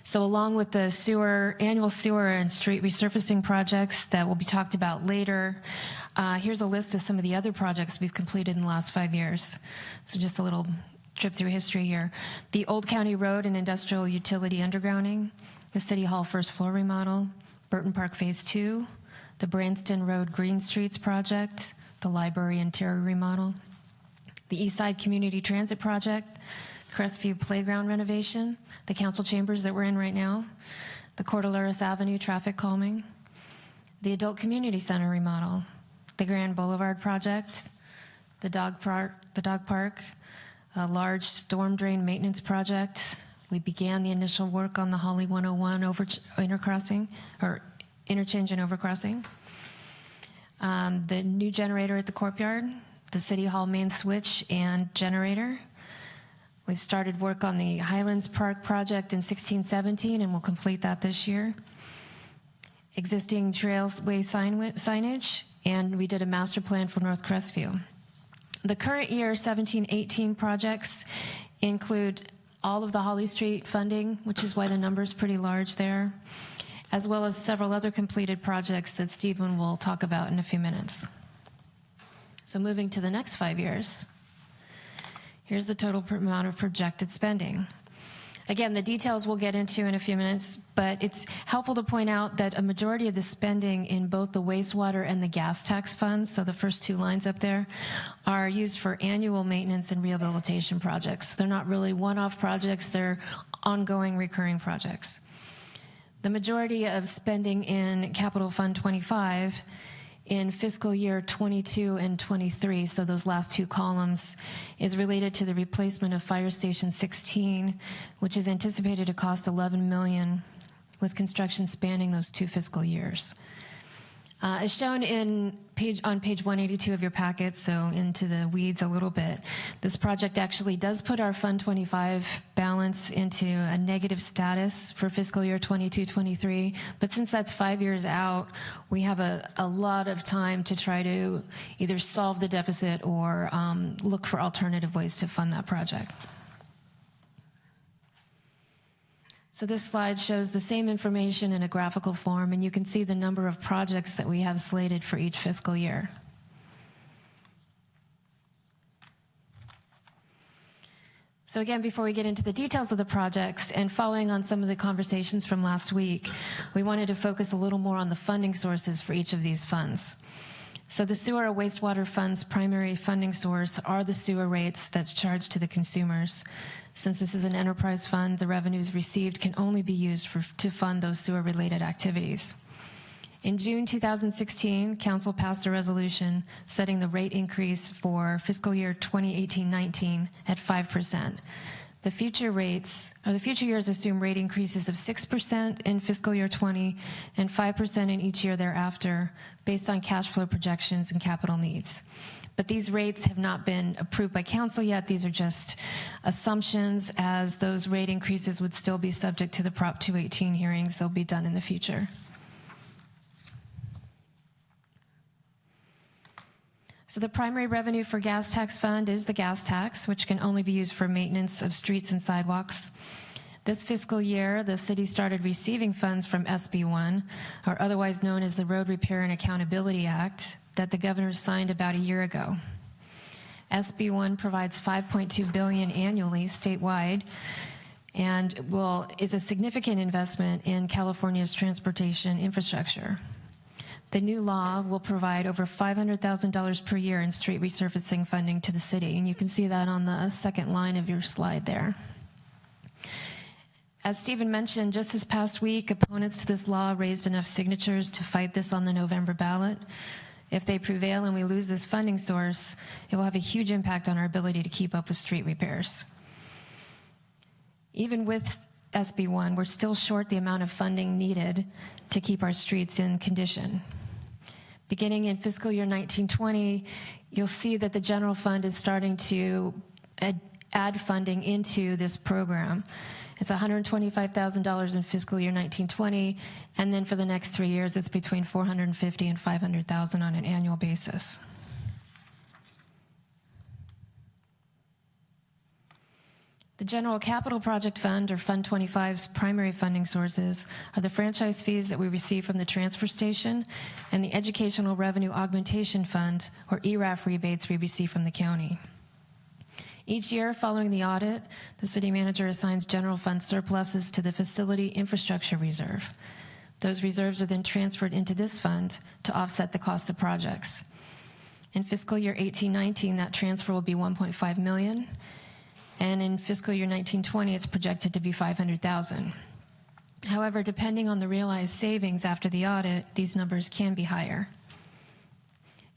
So along with the annual sewer and street resurfacing projects that will be talked about later, here's a list of some of the other projects we've completed in the last 5 years. So just a little trip through history here. The Old County Road and Industrial Utility Undergrounding, the City Hall first floor remodel, Burton Park Phase 2, the Branston Road Green Streets project, the library interior remodel, the Eastside Community Transit Project, Crestview Playground renovation, the council chambers that we're in right now, the Cordilleras Avenue traffic calming, the Adult Community Center remodel, the Grand Boulevard project, the dog park, a large storm drain maintenance project. We began the initial work on the Holly 101 interchange and overcrossing, the new generator at the courtyard, the City Hall main switch and generator. We've started work on the Highlands Park project in 1617, and we'll complete that this year. Existing trailway signage, and we did a master plan for North Crestview. The current year 17-18 projects include all of the Holly Street funding, which is why the number's pretty large there, as well as several other completed projects that Stephen will talk about in a few minutes. So moving to the next 5 years, here's the total amount of projected spending. Again, the details we'll get into in a few minutes, but it's helpful to point out that a majority of the spending in both the wastewater and the gas tax funds, so the first two lines up there, are used for annual maintenance and rehabilitation projects. They're not really one-off projects, they're ongoing recurring projects. The majority of spending in Capital Fund 25 in fiscal year 22 and 23, so those last two columns, is related to the replacement of Fire Station 16, which is anticipated to cost $11 million, with construction spanning those 2 fiscal years. As shown on page 182 of your packet, so into the weeds a little bit, this project actually does put our Fund 25 balance into a negative status for fiscal year 22-23, but since that's 5 years out, we have a lot of time to try to either solve the deficit or look for alternative ways to fund that project. So this slide shows the same information in a graphical form, and you can see the number of projects that we have slated for each fiscal year. So again, before we get into the details of the projects and following on some of the conversations from last week, we wanted to focus a little more on the funding sources for each of these funds. So the sewer or wastewater fund's primary funding source are the sewer rates that's charged to the consumers. Since this is an enterprise fund, the revenues received can only be used to fund those sewer-related activities. In June 2016, Council passed a resolution setting the rate increase for fiscal year 2018-19 at 5%. The future rates, or the future years assume rate increases of 6% in fiscal year 20 and 5% in each year thereafter, based on cash flow projections and capital needs. But these rates have not been approved by council yet. These are just assumptions, as those rate increases would still be subject to the Prop 218 hearings. They'll be done in the future. So the primary revenue for gas tax fund is the gas tax, which can only be used for maintenance of streets and sidewalks. This fiscal year, the city started receiving funds from SB1, or otherwise known as the Road Repair and Accountability Act, that the governor signed about a year ago. SB1 provides $5.2 billion annually statewide, and is a significant investment in California's transportation infrastructure. The new law will provide over $500,000 per year in street resurfacing funding to the city, and you can see that on the second line of your slide there. As Stephen mentioned, just this past week, opponents to this law raised enough signatures to fight this on the November ballot. If they prevail and we lose this funding source, it will have a huge impact on our ability to keep up with street repairs. Even with SB1, we're still short the amount of funding needed to keep our streets in condition. Beginning in fiscal year 1920, you'll see that the general fund is starting to add funding into this program. It's $125,000 in fiscal year 1920, and then for the next 3 years, it's between $450,000 and $500,000 on an annual basis. The General Capital Project Fund, or Fund 25's primary funding sources, are the franchise fees that we receive from the transfer station and the Educational Revenue Augmentation Fund, or ERAF rebates we receive from the county. Each year following the audit, the city manager assigns general fund surpluses to the Facility Infrastructure Reserve. Those reserves are then transferred into this fund to offset the cost of projects. In fiscal year 18-19, that transfer will be $1.5 million. And in fiscal year 1920, it's projected to be $500,000. However, depending on the realized savings after the audit, these numbers can be higher.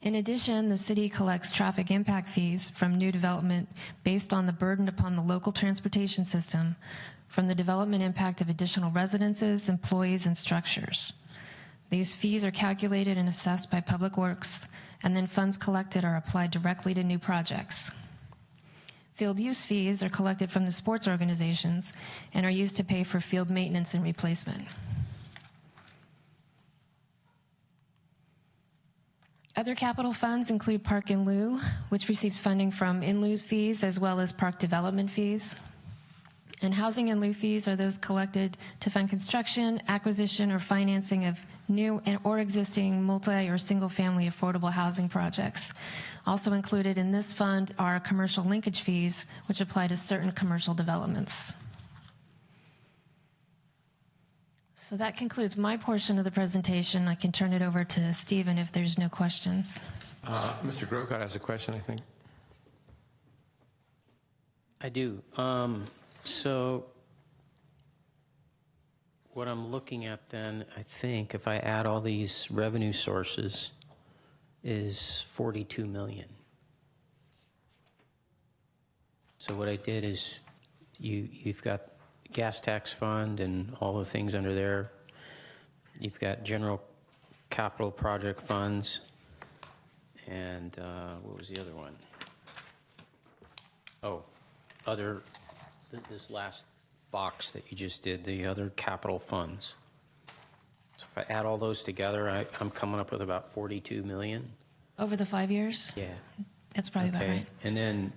In addition, the city collects traffic impact fees from new development based on the burden upon the local transportation system from the development impact of additional residences, employees, and structures. These fees are calculated and assessed by Public Works, and then funds collected are applied directly to new projects. Field use fees are collected from the sports organizations and are used to pay for field maintenance and replacement. Other capital funds include Park in Lieu, which receives funding from in lieu fees as well as park development fees. And housing in lieu fees are those collected to fund construction, acquisition, or financing of new or existing multi- or single-family affordable housing projects. Also included in this fund are commercial linkage fees, which apply to certain commercial developments. So that concludes my portion of the presentation. I can turn it over to Stephen if there's no questions. Mr. Grocott has a question, I think. I do. So what I'm looking at then, I think, if I add all these revenue sources, is $42 million. So what I did is you've got gas tax fund and all the things under there. You've got general capital project funds, and what was the other one? Oh, this last box that you just did, the other capital funds. So if I add all those together, I'm coming up with about $42 million. Over the 5 years? Yeah. That's probably about right. And then,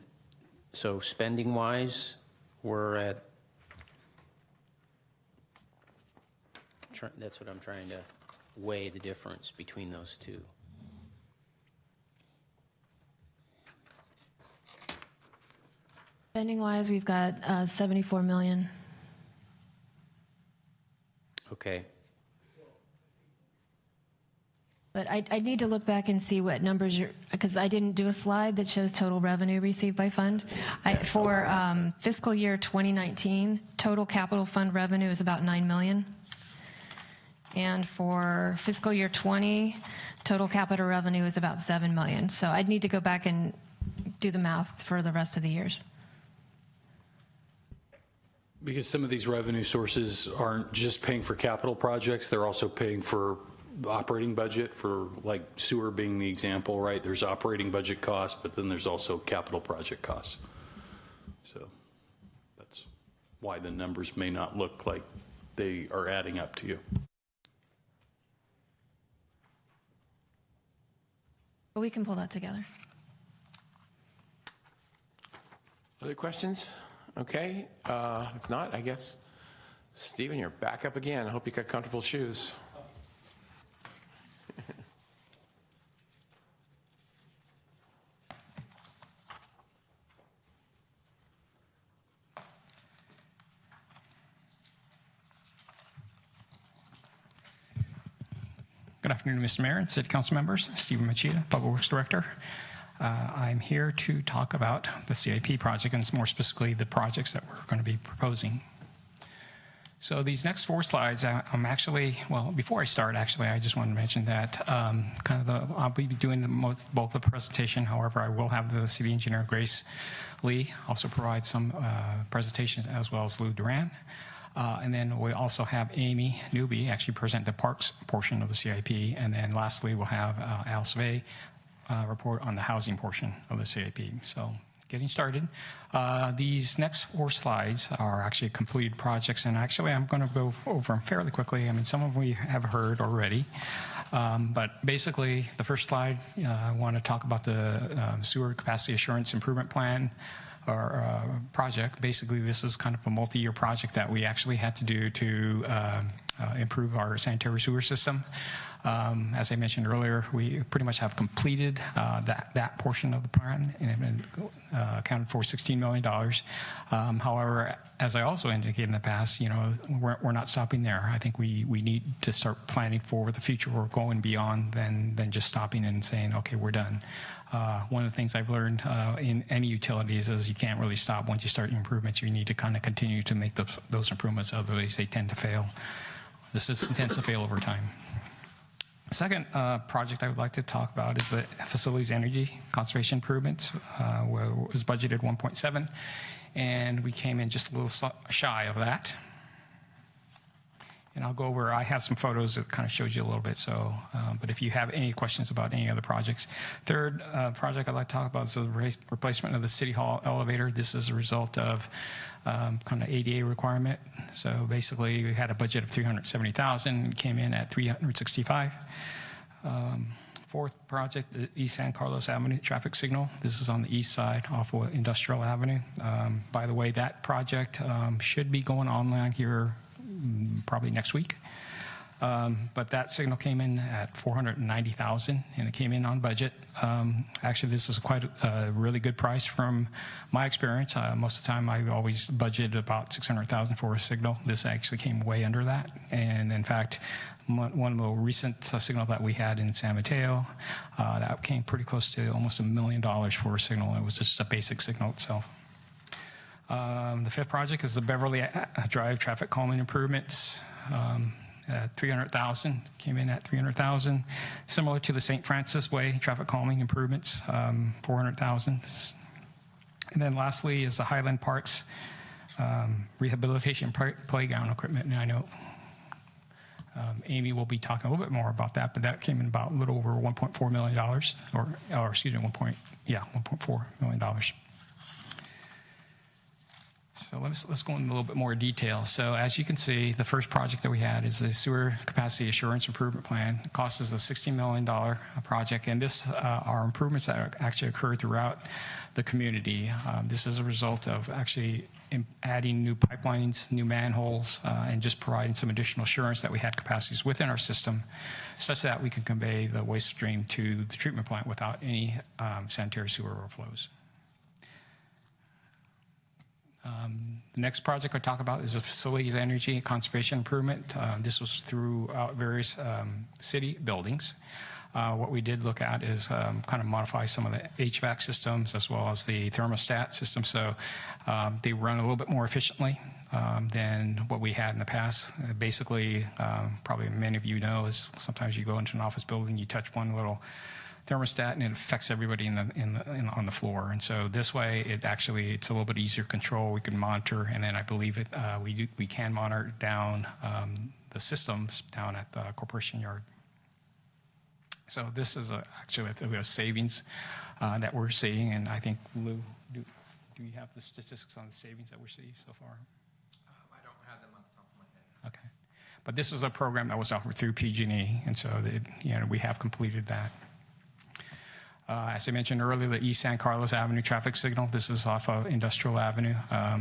so spending-wise, we're at, that's what I'm trying to weigh the difference between those two. Spending-wise, we've got $74 million. Okay. But I need to look back and see what numbers you're, because I didn't do a slide that shows total revenue received by fund. For fiscal year 2019, total capital fund revenue is about $9 million. And for fiscal year 20, total capital revenue is about $7 million. So I'd need to go back and do the math for the rest of the years. Because some of these revenue sources aren't just paying for capital projects, they're also paying for operating budget, for like sewer being the example, right? There's operating budget costs, but then there's also capital project costs. So that's why the numbers may not look like they are adding up to you. But we can pull that together. Other questions? Okay. If not, I guess, Stephen, you're back up again. I hope you got comfortable shoes. Good afternoon, Mr. Mayor and City Council members. Stephen Machida, Public Works Director. I'm here to talk about the CIP project, and more specifically the projects that we're going to be proposing. So these next 4 slides, I'm actually, well, before I start, actually, I just wanted to mention that I'll be doing both the presentation. However, I will have the city engineer, Grace Lee, also provide some presentations, as well as Lou Duran. And then we also have Amy Newby actually present the parks portion of the CIP. And then lastly, we'll have Al Svay report on the housing portion of the CIP. So getting started. These next 4 slides are actually completed projects. And actually, I'm going to go over them fairly quickly. I mean, some of them we have heard already. But basically, the first slide, I want to talk about the sewer capacity assurance improvement plan. Our project. Basically, this is kind of a multi-year project that we actually had to do to improve our sanitary sewer system. As I mentioned earlier, we pretty much have completed that portion of the plan and accounted for $16 million. However, as I also indicated in the past, we're not stopping there. I think we need to start planning for the future. We're going beyond than just stopping and saying, okay, we're done. One of the things I've learned in any utilities is you can't really stop once you start improvements. You need to kind of continue to make those improvements, otherwise they tend to fail. This tends to fail over time. Second project I would like to talk about is the facilities energy conservation improvements, where it was budgeted 1.7, and we came in just a little shy of that. And I'll go over, I have some photos that kind of shows you a little bit, so, but if you have any questions about any other projects. Third project I'd like to talk about is the replacement of the City Hall elevator. This is a result of kind of ADA requirement. So basically, we had a budget of $370,000, came in at $365,000. Fourth project, the East San Carlos Avenue traffic signal. This is on the east side off of Industrial Avenue. By the way, that project should be going online here probably next week. But that signal came in at $490,000, and it came in on budget. Actually, this is quite a really good price from my experience. Most of the time, I always budget about $600,000 for a signal. This actually came way under that. And in fact, one of the recent signal that we had in San Mateo, that came pretty close to almost $1 million for a signal. It was just a basic signal itself. The fifth project is the Beverly Drive traffic calming improvements. $300,000, came in at $300,000. Similar to the St. Francis Way traffic calming improvements, $400,000. And then lastly is the Highland Parks rehabilitation playground equipment. And I know Amy will be talking a little bit more about that, but that came in about a little over $1.4 million, or excuse me, $1.4 million. So let's go into a little bit more detail. So as you can see, the first project that we had is the Sewer Capacity Assurance Improvement Plan. The cost is a $60 million project, and this are improvements that actually occur throughout the community. This is a result of actually adding new pipelines, new manholes, and just providing some additional assurance that we had capacities within our system such that we can convey the waste stream to the treatment plant without any sanitary sewer overflows. The next project I talk about is a facilities energy conservation improvement. This was throughout various city buildings. What we did look at is kind of modify some of the HVAC systems as well as the thermostat system, so they run a little bit more efficiently. than what we had in the past. Basically, probably many of you know, is sometimes you go into an office building, you touch one little thermostat and it affects everybody on the floor. And so this way, it's a little bit easier to control. We can monitor, and then I believe we can monitor down the systems down at the Corporation Yard. So this is actually a savings that we're seeing, and I think, Lou, do you have the statistics on the savings that we're seeing so far? I don't have them on the top of my head. Okay. But this is a program that was offered through PG&E, and so we have completed that. As I mentioned earlier, the East San Carlos Avenue traffic signal, this is off of Industrial Avenue.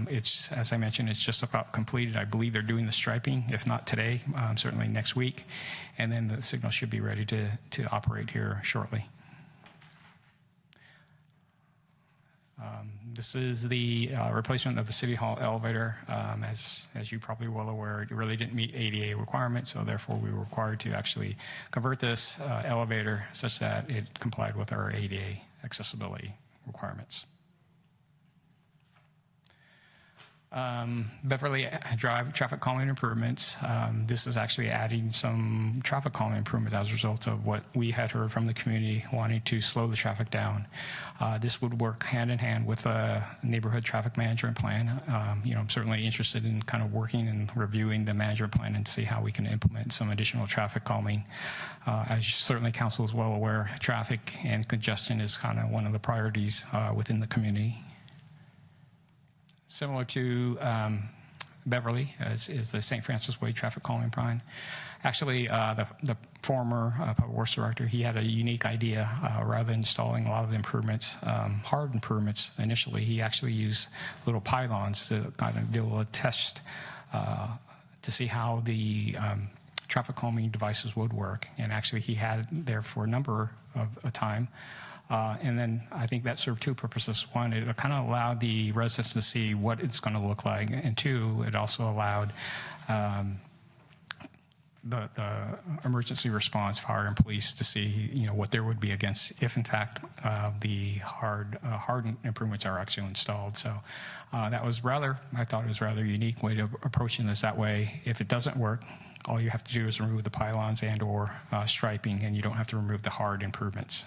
It's, as I mentioned, it's just about completed. I believe they're doing the striping, if not today, certainly next week. And then the signal should be ready to operate here shortly. This is the replacement of the City Hall elevator. As you're probably well aware, it really didn't meet ADA requirements, so therefore we were required to actually convert this elevator such that it complied with our ADA accessibility requirements. Beverly Drive traffic calming improvements. This is actually adding some traffic calming improvements as a result of what we had heard from the community wanting to slow the traffic down. This would work hand in hand with a neighborhood traffic management plan. I'm certainly interested in kind of working and reviewing the management plan and see how we can implement some additional traffic calming. As certainly council is well aware, traffic and congestion is kind of one of the priorities within the community. Similar to Beverly is the St. Francis Way traffic calming plan. Actually, the former public works director, he had a unique idea. Rather than installing a lot of the improvements, hard improvements initially, he actually used little pylons to kind of do a test to see how the traffic calming devices would work. And actually, he had there for a number of a time. And then I think that served two purposes. One, it kind of allowed the residents to see what it's going to look like. And two, it also allowed the emergency response, fire and police to see, what there would be against if, in fact, the hard improvements are actually installed. So that was I thought it was a rather unique way of approaching this. That way, if it doesn't work, all you have to do is remove the pylons and or striping, and you don't have to remove the hard improvements.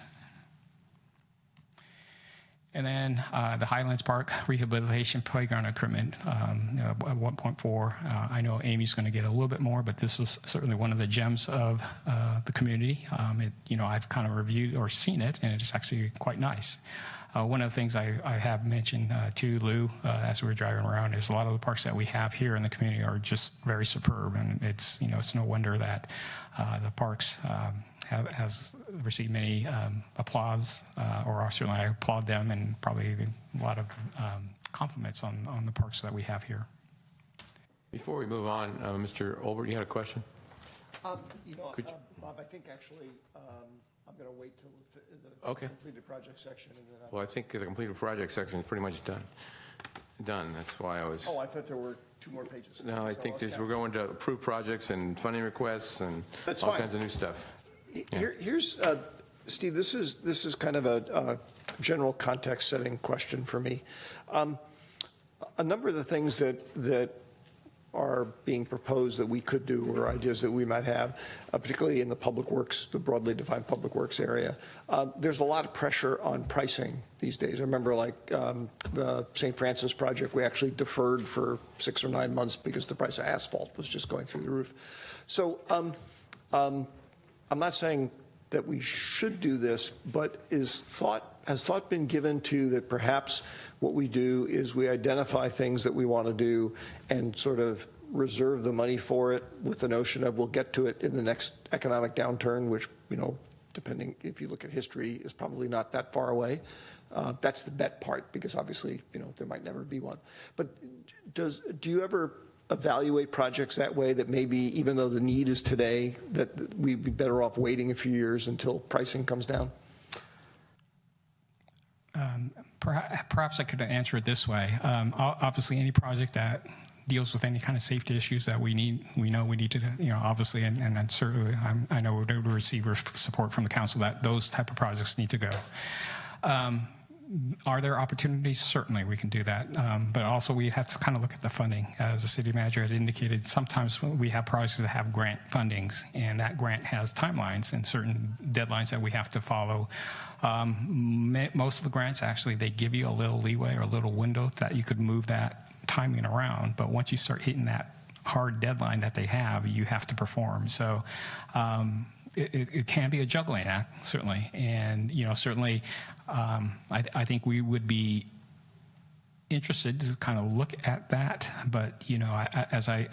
And then the Highlands Park Rehabilitation Playground Equipment, 1.4. I know Amy's going to get a little bit more, but this is certainly one of the gems of the community. I've kind of reviewed or seen it, and it's actually quite nice. One of the things I have mentioned to Lou as we were driving around is a lot of the parks that we have here in the community are just very superb, and it's no wonder that the parks has received many applause, or certainly I applaud them, and probably a lot of compliments on the parks that we have here. Before we move on, Mr. Olbert, you had a question? Bob, I think actually I'm going to wait till the completed project section. And then Well, I think the completed project section is pretty much done. That's why I was... Oh, I thought there were 2 more pages. No, I think we're going to approve projects and funding requests and That's all fine. kinds of new stuff. Here's, Steve, this is kind of a general context setting question for me. A number of the things that are being proposed that we could do, or ideas that we might have, particularly in the public works, the broadly defined public works area, there's a lot of pressure on pricing these days. I remember the St. Francis project, we actually deferred for 6 or 9 months because the price of asphalt was just going through the roof. So I'm not saying that we should do this, but has thought been given to that perhaps what we do is we identify things that we want to do and sort of reserve the money for it with the notion of we'll get to it in the next economic downturn, which, depending if you look at history, is probably not that far away. That's the bet part, because obviously, there might never be one. But do you ever evaluate projects that way, that maybe even though the need is today, that we'd be better off waiting a few years until pricing comes down? Perhaps I could answer it this way. Obviously, any project that deals with any kind of safety issues that we know we need to, obviously, and certainly I know we receive support from the council that those type of projects need to go. Are there opportunities? Certainly, we can do that. But also, we have to kind of look at the funding. As the city manager had indicated, sometimes we have projects that have grant fundings, and that grant has timelines and certain deadlines that we have to follow. Most of the grants, actually, they give you a little leeway or a little window that you could move that timing around. But once you start hitting that hard deadline that they have, you have to perform. So it can be a juggling act, certainly. And, certainly, I think we would be interested to kind of look at that. But, as I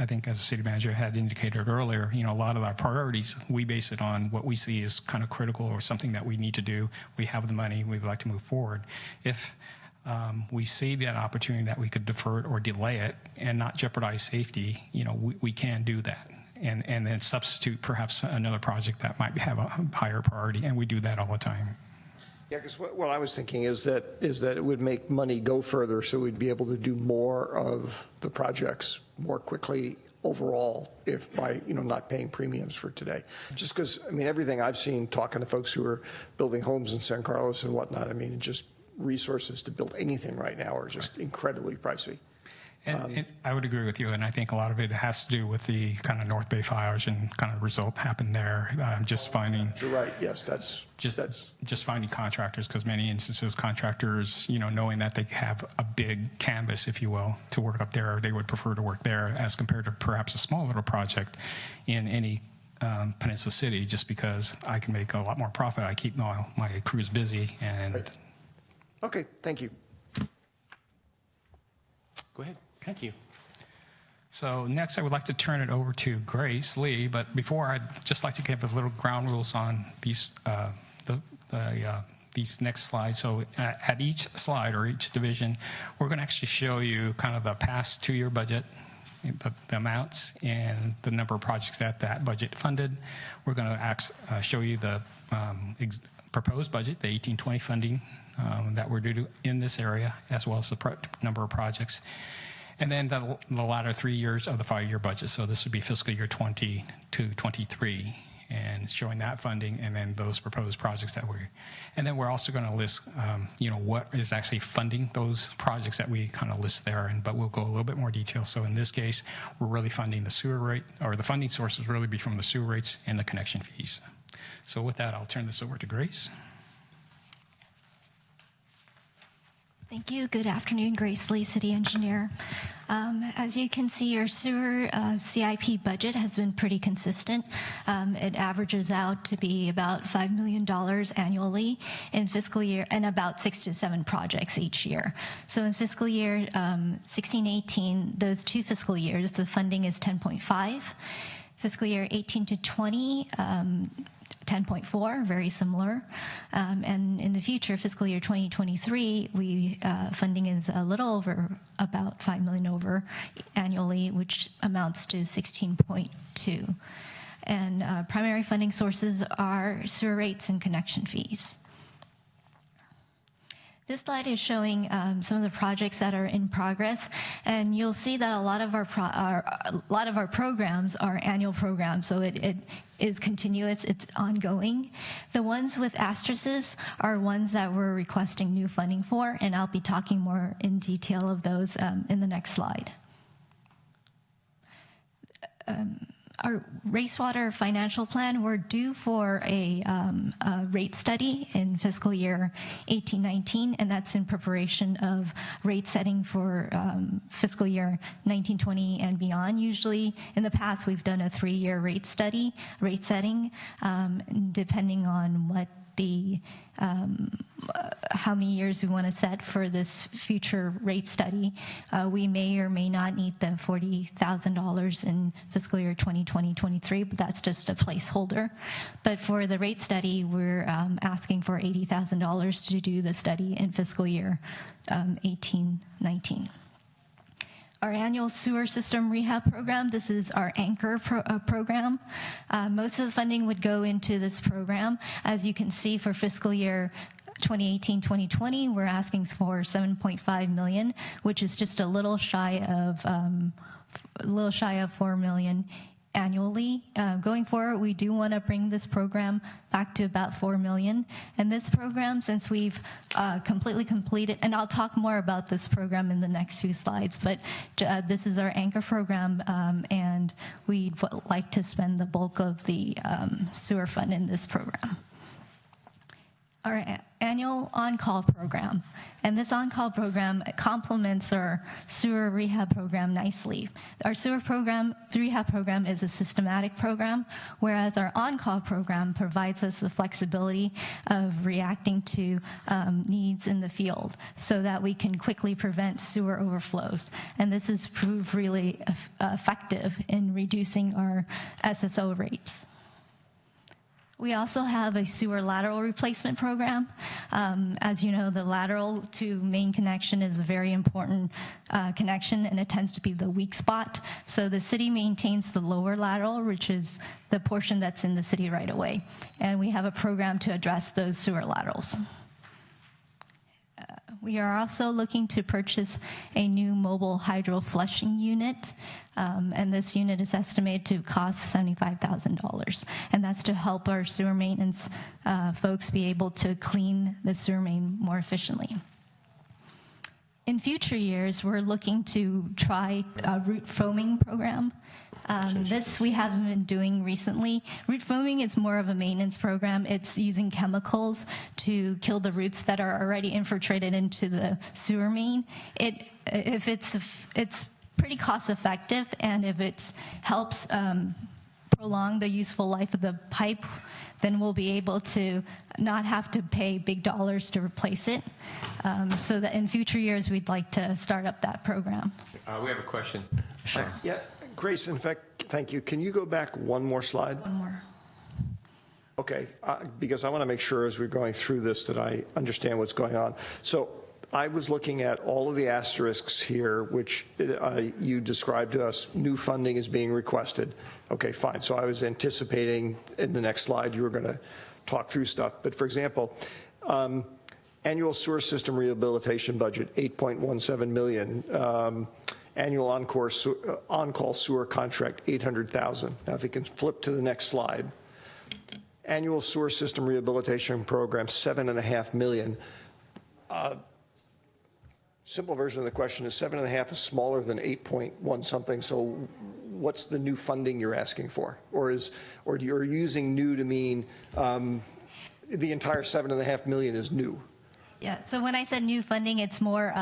think as the city manager had indicated earlier, a lot of our priorities, we base it on what we see as kind of critical or something that we need to do. We have the money, we'd like to move forward. If we see that opportunity that we could defer it or delay it and not jeopardize safety, we can do that. And then substitute perhaps another project that might have a higher priority, and we do that all the time. Yeah, because what I was thinking is that it would make money go further, so we'd be able to do more of the projects more quickly overall, if by not paying premiums for today. Just because everything I've seen talking to folks who are building homes in San Carlos and whatnot, just resources to build anything right now are just incredibly pricey. And I would agree with you, and I think a lot of it has to do with the kind of North Bay fires and kind of result happened there. Just finding. You're right. Yes, that's just finding contractors, because many instances contractors, knowing that they have a big canvas, if you will, to work up there, they would prefer to work there as compared to perhaps a small little project in any Peninsula City, just because I can make a lot more profit. I keep my crews busy and. Right. Okay. Thank you. Go ahead. Thank you. So next, I would like to turn it over to Grace Lee. But before, I'd just like to give a little ground rules on these these next slides. So at each slide or each division, we're going to actually show you kind of the past 2-year budget, the amounts, and the number of projects that budget funded. We're going to show you the proposed budget, the 1820 funding that we're due to in this area, as well as the number of projects. And then the latter 3 years of the 5-year budget. So this would be fiscal year 20 to 23, and showing that funding, and then those proposed projects and then we're also going to list, what is actually funding those projects that we kind of list there. But we'll go a little bit more detail. So in this case, we're really funding the sewer rate, or the funding sources really be from the sewer rates and the connection fees. So with that, I'll turn this over to Grace. Thank you. Good afternoon. Grace Lee, City Engineer. As you can see, our sewer CIP budget has been pretty consistent. It averages out to be about $5 million annually in fiscal year, and about 6 to 7 projects each year. So in fiscal year 16-18, those 2 fiscal years, the funding is 10.5. Fiscal year 18 to 20, 10.4, very similar. And in the future, fiscal year 2023, funding is a little over, about $5 million over annually, which amounts to 16.2. And primary funding sources are sewer rates and connection fees. This slide is showing some of the projects that are in progress, and you'll see that a lot of our programs are annual programs, so it is continuous, it's ongoing. The ones with asterisks are ones that we're requesting new funding for, and I'll be talking more in detail of those in the next slide. Our wastewater financial plan, we're due for a rate study in fiscal year 18-19, and that's in preparation of rate setting for fiscal year 19-20 and beyond. Usually, in the past, we've done a 3-year rate setting, depending on what the how many years we want to set for this future rate study. We may or may not need the $40,000 in fiscal year 2020-23, but that's just a placeholder. But for the rate study, we're asking for $80,000 to do the study in fiscal year 18-19. Our annual sewer system rehab program, this is our anchor program. Most of the funding would go into this program. As you can see, for fiscal year 2018-2020, we're asking for $7.5 million, which is just a little shy of $4 million annually. Going forward, we do want to bring this program back to about $4 million. And this program, since we've completely completed, and I'll talk more about this program in the next few slides, but this is our anchor program, and we'd like to spend the bulk of the sewer fund in this program. Our annual on-call program. And this on-call program complements our sewer rehab program nicely. Our sewer rehab program is a systematic program, whereas our on-call program provides us the flexibility of reacting to needs in the field so that we can quickly prevent sewer overflows. And this has proved really effective in reducing our SSO rates. We also have a sewer lateral replacement program. As you know, the lateral to main connection is a very important connection, and it tends to be the weak spot. So the city maintains the lower lateral, which is the portion that's in the city right away. And we have a program to address those sewer laterals. We are also looking to purchase a new mobile hydro flushing unit, and this unit is estimated to cost $75,000. And that's to help our sewer maintenance folks be able to clean the sewer main more efficiently. In future years, we're looking to try a root foaming program. This we haven't been doing recently. Root foaming is more of a maintenance program. It's using chemicals to kill the roots that are already infiltrated into the sewer main. It's pretty cost effective, and if it helps prolong the useful life of the pipe, then we'll be able to not have to pay big dollars to replace it. So that in future years, we'd like to start up that program. We have a question. Sure. Yeah, Grace, in fact, thank you. Can you go back one more slide? One more. Okay, because I want to make sure as we're going through this that I understand what's going on. So I was looking at all of the asterisks here, which you described to us, new funding is being requested. Okay, fine. So I was anticipating in the next slide you were going to talk through stuff. But for example, annual sewer system rehabilitation budget, $8.17 million. Annual on-call sewer contract, $800,000. Now if you can flip to the next slide. Annual sewer system rehabilitation program, $7.5 million. Simple version of the question is 7.5 is smaller than 8.1 something. So what's the new funding you're asking for? Or you're using new to mean the entire 7.5 million is new? Yeah, so when I said new funding, it's more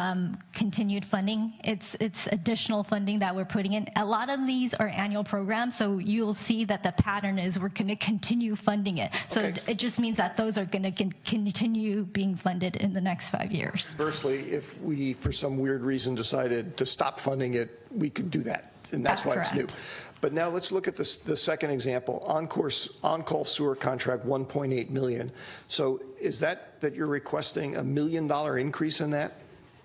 continued funding. It's additional funding that we're putting in. A lot of these are annual programs, so you'll see that the pattern is we're going to continue funding it. So okay. It just means that those are going to continue being funded in the next 5 years. Conversely, if we, for some weird reason, decided to stop funding it, we could do that, and that's why correct. It's new. But now let's look at the second example, on-call sewer contract, $1.8 million. So is that you're requesting $1 million increase in that?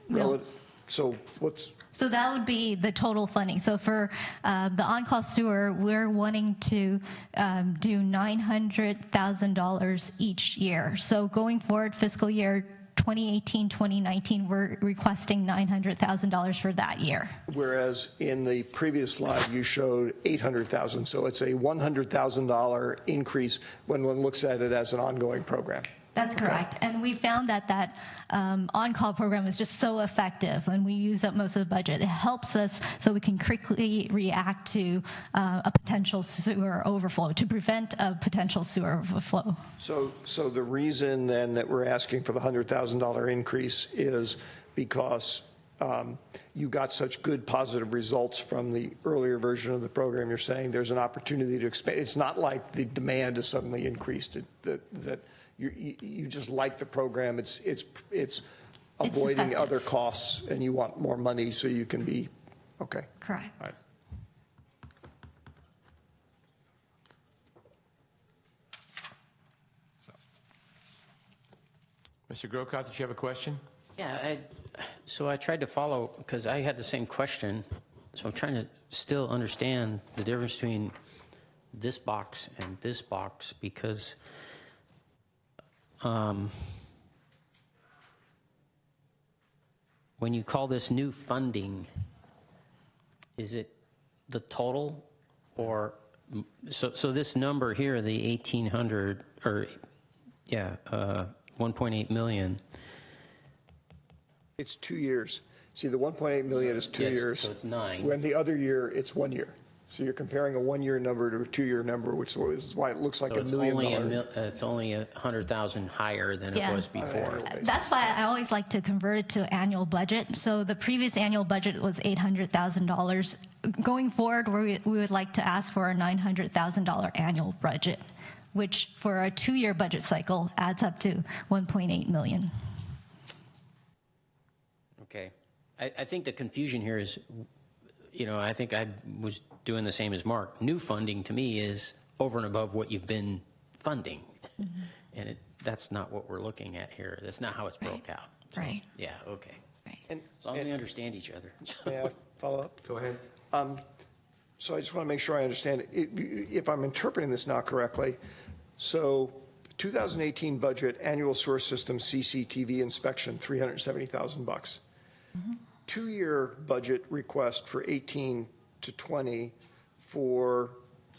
No. So what's? So that would be the total funding. So for the on-call sewer, we're wanting to do $900,000 each year. So going forward, fiscal year 2018, 2019, we're requesting $900,000 for that year. Whereas in the previous slide, you showed $800,000. So it's a $100,000 increase when one looks at it as an ongoing program. That's correct. And we found that on-call program is just so effective when we use up most of the budget. It helps us so we can quickly react to a potential sewer overflow, to prevent a potential sewer overflow. So the reason then that we're asking for the $100,000 increase is because you got such good positive results from the earlier version of the program. You're saying there's an opportunity to expand. It's not like the demand has suddenly increased. That you just like the program. It's avoiding effective. other costs, and you want more money so you can be okay. Correct. All right. Mr. Grocott, did you have a question? Yeah, so I tried to follow because I had the same question. So I'm trying to still understand the difference between this box and this box because when you call this new funding, is it the total or So this number here, the 1,800, or, yeah, 1.8 million. It's 2 years. See, the 1.8 million is 2 Yes, years. so it's 9. When the other year, it's 1 year. So you're comparing a 1-year number to a 2-year number, which is why it looks like So $1 million. it's only 100,000 higher than Yeah. it was before. That's why I always like to convert it to annual budget. So the previous annual budget was $800,000. Going forward, we would like to ask for a $900,000 annual budget, which for a 2-year budget cycle adds up to $1.8 million. Okay. I think the confusion here is, I think I was doing the same as Mark. New funding to me is over and above what you've been funding. Mm-hmm. And that's not what we're looking at here. That's not how it's broke out. So, Right. Yeah, okay. And, As long as we understand each other. may I follow up? Go ahead. So I just want to make sure I understand it. If I'm interpreting this now correctly, so 2018 budget, annual sewer system CCTV inspection, $370,000. 2-year budget request for 18 to 20 for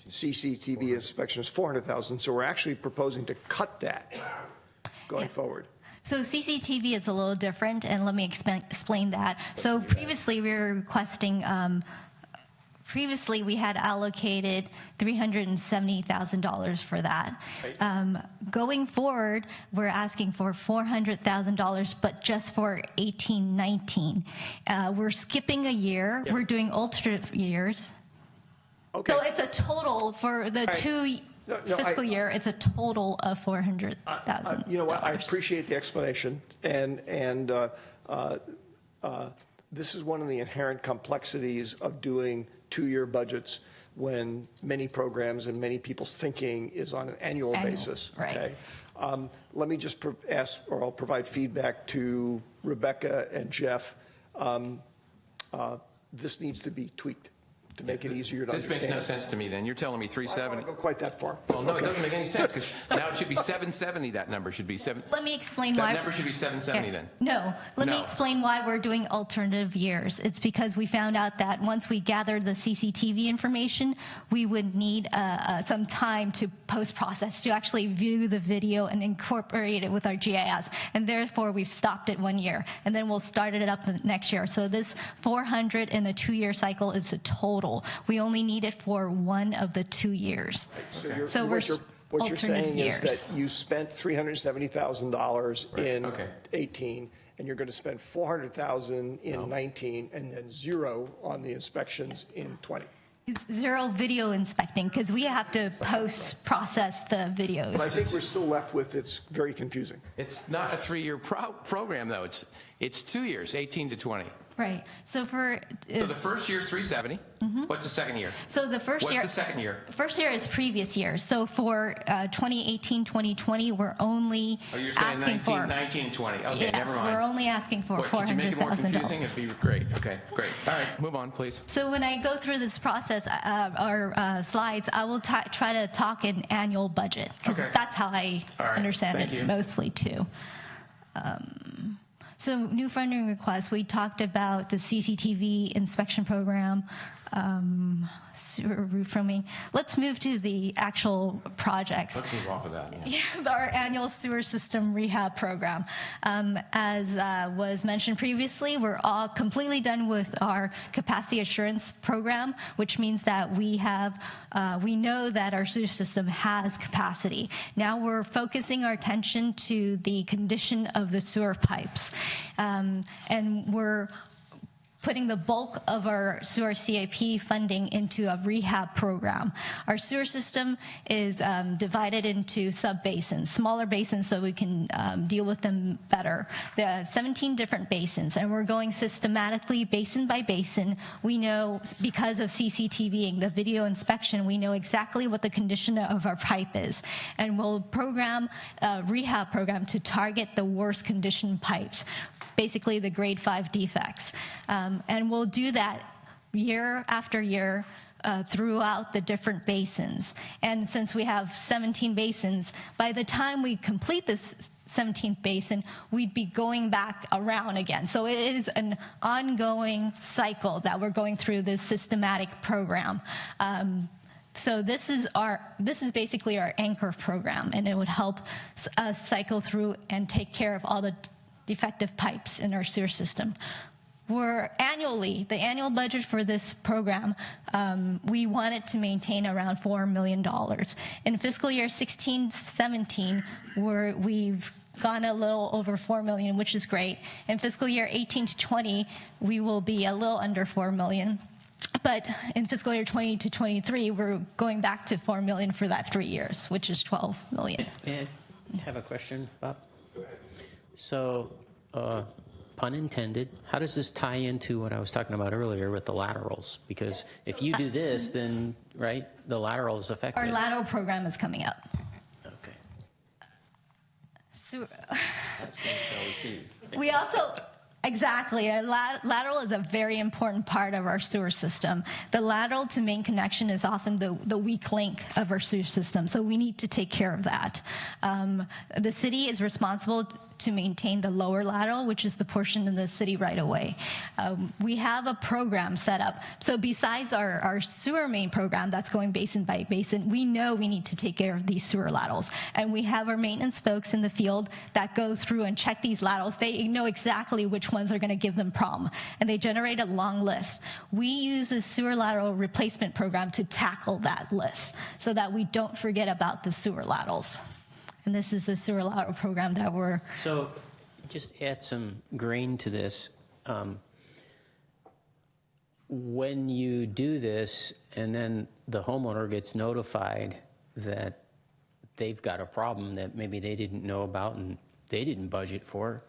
CCTV inspection is $400,000. So we're actually proposing to cut that going forward. So CCTV is a little different, and let me explain that. So previously we were requesting, previously we had allocated $370,000 for that. Going forward, we're asking for $400,000, but just for 18-19. We're skipping a year. We're doing alternate years. Okay. So it's a total for the fiscal year. It's a total of $400,000. You know what? I appreciate the explanation, and this is one of the inherent complexities of doing 2-year budgets when many programs and many people's thinking is on an annual basis. Right. Okay. Let me just ask, or I'll provide feedback to Rebecca and Jeff. This needs to be tweaked to make it easier to This understand. makes no sense to me then. You're telling me I don't 370. want to go quite that far. Well, no, it doesn't make any sense because now it should be 770. That number should be 7. Let me explain That why. number should be 770 then. No, let me No. explain why we're doing alternative years. It's because we found out that once we gather the CCTV information, we would need some time to post-process to actually view the video and incorporate it with our GIS. And therefore, we've stopped it 1 year. And then we'll start it up next year. So this 400 in the 2-year cycle is a total. We only need it for one of the 2 years. So what you're alternate saying years. is that you spent $370,000 in 18, and you're going to spend $400,000 in 19, and then zero on the inspections in 20. Zero video inspecting because we have to post-process the videos. But I think we're still left with it's very confusing. It's not a 3-year program though. It's 2 years, 18 to 20. Right. So for So the first year is 370. What's the second year? so the first year. What's the second year? First year is previous years. So for 2018, 2020, we're only Oh, you're saying asking 19, for 19 and 20. Okay, yes, never mind. we're only asking for What, could you make it more confusing? $400,000. It'd be great. Okay, great. All right, move on, please. So when I go through this process, our slides, I will try to talk in annual budget because Okay. that's how I All right, understand thank it you. mostly too. So new funding requests, we talked about the CCTV inspection program, sewer refining. Let's move to the actual projects. Let's move off of that. Yeah, our annual sewer system rehab program. As was mentioned previously, we're all completely done with our capacity assurance program, which means that we know that our sewer system has capacity. Now we're focusing our attention to the condition of the sewer pipes. And we're putting the bulk of our sewer CIP funding into a rehab program. Our sewer system is divided into sub-basins, smaller basins so we can deal with them better. There are 17 different basins, and we're going systematically basin by basin. We know, because of CCTVing, the video inspection, we know exactly what the condition of our pipe is. And we'll program a rehab program to target the worst condition pipes, basically the grade 5 defects. And we'll do that year after year throughout the different basins. And since we have 17 basins, by the time we complete this 17th basin, we'd be going back around again. So it is an ongoing cycle that we're going through this systematic program. So this is basically our anchor program, and it would help us cycle through and take care of all the defective pipes in our sewer system. The annual budget for this program, we wanted to maintain around $4 million. In fiscal year 16-17, we've gone a little over $4 million, which is great. In fiscal year 18 to 20, we will be a little under $4 million. But in fiscal year 20 to 23, we're going back to $4 million for that 3 years, which is $12 million. May I have a question, Bob? Go ahead. So, pun intended, how does this tie into what I was talking about earlier with the laterals? Because if you do this, then, right, the lateral is affected. Our lateral program is coming up. Okay. So, That's going to we also... Exactly. A lateral is a very important part of our sewer system. The lateral to main connection is often the weak link of our sewer system, so we need to take care of that. The city is responsible to maintain the lower lateral, which is the portion in the city right away. We have a program set up. So besides our sewer main program that's going basin by basin, we know we need to take care of these sewer laterals. And we have our maintenance folks in the field that go through and check these laterals. They know exactly which ones are going to give them problem. And they generate a long list. We use a sewer lateral replacement program to tackle that list so that we don't forget about the sewer laterals. And this is the sewer lateral program that we're... So just add some grain to this. When you do this and then the homeowner gets notified that they've got a problem that maybe they didn't know about and they didn't budget for,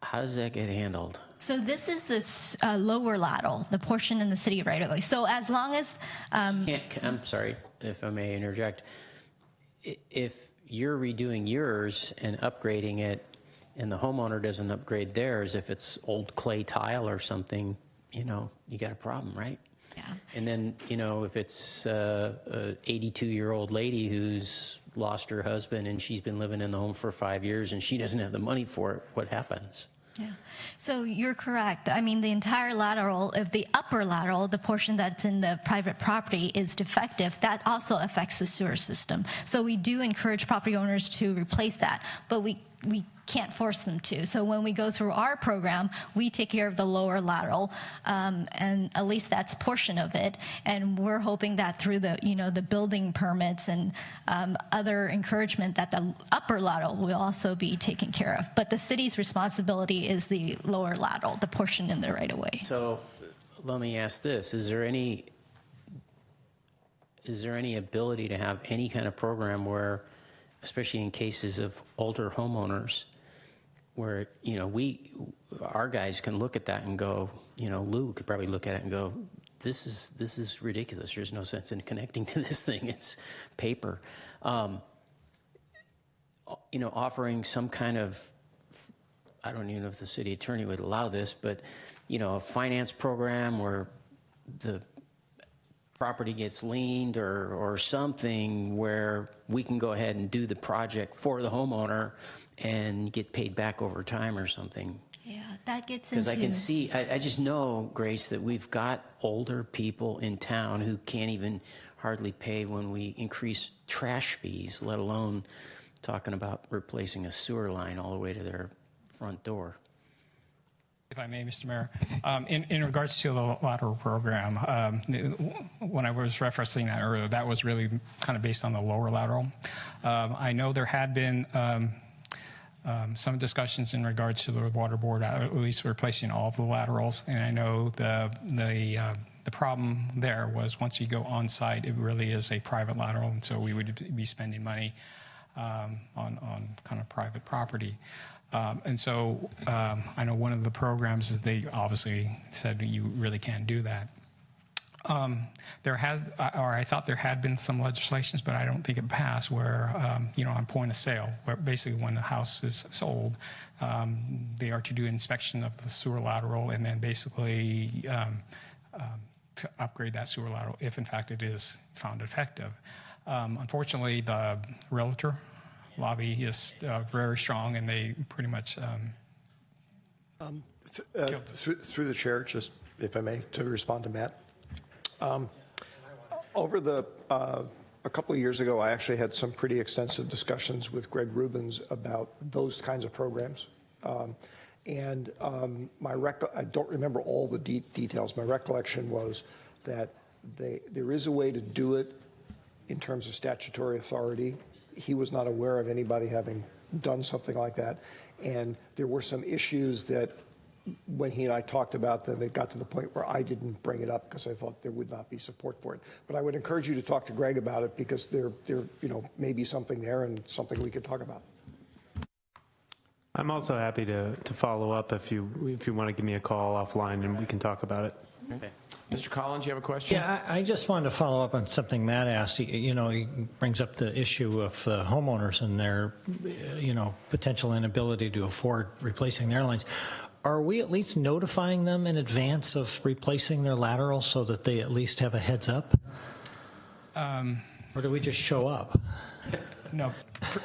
how does that get handled? So this is this lower lateral, the portion in the city right away. So as long as... I'm sorry, if I may interject. If you're redoing yours and upgrading it and the homeowner doesn't upgrade theirs, if it's old clay tile or something, you got a problem, right? Yeah. And then, if it's a 82-year-old lady who's lost her husband and she's been living in the home for 5 years and she doesn't have the money for it, what happens? Yeah. So you're correct. I mean, the entire lateral, if the upper lateral, the portion that's in the private property is defective, that also affects the sewer system. So we do encourage property owners to replace that, but we can't force them to. So when we go through our program, we take care of the lower lateral, and at least that's a portion of it. And we're hoping that through the, the building permits and other encouragement that the upper lateral will also be taken care of. But the city's responsibility is the lower lateral, the portion in the right of way. So let me ask this: Is there any ability to have any kind of program where, especially in cases of older homeowners, where, our guys can look at that and go, Lou could probably look at it and go, this is ridiculous. There's no sense in connecting to this thing. It's paper. Offering some kind of, I don't even know if the city attorney would allow this, but, a finance program where the property gets liened or something where we can go ahead and do the project for the homeowner and get paid back over time or something. Yeah, that gets into... Because I can see, I just know, Grace, that we've got older people in town who can't even hardly pay when we increase trash fees, let alone talking about replacing a sewer line all the way to their front door. If I may, Mr. Mayor, in regards to the lateral program, when I was referencing that earlier, that was really kind of based on the lower lateral. I know there had been some discussions in regards to the water board, at least replacing all of the laterals, and I know the problem there was once you go on site, it really is a private lateral, and so we would be spending money on kind of private property. And so I know one of the programs is they obviously said you really can't do that. I thought there had been some legislations, but I don't think it passed where, on point of sale, where basically when the house is sold, they are to do inspection of the sewer lateral and then basically to upgrade that sewer lateral if in fact it is found effective. Unfortunately, the realtor lobby is very strong, and they pretty much through the chair, just if I may, to respond to Matt. Over a couple of years ago, I actually had some pretty extensive discussions with Greg Rubens about those kinds of programs. I don't remember all the details. My recollection was that there is a way to do it in terms of statutory authority. He was not aware of anybody having done something like that. And there were some issues that when he and I talked about them, it got to the point where I didn't bring it up because I thought there would not be support for it. But I would encourage you to talk to Greg about it because there may be something there and something we could talk about. I'm also happy to follow up if you want to give me a call offline and we can talk about it. Okay. Mr. Collins, you have a question? Yeah, I just wanted to follow up on something Matt asked. He brings up the issue of the homeowners and their, potential inability to afford replacing their lines. Are we at least notifying them in advance of replacing their lateral so that they at least have a heads up? Or do we just show up? No,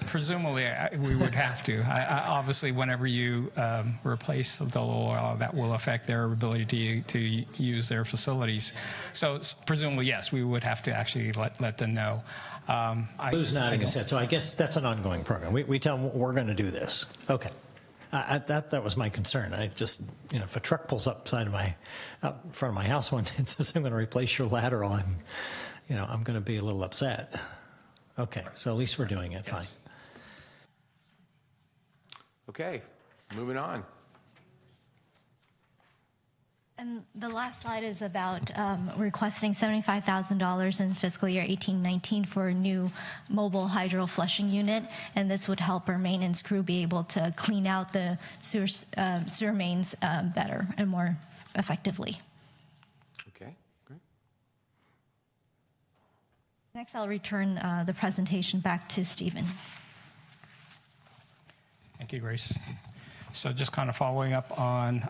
presumably we would have to. Obviously, whenever you replace the oil, that will affect their ability to use their facilities. So presumably, yes, we would have to actually let them know. Lou's nodding his head. So I guess that's an ongoing program. We tell them we're going to do this. Okay. That was my concern. I just, if a truck pulls up out in front of my house one day and says, I'm going to replace your lateral, I'm going to be a little upset. Okay, so at least we're doing it. Yes. Fine. Okay, moving on. And the last slide is about requesting $75,000 in fiscal year 18-19 for a new mobile hydro flushing unit, and this would help our maintenance crew be able to clean out the sewer mains better and more effectively. Okay, great. Next, I'll return the presentation back to Stephen. Thank you, Grace. So just kind of following up on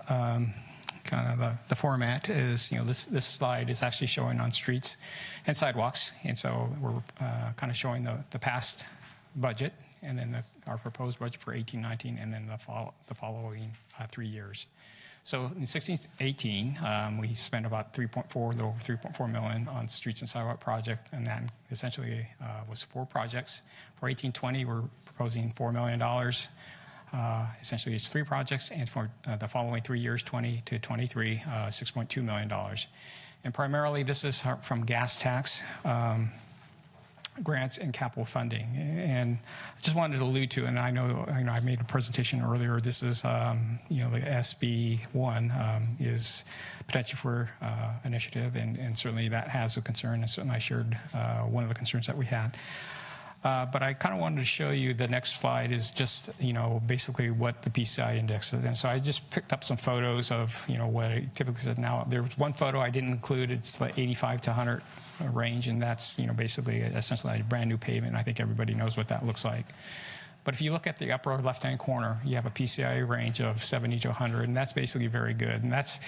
kind of the format is, this slide is actually showing on streets and sidewalks. And so we're kind of showing the past budget and then our proposed budget for 18-19 and then the following 3 years. So in 16-18, we spent about a little over 3.4 million on streets and sidewalk project, and that essentially was 4 projects. For 18-20, we're proposing $4 million. Essentially, it's 3 projects, and for the following 3 years, 20 to 23, $6.2 million. And primarily, this is from gas tax grants and capital funding. And I just wanted to allude to, and I know I made a presentation earlier. This is, the SB1 is potential for initiative, and certainly that has a concern. And certainly, I shared one of the concerns that we had. But I kind of wanted to show you the next slide is just, basically what the PCI index is. And so I just picked up some photos of, what it typically said. Now, there was one photo I didn't include. It's like 85 to 100 range, and that's, basically essentially a brand new pavement. I think everybody knows what that looks like. But if you look at the upper left-hand corner, you have a PCI range of 70 to 100, and that's basically very good. And that's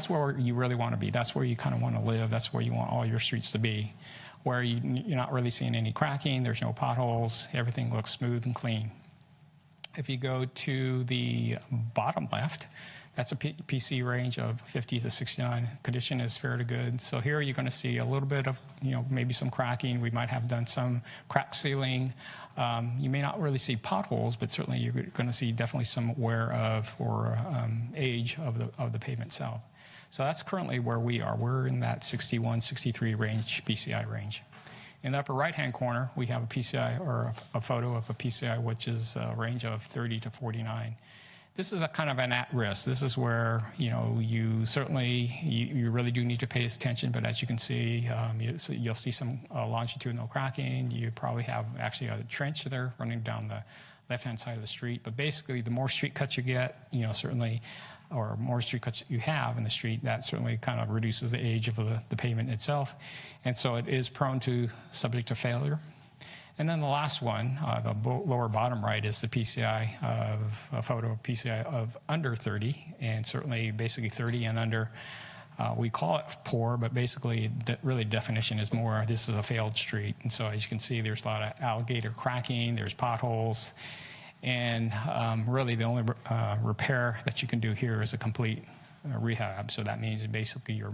where you really want to be. That's where you kind of want to live. That's where you want all your streets to be, where you're not really seeing any cracking, there's no potholes, everything looks smooth and clean. If you go to the bottom left, that's a PC range of 50 to 69. Condition is fair to good. So here you're going to see a little bit of, maybe some cracking. We might have done some crack sealing. You may not really see potholes, but certainly you're going to see definitely some wear of or age of the pavement itself. So that's currently where we are. We're in that 61, 63 range, PCI range. In the upper right-hand corner, we have a PCI or a photo of a PCI, which is a range of 30 to 49. This is a kind of an at-risk. This is where, you certainly, you really do need to pay attention, but as you can see, you'll see some longitudinal cracking. You probably have actually a trench there running down the left-hand side of the street. But basically, the more street cuts you get, certainly, or more street cuts you have in the street, that certainly kind of reduces the age of the pavement itself. And so it is prone to subject to failure. And then the last one, the lower bottom right, is the PCI of a photo of PCI of under 30, and certainly basically 30 and under. We call it poor, but basically really definition is more this is a failed street. And so as you can see, there's a lot of alligator cracking, there's potholes, and really the only repair that you can do here is a complete rehab. So that means basically you're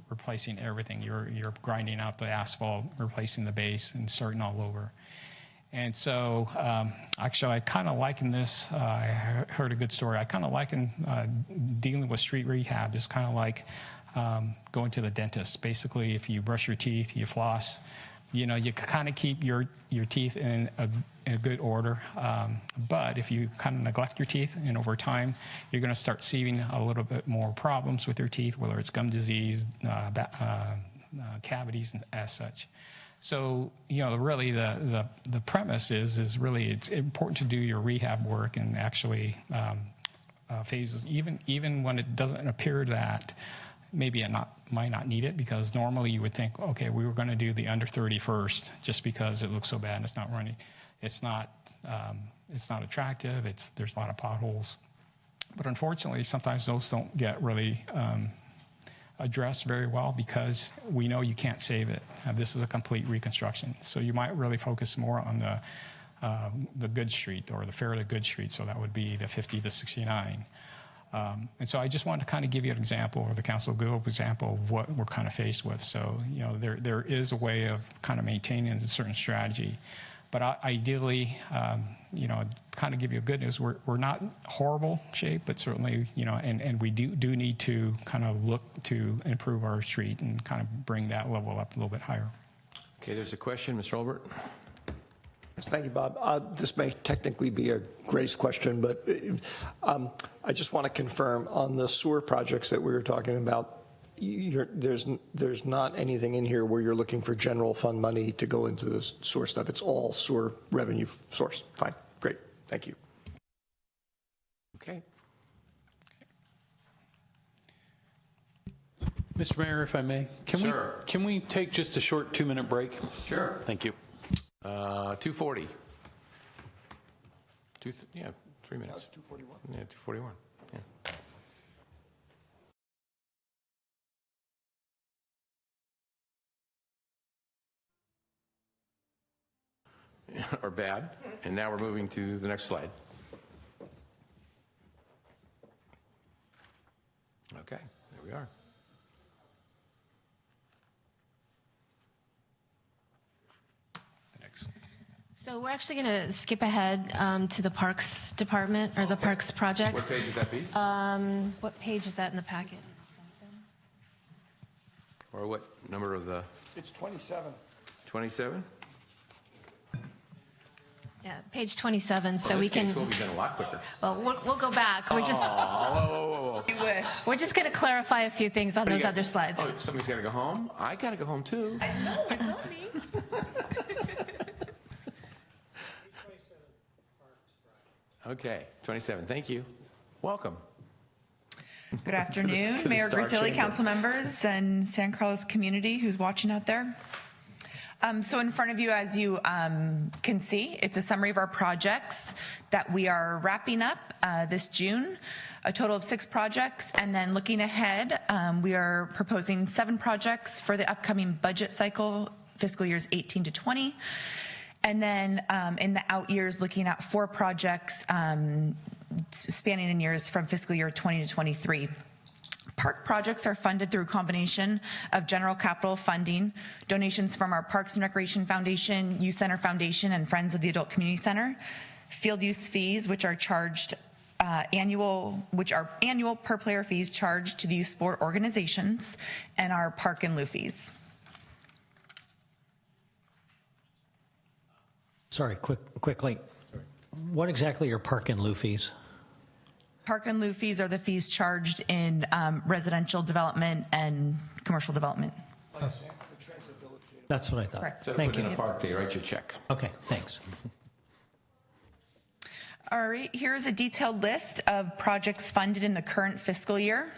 replacing everything. You're grinding out the asphalt, replacing the base, and starting all over. And so, actually, I kind of liken this. I heard a good story. I kind of liken dealing with street rehab is kind of like going to the dentist. Basically, if you brush your teeth, you floss, you kind of keep your teeth in a good order. But if you kind of neglect your teeth, and over time, you're going to start seeing a little bit more problems with your teeth, whether it's gum disease, cavities, and as such. So, really the premise is really it's important to do your rehab work and actually phases, even when it doesn't appear that maybe it might not need it, because normally you would think, okay, we were going to do the under 30 first just because it looks so bad and it's not running. It's not attractive. There's a lot of potholes. But unfortunately, sometimes those don't get really addressed very well because we know you can't save it. This is a complete reconstruction. So you might really focus more on the good street or the fair to good street. So that would be the 50 to 69. And so I just wanted to kind of give you an example, or the council give an example of what we're kind of faced with. So, there is a way of kind of maintaining a certain strategy. But ideally, kind of give you a good news. We're not horrible shape, but certainly, and we do need to kind of look to improve our street and kind of bring that level up a little bit higher. Okay, there's a question, Mr. Olbert. Thank you, Bob. This may technically be a Grace question, but I just want to confirm on the sewer projects that we were talking about, there's not anything in here where you're looking for general fund money to go into the sewer stuff. It's all sewer revenue source. Fine. Great. Thank you. Okay. Mr. Mayor, if I may, can we take just a short 2-minute break? Sure. Thank you. 2:40. 3 minutes. 2:41. Yeah, 2:41. Yeah. Or bad. And now we're moving to the next slide. Okay, there we are. So we're actually going to skip ahead to the Parks Department, or the Parks projects. What page would that be? What page is that in the packet? Or what number of the? It's 27. 27? Yeah, page 27. So this we can. case will be done a lot quicker. Well, we'll go back. We're just. Whoa. You wish. We're just going to clarify a few things on those other slides. Oh, somebody's got to go home? I got to go home too. I know, it's not me. Okay, 27. Thank you. Welcome. Good afternoon, to the Mayor Star Grisilli, Chamber. council members, and San Carlos community who's watching out there. So in front of you, as you can see, it's a summary of our projects that we are wrapping up this June, a total of 6 projects. And then looking ahead, we are proposing 7 projects for the upcoming budget cycle, fiscal years 18 to 20. And then in the out years, looking at 4 projects spanning in years from fiscal year 20 to 23. Park projects are funded through a combination of general capital funding, donations from our Parks and Recreation Foundation, Youth Center Foundation, and Friends of the Adult Community Center, field use fees, which are charged annual per player fees charged to the youth sport organizations, and our park and lieu fees. Sorry, quickly. What exactly are park and lieu fees? Park and lieu fees are the fees charged in residential development and commercial development. That's what I thought. Correct. So Thank in you. a park, they write you a check. Okay, thanks. All right, here's a detailed list of projects funded in the current fiscal year.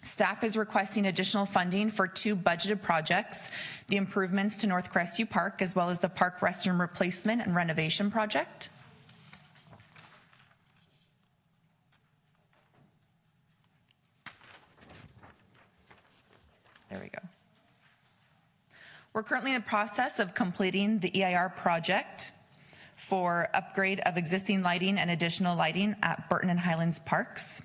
Staff is requesting additional funding for 2 budgeted projects, the improvements to North Crestview Park, as well as the park restroom replacement and renovation project. There we go. We're currently in the process of completing the EIR project for upgrade of existing lighting and additional lighting at Burton and Highlands Parks.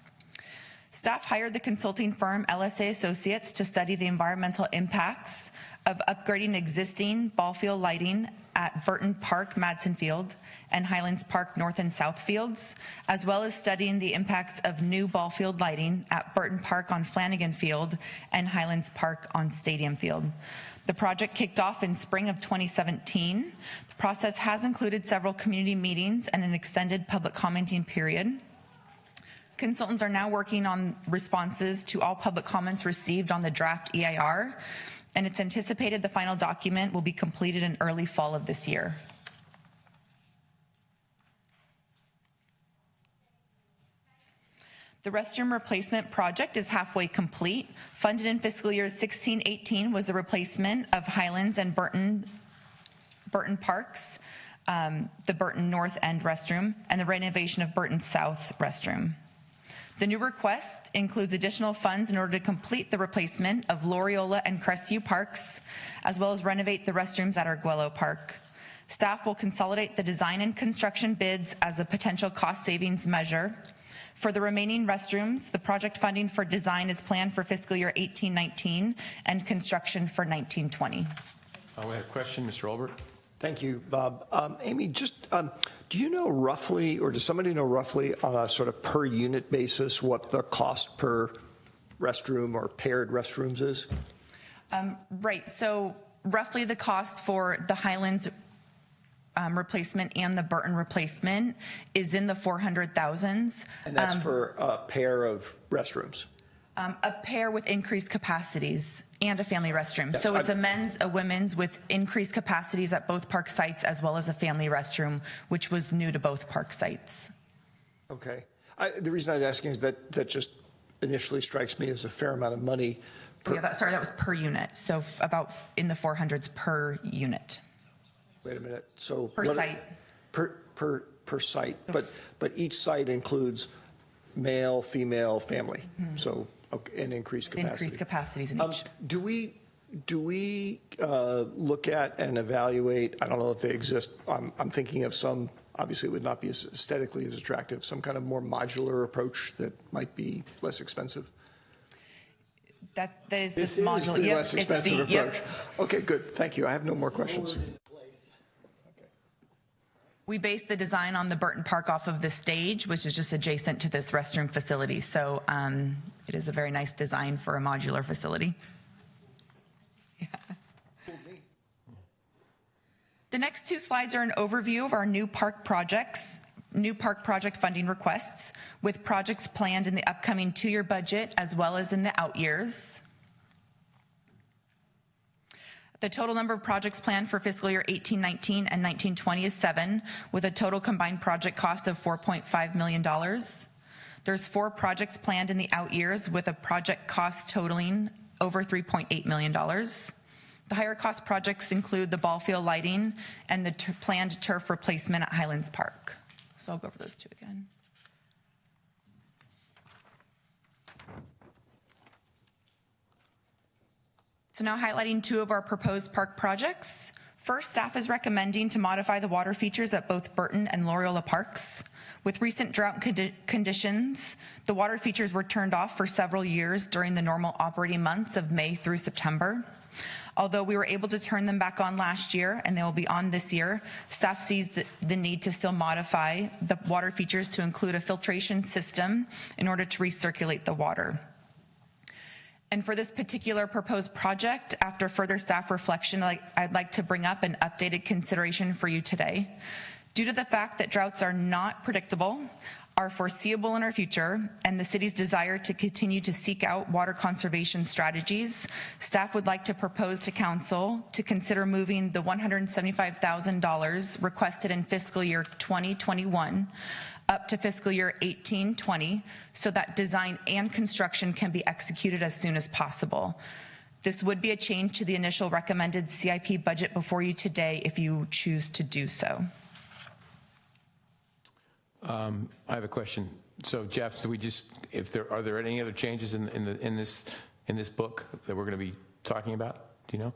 Staff hired the consulting firm LSA Associates to study the environmental impacts of upgrading existing ball field lighting at Burton Park, Madsen Field, and Highlands Park North and South Fields, as well as studying the impacts of new ball field lighting at Burton Park on Flanagan Field and Highlands Park on Stadium Field. The project kicked off in spring of 2017. The process has included several community meetings and an extended public commenting period. Consultants are now working on responses to all public comments received on the draft EIR, and it's anticipated the final document will be completed in early fall of this year. The restroom replacement project is halfway complete. Funded in fiscal year 16-18 was the replacement of Highlands and Burton Parks, the Burton North End restroom, and the renovation of Burton South restroom. The new request includes additional funds in order to complete the replacement of Loriola and Crestview Parks, as well as renovate the restrooms at Arguello Park. Staff will consolidate the design and construction bids as a potential cost savings measure. For the remaining restrooms, the project funding for design is planned for fiscal year 18-19 and construction for 19-20. We have a question, Mr. Olbert. Thank you, Bob. Amy, just do you know roughly, or does somebody know roughly on a sort of per unit basis what the cost per restroom or paired restrooms is? Right, so roughly the cost for the Highlands replacement and the Burton replacement is in the 400,000s. And that's for a pair of restrooms? A pair with increased capacities and a family restroom. Yes, so it's a men's, a women's with increased capacities at both park sites, as well as a family restroom, which was new to both park sites. Okay. The reason I was asking is that just initially strikes me as a fair amount of money. Yeah, that was per unit. So about in the 400s per unit. Wait a minute. So per site. Per site, but each site includes male, female, family. Mm-hmm. So an increased capacity. Increased capacities in each. Do we look at and evaluate? I don't know if they exist. I'm thinking of some. Obviously, it would not be as aesthetically as attractive. Some kind of more modular approach that might be less expensive. That is this modular. Is the yep, less expensive approach. Yep. Okay, good. Thank you. I have no more questions. We based the design on the Burton Park off of the stage, which is just adjacent to this restroom facility. So it is a very nice design for a modular facility. Yeah. The next two slides are an overview of our new park projects, new park project funding requests, with projects planned in the upcoming 2-year budget as well as in the out years. The total number of projects planned for fiscal year 18-19 and 19-20 is 7, with a total combined project cost of $4.5 million. There's 4 projects planned in the out years with a project cost totaling over $3.8 million. The higher cost projects include the ball field lighting and the planned turf replacement at Highlands Park. So I'll go over those two again. So now highlighting 2 of our proposed park projects. First, staff is recommending to modify the water features at both Burton and Loriola Parks. With recent drought conditions, the water features were turned off for several years during the normal operating months of May through September. Although we were able to turn them back on last year and they will be on this year, staff sees the need to still modify the water features to include a filtration system in order to recirculate the water. And for this particular proposed project, after further staff reflection, I'd like to bring up an updated consideration for you today. Due to the fact that droughts are not predictable, are foreseeable in our future, and the city's desire to continue to seek out water conservation strategies, staff would like to propose to council to consider moving the $175,000 requested in fiscal year 2021 up to fiscal year 18-20 so that design and construction can be executed as soon as possible. This would be a change to the initial recommended CIP budget before you today if you choose to do so. I have a question. So Jeff, so are there any other changes in this book that we're going to be talking about? Do you know?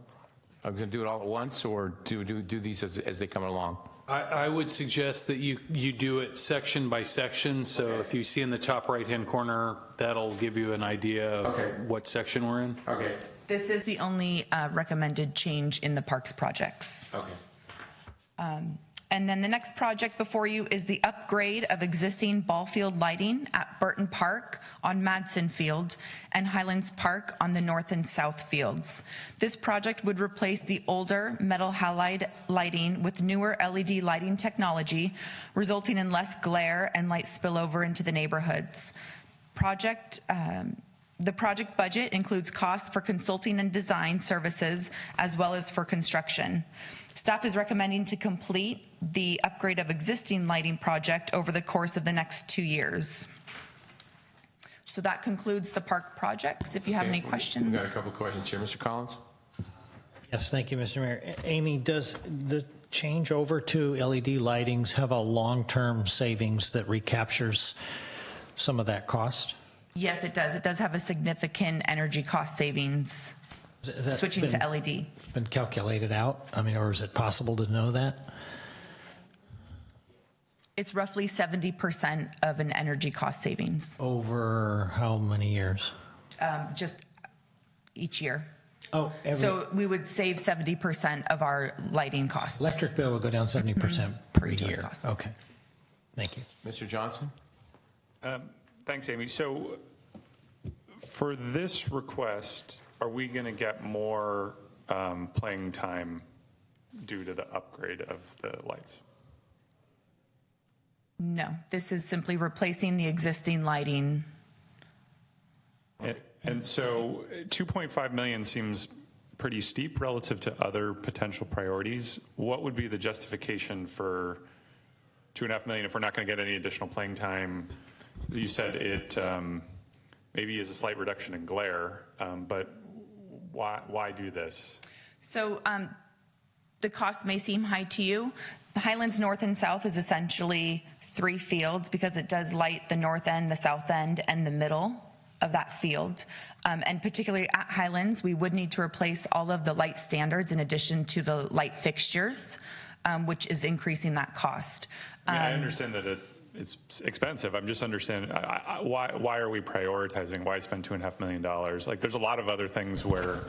Are we going to do it all at once, or do these as they come along? I would suggest that you do it section by section. So if you see in the top right-hand corner, that'll give you an idea of what section we're in. Okay. This is the only recommended change in the parks projects. Okay. And then the next project before you is the upgrade of existing ball field lighting at Burton Park on Madsen Field and Highlands Park on the north and south fields. This project would replace the older metal halide lighting with newer LED lighting technology, resulting in less glare and light spillover into the neighborhoods. The project budget includes costs for consulting and design services as well as for construction. Staff is recommending to complete the upgrade of existing lighting project over the course of the next 2 years. So that concludes the park projects. If you have any questions. We've got a couple of questions here. Mr. Collins? Yes, thank you, Mr. Mayor. Amy, does the change over to LED lightings have a long-term savings that recaptures some of that cost? Yes, it does. It does have a significant energy cost savings switching to LED. Been calculated out? I mean, or is it possible to know that? It's roughly 70% of an energy cost savings. Over how many years? Just each year. Oh, so we would save 70% of our lighting costs. Electric bill would go down 70% per year. Cost. Okay. Thank you. Mr. Johnson? Thanks, Amy. So for this request, are we going to get more playing time due to the upgrade of the lights? No, this is simply replacing the existing lighting. And so 2.5 million seems pretty steep relative to other potential priorities. What would be the justification for 2.5 million if we're not going to get any additional playing time? You said it maybe is a slight reduction in glare, but why do this? So the cost may seem high to you. The Highlands North and South is essentially 3 fields because it does light the north end, the south end, and the middle of that field. And particularly at Highlands, we would need to replace all of the light standards in addition to the light fixtures, which is increasing that cost. I understand that it's expensive. I'm just understanding why are we prioritizing? Why spend $2.5 million? Like, there's a lot of other things where,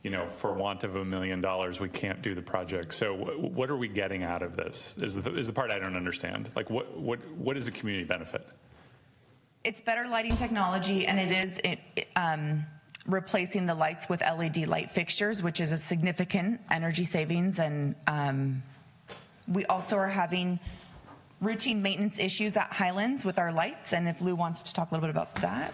you know, for want of $1 million, we can't do the project. So what are we getting out of this? Is the part I don't understand. Like, what is the community benefit? It's better lighting technology, and it is replacing the lights with LED light fixtures, which is a significant energy savings. And we also are having routine maintenance issues at Highlands with our lights. And if Lou wants to talk a little bit about that.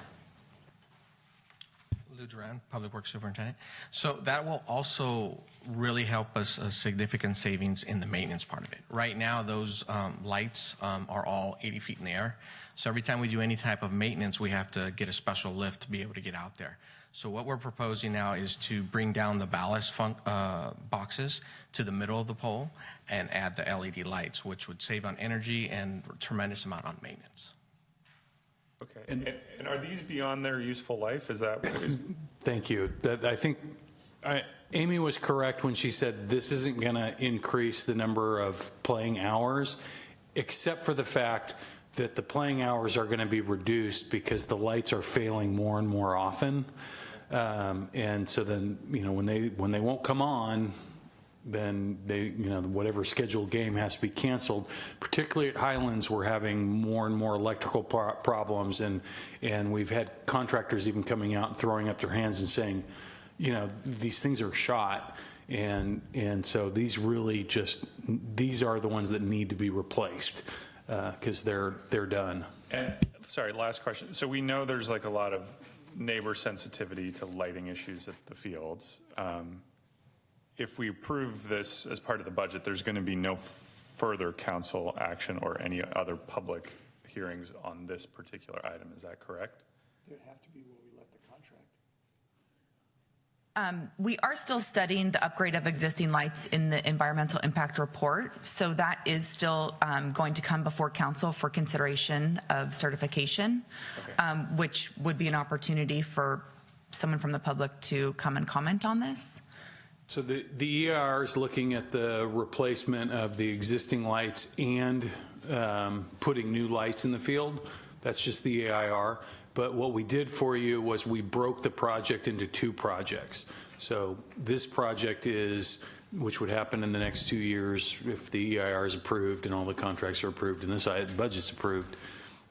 Lou Duran, Public Works Superintendent. So that will also really help us a significant savings in the maintenance part of it. Right now, those lights are all 80 feet in the air. So every time we do any type of maintenance, we have to get a special lift to be able to get out there. So what we're proposing now is to bring down the ballast boxes to the middle of the pole and add the LED lights, which would save on energy and a tremendous amount on maintenance. Okay. And are these beyond their useful life? Is that? Thank you. I think Amy was correct when she said this isn't going to increase the number of playing hours, except for the fact that the playing hours are going to be reduced because the lights are failing more and more often. And so then, you know, when they won't come on, then they, you know, whatever scheduled game has to be canceled. Particularly at Highlands, we're having more and more electrical problems, and we've had contractors even coming out and throwing up their hands and saying, you know, these things are shot, and so these really these are the ones that need to be replaced because they're done. And sorry, last question. So we know there's like a lot of neighbor sensitivity to lighting issues at the fields. If we approve this as part of the budget, there's going to be no further council action or any other public hearings on this particular item. Is that correct? There'd have to be where we let the contract. We are still studying the upgrade of existing lights in the environmental impact report. So that is still going to come before council for consideration of certification, which would be an opportunity for someone from the public to come and comment on this. So the EIR is looking at the replacement of the existing lights and putting new lights in the field. That's just the EIR. But what we did for you was we broke the project into 2 projects. So this project is, which would happen in the next 2 years if the EIR is approved and all the contracts are approved and this budget's approved,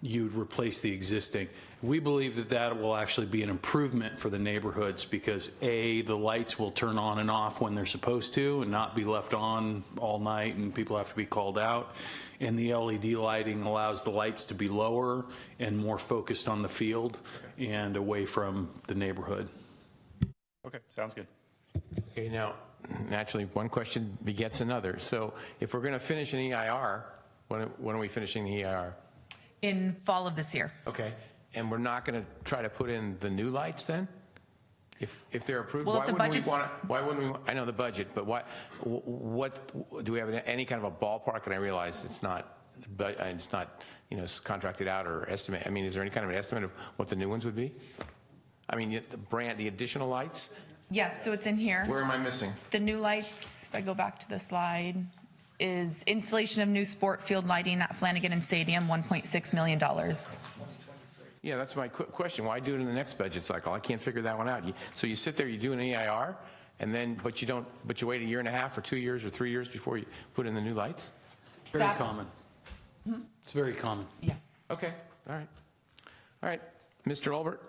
you'd replace the existing. We believe that that will actually be an improvement for the neighborhoods because A, the lights will turn on and off when they're supposed to and not be left on all night and people have to be called out. And the LED lighting allows the lights to be lower and more focused on the field and away from the neighborhood. Okay, sounds good. Okay, now, naturally, one question begets another. So if we're going to finish an EIR, when are we finishing the EIR? In fall of this year. Okay, and we're not going to try to put in the new lights then? If they're approved, Well, why if the wouldn't we budget's- want to, why wouldn't we, I know the budget, but what, do we have any kind of a ballpark? And I realize it's not, but it's not, contracted out or estimate. I mean, is there any kind of an estimate of what the new ones would be? I mean, the additional lights? Yeah, so it's in here. Where am I missing? The new lights, if I go back to the slide, is installation of new sport field lighting at Flanagan and Stadium, $1.6 million. Yeah, that's my question. Why do it in the next budget cycle? I can't figure that one out. So you sit there, you do an EIR, and then, but you wait 1.5 years or 2 years or 3 years before you put in the new lights? Very common. It's very common. Yeah. Okay, all right. Mr. Albert,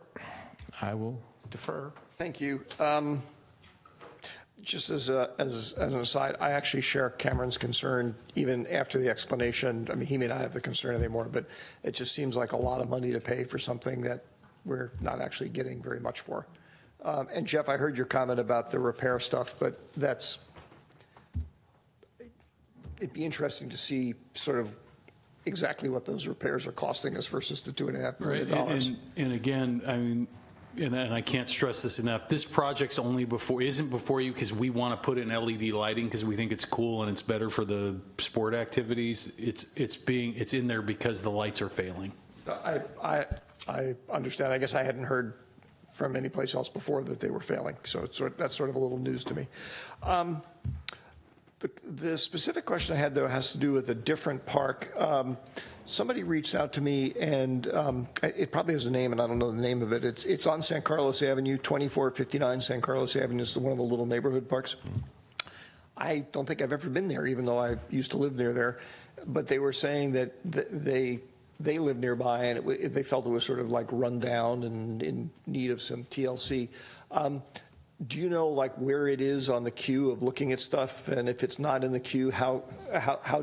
I will defer. Thank you. Just as an aside, I actually share Cameron's concern even after the explanation. I mean, he may not have the concern anymore, but it just seems like a lot of money to pay for something that we're not actually getting very much for. And Jeff, I heard your comment about the repair stuff, but it'd be interesting to see sort of exactly what those repairs are costing us versus the $2.5 million. Right. And again, I mean, and I can't stress this enough, this project's isn't before you because we want to put in LED lighting because we think it's cool and it's better for the sport activities. It's in there because the lights are failing. I understand. I guess I hadn't heard from any place else before that they were failing, so that's sort of a little news to me. The specific question I had, though, has to do with a different park. Somebody reached out to me, and it probably has a name, and I don't know the name of it. It's on San Carlos Avenue, 2459 San Carlos Avenue. It's one of the little neighborhood parks. I don't think I've ever been there, even though I used to live near there. But they were saying that they live nearby, and they felt it was sort of like run down and in need of some TLC. Do you know like where it is on the queue of looking at stuff? And if it's not in the queue, how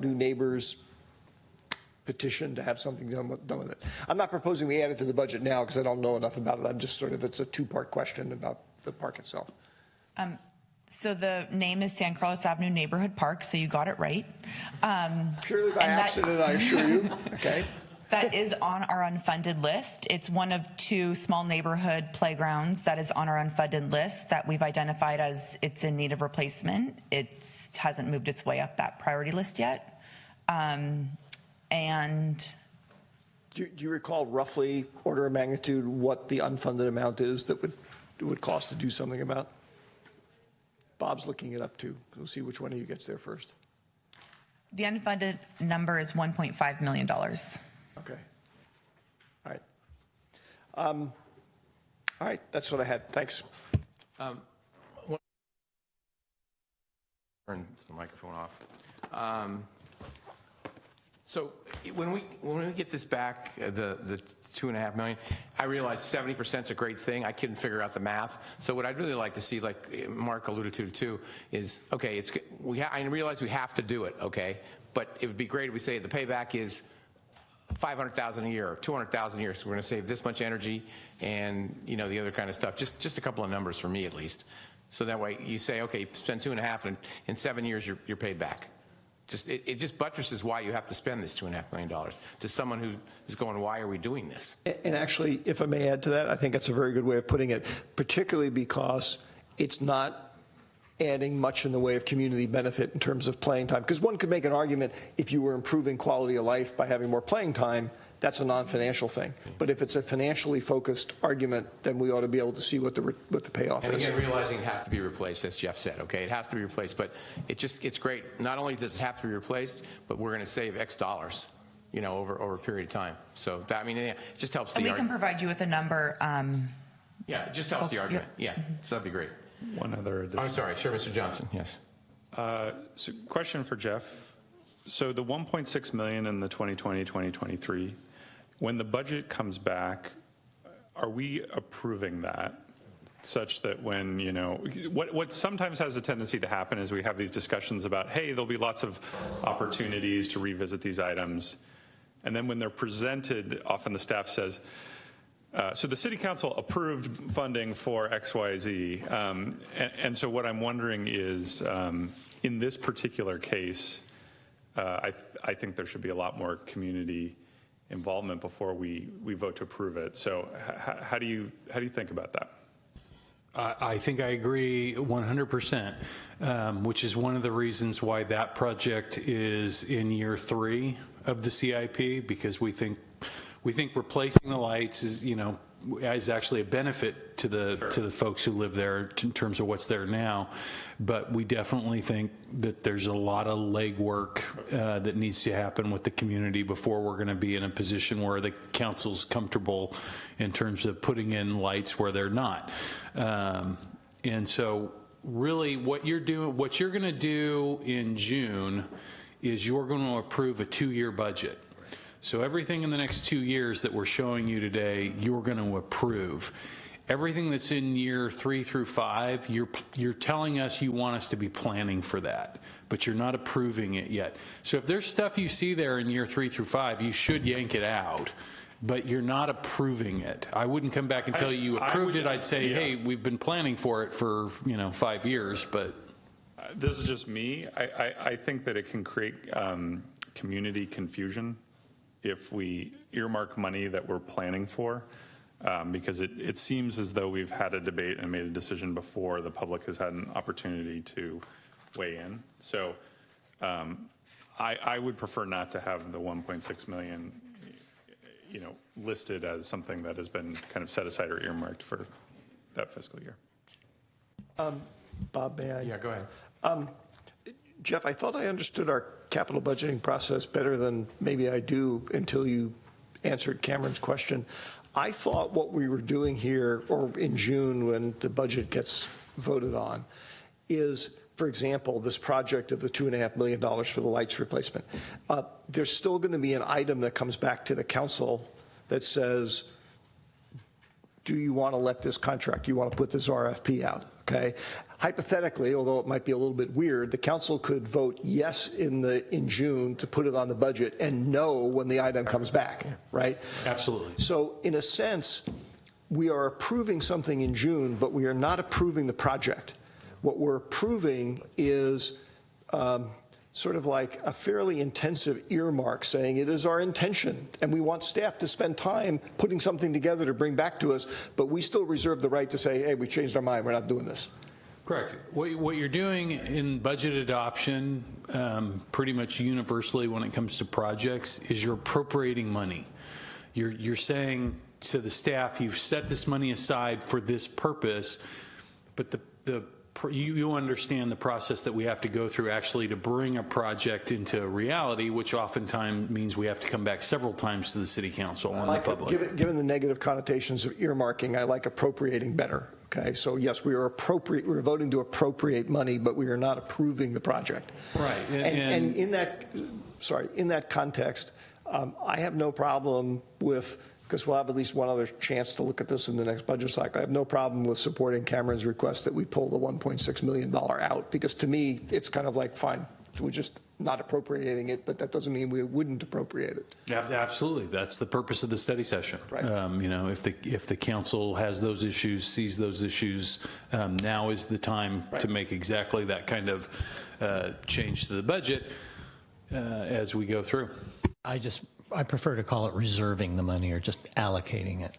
do neighbors petition to have something done with it? I'm not proposing we add it to the budget now because I don't know enough about it. I'm just it's a 2-part question about the park itself. So the name is San Carlos Avenue Neighborhood Park, so you got it right. Purely by accident, I assure you. Okay. That is on our unfunded list. It's one of 2 small neighborhood playgrounds that is on our unfunded list that we've identified as it's in need of replacement. It hasn't moved its way up that priority list yet. And do you recall roughly order of magnitude what the unfunded amount is that would cost to do something about? Bob's looking it up too. We'll see which one of you gets there first. the unfunded number is $1.5 million. Okay. All right. All right, that's what I had. Thanks. Turn the microphone off. So when we get this back, the $2.5 million, I realize 70% is a great thing. I couldn't figure out the math. So what I'd really like to see, like Mark alluded to too, is okay. I realize we have to do it, okay. But it would be great if we say the payback is $500,000 a year, or $200,000 a year. So we're going to save this much energy, and the other kind of stuff. Just a couple of numbers for me at least. So that way you say, okay, spend 2.5, and in 7 years you're paid back. It just buttresses why you have to spend this $2.5 million to someone who's going, why are we doing this? And actually, if I may add to that, I think that's a very good way of putting it, particularly because it's not adding much in the way of community benefit in terms of playing time. Because one could make an argument if you were improving quality of life by having more playing time, that's a non-financial thing. But if it's a financially focused argument, then we ought to be able to see what the payoff And is. again, realizing it has to be replaced, as Jeff said, okay? It has to be replaced, but it's great. Not only does it have to be replaced, but we're going to save X dollars, you know, over a period of time. So, that, I mean, it just helps the And we argument. can provide you with a number. Yeah, it just helps the argument. Yeah, so that'd be great. One other addition. I'm sorry, sure, Mr. Johnson, yes. So question for Jeff. So the 1.6 million in the 2020-2023, when the budget comes back, are we approving that such that when, you know, what sometimes has a tendency to happen is we have these discussions about, hey, there'll be lots of opportunities to revisit these items. And then when they're presented, often the staff says, so the city council approved funding for XYZ. And so what I'm wondering is, in this particular case, I think there should be a lot more community involvement before we vote to approve it. So how do you think about that? I think I agree 100%, which is one of the reasons why that project is in year 3 of the CIP, because we think replacing the lights is, you know, is actually a benefit to the folks who live there in terms of what's there now. But we definitely think that there's a lot of legwork that needs to happen with the community before we're going to be in a position where the council's comfortable in terms of putting in lights where they're not. And so really what you're going to do in June is you're going to approve a 2-year budget. So everything in the next 2 years that we're showing you today, you're going to approve. Everything that's in year 3 through 5, you're telling us you want us to be planning for that, but you're not approving it yet. So if there's stuff you see there in year 3 through 5, you should yank it out, but you're not approving it. I wouldn't come back and tell you approved it. I'd say, hey, we've been planning for it for 5 years, but. This is just me. I think that it can create community confusion if we earmark money that we're planning for, because it seems as though we've had a debate and made a decision before the public has had an opportunity to weigh in. So I would prefer not to have the 1.6 million, you know, listed as something that has been kind of set aside or earmarked for that fiscal year. Bob, may I? Yeah, go ahead. Jeff, I thought I understood our capital budgeting process better than maybe I do until you answered Cameron's question. I thought what we were doing here, or in June when the budget gets voted on, is, for example, this project of the $2.5 million for the lights replacement. There's still going to be an item that comes back to the council that says, do you want to let this contract, do you want to put this RFP out? Okay. Hypothetically, although it might be a little bit weird, the council could vote yes in June to put it on the budget and no when the item comes back, right? Absolutely. So in a sense, we are approving something in June, but we are not approving the project. What we're approving is sort of like a fairly intensive earmark saying it is our intention and we want staff to spend time putting something together to bring back to us, but we still reserve the right to say, hey, we changed our mind, we're not doing this. Correct. What you're doing in budget adoption, pretty much universally when it comes to projects, is you're appropriating money. You're saying to the staff, you've set this money aside for this purpose, but you understand the process that we have to go through actually to bring a project into reality, which oftentimes means we have to come back several times to the city council and the public. Given the negative connotations of earmarking, I like appropriating better. Okay, so yes, we're voting to appropriate money, but we are not approving the project. Right. And in that context, I have no problem with, because we'll have at least one other chance to look at this in the next budget cycle, I have no problem with supporting Cameron's request that we pull the $1.6 million out, because to me, it's kind of like, fine, we're just not appropriating it, but that doesn't mean we wouldn't appropriate it. Yeah, absolutely. That's the purpose of the study session. Right. You know, if the council has those issues, sees those issues, now is the time to make exactly that kind of change to the budget as we go through. I prefer to call it reserving the money or just allocating it.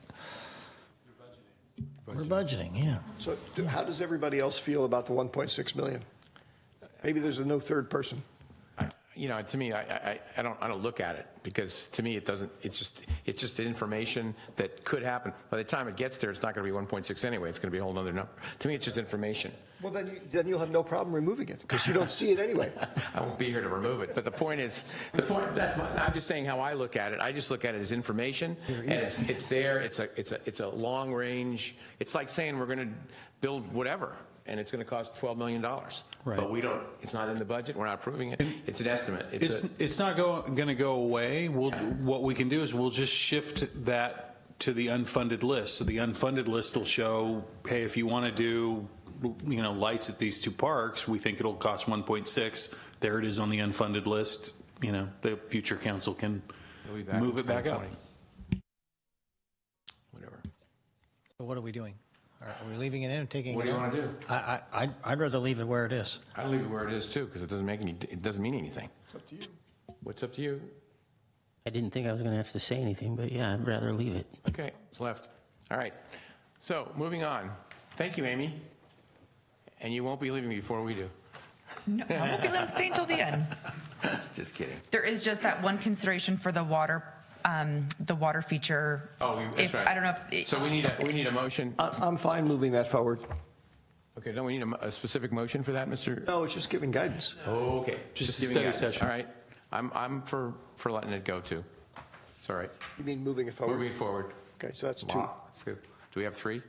We're budgeting, yeah. So how does everybody else feel about the $1.6 million? Maybe there's no third person. to me, I don't look at it, because to me it's just information that could happen. By the time it gets there, it's not going to be 1.6 anyway. It's going to be a whole other number. To me, it's just information. Well, then you'll have no problem removing it, because you don't see it anyway. I won't be here to remove it. But the point is, I'm just saying how I look at it. I just look at it as information, and it's there. It's a long range. It's like saying we're going to build whatever, and it's going to cost $12 million. Right. But we don't. It's not in the budget. We're not approving it. It's an estimate. It's not going to go away. What we can do is we'll just shift that to the unfunded list. So the unfunded list will show, hey, if you want to do, lights at these two parks, we think it'll cost 1.6. There it is on the unfunded list. The future council can move it back up. Whatever. So what are we doing? Are we leaving it in and taking it out? What do you want to do? I'd rather leave it where it is. I leave it where it is too, because it doesn't mean anything. It's up to you. What's up to you? I didn't think I was going to have to say anything, but yeah, I'd rather leave it. Okay, it's left. All right. So moving on. Thank you, Amy. And you won't be leaving before we do. No, I won't be letting stay until the end. Just kidding. There is just that one consideration for the water feature. Oh, that's right. I don't know if. So we need a motion. I'm fine moving that forward. Okay, don't we need a specific motion for that, Mr.? No, it's just giving guidance. Oh, okay. Just a giving study guidance. session. All right. I'm for letting it go too. It's all right. You mean moving it forward? Moving it forward. Okay, so that's two. Wow, that's good. Do we have 3?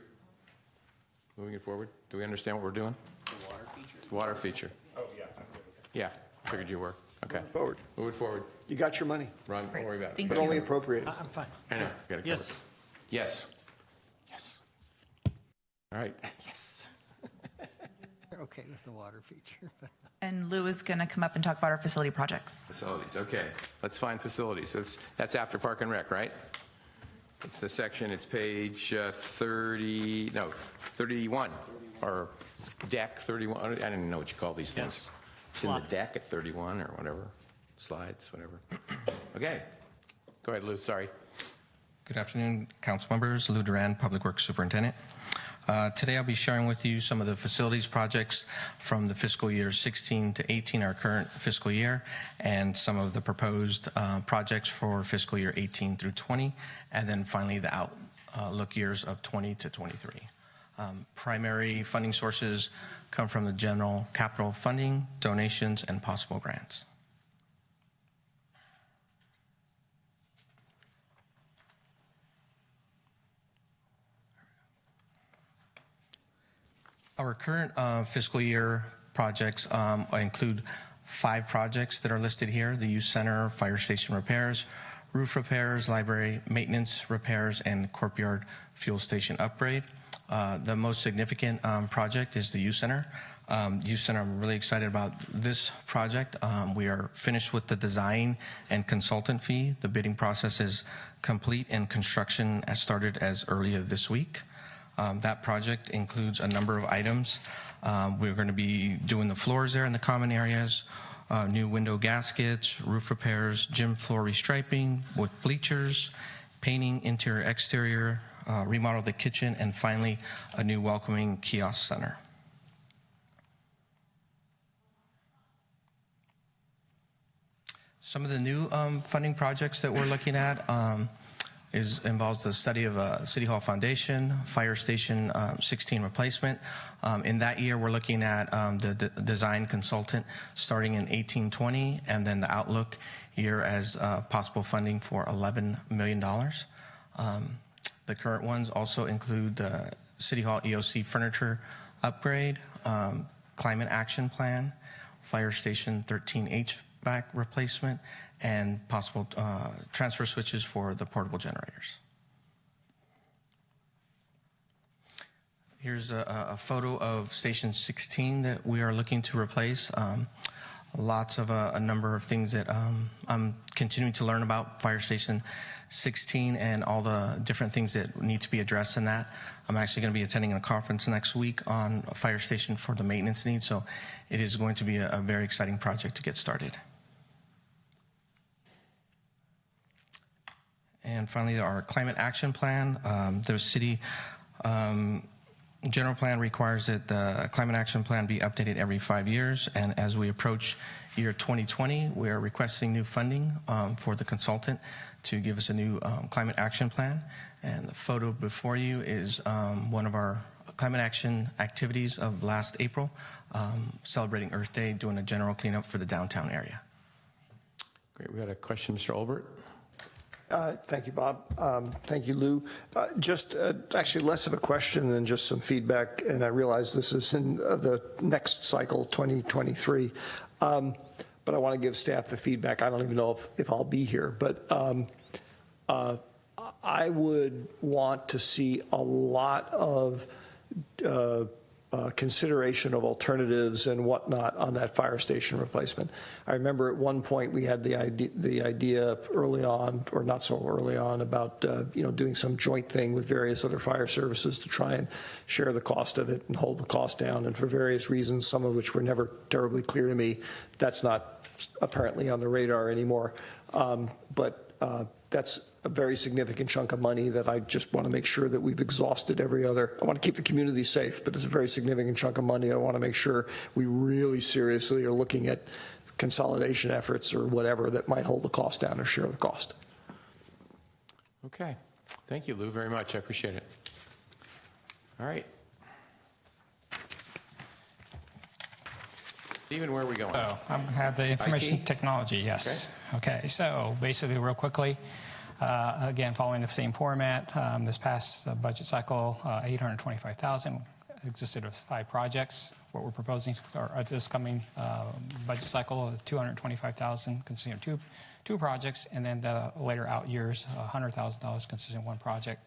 Moving it forward? Do we understand what we're doing? Water feature. Oh, yeah. Yeah, figured you were. Okay. Move it forward. Move it forward. You got your money, Ron, don't worry about it. Thank but you. only appropriate. I'm fine. I know. Got it covered. Yes. Yes. Yes. All right. Yes. You're okay with the water feature. And Lou is going to come up and talk about our facility projects. Facilities. Okay. Let's find facilities. That's after Park and Rec, right? It's the section. It's page 31, or deck 31. I don't even know what you call these things. It's in the deck at 31 or whatever. Slides, whatever. Okay. Go ahead, Lou. Sorry. Good afternoon, council members. Lou Duran, Public Works Superintendent. Today I'll be sharing with you some of the facilities projects from the fiscal year 16 to 18, our current fiscal year, and some of the proposed projects for fiscal year 18 through 20, and then finally the outlook years of 20 to 23. Primary funding sources come from the general capital funding, donations, and possible grants. Our current fiscal year projects include 5 projects that are listed here: the youth center, fire station repairs, roof repairs, library maintenance repairs, and courtyard fuel station upgrade. The most significant project is the youth center. I'm really excited about this project. We are finished with the design and consultant fee. The bidding process is complete and construction has started as early as this week. That project includes a number of items. We're going to be doing the floors there in the common areas, new window gaskets, roof repairs, gym floor restriping with bleachers, painting interior, exterior, remodel the kitchen, and finally a new welcoming kiosk center. Some of the new funding projects that we're looking at involves the study of a City Hall foundation, Fire Station 16 replacement. In that year, we're looking at the design consultant starting in 1820, and then the outlook year as possible funding for $11 million. The current ones also include the City Hall EOC furniture upgrade, climate action plan, Fire Station 13 HVAC replacement, and possible transfer switches for the portable generators. Here's a photo of Station 16 that we are looking to replace. Lots of a number of things that I'm continuing to learn about Fire Station 16 and all the different things that need to be addressed in that. I'm actually going to be attending a conference next week on a fire station for the maintenance needs, so it is going to be a very exciting project to get started. And finally, our climate action plan. The city General plan requires that the climate action plan be updated every 5 years, and as we approach year 2020, we are requesting new funding for the consultant to give us a new climate action plan. And the photo before you is one of our climate action activities of last April, celebrating Earth Day, doing a general cleanup for the downtown area. Great. We got a question, Mr. Olbert. Thank you, Bob. Thank you, Lou. Just actually less of a question than just some feedback, and I realize this is in the next cycle, 2023. But I want to give staff the feedback. I don't even know if I'll be here, but I would want to see a lot of consideration of alternatives and whatnot on that fire station replacement. I remember at one point we had the idea early on, or not so early on, about doing some joint thing with various other fire services to try and share the cost of it and hold the cost down. And for various reasons, some of which were never terribly clear to me, that's not apparently on the radar anymore. But that's a very significant chunk of money that I just want to make sure that we've exhausted every other. I want to keep the community safe, but it's a very significant chunk of money. I want to make sure we really seriously are looking at consolidation efforts or whatever that might hold the cost down or share the cost. Okay. Thank you, Lou, very much. I appreciate it. All right. Stephen, where are we going? Oh, I have the information IT? technology, yes. Okay, so basically real quickly, again, following the same format, this past budget cycle, $825,000 existed of 5 projects. What we're proposing for this coming budget cycle, $225,000 consisting of two projects, and then the later out years, $100,000 consisting of 1 project.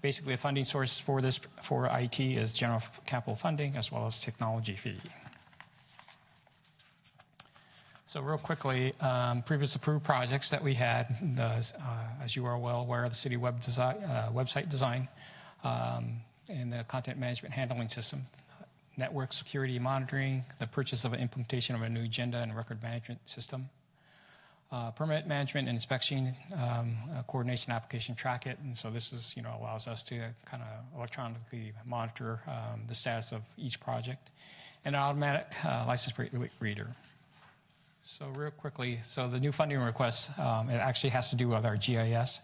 Basically, the funding source for this for IT is general capital funding as well as technology fee. So real quickly, previous approved projects that we had, as you are well aware, the city website design and the content management handling system, network security monitoring, the purchase of an implementation of a new agenda and record management system, permit management and inspection, coordination application track it. And so this is, allows us to kind of electronically monitor the status of each project, and an automatic license plate reader. So real quickly, so the new funding request, it actually has to do with our GIS.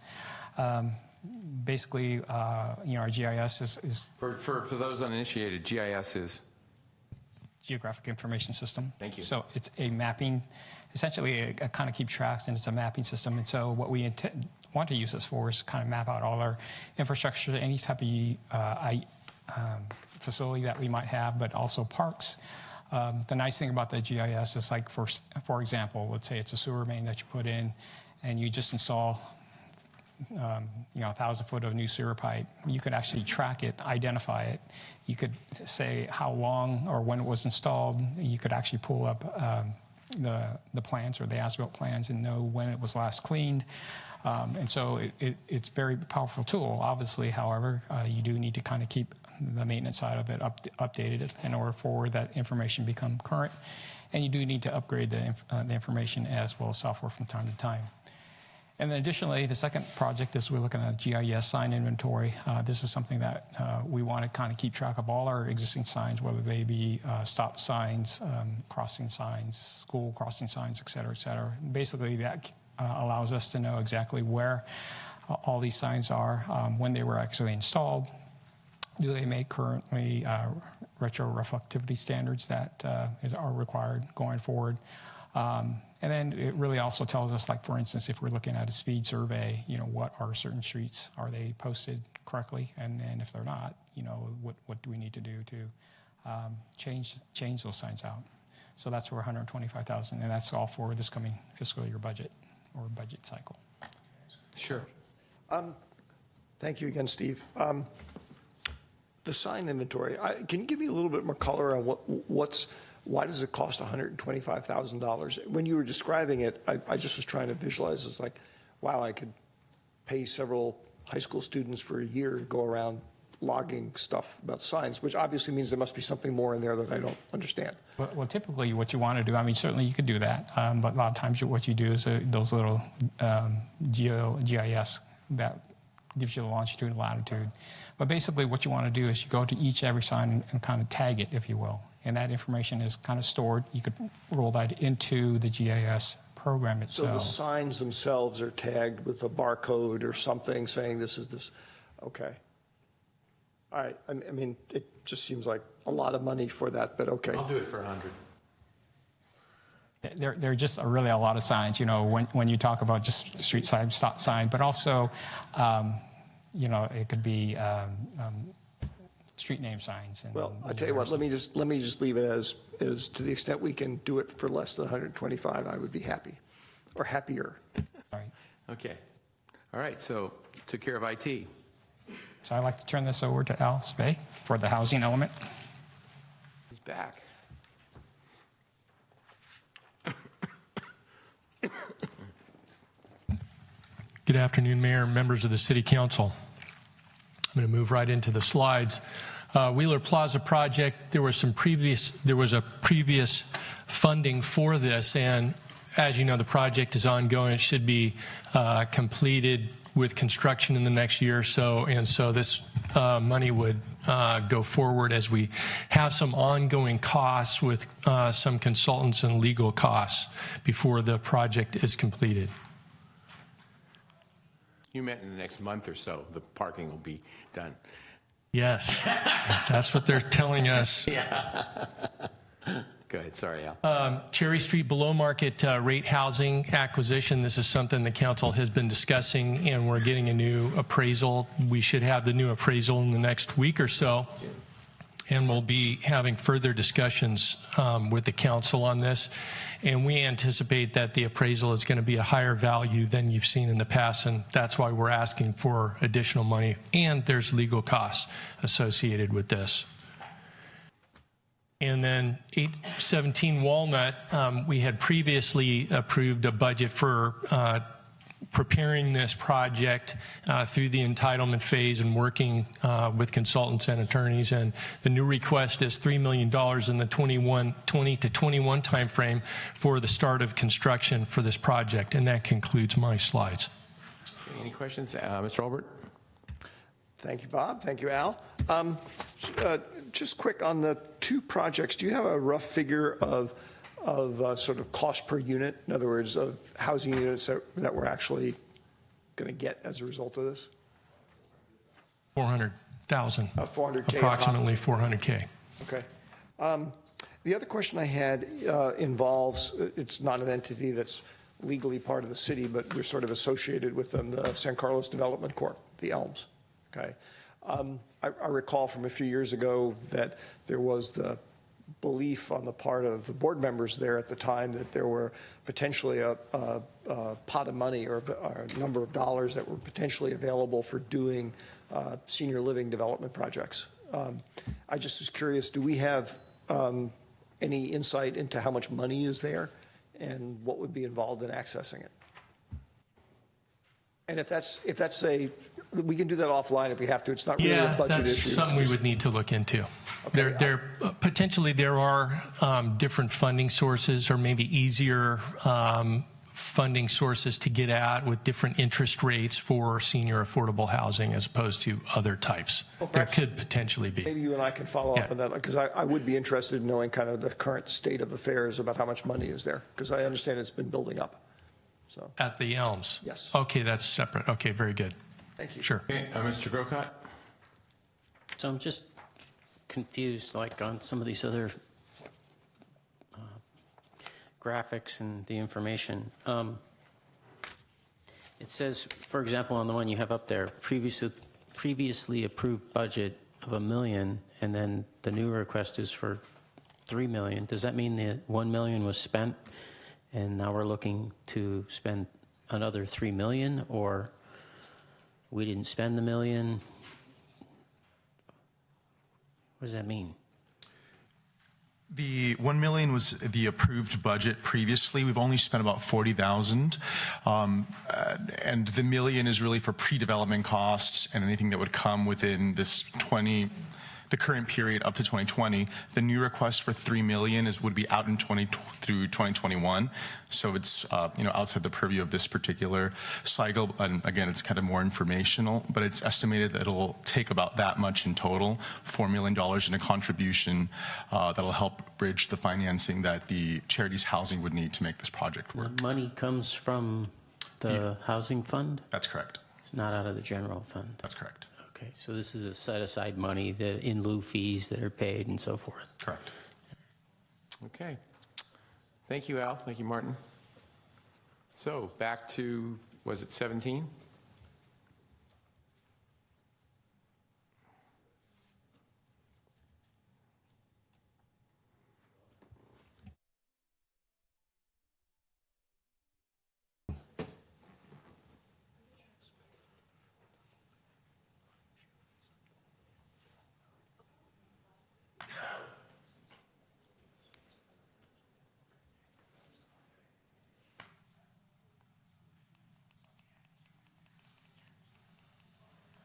Basically, our GIS is... For those uninitiated, GIS is? Geographic Information System. Thank you. So it's a mapping, essentially it kind of keeps tracks, and it's a mapping system. And so what we want to use this for is kind of map out all our infrastructure, any type of facility that we might have, but also parks. The nice thing about the GIS is, like, for example, let's say it's a sewer main that you put in and you just install 1,000 foot of new sewer pipe. You could actually track it, identify it. You could say how long or when it was installed. You could actually pull up the plans or the as-built plans and know when it was last cleaned. And so it's a very powerful tool. Obviously, however, you do need to kind of keep the maintenance side of it updated in order for that information to become current. And you do need to upgrade the information as well as software from time to time. And then additionally, the second project is we're looking at GIS sign inventory. This is something that we want to kind of keep track of all our existing signs, whether they be stop signs, crossing signs, school crossing signs, et cetera, et cetera. Basically, that allows us to know exactly where all these signs are, when they were actually installed. Do they make currently retroreflectivity standards that are required going forward? And then it really also tells us, like, for instance, if we're looking at a speed survey, what are certain streets, are they posted correctly? And then if they're not, what do we need to do to change those signs out? So that's for $125,000, and that's all for this coming fiscal year budget or budget cycle. Sure. Thank you again, Steve. The sign inventory, can you give me a little bit more color on why does it cost $125,000? When you were describing it, I just was trying to visualize. It's like, wow, I could pay several high school students for a year to go around logging stuff about signs, which obviously means there must be something more in there that I don't understand. Well, typically what you want to do, I mean, certainly you could do that, but a lot of times what you do is those little GIS that gives you the longitude and latitude. But basically what you want to do is you go to every sign and kind of tag it, if you will. And that information is kind of stored. You could roll that into the GIS program itself. So the signs themselves are tagged with a barcode or something saying this is this. Okay. All right. I mean, it just seems like a lot of money for that, but okay. I'll do it for 100. There are just really a lot of signs, you know, when you talk about just street sign, stop sign, but also, you know, it could be street name signs. And, well, I tell you what, let me just leave it as to the extent we can do it for less than 125, I would be happy, or happier. All right. Okay. All right. So took care of IT. So I'd like to turn this over to Al Spey for the housing element. He's back. Good afternoon, Mayor and members of the City Council. I'm going to move right into the slides. Wheeler Plaza project, there was a previous funding for this, and as you know, the project is ongoing. It should be completed with construction in the next year or so, and so this money would go forward as we have some ongoing costs with some consultants and legal costs before the project is completed. You meant in the next month or so, the parking will be done. Yes, that's what they're telling us. Yeah. Go ahead. Sorry, Al. Cherry Street below market rate housing acquisition. This is something the council has been discussing, and we're getting a new appraisal. We should have the new appraisal in the next week or so. And we'll be having further discussions with the council on this. And we anticipate that the appraisal is going to be a higher value than you've seen in the past, and that's why we're asking for additional money. And there's legal costs associated with this. And then 817 Walnut, we had previously approved a budget for preparing this project through the entitlement phase and working with consultants and attorneys. And the new request is $3 million in the 2020 to 21 timeframe for the start of construction for this project. And that concludes my slides. Any questions? Mr. Olbert? Thank you, Bob. Thank you, Al. Just quick on the two projects, do you have a rough figure of sort of cost per unit? In other words, of housing units that we're actually going to get as a result of this? 400,000. 400K. Approximately 400K. Okay. The other question I had involves, it's not an entity that's legally part of the city, but we're sort of associated with them, the San Carlos Development Corp., the Elms. Okay. I recall from a few years ago that there was the belief on the part of the board members there at the time that there were potentially a pot of money or a number of dollars that were potentially available for doing senior living development projects. I just was curious, do we have any insight into how much money is there and what would be involved in accessing it? And if that's we can do that offline if we have to. It's not really a budget issue. That's something we would need to look into. Okay. Potentially there are different funding sources, or maybe easier funding sources to get at with different interest rates for senior affordable housing as opposed to other types. Well, there could potentially be. Maybe you and I can follow up on that, because I would be interested in knowing kind of the current state of affairs about how much money is there, because I understand it's been building up. So. At the Elms? Yes. Okay, that's separate. Okay, very good. Thank you. Sure. Okay, Mr. Grocott? So I'm just confused, like on some of these other graphics and the information. It says, for example, on the one you have up there, previously approved budget of $1 million, and then the new request is for $3 million. Does that mean that $1 million was spent, and now we're looking to spend another $3 million, or we didn't spend the $1 million? What does that mean? The $1 million was the approved budget previously. We've only spent about $40,000, and the $1 million is really for pre-development costs and anything that would come within this the the current period up to 2020. The new request for $3 million would be out in through 2021. So it's outside the purview of this particular cycle. And again, it's kind of more informational, but it's estimated that it'll take about that much in total, $4 million in a contribution that'll help bridge the financing that the charity's housing would need to make this project work. The money comes from the housing fund? That's correct. It's not out of the general fund? That's correct. Okay, so this is a set-aside money, the in lieu fees that are paid and so forth? Correct. Okay. Thank you, Al. Thank you, Martin. So back to, was it 17?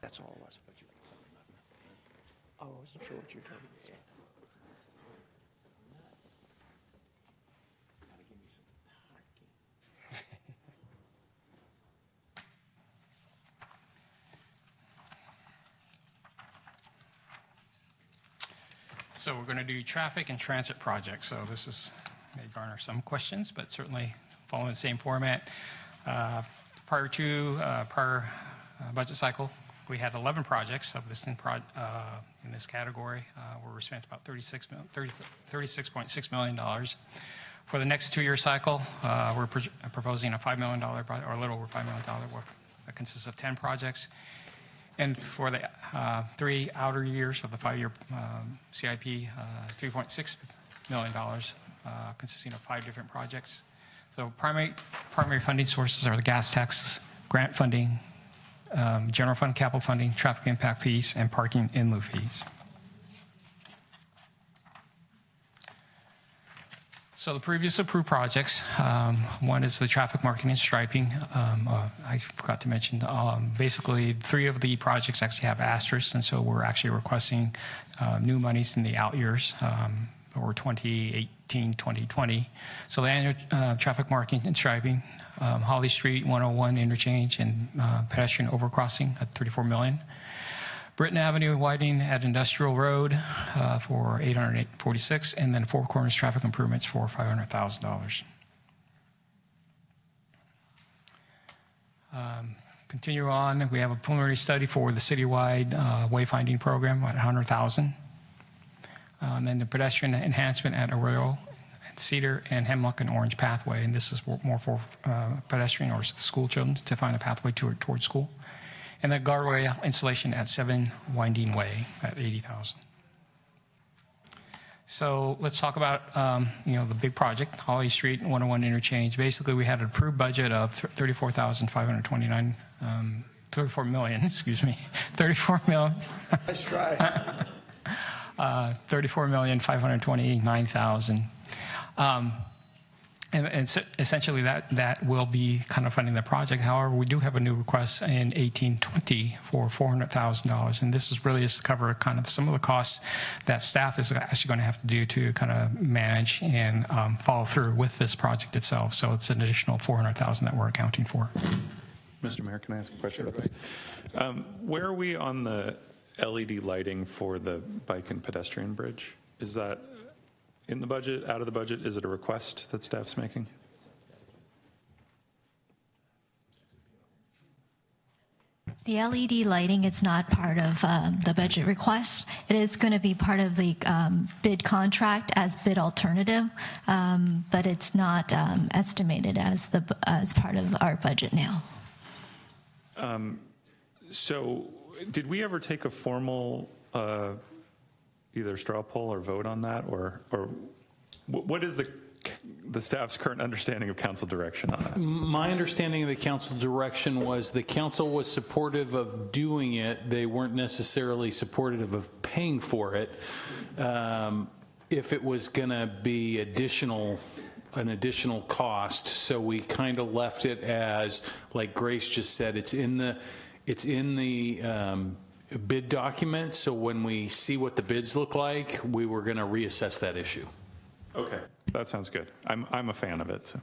That's all it was. I thought you were talking about that. Oh, I wasn't sure what you were talking about. Gotta give me some parking. So we're going to do traffic and transit projects. So this is may garner some questions, but certainly following the same format. Prior to prior budget cycle, we had 11 projects of this in this category where we spent about $36.6 million. For the next 2-year cycle, we're proposing a $5 million project, or a little over $5 million work that consists of 10 projects. And for the 3 outer years of the 5-year CIP, $3.6 million consisting of 5 different projects. So primary funding sources are the gas taxes, grant funding, general fund capital funding, traffic impact fees, and parking in lieu fees. So the previous approved projects, one is the traffic marking and striping. I forgot to mention, basically 3 of the projects actually have asterisks, and so we're actually requesting new monies in the out years, or 2018, 2020. So the annual traffic marking and striping, Holly Street 101 interchange and pedestrian overcrossing at $34 million. Britton Avenue widening at Industrial Road for $846, and then Four Corners traffic improvements for $500,000. Continue on, we have a preliminary study for the citywide wayfinding program at $100,000. And then the pedestrian enhancement at Arroyo, Cedar, and Hemlock and Orange pathway, and this is more for pedestrian or school children to find a pathway towards school. And the guardrail installation at 7 Winding Way at $80,000. So let's talk about the big project, Holly Street 101 interchange. Basically, we had an approved budget of $34 million, excuse me, $34 million. Nice try. $34,529,000. And essentially that will be kind of funding the project. However, we do have a new request in 1820 for $400,000. And this is really just to cover kind of some of the costs that staff is actually going to have to do to kind of manage and follow through with this project itself. So it's an additional $400,000 that we're accounting for. Mr. Mayor, can I ask a question about this? Where are we on the LED lighting for the bike and pedestrian bridge? Is that in the budget, out of the budget? Is it a request that staff's making? The LED lighting is not part of the budget request. It is going to be part of the bid contract as bid alternative, but it's not estimated as part of our budget now. So did we ever take a formal either straw poll or vote on that, or what is the staff's current understanding of council direction on that? My understanding of the council direction was the council was supportive of doing it. They weren't necessarily supportive of paying for it. If it was going to be an additional cost, so we kind of left it as, like Grace just said, it's in the bid document, so when we see what the bids look like, we were going to reassess that issue. Okay, that sounds good. I'm a fan of it. So.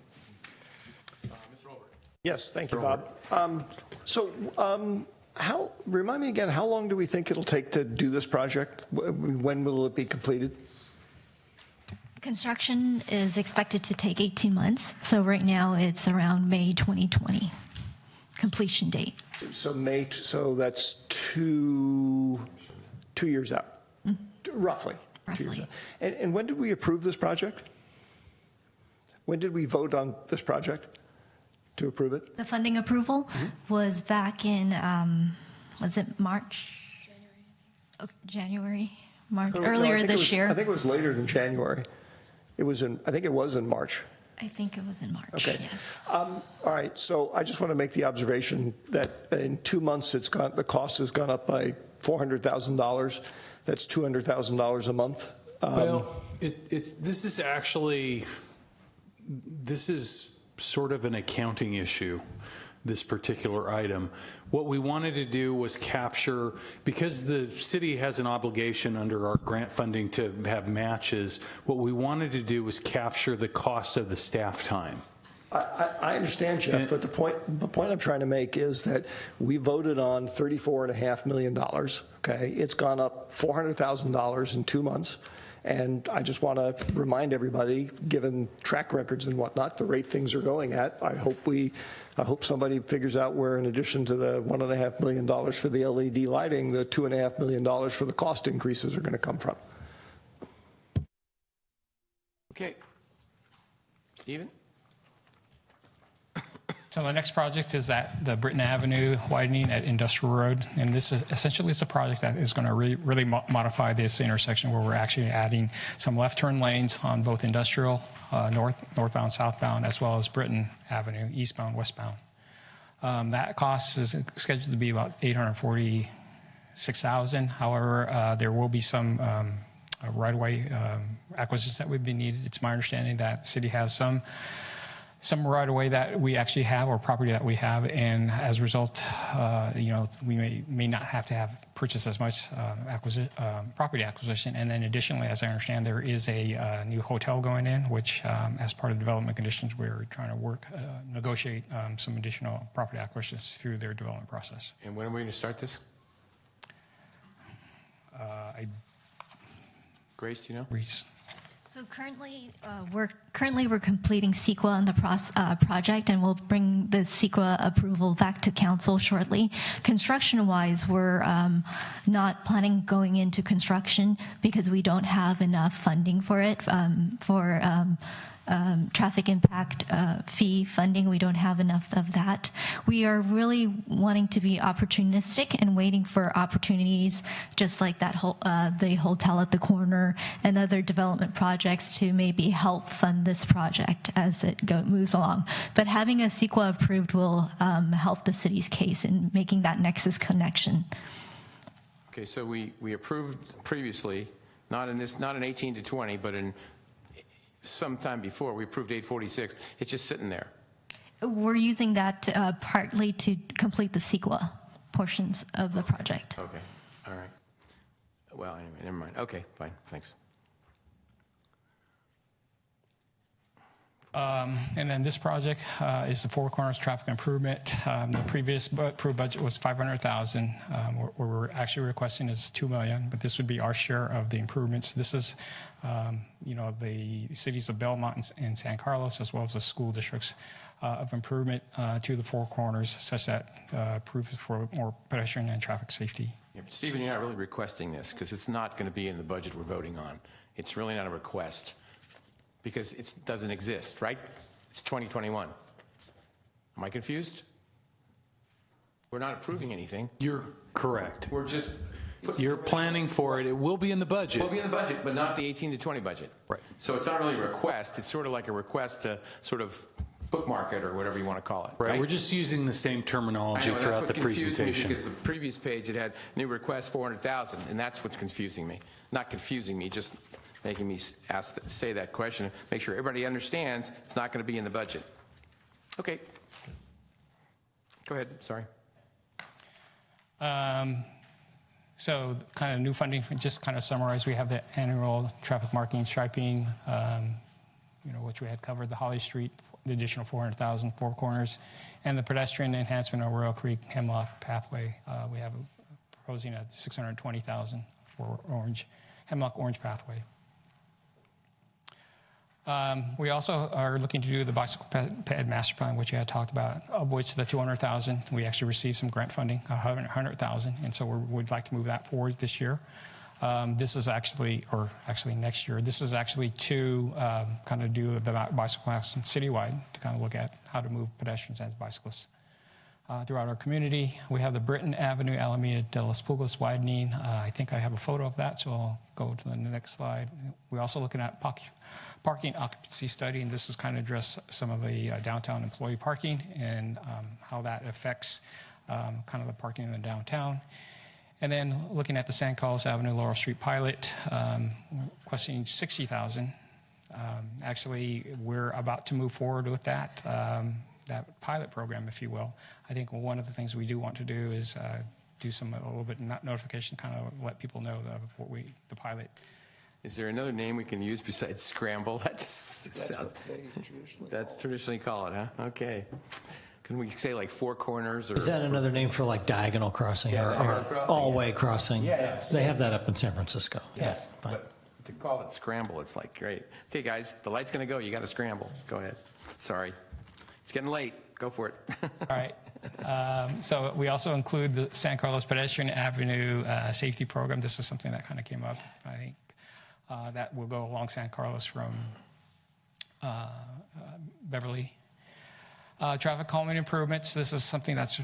Yes, thank you, Bob. Remind me again, how long do we think it'll take to do this project? When will it be completed? Construction is expected to take 18 months. So right now it's around May 2020 completion date. So so that's two years out, roughly. 2 years out. And when did we approve this project? When did we vote on this project to approve it? The funding approval was back in, was it March? January? March, earlier this year. I think it was later than January. I think it was in March. I think it was in March. Okay. Yes. All right. So I just want to make the observation that in 2 months, the cost has gone up by $400,000. That's $200,000 a month. This is sort of an accounting issue, this particular item. What we wanted to do was capture, because the city has an obligation under our grant funding to have matches, what we wanted to do was capture the cost of the staff time. I understand, Jeff, but the point I'm trying to make is that we voted on $34.5 million, okay? It's gone up $400,000 in 2 months. And I just want to remind everybody, given track records and whatnot, the rate things are going at, I hope somebody figures out where, in addition to the $1.5 million for the LED lighting, the $2.5 million for the cost increases are going to come from. Okay. Stephen? So the next project is the Britton Avenue widening at Industrial Road, and this is essentially it's a project that is going to really modify this intersection, where we're actually adding some left turn lanes on both Industrial, northbound, southbound, as well as Britton Avenue, eastbound, westbound. That cost is scheduled to be about $846,000. However, there will be some right-of-way acquisitions that would be needed. It's my understanding that the city has some right-of-way that we actually have, or property that we have, and as a result, we may not have to purchase as much property acquisition. And then additionally, as I understand, there is a new hotel going in, which as part of development conditions, we're trying to negotiate some additional property acquisitions through their development process. And when are we going to start this? Grace, do you know? Reese. So currently, we're completing CEQA on the project, and we'll bring the CEQA approval back to council shortly. Construction-wise, we're not planning going into construction because we don't have enough funding for it. Traffic impact fee funding, we don't have enough of that. We are really wanting to be opportunistic and waiting for opportunities, just like that the hotel at the corner and other development projects, to maybe help fund this project as it moves along. But having a CEQA approved will help the city's case in making that nexus connection. Okay, so we approved previously, not in 18 to 20, but in sometime before, we approved 846. It's just sitting there. We're using that partly to complete the CEQA portions of the project. Okay, all right. Well, anyway, never mind. Okay, fine, thanks. And then this project is the Four Corners traffic improvement. The previous approved budget was $500,000. What we're actually requesting is $2 million, but this would be our share of the improvements. This is, the cities of Belmont and San Carlos, as well as the school districts of improvement to the Four Corners, such that improves for more pedestrian and traffic safety. Yeah, but Stephen, you're not really requesting this because it's not going to be in the budget we're voting on. It's really not a request, because it doesn't exist, right? It's 2021. Am I confused? We're not approving anything. You're correct. We're just... You're planning for it. It will be in the budget. It will be in the budget, but not the 18 to 20 budget. Right. So it's not really a request. It's sort of like a request to sort of bookmark it, or whatever you want to call it. Right. We're just using the same terminology throughout the presentation. Because the previous page, it had new request 400,000, and that's what's confusing me. Not confusing me, just making me say that question, make sure everybody understands it's not going to be in the budget. Okay. Go ahead, sorry. So kind of new funding, just kind of summarize, we have the annual traffic marking and striping, which we had covered, the Holly Street, the additional 400,000, Four Corners, and the pedestrian enhancement of Royal Creek Hemlock Pathway. We have proposing at 620,000 for Hemlock Orange Pathway. We also are looking to do the bicycle ped master plan, which you had talked about, of which the 200,000, we actually received some grant funding, 100,000, and so we'd like to move that forward this year. This is actually next year, this is actually to kind of do the bicycle paths citywide to kind of look at how to move pedestrians and bicyclists throughout our community. We have the Britton Avenue, Alameda de las Pulgas widening. I think I have a photo of that, so I'll go to the next slide. We're also looking at parking occupancy study, and this is kind of address some of the downtown employee parking and how that affects kind of the parking in the downtown. And then looking at the San Carlos Avenue, Laurel Street pilot, requesting 60,000. Actually, we're about to move forward with that pilot program, if you will. I think one of the things we do want to do is do a little bit notification, kind of let people know the pilot. Is there another name we can use besides scramble? That's traditionally call it, huh? Okay. Can we say like Four Corners? Or Is that another name for like diagonal crossing or all-way crossing? Yes. They have that up in San Francisco. Yes. Yeah, but to call it scramble, it's like, great. Okay, guys, the light's going to go. You got to scramble. Go ahead. Sorry. It's getting late. Go for it. All right. So we also include the San Carlos Pedestrian Avenue safety program. This is something that kind of came up, I think, that will go along San Carlos from Beverly. Traffic calming improvements. This is something that's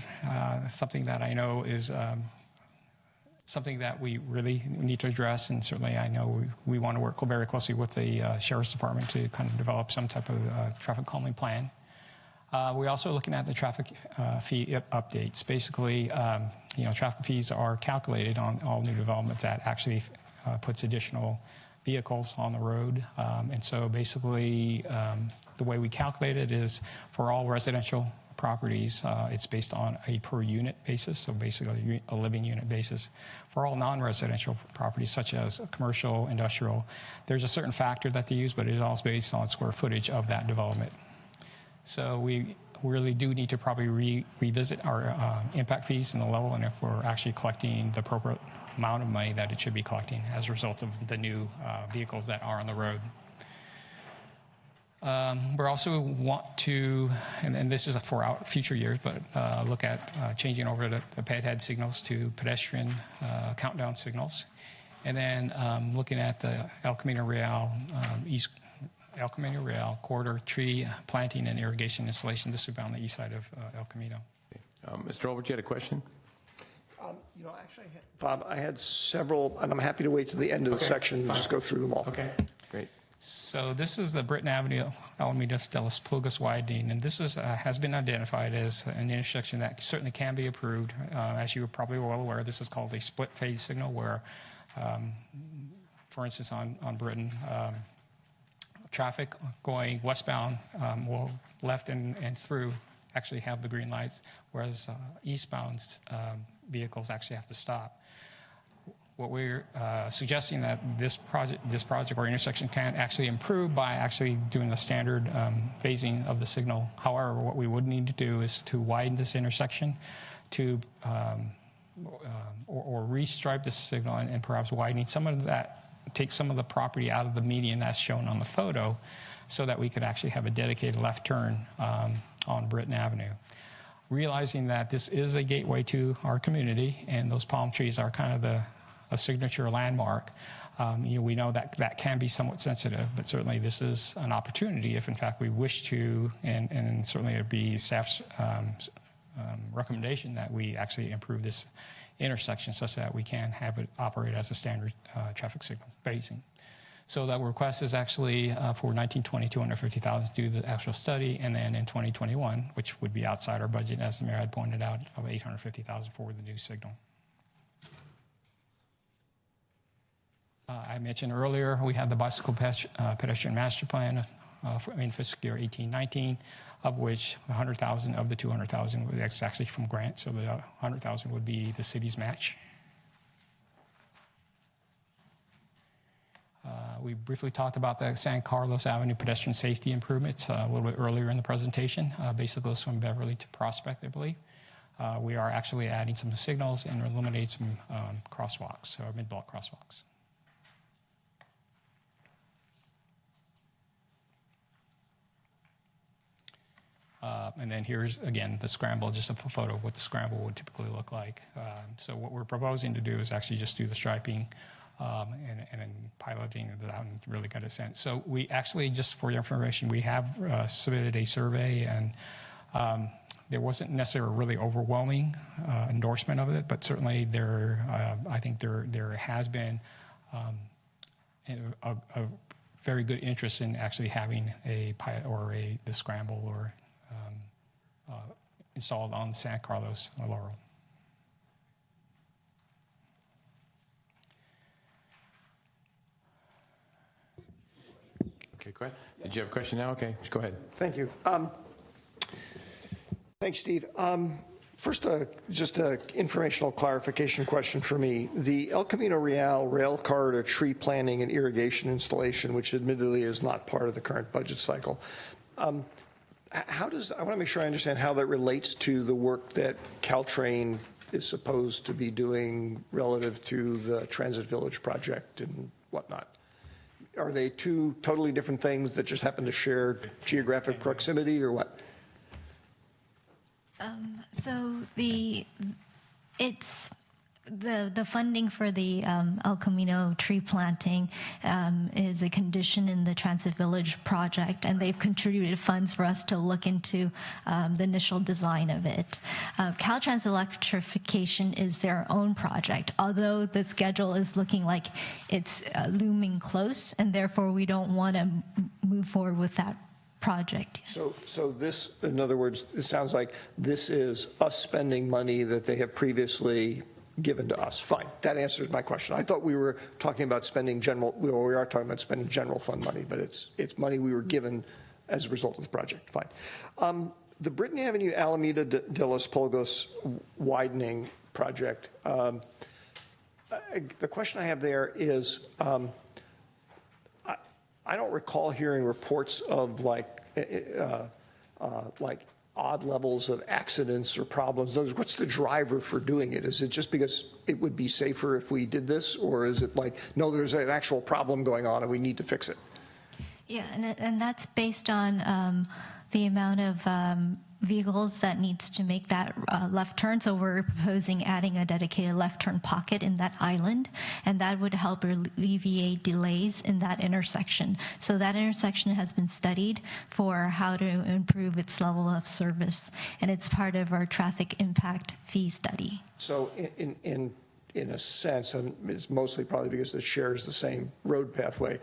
something that I know is something that we really need to address, and certainly I know we want to work very closely with the Sheriff's Department to kind of develop some type of traffic calming plan. We're also looking at the traffic fee updates. Basically, traffic fees are calculated on all new development that actually puts additional vehicles on the road. And so basically, the way we calculate it is for all residential properties, it's based on a per unit basis, so basically a living unit basis. For all non-residential properties, such as commercial, industrial, there's a certain factor that they use, but it is also based on square footage of that development. So we really do need to probably revisit our impact fees and the level, and if we're actually collecting the appropriate amount of money that it should be collecting as a result of the new vehicles that are on the road. We also want to, and this is for future years, but look at changing over the ped head signals to pedestrian countdown signals. And then looking at the El Camino Real El Camino Real corridor tree planting and irrigation installation. This would be on the east side of El Camino. Mr. Olbert, you had a question? Actually, Bob, I had several, and I'm happy to wait to the end of the section and just go through them all. Okay, great. So this is the Britton Avenue, Alameda de las Pulgas widening, and this is has been identified as an intersection that certainly can be approved. As you are probably well aware, this is called a split phase signal where, for instance, on Britton, traffic going westbound will left and through actually have the green lights, whereas eastbound vehicles actually have to stop. What we're suggesting that this project or intersection can actually improve by actually doing the standard phasing of the signal. However, what we would need to do is to widen this intersection to or restripe this signal and perhaps widening some of that, take some of the property out of the median that's shown on the photo so that we could actually have a dedicated left turn on Britton Avenue. Realizing that this is a gateway to our community and those palm trees are kind of a signature landmark, we know that that can be somewhat sensitive, but certainly this is an opportunity if in fact we wish to, and certainly it would be staff's recommendation that we actually improve this intersection such that we can have it operate as a standard traffic signal phasing. So that request is actually for 1920, 250,000 to do the actual study, and then in 2021, which would be outside our budget, as the mayor had pointed out, of 850,000 for the new signal. I mentioned earlier we had the bicycle pedestrian master plan in fiscal year 18-19, of which 100,000 of the 200,000 was actually from grant, so the 100,000 would be the city's match. We briefly talked about the San Carlos Avenue pedestrian safety improvements a little bit earlier in the presentation. Basically goes from Beverly to Prospect, I believe. We are actually adding some signals and eliminating some crosswalks, or mid-block crosswalks. And then here's, again, the scramble, just a photo of what the scramble would typically look like. So what we're proposing to do is actually just do the striping and then piloting it out and really get a sense. So we actually, just for your information, we have submitted a survey, and there wasn't necessarily a really overwhelming endorsement of it, but certainly I think there has been a very good interest in actually having a pilot or the scramble or installed on San Carlos Laurel. Okay, go ahead. Did you have a question now? Okay, go ahead. Thank you. Thanks, Steve. First, just an informational clarification question for me. The El Camino Real rail corridor tree planting and irrigation installation, which admittedly is not part of the current budget cycle, I want to make sure I understand how that relates to the work that Caltrain is supposed to be doing relative to the Transit Village project and whatnot. Are they two totally different things that just happen to share geographic proximity, or what? So the funding for the El Camino tree planting is a condition in the Transit Village project, and they've contributed funds for us to look into the initial design of it. Caltrans electrification is their own project, although the schedule is looking like it's looming close, and therefore we don't want to move forward with that project. So this, in other words, it sounds like this is us spending money that they have previously given to us. Fine, that answers my question. I thought we were talking about spending general, we are talking about spending general fund money, but it's money we were given as a result of the project. Fine. The Brittany Avenue Alameda de los Polgos widening project, the question I have there is, I don't recall hearing reports of like odd levels of accidents or problems. In other words, what's the driver for doing it? Is it just because it would be safer if we did this, or is it like, no, there's an actual problem going on and we need to fix it? Yeah, and that's based on the amount of vehicles that needs to make that left turn. So we're proposing adding a dedicated left turn pocket in that island, and that would help alleviate delays in that intersection. So that intersection has been studied for how to improve its level of service, and it's part of our traffic impact fee study. So in a sense, and it's mostly probably because it shares the same road pathway,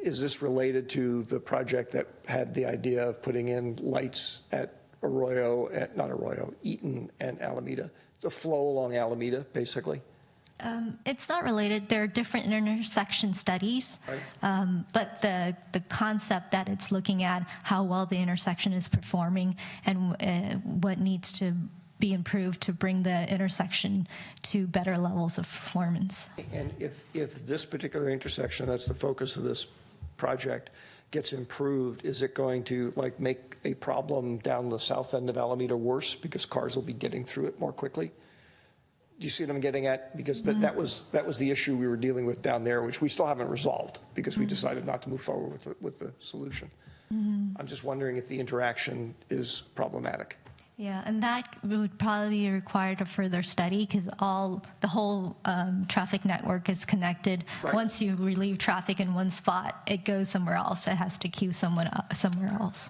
is this related to the project that had the idea of putting in lights at Eaton and Alameda, the flow along Alameda, basically? It's not related. There are different intersection studies, right. But the concept that it's looking at how well the intersection is performing and what needs to be improved to bring the intersection to better levels of performance. And if this particular intersection, that's the focus of this project, gets improved, is it going to like make a problem down the south end of Alameda worse because cars will be getting through it more quickly? Do you see what I'm getting at? Because that was the issue we were dealing with down there, which we still haven't resolved because we decided not to move forward with the solution. I'm just wondering if the interaction is problematic. Yeah, and that would probably be required a further study because the whole traffic network is connected. Right. Once you relieve traffic in one spot, it goes somewhere else. It has to queue somewhere else.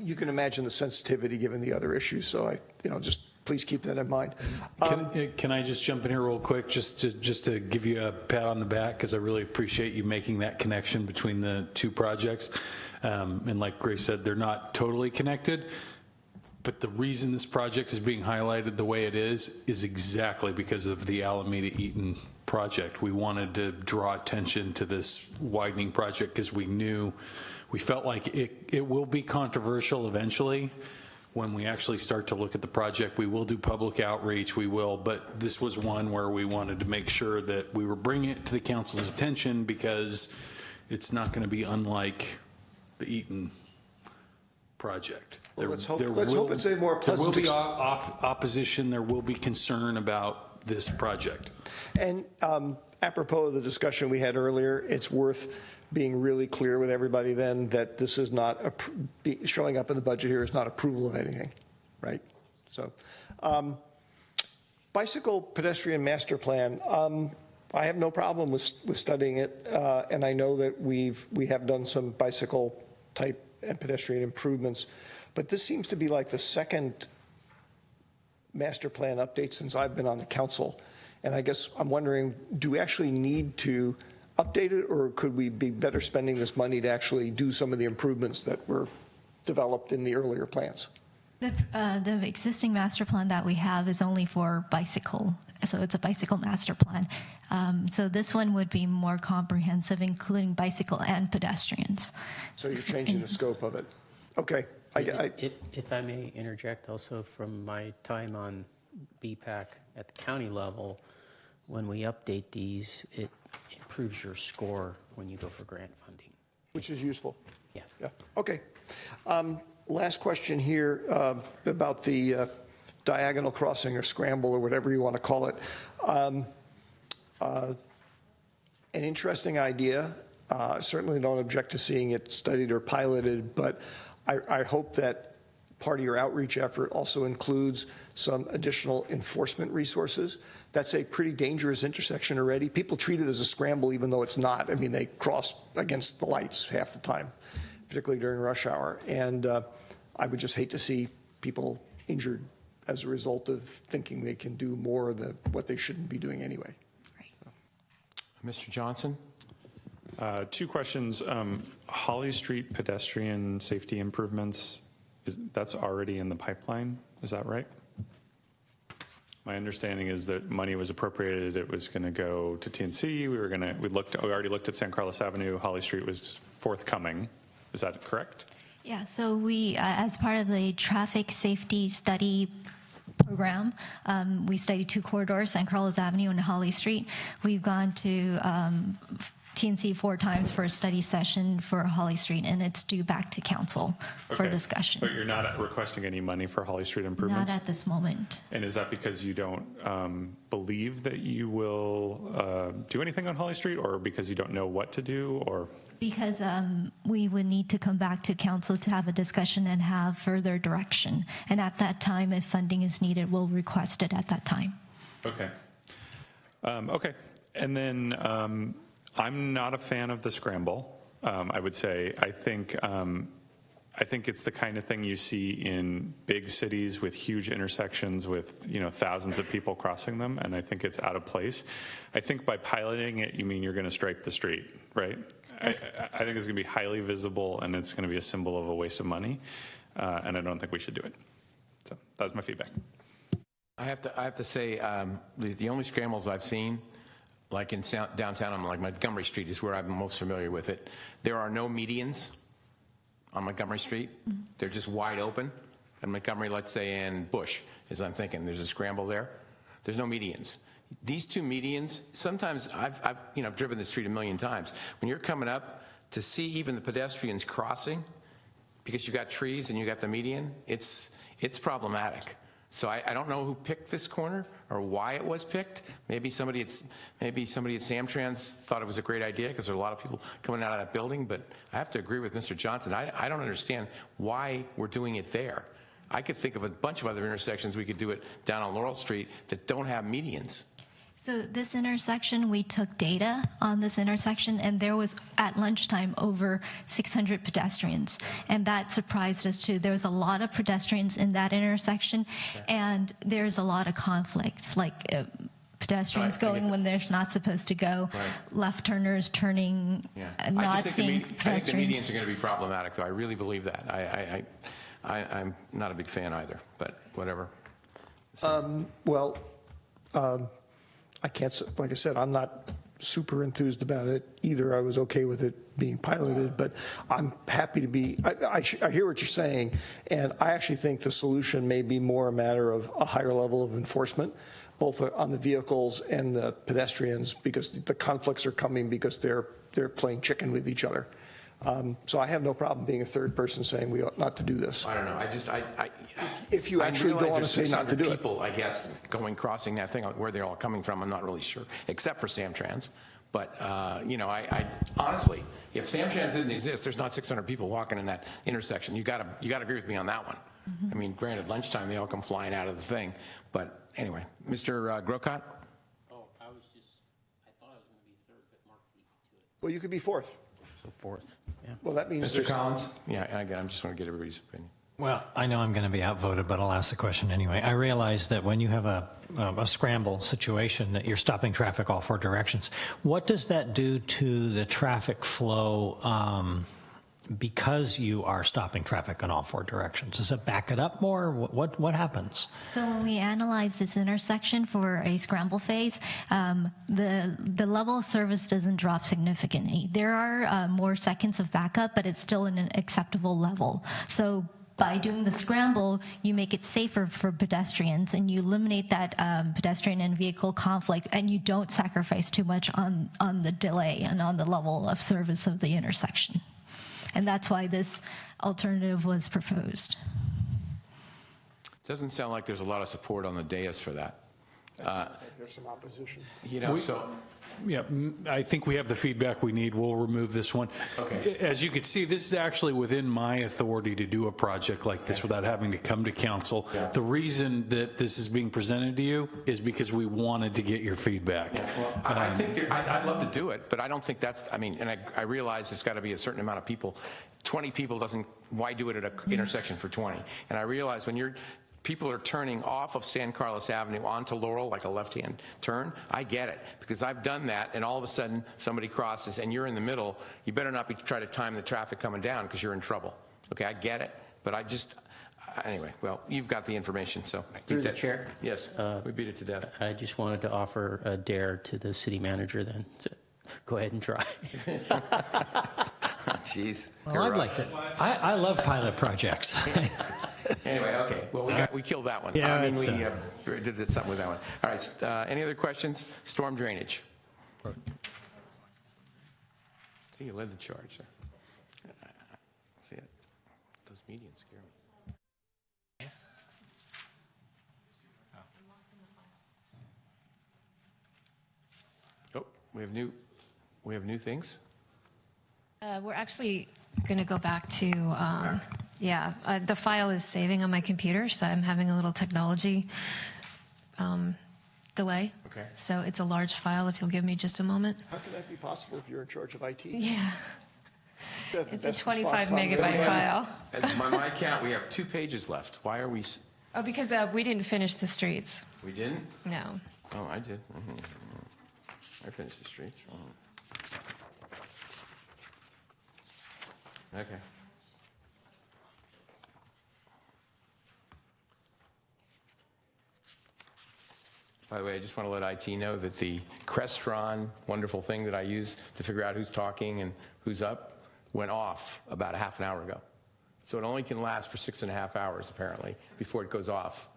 You can imagine the sensitivity given the other issues. So just please keep that in mind. Can I just jump in here real quick, just to give you a pat on the back, because I really appreciate you making that connection between the two projects. And like Grace said, they're not totally connected. But the reason this project is being highlighted the way it is exactly because of the Alameda Eaton project. We wanted to draw attention to this widening project because we felt like it will be controversial eventually. When we actually start to look at the project, we will do public outreach, but this was one where we wanted to make sure that we were bringing it to the council's attention because it's not going to be unlike the Eaton project. Well, let's hope it's a more pleasant. There will be opposition. There will be concern about this project. And apropos of the discussion we had earlier, it's worth being really clear with everybody then that this is not showing up in the budget here is not approval of anything, right? So, bicycle pedestrian master plan. I have no problem with studying it, and I know that we have done some bicycle type and pedestrian improvements, but this seems to be like the second master plan update since I've been on the council. And I guess I'm wondering, do we actually need to update it, or could we be better spending this money to actually do some of the improvements that were developed in the earlier plans? The existing master plan that we have is only for bicycle, so it's a bicycle master plan. So this one would be more comprehensive, including bicycle and pedestrians. So you're changing the scope of it. Okay. If I may interject also, from my time on BPAC at the county level, when we update these, it improves your score when you go for grant funding. Which is useful. Yeah. Yeah. Okay. Last question here about the diagonal crossing or scramble or whatever you want to call it. An interesting idea. Certainly don't object to seeing it studied or piloted, but I hope that part of your outreach effort also includes some additional enforcement resources. That's a pretty dangerous intersection already. People treat it as a scramble even though it's not. I mean, they cross against the lights half the time, particularly during rush hour. And I would just hate to see people injured as a result of thinking they can do more of what they shouldn't be doing anyway. Mr. Johnson? Two questions. Holly Street pedestrian safety improvements, that's already in the pipeline, is that right? My understanding is that money was appropriated, it was going to go to TNC, we already looked at San Carlos Avenue, Holly Street was forthcoming, is that correct? Yeah, so we, as part of the traffic safety study program, we studied 2 corridors, San Carlos Avenue and Holly Street. We've gone to TNC 4 times for a study session for Holly Street, and it's due back to council for discussion. But you're not requesting any money for Holly Street improvements? Not at this moment. And is that because you don't believe that you will do anything on Holly Street, or because you don't know what to do, or? Because we would need to come back to council to have a discussion and have further direction. And at that time, if funding is needed, we'll request it at that time. Okay. Okay. And then I'm not a fan of the scramble. I would say I think it's the kind of thing you see in big cities with huge intersections with thousands of people crossing them, and I think it's out of place. I think by piloting it, you mean you're going to stripe the street, right? I think it's going to be highly visible, and it's going to be a symbol of a waste of money, and I don't think we should do it. So that's my feedback. I have to say the only scrambles I've seen, like in downtown, like Montgomery Street is where I'm most familiar with it. There are no medians on Montgomery Street. Mm-hmm. They're just wide open. And Montgomery, let's say, and Bush, as I'm thinking, there's a scramble there. There's no medians. These 2 medians, sometimes I've driven the street a million times. When you're coming up to see even the pedestrians crossing, because you got trees and you got the median, it's problematic. So I don't know who picked this corner or why it was picked. Maybe somebody at Samtrans thought it was a great idea because there are a lot of people coming out of that building. But I have to agree with Mr. Johnson. I don't understand why we're doing it there. I could think of a bunch of other intersections we could do it down on Laurel Street that don't have medians. So this intersection, we took data on this intersection, and there was, at lunchtime, over 600 pedestrians. And that surprised us, too. There was a lot of pedestrians in that intersection, and there's a lot of conflicts, like pedestrians going when they're not supposed to go, left turners turning, not seeing pedestrians. I think the medians are going to be problematic, though. I really believe that. I'm not a big fan either, but whatever. I can't, like I said, I'm not super enthused about it either. I was okay with it being piloted, but I'm happy to be, I hear what you're saying, and I actually think the solution may be more a matter of a higher level of enforcement, both on the vehicles and the pedestrians, because the conflicts are coming because they're they're playing chicken with each other. So I have no problem being a third person saying we ought not to do this. I don't know. If you actually don't want to say not to do it. People, I guess, crossing that thing, where they're all coming from, I'm not really sure, except for Samtrans. But, I honestly, if Samtrans didn't exist, there's not 600 people walking in that intersection. You got to agree with me on that one. I mean, granted, lunchtime, they all come flying out of the thing. But anyway, Mr. Grocott? Oh, I thought I was going to be third, but Mark beat me to it. Well, you could be fourth. So fourth, yeah. Well, that means Mr. Collins? Yeah, again, I'm just want to get everybody's opinion. Well, I know I'm going to be outvoted, but I'll ask the question anyway. I realize that when you have a scramble situation, that you're stopping traffic all 4 directions. What does that do to the traffic flow because you are stopping traffic in all 4 directions? Does it back it up more? What happens? So when we analyze this intersection for a scramble phase, the level of service doesn't drop significantly. There are more seconds of backup, but it's still in an acceptable level. So by doing the scramble, you make it safer for pedestrians and you eliminate that pedestrian and vehicle conflict, and you don't sacrifice too much on the delay and on the level of service of the intersection. And that's why this alternative was proposed. Doesn't sound like there's a lot of support on the dais for that. There's some opposition. Yeah, I think we have the feedback we need. We'll remove this one. Okay. As you can see, this is actually within my authority to do a project like this without having to come to council. Yeah. The reason that this is being presented to you is because we wanted to get your feedback. Yeah, well, I think I'd love to do it, but I don't think that's, and I realize there's got to be a certain amount of people. 20 people doesn't, why do it at an intersection for 20? And I realize when people are turning off of San Carlos Avenue onto Laurel, like a left-hand turn, I get it, because I've done that, and all of a sudden somebody crosses and you're in the middle, you better not be trying to time the traffic coming down because you're in trouble. Okay, I get it, but anyway, well, you've got the information, so. Through the chair? Yes, we beat it to death. I just wanted to offer a dare to the city manager then. So go ahead and try. Jeez. Well, I'd like to. I love pilot projects. Anyway, okay. Well, we killed that one. Yeah, we did something with that one. All right. Any other questions? Storm drainage. You led the charge, sir. See it? Those medians scare me. Oh, we have new things. We're actually going to go back to, the file is saving on my computer, so I'm having a little technology delay. Okay. So it's a large file, if you'll give me just a moment. How can that be possible if you're in charge of IT? Yeah. It's a 25 response time. megabyte file. By my count, we have 2 pages left. Why are we? Oh, because we didn't finish the streets. We didn't? No. Oh, I did. I finished the streets. Okay. By the way, I just want to let IT know that the Crestron wonderful thing that I use to figure out who's talking and who's up went off about a half an hour ago. So it only can last for 6.5 hours, apparently, before it goes off.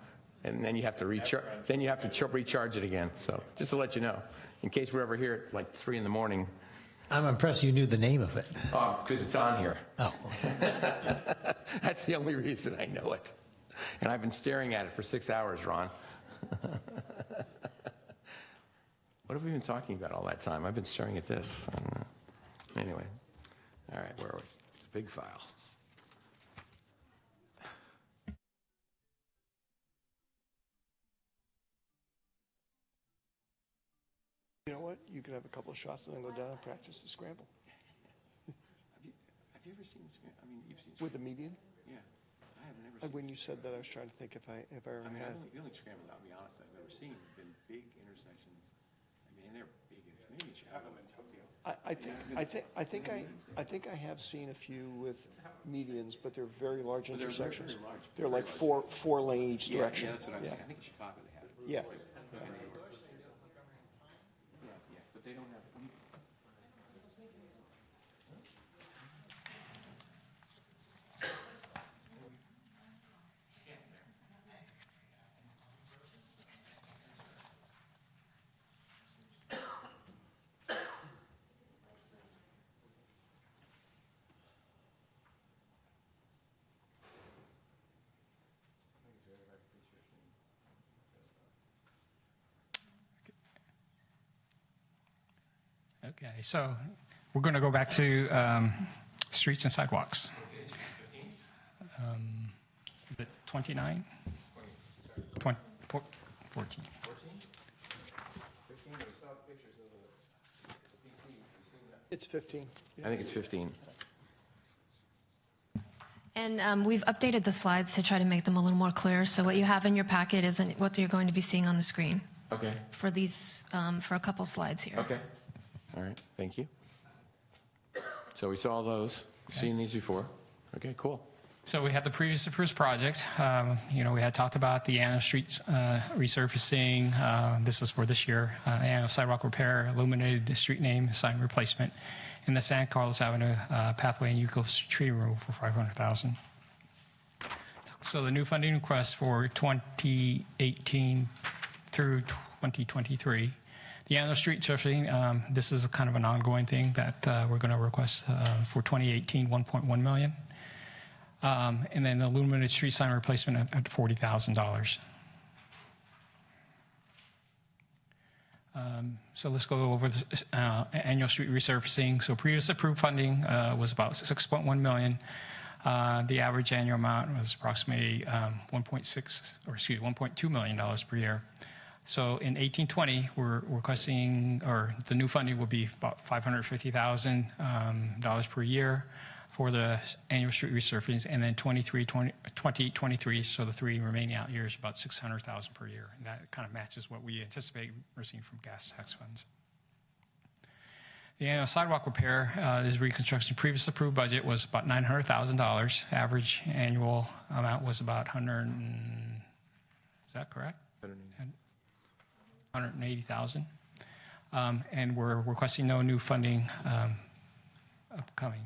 And then you have to recharge. Then you have to recharge it again. So just to let you know, in case we're ever here at like 3 in the morning. I'm impressed you knew the name of it. Oh, because it's on here. Oh. That's the only reason I know it. And I've been staring at it for 6 hours, Ron. What have we been talking about all that time? I've been staring at this. I don't know. Anyway. All right, where are we? Big file. You know what? You could have a couple of shots and then go down and practice the scramble. Have you ever seen the scramble? I mean, you've seen With the median? Yeah. I have never seen When you said that, I was trying to think if I ever had. The only scramble, I'll be honest, I've ever seen have been big intersections. I mean, they're big intersections. Maybe in Chicago and Tokyo. I think I have seen a few with medians, but they're very large But they're intersections. very large. They're like four lane each direction. Yeah, that's what I was saying. I think in Chicago they had it. Yeah. Yeah, but they don't have. Okay, so we're going to go back to streets and sidewalks. Is it 29? 14. It's 15. I think it's 15. And we've updated the slides to try to make them a little more clear. So what you have in your packet isn't what you're going to be seeing on the screen Okay. for these, for a couple slides here. Okay. All right. Thank you. So we saw those. Seen these before. Okay. Cool. So we had the previous approved projects. We had talked about the Anna Street resurfacing. This is for this year. Anna sidewalk repair, illuminated street name, sign replacement, and the San Carlos Avenue pathway and eucalyptus tree removal for $500,000. So the new funding request for 2018 through 2023. The Anna Street surfacing, this is kind of an ongoing thing that we're going to request for 2018, $1.1 million. And then the illuminated street sign replacement at $40,000. So let's go over the annual street resurfacing. So previous approved funding was about $6.1 million. The average annual amount was approximately $1.2 million per year. So in 1820, we're requesting, or the new funding will be about $550,000 per year for the annual street resurfacing, and then 2023, so the 3 remaining out years, about $600,000 per year. And that kind of matches what we anticipate receiving from gas tax funds. The annual sidewalk repair is reconstruction. Previous approved budget was about $900,000. Average annual amount was about is that correct? 180,000. And we're requesting no new funding upcoming.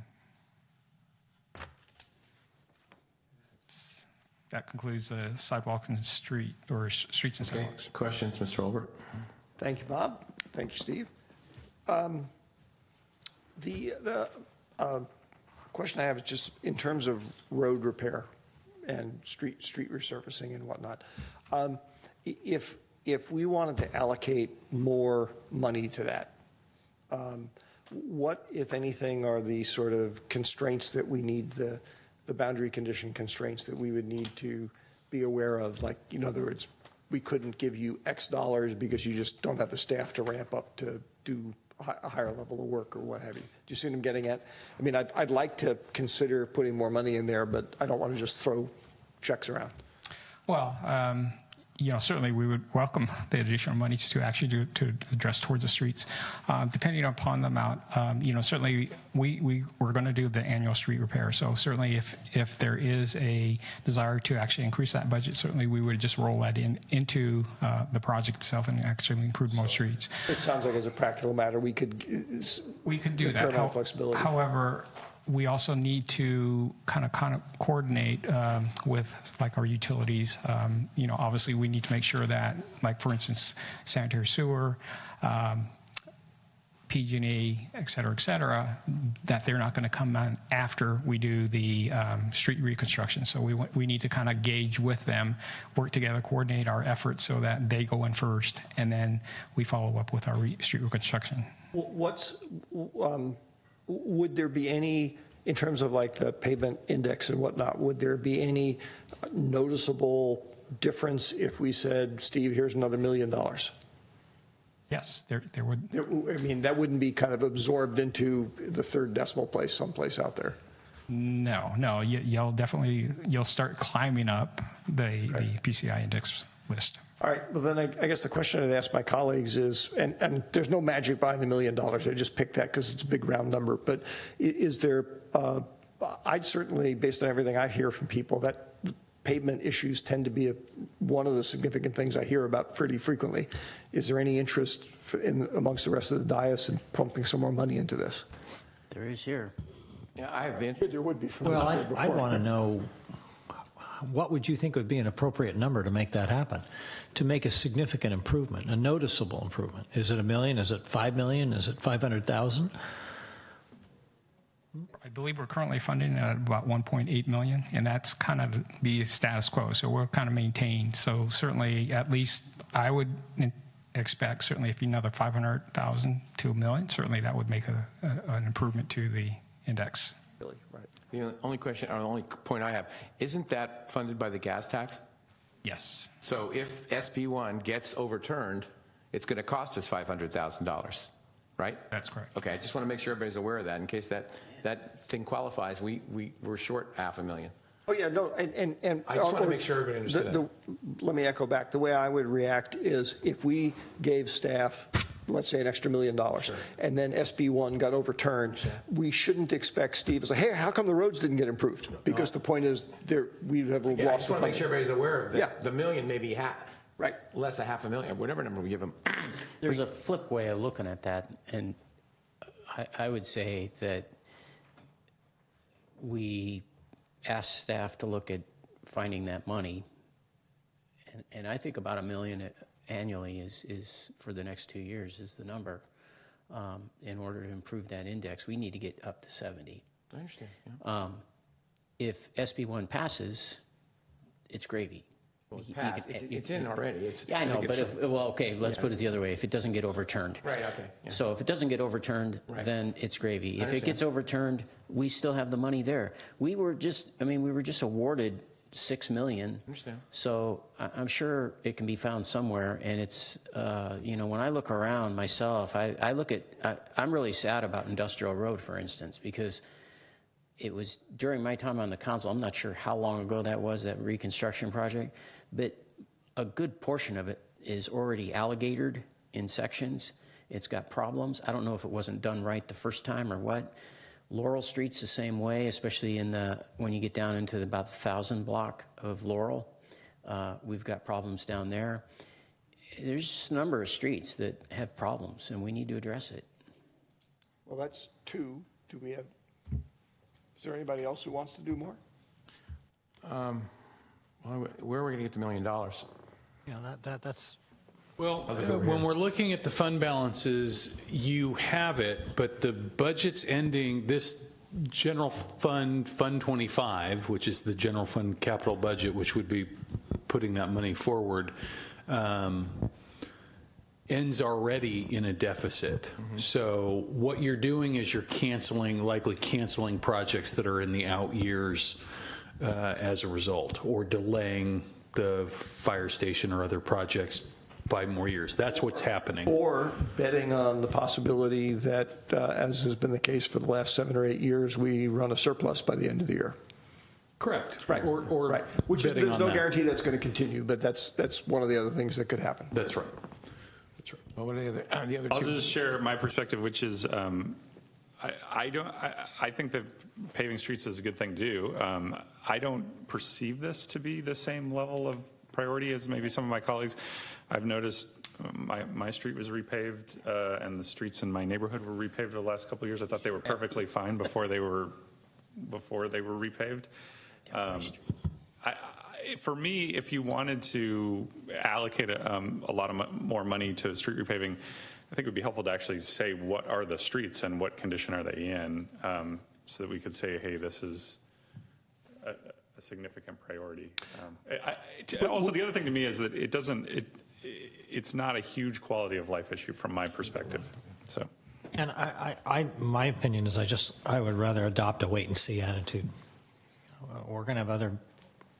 That concludes the sidewalks and streets and sidewalks. Questions, Mr. Olbert? Thank you, Bob. Thank you, Steve. The question I have is just in terms of road repair and street resurfacing and whatnot. If we wanted to allocate more money to that, what, if anything, are the sort of constraints that we need, the boundary condition constraints that we would need to be aware of? Like, in other words, we couldn't give you X dollars because you just don't have the staff to ramp up to do a higher level of work or what have you. Do you see what I'm getting at? I mean, I'd like to consider putting more money in there, but I don't want to just throw checks around. Well, certainly we would welcome the additional monies to actually to address towards the streets. Depending upon the amount, certainly we're going to do the annual street repair. So certainly if there is a desire to actually increase that budget, certainly we would just roll that into the project itself and actually include more streets. It sounds like as a practical matter, we could do that. Flexibility. However, we also need to kind of coordinate with like our utilities. Obviously we need to make sure that, like for instance, sanitary sewer, PG&E, et cetera, that they're not going to come on after we do the street reconstruction. So we need to kind of gauge with them, work together, coordinate our efforts so that they go in first, and then we follow up with our street reconstruction. Would there be any, in terms of like the pavement index and whatnot, would there be any noticeable difference if we said, Steve, here's another $1 million? Yes, there would. I mean, that wouldn't be kind of absorbed into the third decimal place someplace out there. No, you'll start climbing up the PCI index list. All right, well then I guess the question I'd ask my colleagues is, and there's no magic behind the $1 million, I just picked that because it's a big round number, but is there, I'd certainly, based on everything I hear from people, that pavement issues tend to be one of the significant things I hear about pretty frequently. Is there any interest amongst the rest of the dais in pumping some more money into this? There is here. Yeah, I have been. There would be. Well, I want to know, what would you think would be an appropriate number to make that happen, to make a significant improvement, a noticeable improvement? Is it $1 million? Is it $5 million? Is it 500,000? I believe we're currently funding at about 1.8 million, and that's kind of the status quo. So we're kind of maintained. So certainly, at least I would expect certainly if another 500,000 to $1 million, certainly that would make an improvement to the index. Really, right. The only question, or the only point I have, isn't that funded by the gas tax? Yes. So if SB1 gets overturned, it's going to cost us $500,000, right? That's correct. Okay, I just want to make sure everybody's aware of that in case that thing qualifies. We're short $500,000. Oh, yeah, no, and I just want to make sure everybody understood that. Let me echo back. The way I would react is if we gave staff, let's say, an extra $1 million, and then SB1 got overturned, we shouldn't expect Steve to say, hey, how come the roads didn't get improved? Because the point is, we'd have lost I just want to make sure everybody's aware of that. Yeah. The $1 million may be less than $500,000, whatever number we give them. There's a flip way of looking at that, and I would say that we ask staff to look at finding that money, and I think about $1 million annually is for the next 2 years is the number. In order to improve that index, we need to get up to 70. I understand. Yeah. If SB1 passes, it's gravy. Well, it's in already. I know, but let's put it the other way. If it doesn't get overturned. Right, okay. Yeah. So if it doesn't get overturned, then it's gravy. If it gets overturned, we still have the money there. We were just awarded $6 million. I understand. So I'm sure it can be found somewhere. And it's, when I look around myself, I'm really sad about Industrial Road, for instance, because it was during my time on the council. I'm not sure how long ago that was, that reconstruction project, but a good portion of it is already alligatored in sections. It's got problems. I don't know if it wasn't done right the first time or what. Laurel Street's the same way, especially when you get down into about the 1,000 block of Laurel. We've got problems down there. There's just a number of streets that have problems, and we need to address it. Well, that's two. Is there anybody else who wants to do more? Where are we going to get the $1 million? Yeah, that's. Well, when we're looking at the fund balances, you have it, but the budget's ending this general fund 25, which is the general fund capital budget, which would be putting that money forward, ends already in a deficit. So what you're doing is you're likely canceling projects that are in the out years as a result, or delaying the fire station or other projects by more years. That's what's happening. Or betting on the possibility that, as has been the case for the last 7 or 8 years, we run a surplus by the end of the year. Correct. Right. Or right. Which is, betting there's on no that. guarantee that's going to continue, but that's one of the other things that could happen. That's right. Well, what are the other I'll two? just share my perspective, which is I think that paving streets is a good thing to do. I don't perceive this to be the same level of priority as maybe some of my colleagues. I've noticed my street was repaved, and the streets in my neighborhood were repaved the last couple of years. I thought they were perfectly fine before they were repaved. For me, if you wanted to allocate a lot of more money to street repaving, I think it would be helpful to actually say what are the streets and what condition are they in, so that we could say, hey, this is a significant priority. Also, the other thing to me is that it's not a huge quality of life issue from my perspective. So, And my opinion is I would rather adopt a wait and see attitude. We're going to have other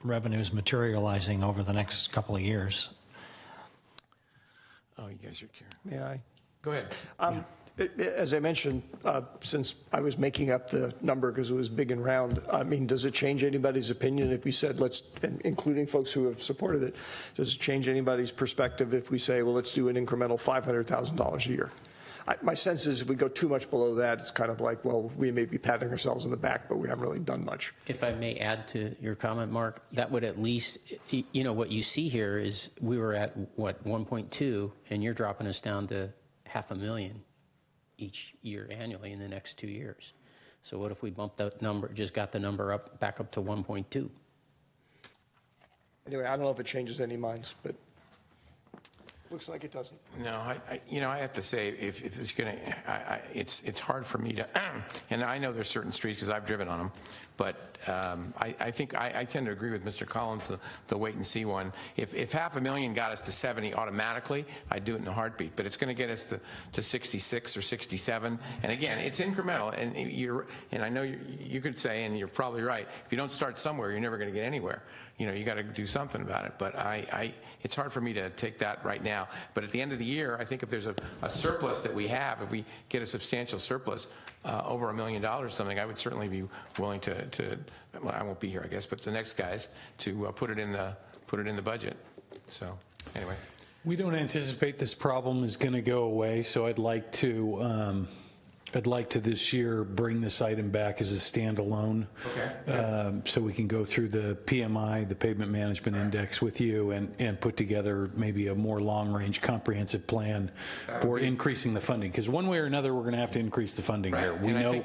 revenues materializing over the next couple of years. Oh, you guys are caring. May I? Go ahead. As I mentioned, since I was making up the number because it was big and round, I mean, does it change anybody's opinion if we said including folks who have supported it, does it change anybody's perspective if we say, well, let's do an incremental $500,000 a year? My sense is if we go too much below that, it's kind of like, well, we may be patting ourselves on the back, but we haven't really done much. If I may add to your comment, Mark, that would at least, what you see here is we were at, 1.2, and you're dropping us down to $500,000 each year annually in the next 2 years. So what if we bump that number, just got the number back up to 1.2? Anyway, I don't know if it changes any minds, but looks like it doesn't. No, I have to say, if it's going to, it's hard for me to, and I know there's certain streets because I've driven on them, But I think I tend to agree with Mr. Collins, the wait and see one. If $500,000 got us to 70 automatically, I'd do it in a heartbeat. But it's going to get us to 66 or 67. And again, it's incremental. And I know you could say, and you're probably right, if you don't start somewhere, you're never going to get anywhere. You got to do something about it. But it's hard for me to take that right now. But at the end of the year, I think if there's a surplus that we have, if we get a substantial surplus, over $1 million or something, I would certainly be willing to well, I won't be here, I guess, but the next guys to put it in the budget. So anyway, we don't anticipate this problem is going to go away, so I'd like to this year bring this item back as a standalone. Okay. So we can go through the PMI, the Pavement Management Index, with you and put together maybe a more long-range comprehensive plan for increasing the funding. Because one way or another, we're going to have to increase the funding here. We know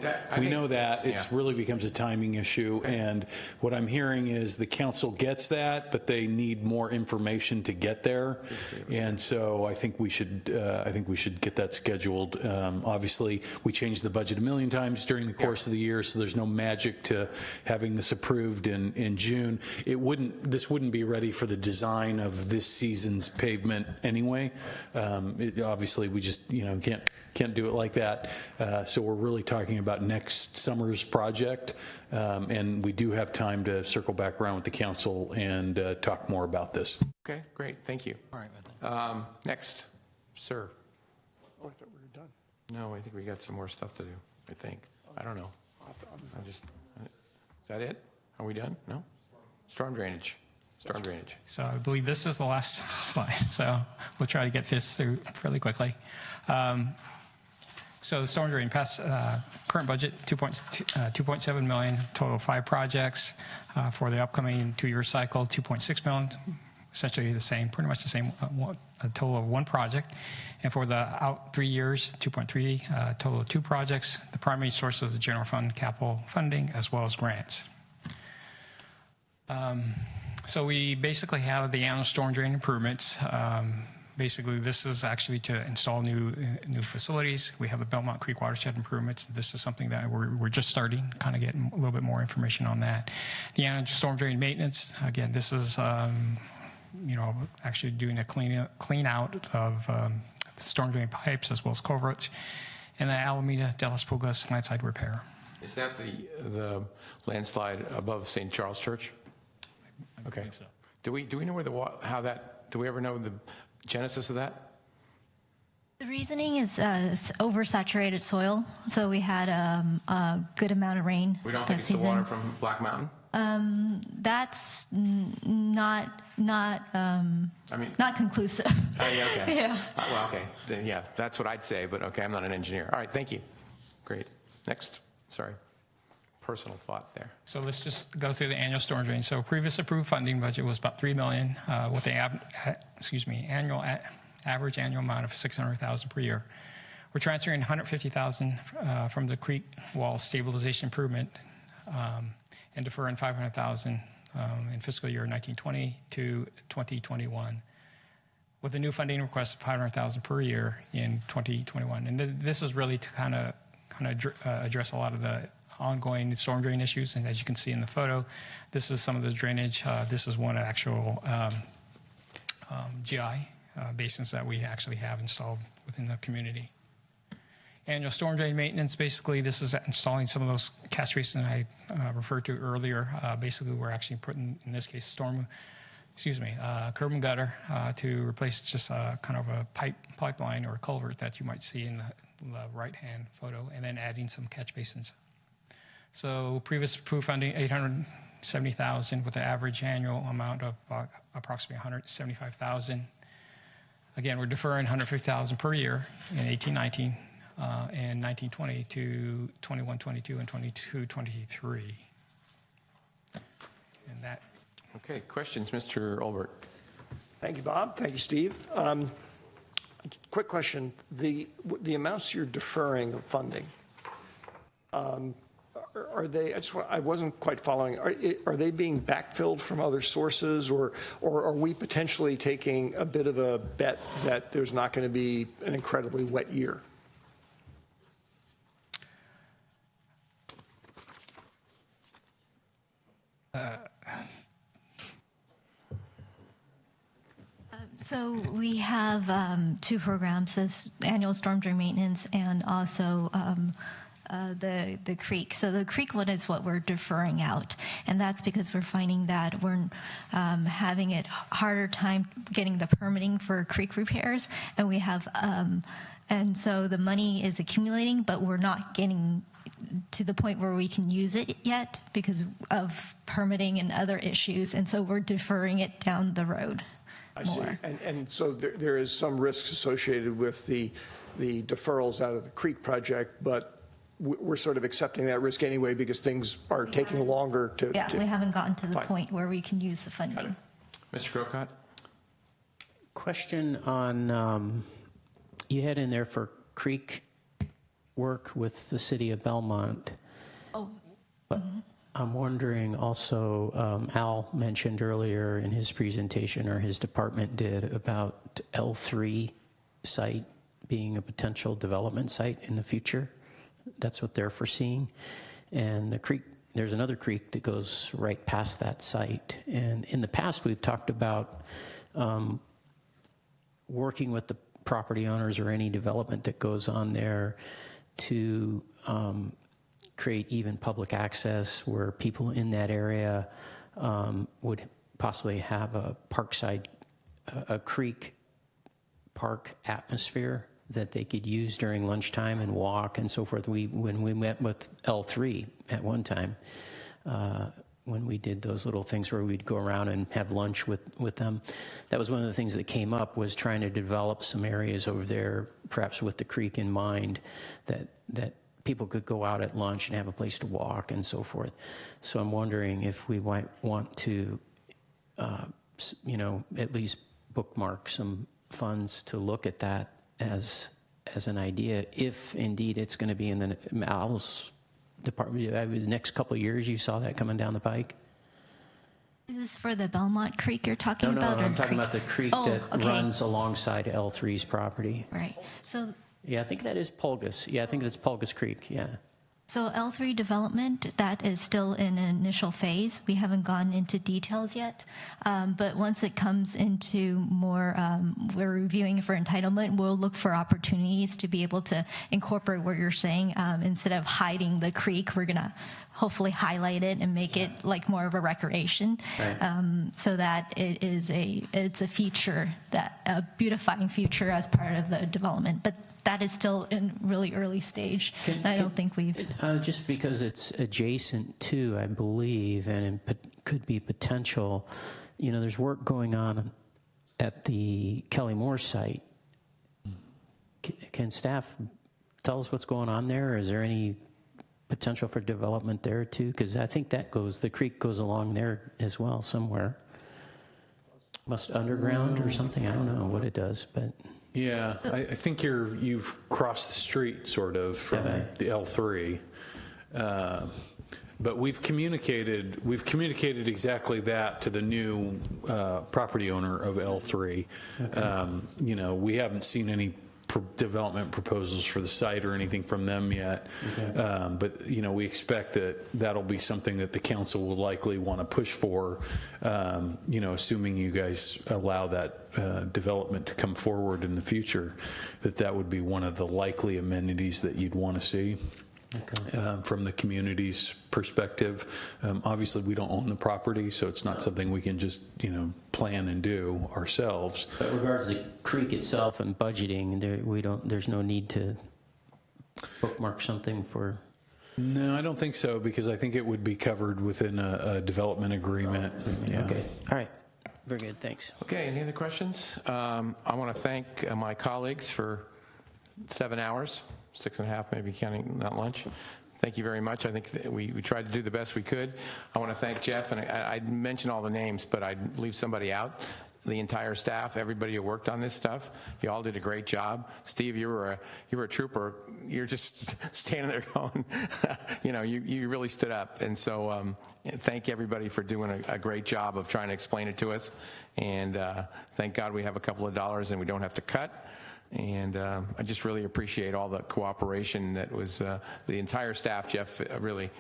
that. It really becomes a timing issue. Okay. And what I'm hearing is the council gets that, but they need more information to get there. And so I think we should get that scheduled. Obviously, we changed the budget 1 million times during the course of the year, so there's no magic to having this approved in June. This wouldn't be ready for the design of this season's pavement anyway. Obviously, we just can't do it like that. So we're really talking about next summer's project, and we do have time to circle back around with the council and talk more about this. Okay, great, thank you. All right, next, sir. Oh, I thought we were done. No, I think we got some more stuff to do, I think. I don't know. Is that it? Are we done? No? Storm drainage. So I believe this is the last slide, so we'll try to get this through fairly quickly. So the storm drain current budget, $2.7 million, total of 5 projects. For the upcoming 2-year cycle, $2.6 million, essentially the same, pretty much the same, a total of 1 project. And for the out 3 years, 2.3, total of 2 projects. The primary source is the general fund capital funding as well as grants. So we basically have the annual storm drain improvements. Basically, this is actually to install new facilities. We have the Belmont Creek watershed improvements. This is something that we're just starting, kind of getting a little bit more information on that. The annual storm drain maintenance, again, this is actually doing a clean out of storm drain pipes as well as culverts, and the Alameda de las Pulgas landside repair. Is that the landslide above St. Charles Church? Okay. So. Do we know where do we ever know the genesis of that? The reasoning is oversaturated soil, so we had a good amount of rain. We don't think it's the water from Black Mountain? That's not conclusive. Yeah, okay. Yeah. Well, okay. Yeah, that's what I'd say, but okay, I'm not an engineer. All right, thank you. Great. Next. Sorry. Personal thought there. So let's just go through the annual storm drain. So previous approved funding budget was about $3 million with the average annual amount of $600,000 per year. We're transferring $150,000 from the creek wall stabilization improvement and deferring $500,000 in fiscal year 1920 to 2021, with a new funding request of $500,000 per year in 2021. And this is really to kind of address a lot of the ongoing storm drain issues. And as you can see in the photo, this is some of the drainage. This is one actual GI basins that we actually have installed within the community. Annual storm drain maintenance, basically this is installing some of those catch basins I referred to earlier. Basically we're actually putting, in this case, curb and gutter to replace just kind of a pipeline or a culvert that you might see in the right-hand photo, and then adding some catch basins. So previous approved funding, $870,000 with an average annual amount of approximately $175,000. Again, we're deferring $150,000 per year in 1819 and 1920 to 2122 and 2223. And that. Okay, questions, Mr. Olbert? Thank you, Bob. Thank you, Steve. Quick question: the amounts you're deferring of funding, are they? I wasn't quite following. Are they being backfilled from other sources, or are we potentially taking a bit of a bet that there's not going to be an incredibly wet year? So we have 2 programs, this annual storm drain maintenance and also the creek. So the creek one is what we're deferring out, and that's because we're finding that we're having it harder time getting the permitting for creek repairs, and we have and so the money is accumulating, but we're not getting to the point where we can use it yet because of permitting and other issues, and so we're deferring it down the road. I see. And so there is some risk associated with the deferrals out of the creek project, but we're sort of accepting that risk anyway because things are taking longer to. Yeah, we haven't gotten to the point where we can use the funding. Mr. Grocott? Question on, you had in there for creek work with the city of Belmont. Oh. But I'm wondering also, Al mentioned earlier in his presentation, or his department did, about L3 site being a potential development site in the future. That's what they're foreseeing. And the creek, there's another creek that goes right past that site. And in the past, we've talked about working with the property owners or any development that goes on there to create even public access where people in that area would possibly have a parkside, a creek park atmosphere that they could use during lunchtime and walk and so forth. When we met with L3 at one time, when we did those little things where we'd go around and have lunch with them, that was one of the things that came up, was trying to develop some areas over there, perhaps with the creek in mind, that people could go out at lunch and have a place to walk and so forth. So I'm wondering if we might want to, at least bookmark some funds to look at that as an idea, if indeed it's going to be in the Al's department. The next couple of years, you saw that coming down the pike? Is this for the Belmont Creek you're talking about? No, I'm talking about the creek that runs alongside L3's property. Right. So. Yeah, I think that is Pulgus. Yeah, I think it's Pulgus Creek, yeah. So L3 development, that is still in an initial phase. We haven't gone into details yet, but once it comes into more, we're reviewing for entitlement, we'll look for opportunities to be able to incorporate what you're saying. Instead of hiding the creek, we're gonna hopefully highlight it and make it like more of a recreation, right. So that it's a feature, a beautifying feature as part of the development. But that is still in really early stage. I don't think we've... just because it's adjacent to, I believe, and it could be potential, there's work going on at the Kelly Moore site. Can staff tell us what's going on there? Is there any potential for development there too? Because I think the creek goes along there as well somewhere. Must underground or something? I don't know what it does, but... Yeah, I think you've crossed the street sort of from the L3, but we've communicated exactly that to the new property owner of L3. Okay. We haven't seen any development proposals for the site or anything from them yet, okay. But we expect that'll be something that the council will likely want to push for, assuming you guys allow that development to come forward in the future, that would be one of the likely amenities that you'd want to see. Okay. From the community's perspective. Obviously, we don't own the property, so it's not something we can just, plan and do ourselves. But regards to the creek itself and budgeting, there's no need to bookmark something for... No, I don't think so, because I think it would be covered within a development agreement. Yeah. Okay. All right. Very good. Thanks. Okay. Any other questions? I want to thank my colleagues for 7 hours. 6.5, maybe counting not lunch. Thank you very much. I think we tried to do the best we could. I want to thank Jeff, and I mentioned all the names, but I'd leave somebody out. The entire staff, everybody who worked on this stuff, you all did a great job. Steve, you were a trooper. You're just standing there going, you really stood up. And so thank everybody for doing a great job of trying to explain it to us. And thank God we have a couple of dollars and we don't have to cut. And I just really appreciate all the cooperation that was the entire staff. Jeff really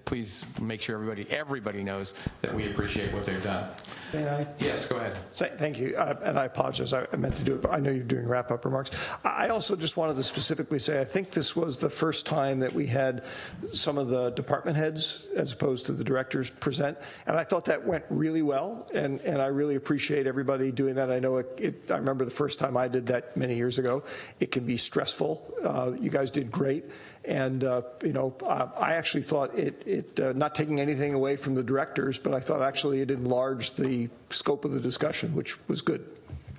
please make sure everybody knows that we appreciate what they've done. May I? Yes, go ahead. Thank you, and I apologize. I meant to do it, but I know you're doing wrap-up remarks. I also just wanted to specifically say I think this was the first time that we had some of the department heads, as opposed to the directors, present, and I thought that went really well, and I really appreciate everybody doing that. I know I remember the first time I did that many years ago. It can be stressful. You guys did great. And, I actually thought not taking anything away from the directors, but I thought actually it enlarged the scope of the discussion, which was good.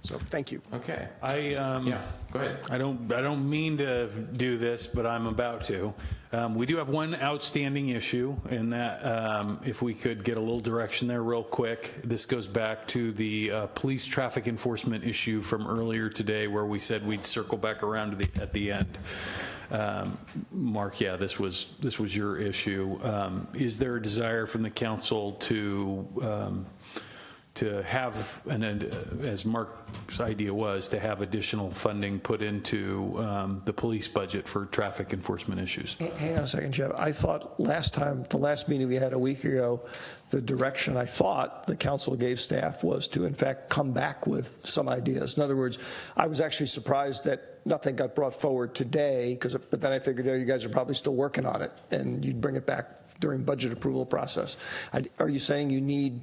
So thank you. Okay. Yeah, go ahead. I don't mean to do this, but I'm about to. We do have one outstanding issue, and that if we could get a little direction there real quick. This goes back to the police traffic enforcement issue from earlier today, where we said we'd circle back around at the end. Mark, yeah, this was your issue. Is there a desire from the council to have, as Mark's idea was, to have additional funding put into the police budget for traffic enforcement issues? Hang on a second, Jeff. I thought the last meeting we had a week ago, the direction I thought the council gave staff was to, in fact, come back with some ideas. In other words, I was actually surprised that nothing got brought forward today, but then I figured, you guys are probably still working on it, and you'd bring it back during budget approval process. Are you saying you need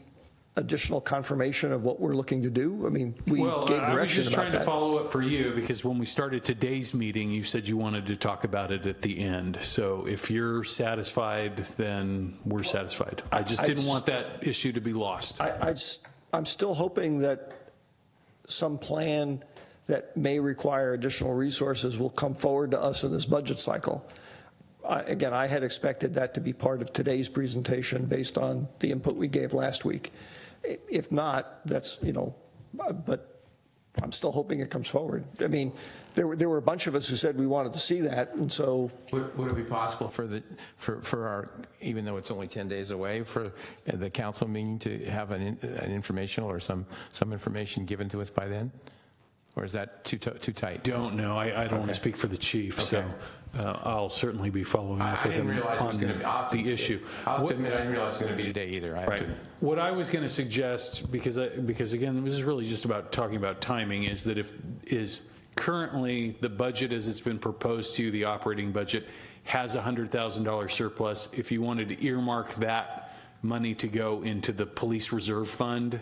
additional confirmation of what we're looking to do? I mean, we gave direction about that. I was just trying to follow up for you, because when we started today's meeting, you said you wanted to talk about it at the end. So if you're satisfied, then we're satisfied. I just didn't want that issue to be lost. I'm still hoping that some plan that may require additional resources will come forward to us in this budget cycle. Again, I had expected that to be part of today's presentation based on the input we gave last week. If not, but I'm still hoping it comes forward. I mean, there were a bunch of us who said we wanted to see that, and so. Would it be possible for our, even though it's only 10 days away, for the council meeting to have an informational or some information given to us by then? Or is that too tight? Don't know. I don't want to speak for the chief, so I'll certainly be following up with him on the issue. I'll have to admit, I didn't realize it was going to be today either. Right. What I was going to suggest, because again, this is really just about talking about timing, is that is currently the budget as it's been proposed to you, the operating budget, has a $100,000 surplus. If you wanted to earmark that money to go into the police reserve fund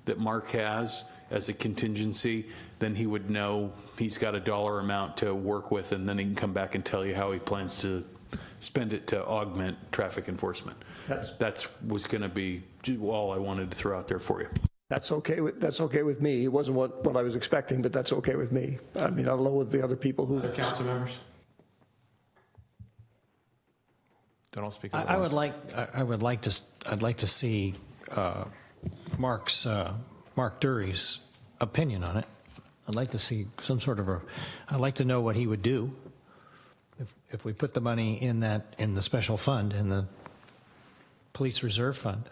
that Mark has as a contingency, then he would know he's got a dollar amount to work with, and then he can come back and tell you how he plans to spend it to augment traffic enforcement. That was going to be all I wanted to throw out there for you. That's okay with me. It wasn't what I was expecting, but that's okay with me. I mean, I don't know with the other people who. Other council members? Don't all speak. I'd like to see Mark Dury's opinion on it. I'd like to see some sort of I'd like to know what he would do if we put the money in the special fund, in the police reserve fund.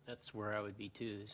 That's where I would be too,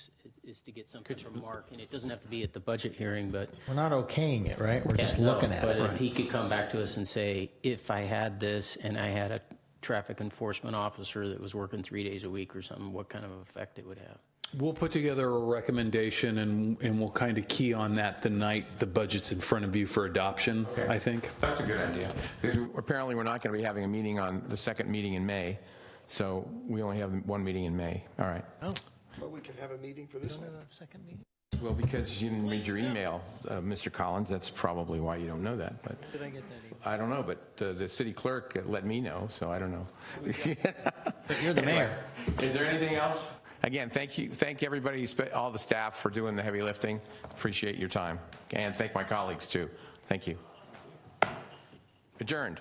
is to get something from Mark, and it doesn't have to be at the budget hearing, but. We're not okaying it, right? We're just looking at it. But if he could come back to us and say, if I had this and I had a traffic enforcement officer that was working 3 days a week or something, what kind of effect it would have. We'll put together a recommendation, and we'll kind of key on that the night the budget's in front of you for adoption, I think. That's a good idea. Because apparently we're not going to be having a meeting on the second meeting in May, so we only have one meeting in May. All right. Oh. Well, we can have a meeting for this second meeting. Well, because you didn't read your email, Mr. Collins, that's probably why you don't know that. But did I get that email? I don't know, but the city clerk let me know, so I don't know. But you're the mayor. Is there anything else? Again, thank everybody, all the staff for doing the heavy lifting. Appreciate your time. And thank my colleagues too. Thank you. Adjourned.